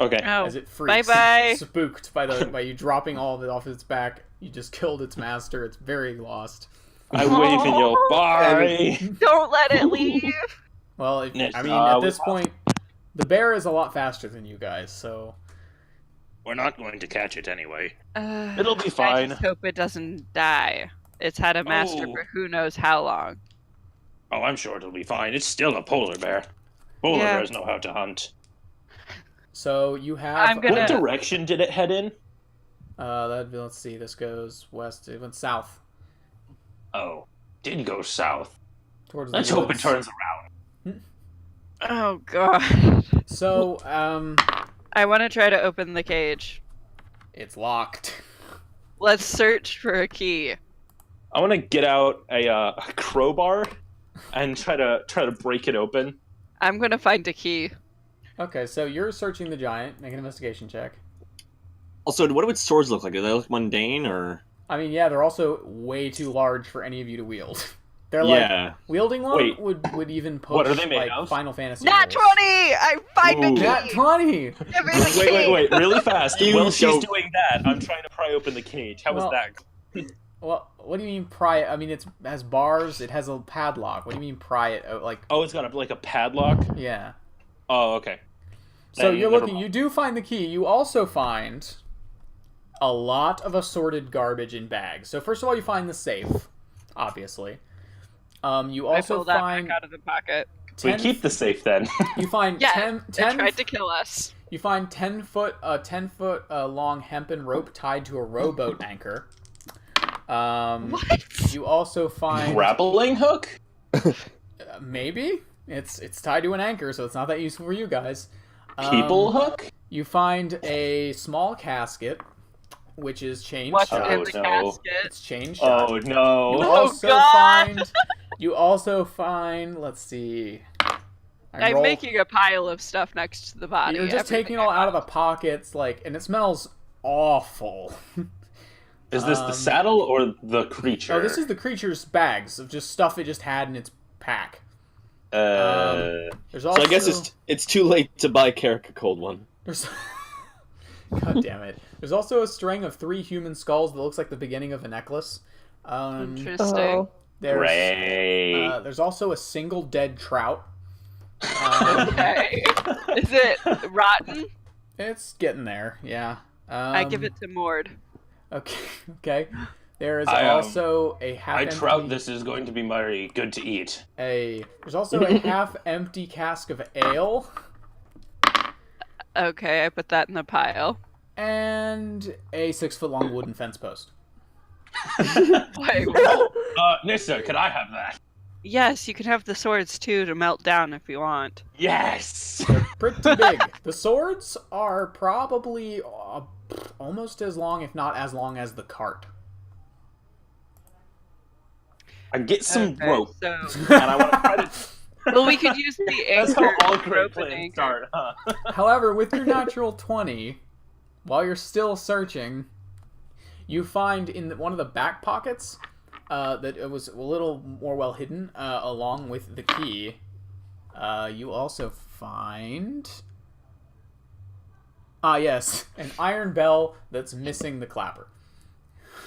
Okay. Oh, as it freaks, bye-bye. spooked by you dropping all of it off its back. You just killed its master. It's very lost. I wave and yell, bye! Don't let it leave. Well, Yes, I mean, at this point, the bear is a lot faster than you guys, so We're not going to catch it anyway. It'll be I fine. just hope it doesn't die. It's had a master Oh. for who knows how long. Oh, I'm sure it'll be fine. It's still a polar bear. Polar Yeah. bears know how to hunt. so you have. I'm gonna- What direction did it head in? Let's see. This goes west. It went south Oh, did go south. towards Let's the hope it woods. turns around. Oh god. So, I want to try to open the cage. it's locked. Let's search for a key. I want to get out a crowbar and try to break it open. I'm gonna find a key. Okay, so you're searching the giant. Make an investigation check. Also, what do its swords look like? Do they look mundane or? I mean, yeah, they're also way too large for any of you to wield. They're like Yeah. wielding one Wait. would even push What are they made like of? Final Fantasy. Nat rules. 20! I find a Ooh. key! Nat 20. Give me the key! Wait, really fast. You While she's don't- doing that, I'm trying to pry open the cage. How was Well- that? Well, what do you mean pry it? I mean, it has bars. It has a padlock. What do you mean pry it? Oh, like, Oh, it's got like a padlock? yeah. Oh, okay. So Then you're never looking. mind. You do find the key. You also find a lot of assorted garbage in bags. So first of all, you find the safe, obviously. You I also pull that find back out of the pocket. We 10 keep the safe then. You find Yeah, 10, They 10 tried to kill us. You find 10 foot long hempen rope tied to a rowboat anchor. What? You also find Grappling hook? maybe it's tied to an anchor, so it's not that useful for you guys. People hook? You find a small casket, which is chain What's shut. in the no. casket? It's chain shut. Oh no. You Oh, also God. find. You also find. Let's see. I I'm roll- making a pile of stuff next to the body. You're just taking it all out of the pockets, like, and it smells awful. Is this the saddle or the creature? Oh, this is the creature's bags of just stuff it just had in its pack. Uh, There's So also. I guess it's too late to buy Carrick a cold one. There's... God damn it. There's also a string of 3 human skulls that looks like the beginning of a necklace. Interesting. Oh. great. There's also a single dead trout. Okay. Is it rotten? It's getting there, yeah. I give it to Mord. Okay, okay. There is I, also a half I empty... trout this is going to be very good to eat. There's also a half-empty cask of ale. Okay, I put that in the pile. And a 6-foot-long wooden fence post. Wait, what? Nissa, could I have that? Yes, you can have the swords too to melt down if you want. Yes! Pretty big. The swords are probably almost as long, if not as long as the cart. I get some Okay, rope, So, and I want to try to. well, we could use the That's anchor. how all great rope and plans anchor. start, huh? However, with your natural 20, while you're still searching, you find in one of the back pockets that it was a little more well hidden, along with the key. You also find... yes, an iron bell that's missing the clapper.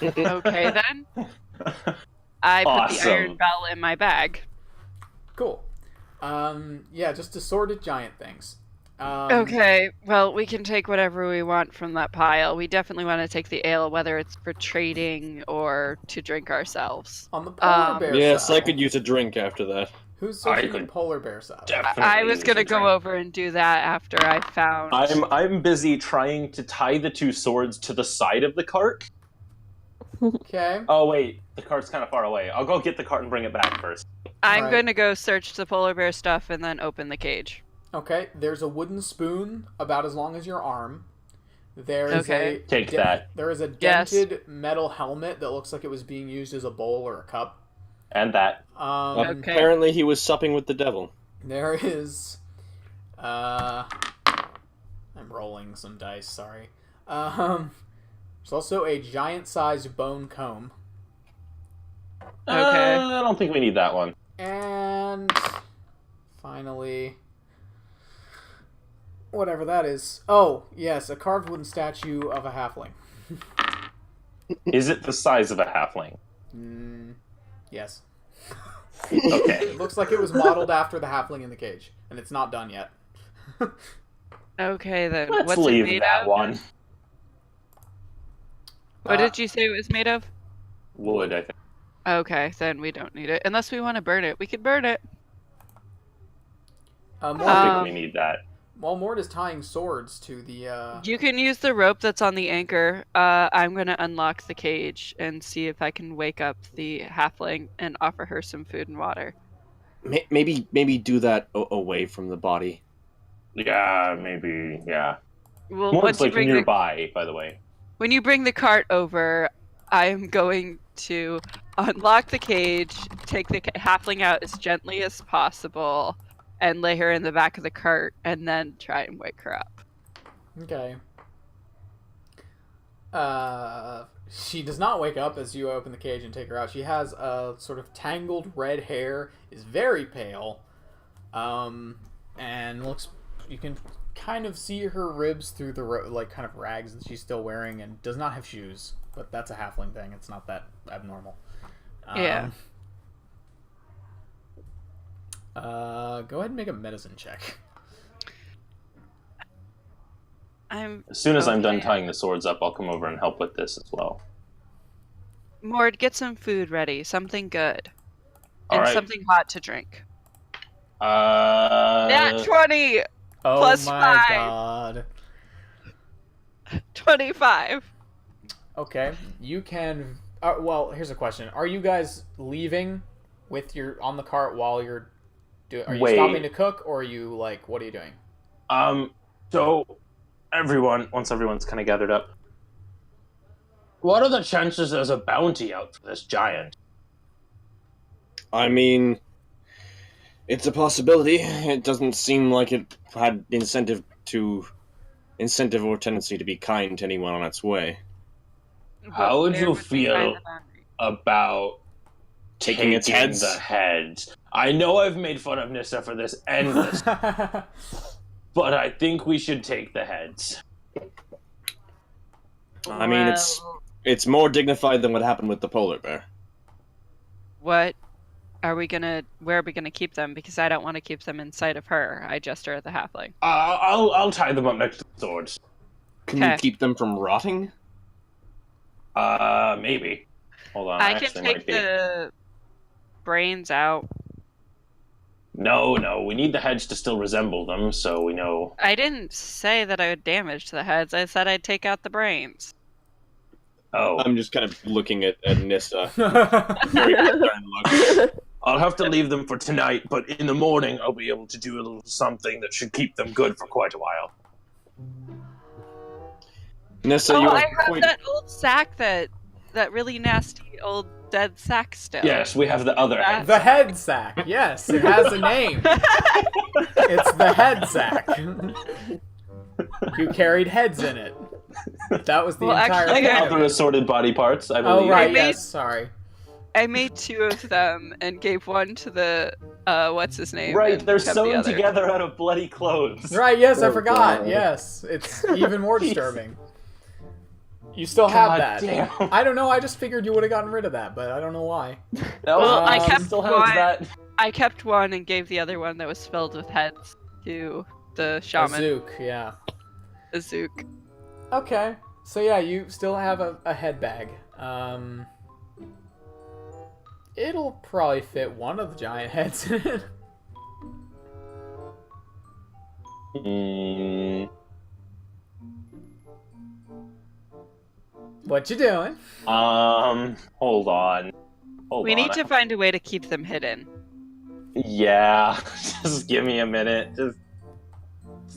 Okay, then. I put the Awesome. iron bell in my bag. Cool. Yeah, just assorted giant things. Okay, well, we can take whatever we want from that pile. We definitely want to take the ale, whether it's for trading or to drink ourselves. On the polar bear Yes, side. I could use a drink after that. Who's I searching the could polar bear side? Definitely. I was use gonna a go drink. over and do that after I found. I'm busy trying to tie the 2 swords to the side of the cart. Okay. Oh wait, the cart's kind of far away. I'll go get the cart and bring it back first. I'm Alright. going to go search the polar bear stuff and then open the cage. Okay, there's a wooden spoon about as long as your arm. There is Okay. Take that. There is a Yes. dented metal helmet that looks like it was being used as a bowl or a cup. And that. Okay. Apparently, he was supping with the devil. There is. I'm rolling some dice. Sorry. There's also a giant-sized bone comb. Okay. I don't think we need that one. And finally, whatever that is. Oh, yes, a carved wooden statue of a halfling. Is it the size of a halfling? Yes. Okay. It looks like it was modeled after the halfling in the cage, and it's not done yet. Okay, then. Let's What's it leave made that of? one. What did you say it was made of? Wood, I think. Okay, then we don't need it. Unless we want to burn it. We could burn it. I don't Mort, think we need that. while Mort is tying swords to the... You can use the rope that's on the anchor. I'm going to unlock the cage and see if I can wake up the halfling and offer her some food and water. Maybe do that away from the body. Yeah, maybe, yeah. Well, Mort's once you like bring nearby, by the way. when you bring the cart over, I'm going to unlock the cage, take the halfling out as gently as possible, and lay her in the back of the cart, and then try and wake her up. Okay. She does not wake up as you open the cage and take her out. She has a sort of tangled red hair, is very pale, and looks... You can kind of see her ribs through the kind of rags that she's still wearing, and does not have shoes. But that's a halfling thing. It's not that abnormal. Yeah. Go ahead and make a medicine check. As soon as I'm done Okay. tying the swords up, I'll come over and help with this as well. Mord, get some food ready. Something good. All And right. something hot to drink. Uh, Nat 20! Oh Plus my 5. god. 25. Okay, you can... well, here's a question. Are you guys leaving with on the cart while you're... Are you Wait. stopping to cook, or are you, what are you doing? So, once everyone's kind of gathered up, what are the chances there's a bounty out for this giant? I mean, it's a possibility. It doesn't seem like it had incentive or tendency to be kind to anyone on its way. How would Where you we find feel the boundary? about Taking its heads? the heads? I know I've made fun of Nissa for this endless, but I think we should take the heads. I mean, it's more dignified than what happened with the polar bear. Where are we gonna keep them? Because I don't want to keep them in sight of her. I gesture at the halfling. I'll tie them up next to the swords. Can you Okay. keep them from rotting? Maybe. Hold on, I can actually take might be. the brains out. No, we need the heads to still resemble them, so we know. I didn't say that I would damage the heads. I said I'd take out the brains. Oh, I'm just kind of looking at Nissa. Very concerned look. I'll have to leave them for tonight, but in the morning I'll be able to do a little something that should keep them good for quite a while. Nissa, Oh, you I are have quite... that old sack that really nasty old dead sack still. Yes, we have the other head. The head sack. Yes, it has a name. It's the head sack. You carried heads in it. That was the Well, entire actually, thing. Other assorted body parts, I believe. Oh, right, I made- yes, sorry. I made 2 of them and gave one to the what's his name? Right, and they're kept the sewn other. together out of bloody clothes. Right, yes, I Oh, forgot. God. Yes, it's even more Jeez. disturbing. You still have God that. damn. I don't know, I just figured you would have gotten rid of that, but I don't know why. Well, I kept still has one. that. I kept one and gave the other one that was filled with heads to the shaman, Zook, yeah. Azuk. Okay, so yeah, you still have a head bag. It'll probably fit one of the giant heads in it. What you doing? Hold on. We need to find a way to keep them hidden. Yeah, just give me a minute. Just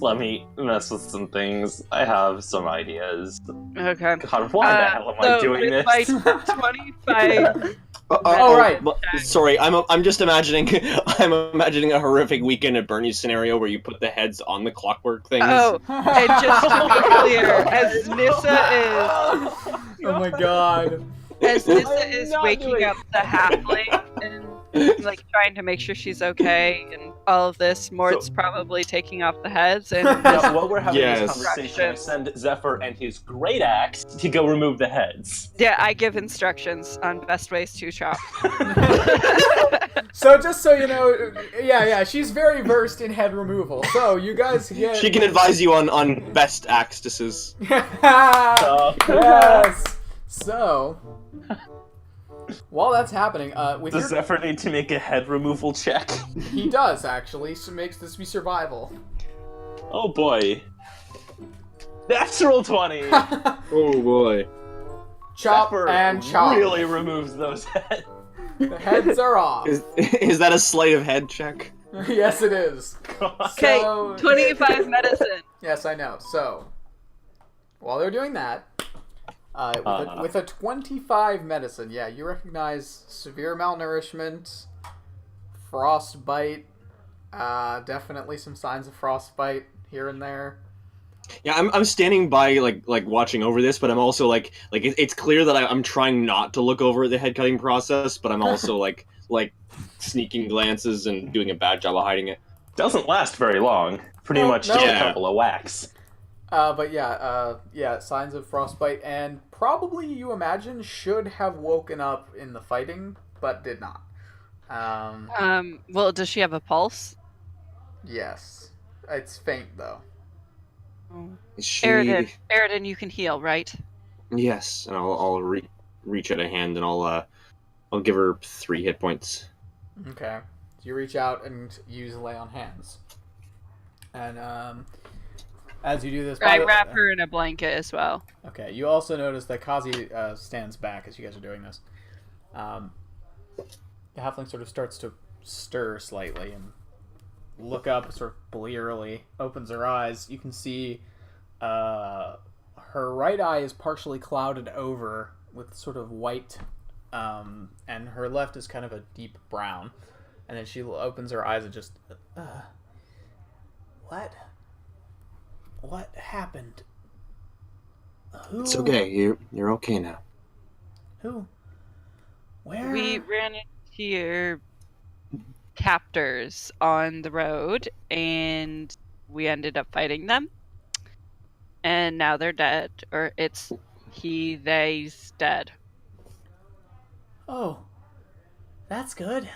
Let me mess with some things. I have some ideas. Okay. God, why the hell am I doing with this? My 25. right. Sorry, I'm just imagining I'm imagining a horrific Weekend at Bernie's scenario where you put the heads on the clockwork things. Oh, and just to be clear, as Nissa Oh my god. is I am not waking doing- up the halfling and like trying to make sure she's okay and all of this, Mort's probably taking off the heads and Yeah, while we're having Yes. this conversation, I send Zephyr and his great axe to go remove the heads. yeah, I give instructions on best ways to chop. So just so you know, yeah, she's very versed in head removal. So you guys get. She can advise you on best axes. Yes. So, while that's happening, with Does your, Zephyr need to make a head removal check? he does actually. So makes this be survival. Oh boy. Natural 20! Oh boy. Chop Zephyr and chop. really removes those heads. The heads are off. Is that a sleight of head check? Yes, it is. Okay, So- 25 medicine. Yes, I know. So, while they're doing that, with a 25 medicine, yeah, you recognize severe malnourishment, frostbite, definitely some signs of frostbite here and there. Yeah, I'm standing by like watching over this, but I'm also like it's clear that I'm trying not to look over at the head cutting process, but I'm also like sneaking glances and doing a bad job of hiding it. Doesn't last very long. Pretty No, much no. just a Yeah. couple of whacks. But yeah, signs of frostbite, and probably you imagine should have woken up in the fighting, but did not. Well, does she have a pulse? Yes, it's faint though. Is she... Aridin, you can heal, right? Yes, and I'll reach out a hand and I'll give her 3 hit points. Okay, so you reach out and use lay on hands, and as you do this, I wrap her in a blanket as well. Okay, you also notice that Kazi stands back as you guys are doing this. The halfling sort of starts to stir slightly and look up sort of blearily, opens her eyes. You can see her right eye is partially clouded over with sort of white, and her left is kind of a deep brown. And then she opens her eyes and just, what happened? Who? It's okay. You're okay now. Who? Where? We ran into your captors on the road, and we ended up fighting them. And now they're dead. Or it's they's dead. Oh, that's good.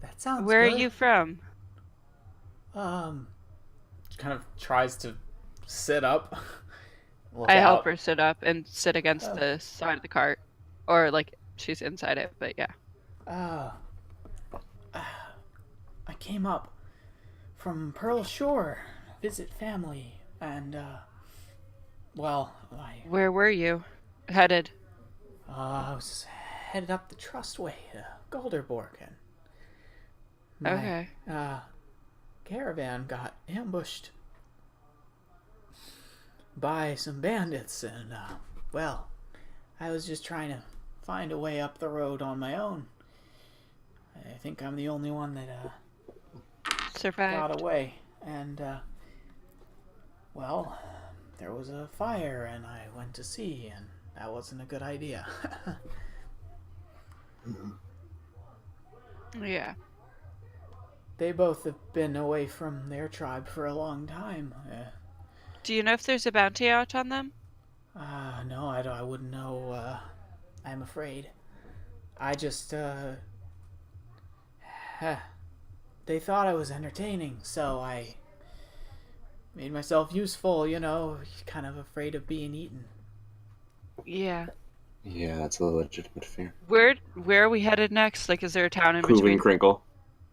That sounds Where good. are you from? Kind of tries to sit up. Look I help out. her sit up and sit against the side of the cart. Or, like, she's inside it, but yeah. I came up from Pearl Shore, visit family, and, well, Where were you headed? I was headed up the Trustway to Galderborg, and my, Okay. caravan got ambushed by some bandits, and, well, I was just trying to find a way up the road on my own. I think I'm the only one that, Survived. got away, and, well, there was a fire, and I went to see, and that wasn't a good idea. Yeah. They both have been away from their tribe for a long time. Do you know if there's a bounty out on them? No, I wouldn't know, I'm afraid. I just, they thought I was entertaining, so I made myself useful, kind of afraid of being eaten. Yeah. Yeah, that's a legitimate fear. Where are we headed next? Like, is there a town in Hooven between? Crinkle.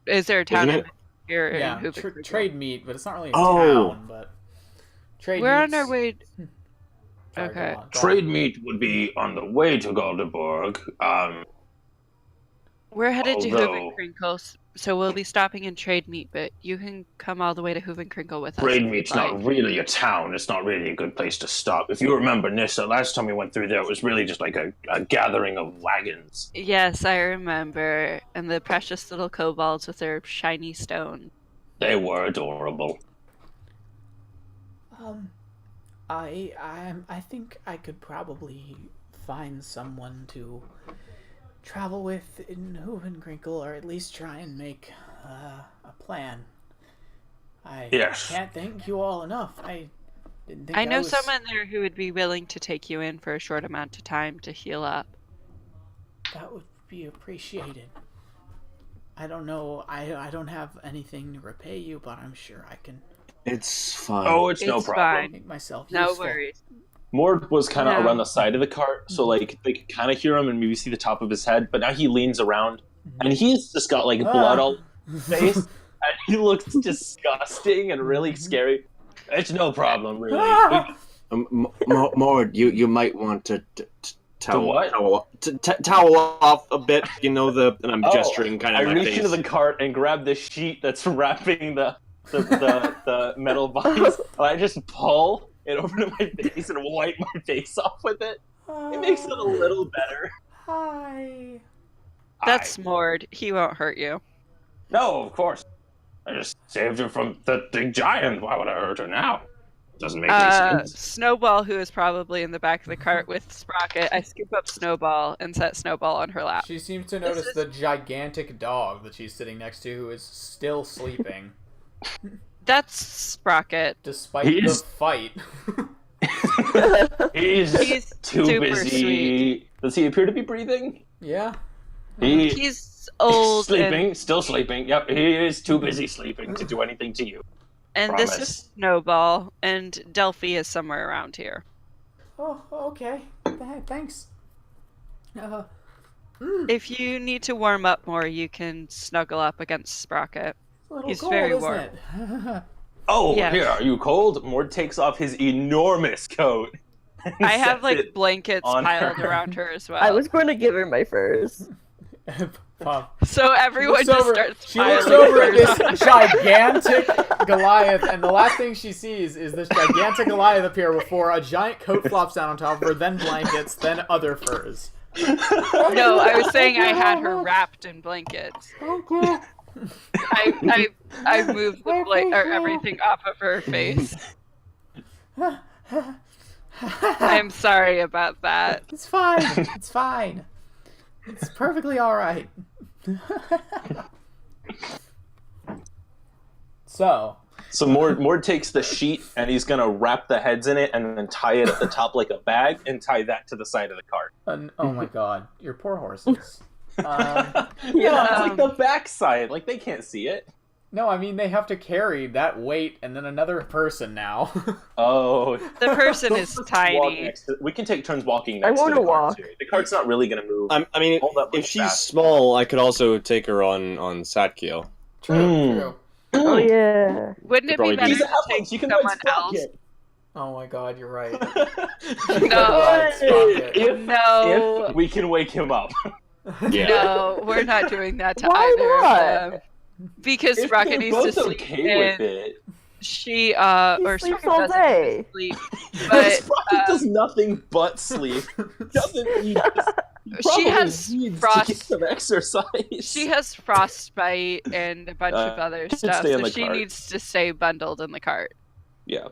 Is there a town Isn't in it? here Yeah, in Hooven? trade meat, but it's not really a Oh. town, but trade We're meat's- on our way. Sorry, Okay. go on. Trade meat would be on the way to Galderborg. We're headed to Although- Hooven Crinkles, so we'll be stopping in Trade Meat, but you can come all the way to Hooven Crinkle with us. Braid if you'd Meat's like. not really a town. It's not really a good place to stop. If you remember Nissa, last time we went through there, it was really just like a gathering of wagons. Yes, I remember. And the precious little kobolds with their shiny stone. They were adorable. I think I could probably find someone to travel with in Hoovenkrinkle, or at least try and make a plan. I Yes. can't thank you all enough. I didn't think I know was... someone there who would be willing to take you in for a short amount of time to heal up. That would be appreciated. I don't know. I don't have anything to repay you, but I'm sure I can It's fine. Oh, it's no It's problem. fine. make myself No useful. worries. Mord was kind of No. around the side of the cart, so like they could kind of hear him and maybe see the top of his head. But now he leans around, and he's just got like blood all over his face, and he looks disgusting and really scary. It's no problem, really. Ah! Mord, you might want to towel, what? towel off a bit. You know and I'm Oh, gesturing kind I of my reach face. into the cart and grab the sheet that's wrapping the metal vines, and I just pull it over to my face and wipe my face off with it. It makes it a little better. Hi. That's Mord. He won't hurt you. No, of course. I just saved her from the giant. Why would I hurt her now? Doesn't make any sense. Snowball, who is probably in the back of the cart with Sprocket, I scoop up Snowball and set Snowball on her lap. She seems to notice the gigantic dog that she's sitting next to, who is still sleeping, That's Sprocket. despite He's- the fight. He's too super busy. sweet. Does he appear to be breathing? Yeah. He's old sleeping, still sleeping. Yep, he is too busy sleeping to do anything to you. and this Promise. is Snowball, and Delphi is somewhere around here. Oh, okay. Thanks. If you need to warm up more, you can snuggle up against Sprocket. It's a little He's cold, very isn't warm. it? Oh, Yes. here, are you cold? Mord takes off his enormous coat. and I have sets like it blankets on piled her. around her as well. I was going to give her my furs. Wow. So everyone Looks just over- starts She looks piling over at furs on this gigantic Goliath, and the last thing she sees is this gigantic Goliath appear before a giant coat flops down on top of her, then blankets, then other furs. No, I was saying I had her wrapped in blankets. Okay. I moved the or everything off of her face. I'm sorry about that. It's fine. It's fine. It's perfectly all right. So Mord takes the sheet and he's gonna wrap the heads in it and then tie it at the top like a bag and tie that to the side of the cart. oh my god, your poor horses. Yeah, it's like the back side. Like they can't see it. No, I mean they have to carry that weight and then another person now. Oh, The person is Walk tiny. next to- we can take turns walking I next to wanna the cart walk. too. The cart's not really gonna move. I mean, Hold up if much she's faster. small, I could also take her on Satkiel. True. Oh yeah. Wouldn't it be Probably better He's to a half take you can someone ride else? Sprocket. Oh my god, you're right. No. Right, Sprocket. No, If we can wake him up. Yeah. no, we're not doing that to Why either not? of them. Because If Sprocket they're needs to both sleep, okay with and it. she He or sleeps Sprocket all doesn't day. sleep. But Sprocket does nothing but sleep. Doesn't he? she has To get frost. some exercise. She has frostbite and a bunch of other should stuff, stay in so the she cart. needs to stay bundled in the cart. Yeah.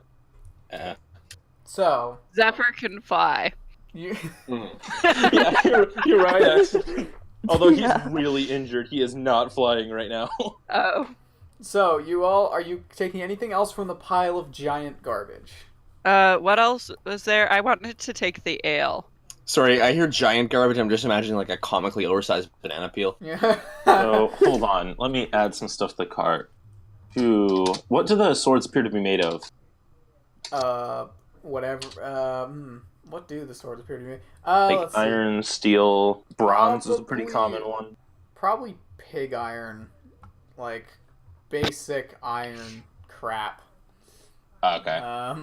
So Zephyr can fly. you Yeah, you're right. Actually. Although he's really injured, he is not flying right now. Oh. So you all are you taking anything else from the pile of giant garbage? What else was there? I wanted to take the ale. Sorry, I hear giant garbage. I'm just imagining like a comically oversized banana peel. Yeah. So hold on, let me add some stuff to the cart. What do the swords appear to be made of? Whatever. What do the swords appear to be? Like Let's see. iron, steel, bronze is a pretty Probably- common one. Probably pig iron, like basic iron crap. Okay.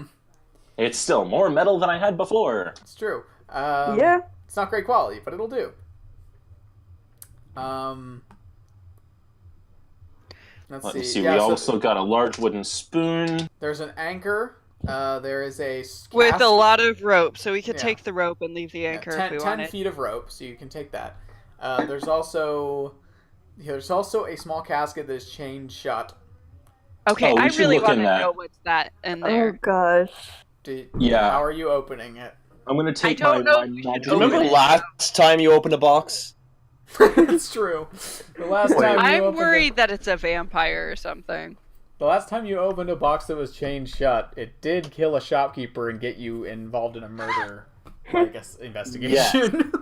It's still more metal than I had before. It's true. Yeah. It's not great quality, but it'll do. Let's Let me see. see. Yeah, We so also got a large wooden spoon. there's an anchor. There is a With a lot of rope, so we could Yeah. take the rope and leave the anchor if we 10 wanted. feet of rope, so you can take that. There's also a small casket that is chained shut. Okay, Oh, we I should really look want in to that. know what's that in Oh there. gosh. Yeah. How are you opening it? I'm gonna take don't know my if we should magic. Do you remember Open it. last time you opened a box? It's true. The last time you I'm opened worried that it's a vampire or something. The last time you opened a box that was chained shut, it did kill a shopkeeper and get you involved in a murder, I guess, investigation.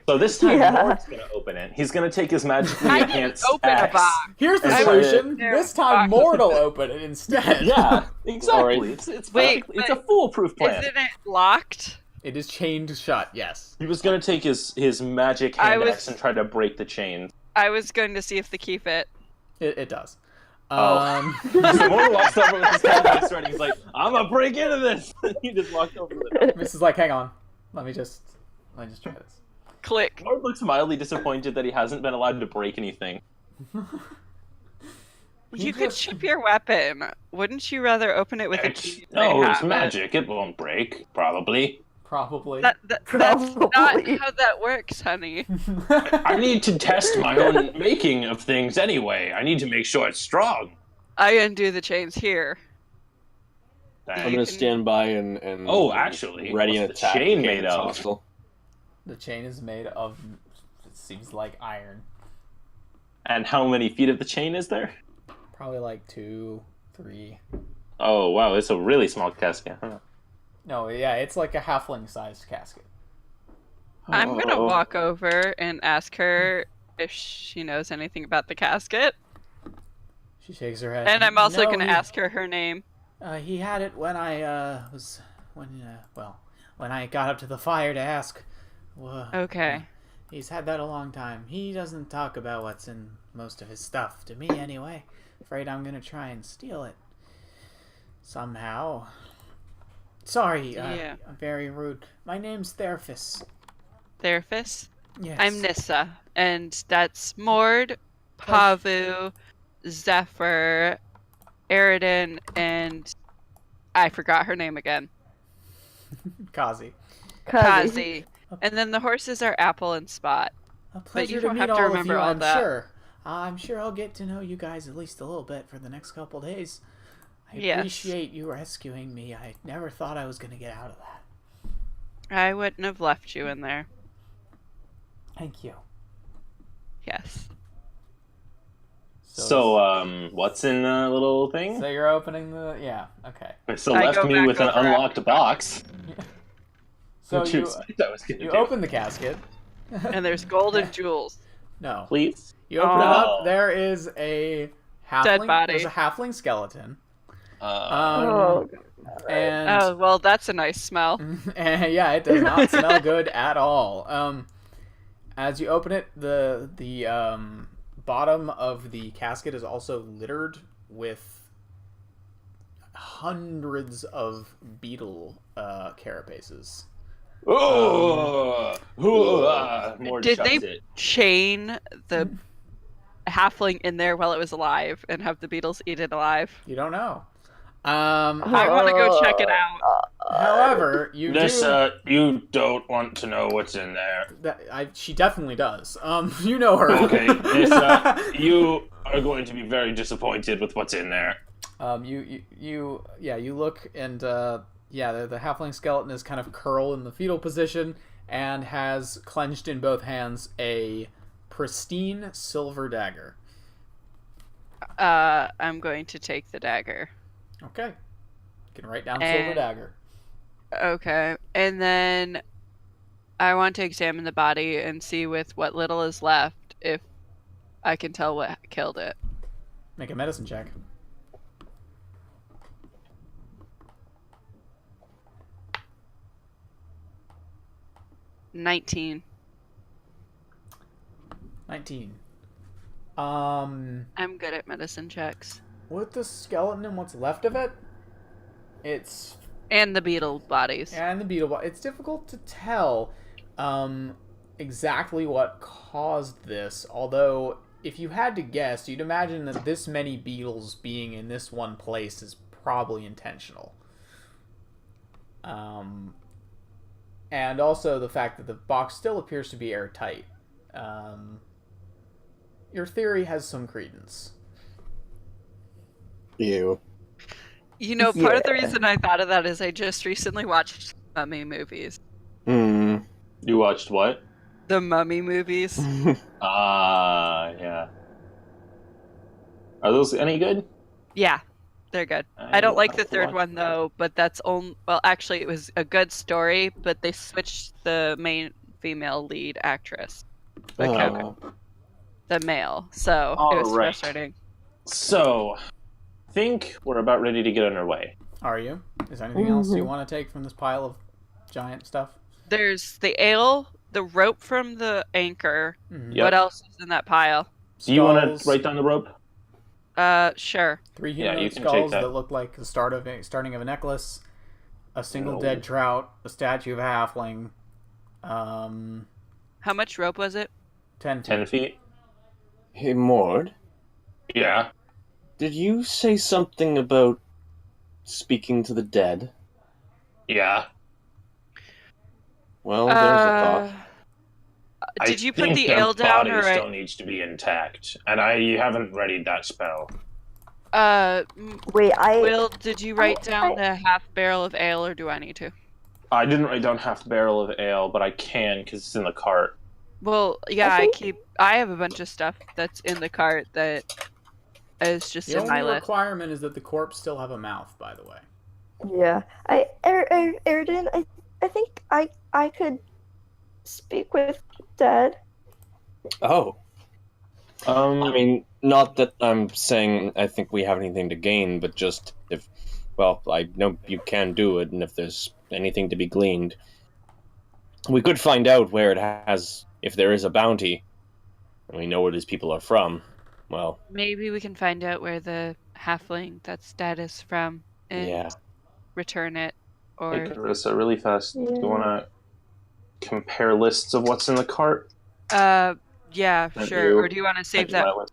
So this time, Yeah. Mord's gonna open it. He's gonna take his magically I didn't enhanced open a axe. box. Here's the And solution. there This time, boxes. Mort will open it instead. Yeah, exactly. Alright. It's Wait, perfect. It's a foolproof plan. Isn't it locked? It is chained shut, yes. He was gonna take his magic I hand was- axe and try to break the chains. I was going to see if the key fit. It does. Oh. So Mort walks over with his hand axe ready. He's like, "I'm gonna break into this." He just walked over with it. Miss is like, hang on. Let me just try this. Click. Mort looks mildly disappointed that he hasn't been allowed to break anything. You could chip your weapon. Wouldn't you rather open it with a key? than No, it's have it? magic. It won't break, probably. Probably. That's not Probably. how that works, honey. I need to test my own making of things anyway. I need to make sure it's strong. I undo the chains here. I'm Dang. gonna stand by and Oh, actually, ready an what's the attack. chain in case made it's of? hostile. The chain is made of, it seems like iron. And how many feet of the chain is there? Probably like 2, 3. Oh, wow, it's a really small casket. Huh? No, yeah, it's like a halfling-sized casket. I'm gonna Oh. walk over and ask her if she knows anything about the casket. She shakes her head. And I'm also No, gonna he- ask her her name. He had it when I when I got up to the fire to ask. Okay. He's had that a long time. He doesn't talk about what's in most of his stuff to me, anyway. Afraid I'm gonna try and steal it somehow. Sorry, Yeah. I'm very rude. My name's Therfis. Therapist. Yes. I'm Nissa, and that's Mord, Pavu, Zephyr, Eridan, and I forgot her name again. Kazi. Kazi. And then the horses are Apple and Spot. A pleasure you to don't meet have to all of remember you, all I'm that. sure. I'm sure I'll get to know you guys at least a little bit for the next couple days. I Yes. appreciate you rescuing me. I never thought I was going to get out of that. I wouldn't have left you in there. Thank you. Yes. So, what's in the little thing? So you're opening the... Yeah, okay. So I left go me back with an over unlocked after box. So What you you, expect I was gonna you do? open the casket. And there's gold and jewels. No. Please. You open it Oh. up. There is a halfling. Dead body. There's a halfling skeleton. Oh, And Oh, well, that's a nice smell. and yeah, it does not smell good at all. As you open it, the bottom of the casket is also littered with hundreds of beetle carapaces. Oh, more Did they shuts it. chain the halfling in there while it was alive and have the beetles eat it alive? You don't know. I want to go check it out. However, you Nissa, you don't want to know what's in there. she definitely does. You know her. Okay, Nissa, you are going to be very disappointed with what's in there. You look and the halfling skeleton is kind of curled in the fetal position and has clenched in both hands a pristine silver dagger. I'm going to take the dagger. Okay. You can write down And- silver dagger. Okay. And then I want to examine the body and see with what little is left if I can tell what killed it. Make a medicine check. $19. 19. I'm good at medicine checks. With the skeleton and what's left of it, it's And the beetle bodies. and the beetle. It's difficult to tell. exactly what caused this, although if you had to guess, you'd imagine that this many beetles being in this one place is probably intentional. And also the fact that the box still appears to be airtight. Your theory has some credence. Ew. You know, part of the Yeah. reason I thought of that is I just recently watched Mummy movies. Hmm. You watched what? The Mummy movies. Yeah. Are those any good? Yeah, they're good. I don't will like have the to third watch one that. though, but that's only well, actually, it was a good story, but they switched the main female lead actress, but kept the male, so it was All right. frustrating. So, I think we're about ready to get underway. Are you? Is there anything else you want to take from this pile of giant stuff? There's the ale, the rope from the anchor. Mhm. Yep. What else is in that pile? Do you want Skulls. to write down the rope? Sure. 3 Yeah, humanoid you can take skulls that. that look like the starting of a necklace, a single No. dead trout, a statue of a halfling, How much rope was it? 10 feet. 10 feet? Hey, Mord, Yeah. did you say something about speaking to the dead? Yeah. Well, there's a thought. Did you I put think the their ale down, body or still needs to be intact, and you haven't readied that spell. Wait, Will, did you write down I- the half barrel of ale, or do I need to? I didn't write down half barrel of ale, but I can because it's in the cart. Well, yeah, I think- I have a bunch of stuff that's in the cart that is just The in my only list. requirement is that the corpse still have a mouth, by the way. Yeah, Erden, I think I could speak with Dad. Oh, I Um, mean, not that I'm saying I think we have anything to gain, but just if, well, I know you can do it, and if there's anything to be gleaned, we could find out where it has, if there is a bounty, and we know where these people are from. Well, Maybe we can find out where the halfling that's dead is from and yeah. return it. hey, Or Carissa, really fast. Do Yeah. you want to compare lists of what's in the cart? yeah, That sure. you- Or do you want to save I do that? my list.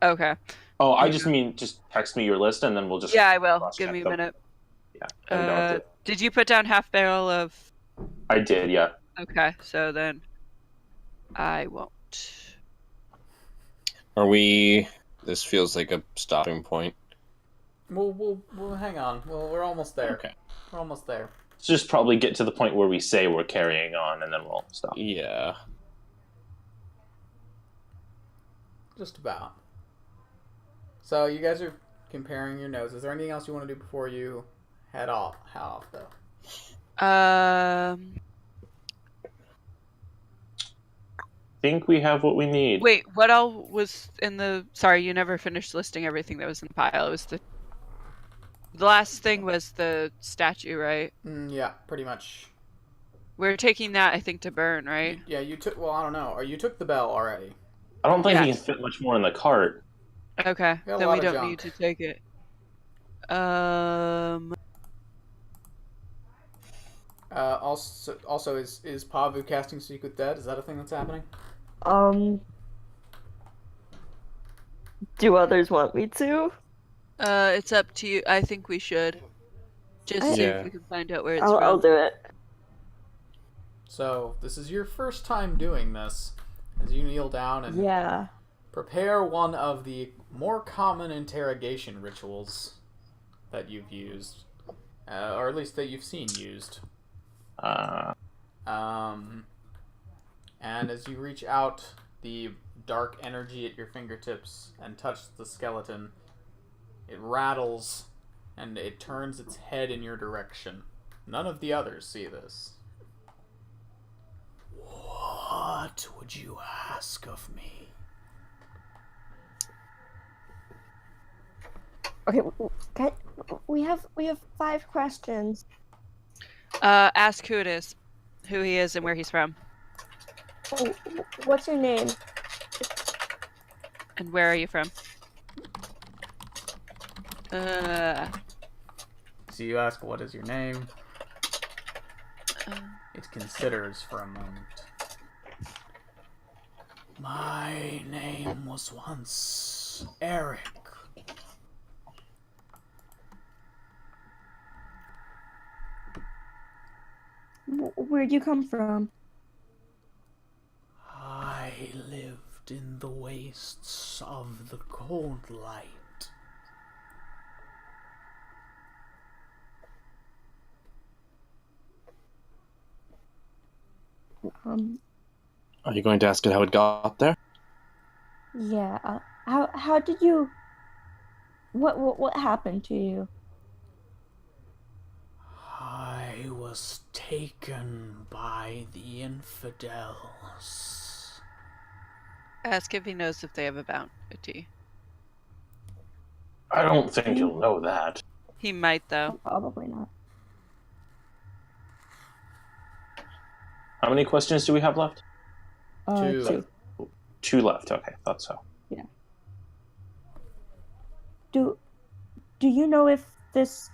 Okay. Oh, I You just go. mean just text me your list, and then we'll just Yeah, I will. cross-check Give me a them. minute. Yeah, then we don't have to- Did you put down half barrel of? I did, yeah. Okay, so then I won't. Are we? This feels like a stopping point. We'll hang on. We're almost there. Okay. We're almost there. Let's just probably get to the point where we say we're carrying on, and then we'll stop. Yeah. Just about. So you guys are comparing your notes. Is there anything else you want to do before you head off? Head off, though. Think we have what we need. Wait, what all was in the? Sorry, you never finished listing everything that was in the pile. It was the last thing was the statue, right? Yeah, pretty much. We're taking that, I think, to burn, right? Yeah, you took. Well, I don't know. Or you took the bell already. I don't think we Yes. can fit much more in the cart. Okay, Got a then lot we of don't junk. need to take it. Also, is Pavu casting Speak with Dead? Is that a thing that's happening? Do others want me to? It's up to you. I think we should just see Yeah. if we can find out where it's I'll from. do it. So this is your first time doing this. As you kneel down and Yeah. prepare one of the more common interrogation rituals that you've used, or at least that you've seen used. And as you reach out the dark energy at your fingertips and touch the skeleton, it rattles and it turns its head in your direction. None of the others see this. What would you ask of me? Okay, we have 5 questions. Ask who it is, who he is, and where he's from, Oh, what's your name? and where are you from? So you ask, what is your name? It considers for a moment. My name was once Eric. Where'd you come from? I lived in the wastes of the cold light. Are you going to ask it how it got there? Yeah. How did you? What happened to you? I was taken by the infidels. Ask if he knows if they have a bounty. I don't think you'll know that. He might, though. Probably not. How many questions do we have left? Two. Two. 2 left. Okay, thought so. Yeah. Do you know if this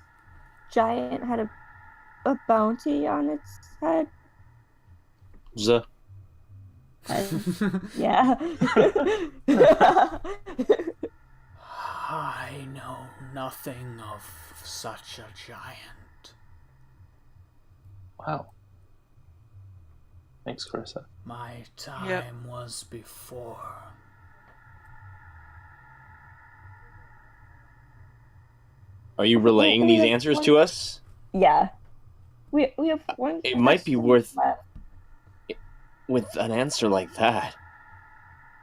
giant had a bounty on its head? Z. Yeah. I know nothing of such a giant. Wow. Thanks, Carissa. My time was before. Are you relaying we these have answers one- to us? Yeah. We have one. It might be question worth- left. With an answer like that,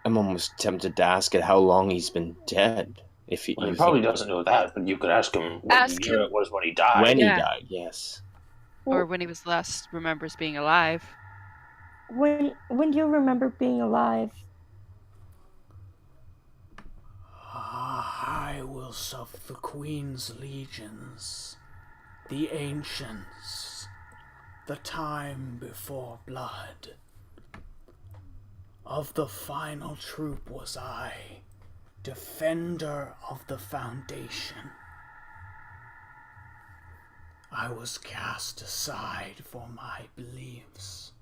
I'm almost tempted to ask it how long he's been dead. If he, Well, he you probably think- doesn't know that, but you could ask him what Ask year him. it was when he died. when Yeah. he died, yes. Or when he was last remembers being alive. When do you remember being alive? I was of the Queen's legions, the ancients, the time before blood. Of the final troop was I, defender of the foundation. I was cast aside for my beliefs,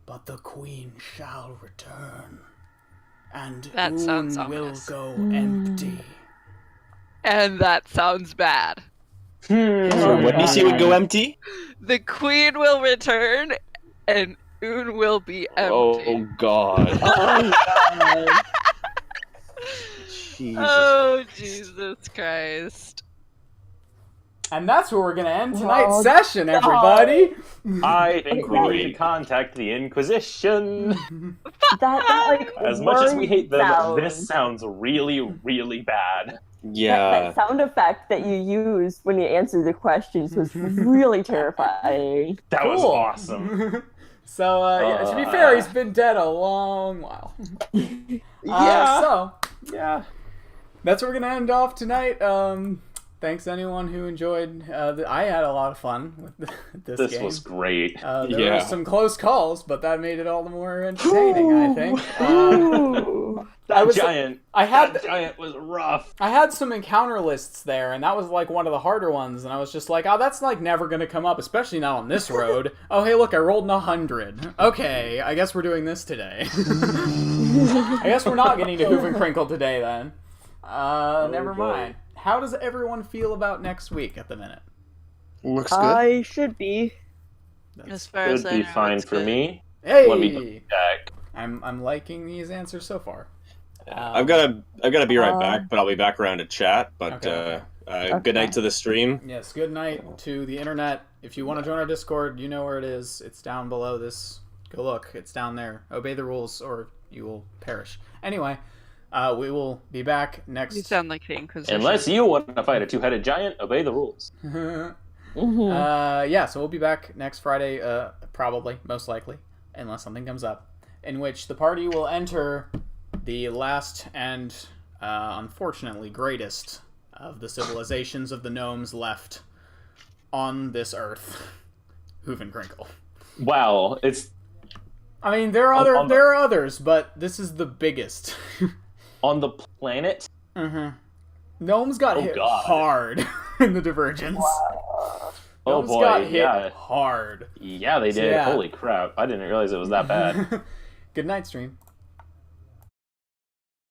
but the Queen shall return, and That sounds Oon will ominous. go empty. And that sounds bad. So what do you say would go empty? The queen will return, and Un will be empty. Oh God. Oh, Jesus. Oh, Jesus Christ. And that's where we're gonna end tonight's Oh, session, everybody. I think we need to contact the Inquisition. that like As much as we hate them, sound. this sounds really, really bad. Yeah. That sound effect that you used when you answered the questions was really terrifying. That was Cool. awesome. So, yeah, to be fair, he's been dead a long while. So, yeah. That's where we're going to end off tonight. Thanks anyone who enjoyed. I had a lot of fun with this This game. was great. There Yeah. were some close calls, but that made it all the more entertaining, I think. Ooh. That was- giant. that giant was rough. I had some encounter lists there, and that was like one of the harder ones, and I was just like, oh, that's like never gonna come up, especially not on this road. Oh, hey, look, I rolled 100. Okay, I guess we're doing this today. I guess we're not getting to Hoof and Crinkle today, then. Never boy. mind. How does everyone feel about next week at the minute? Looks good. I should be. As far as Could I be know, fine it's for good. me. Hey! Let me check. I'm liking these answers so far. I've got to be right back, but I'll be back around to chat. But Okay. good night to the stream. Yes, good night to the internet. If you want to join our Discord, you know where it is. It's down below this. Go look. It's down there. Obey the rules or you will perish. Anyway, we will be back next... You sound like the Inquisition. Unless you want to fight a two-headed giant, obey the rules. Yeah, so we'll be back next Friday, probably, most likely, unless something comes up, in which the party will enter the last and, unfortunately, greatest of the civilizations of the gnomes left on this earth. Hoof and Crinkle. Wow, it's I mean, there are on the- there are others, but this is the biggest. on the planet. Gnomes got Oh, hit God. hard in the Divergence. Oh Gnomes boy, got hit yeah. hard. Yeah, they did. Yeah. Holy crap. I didn't realize it was that bad. Good night, stream.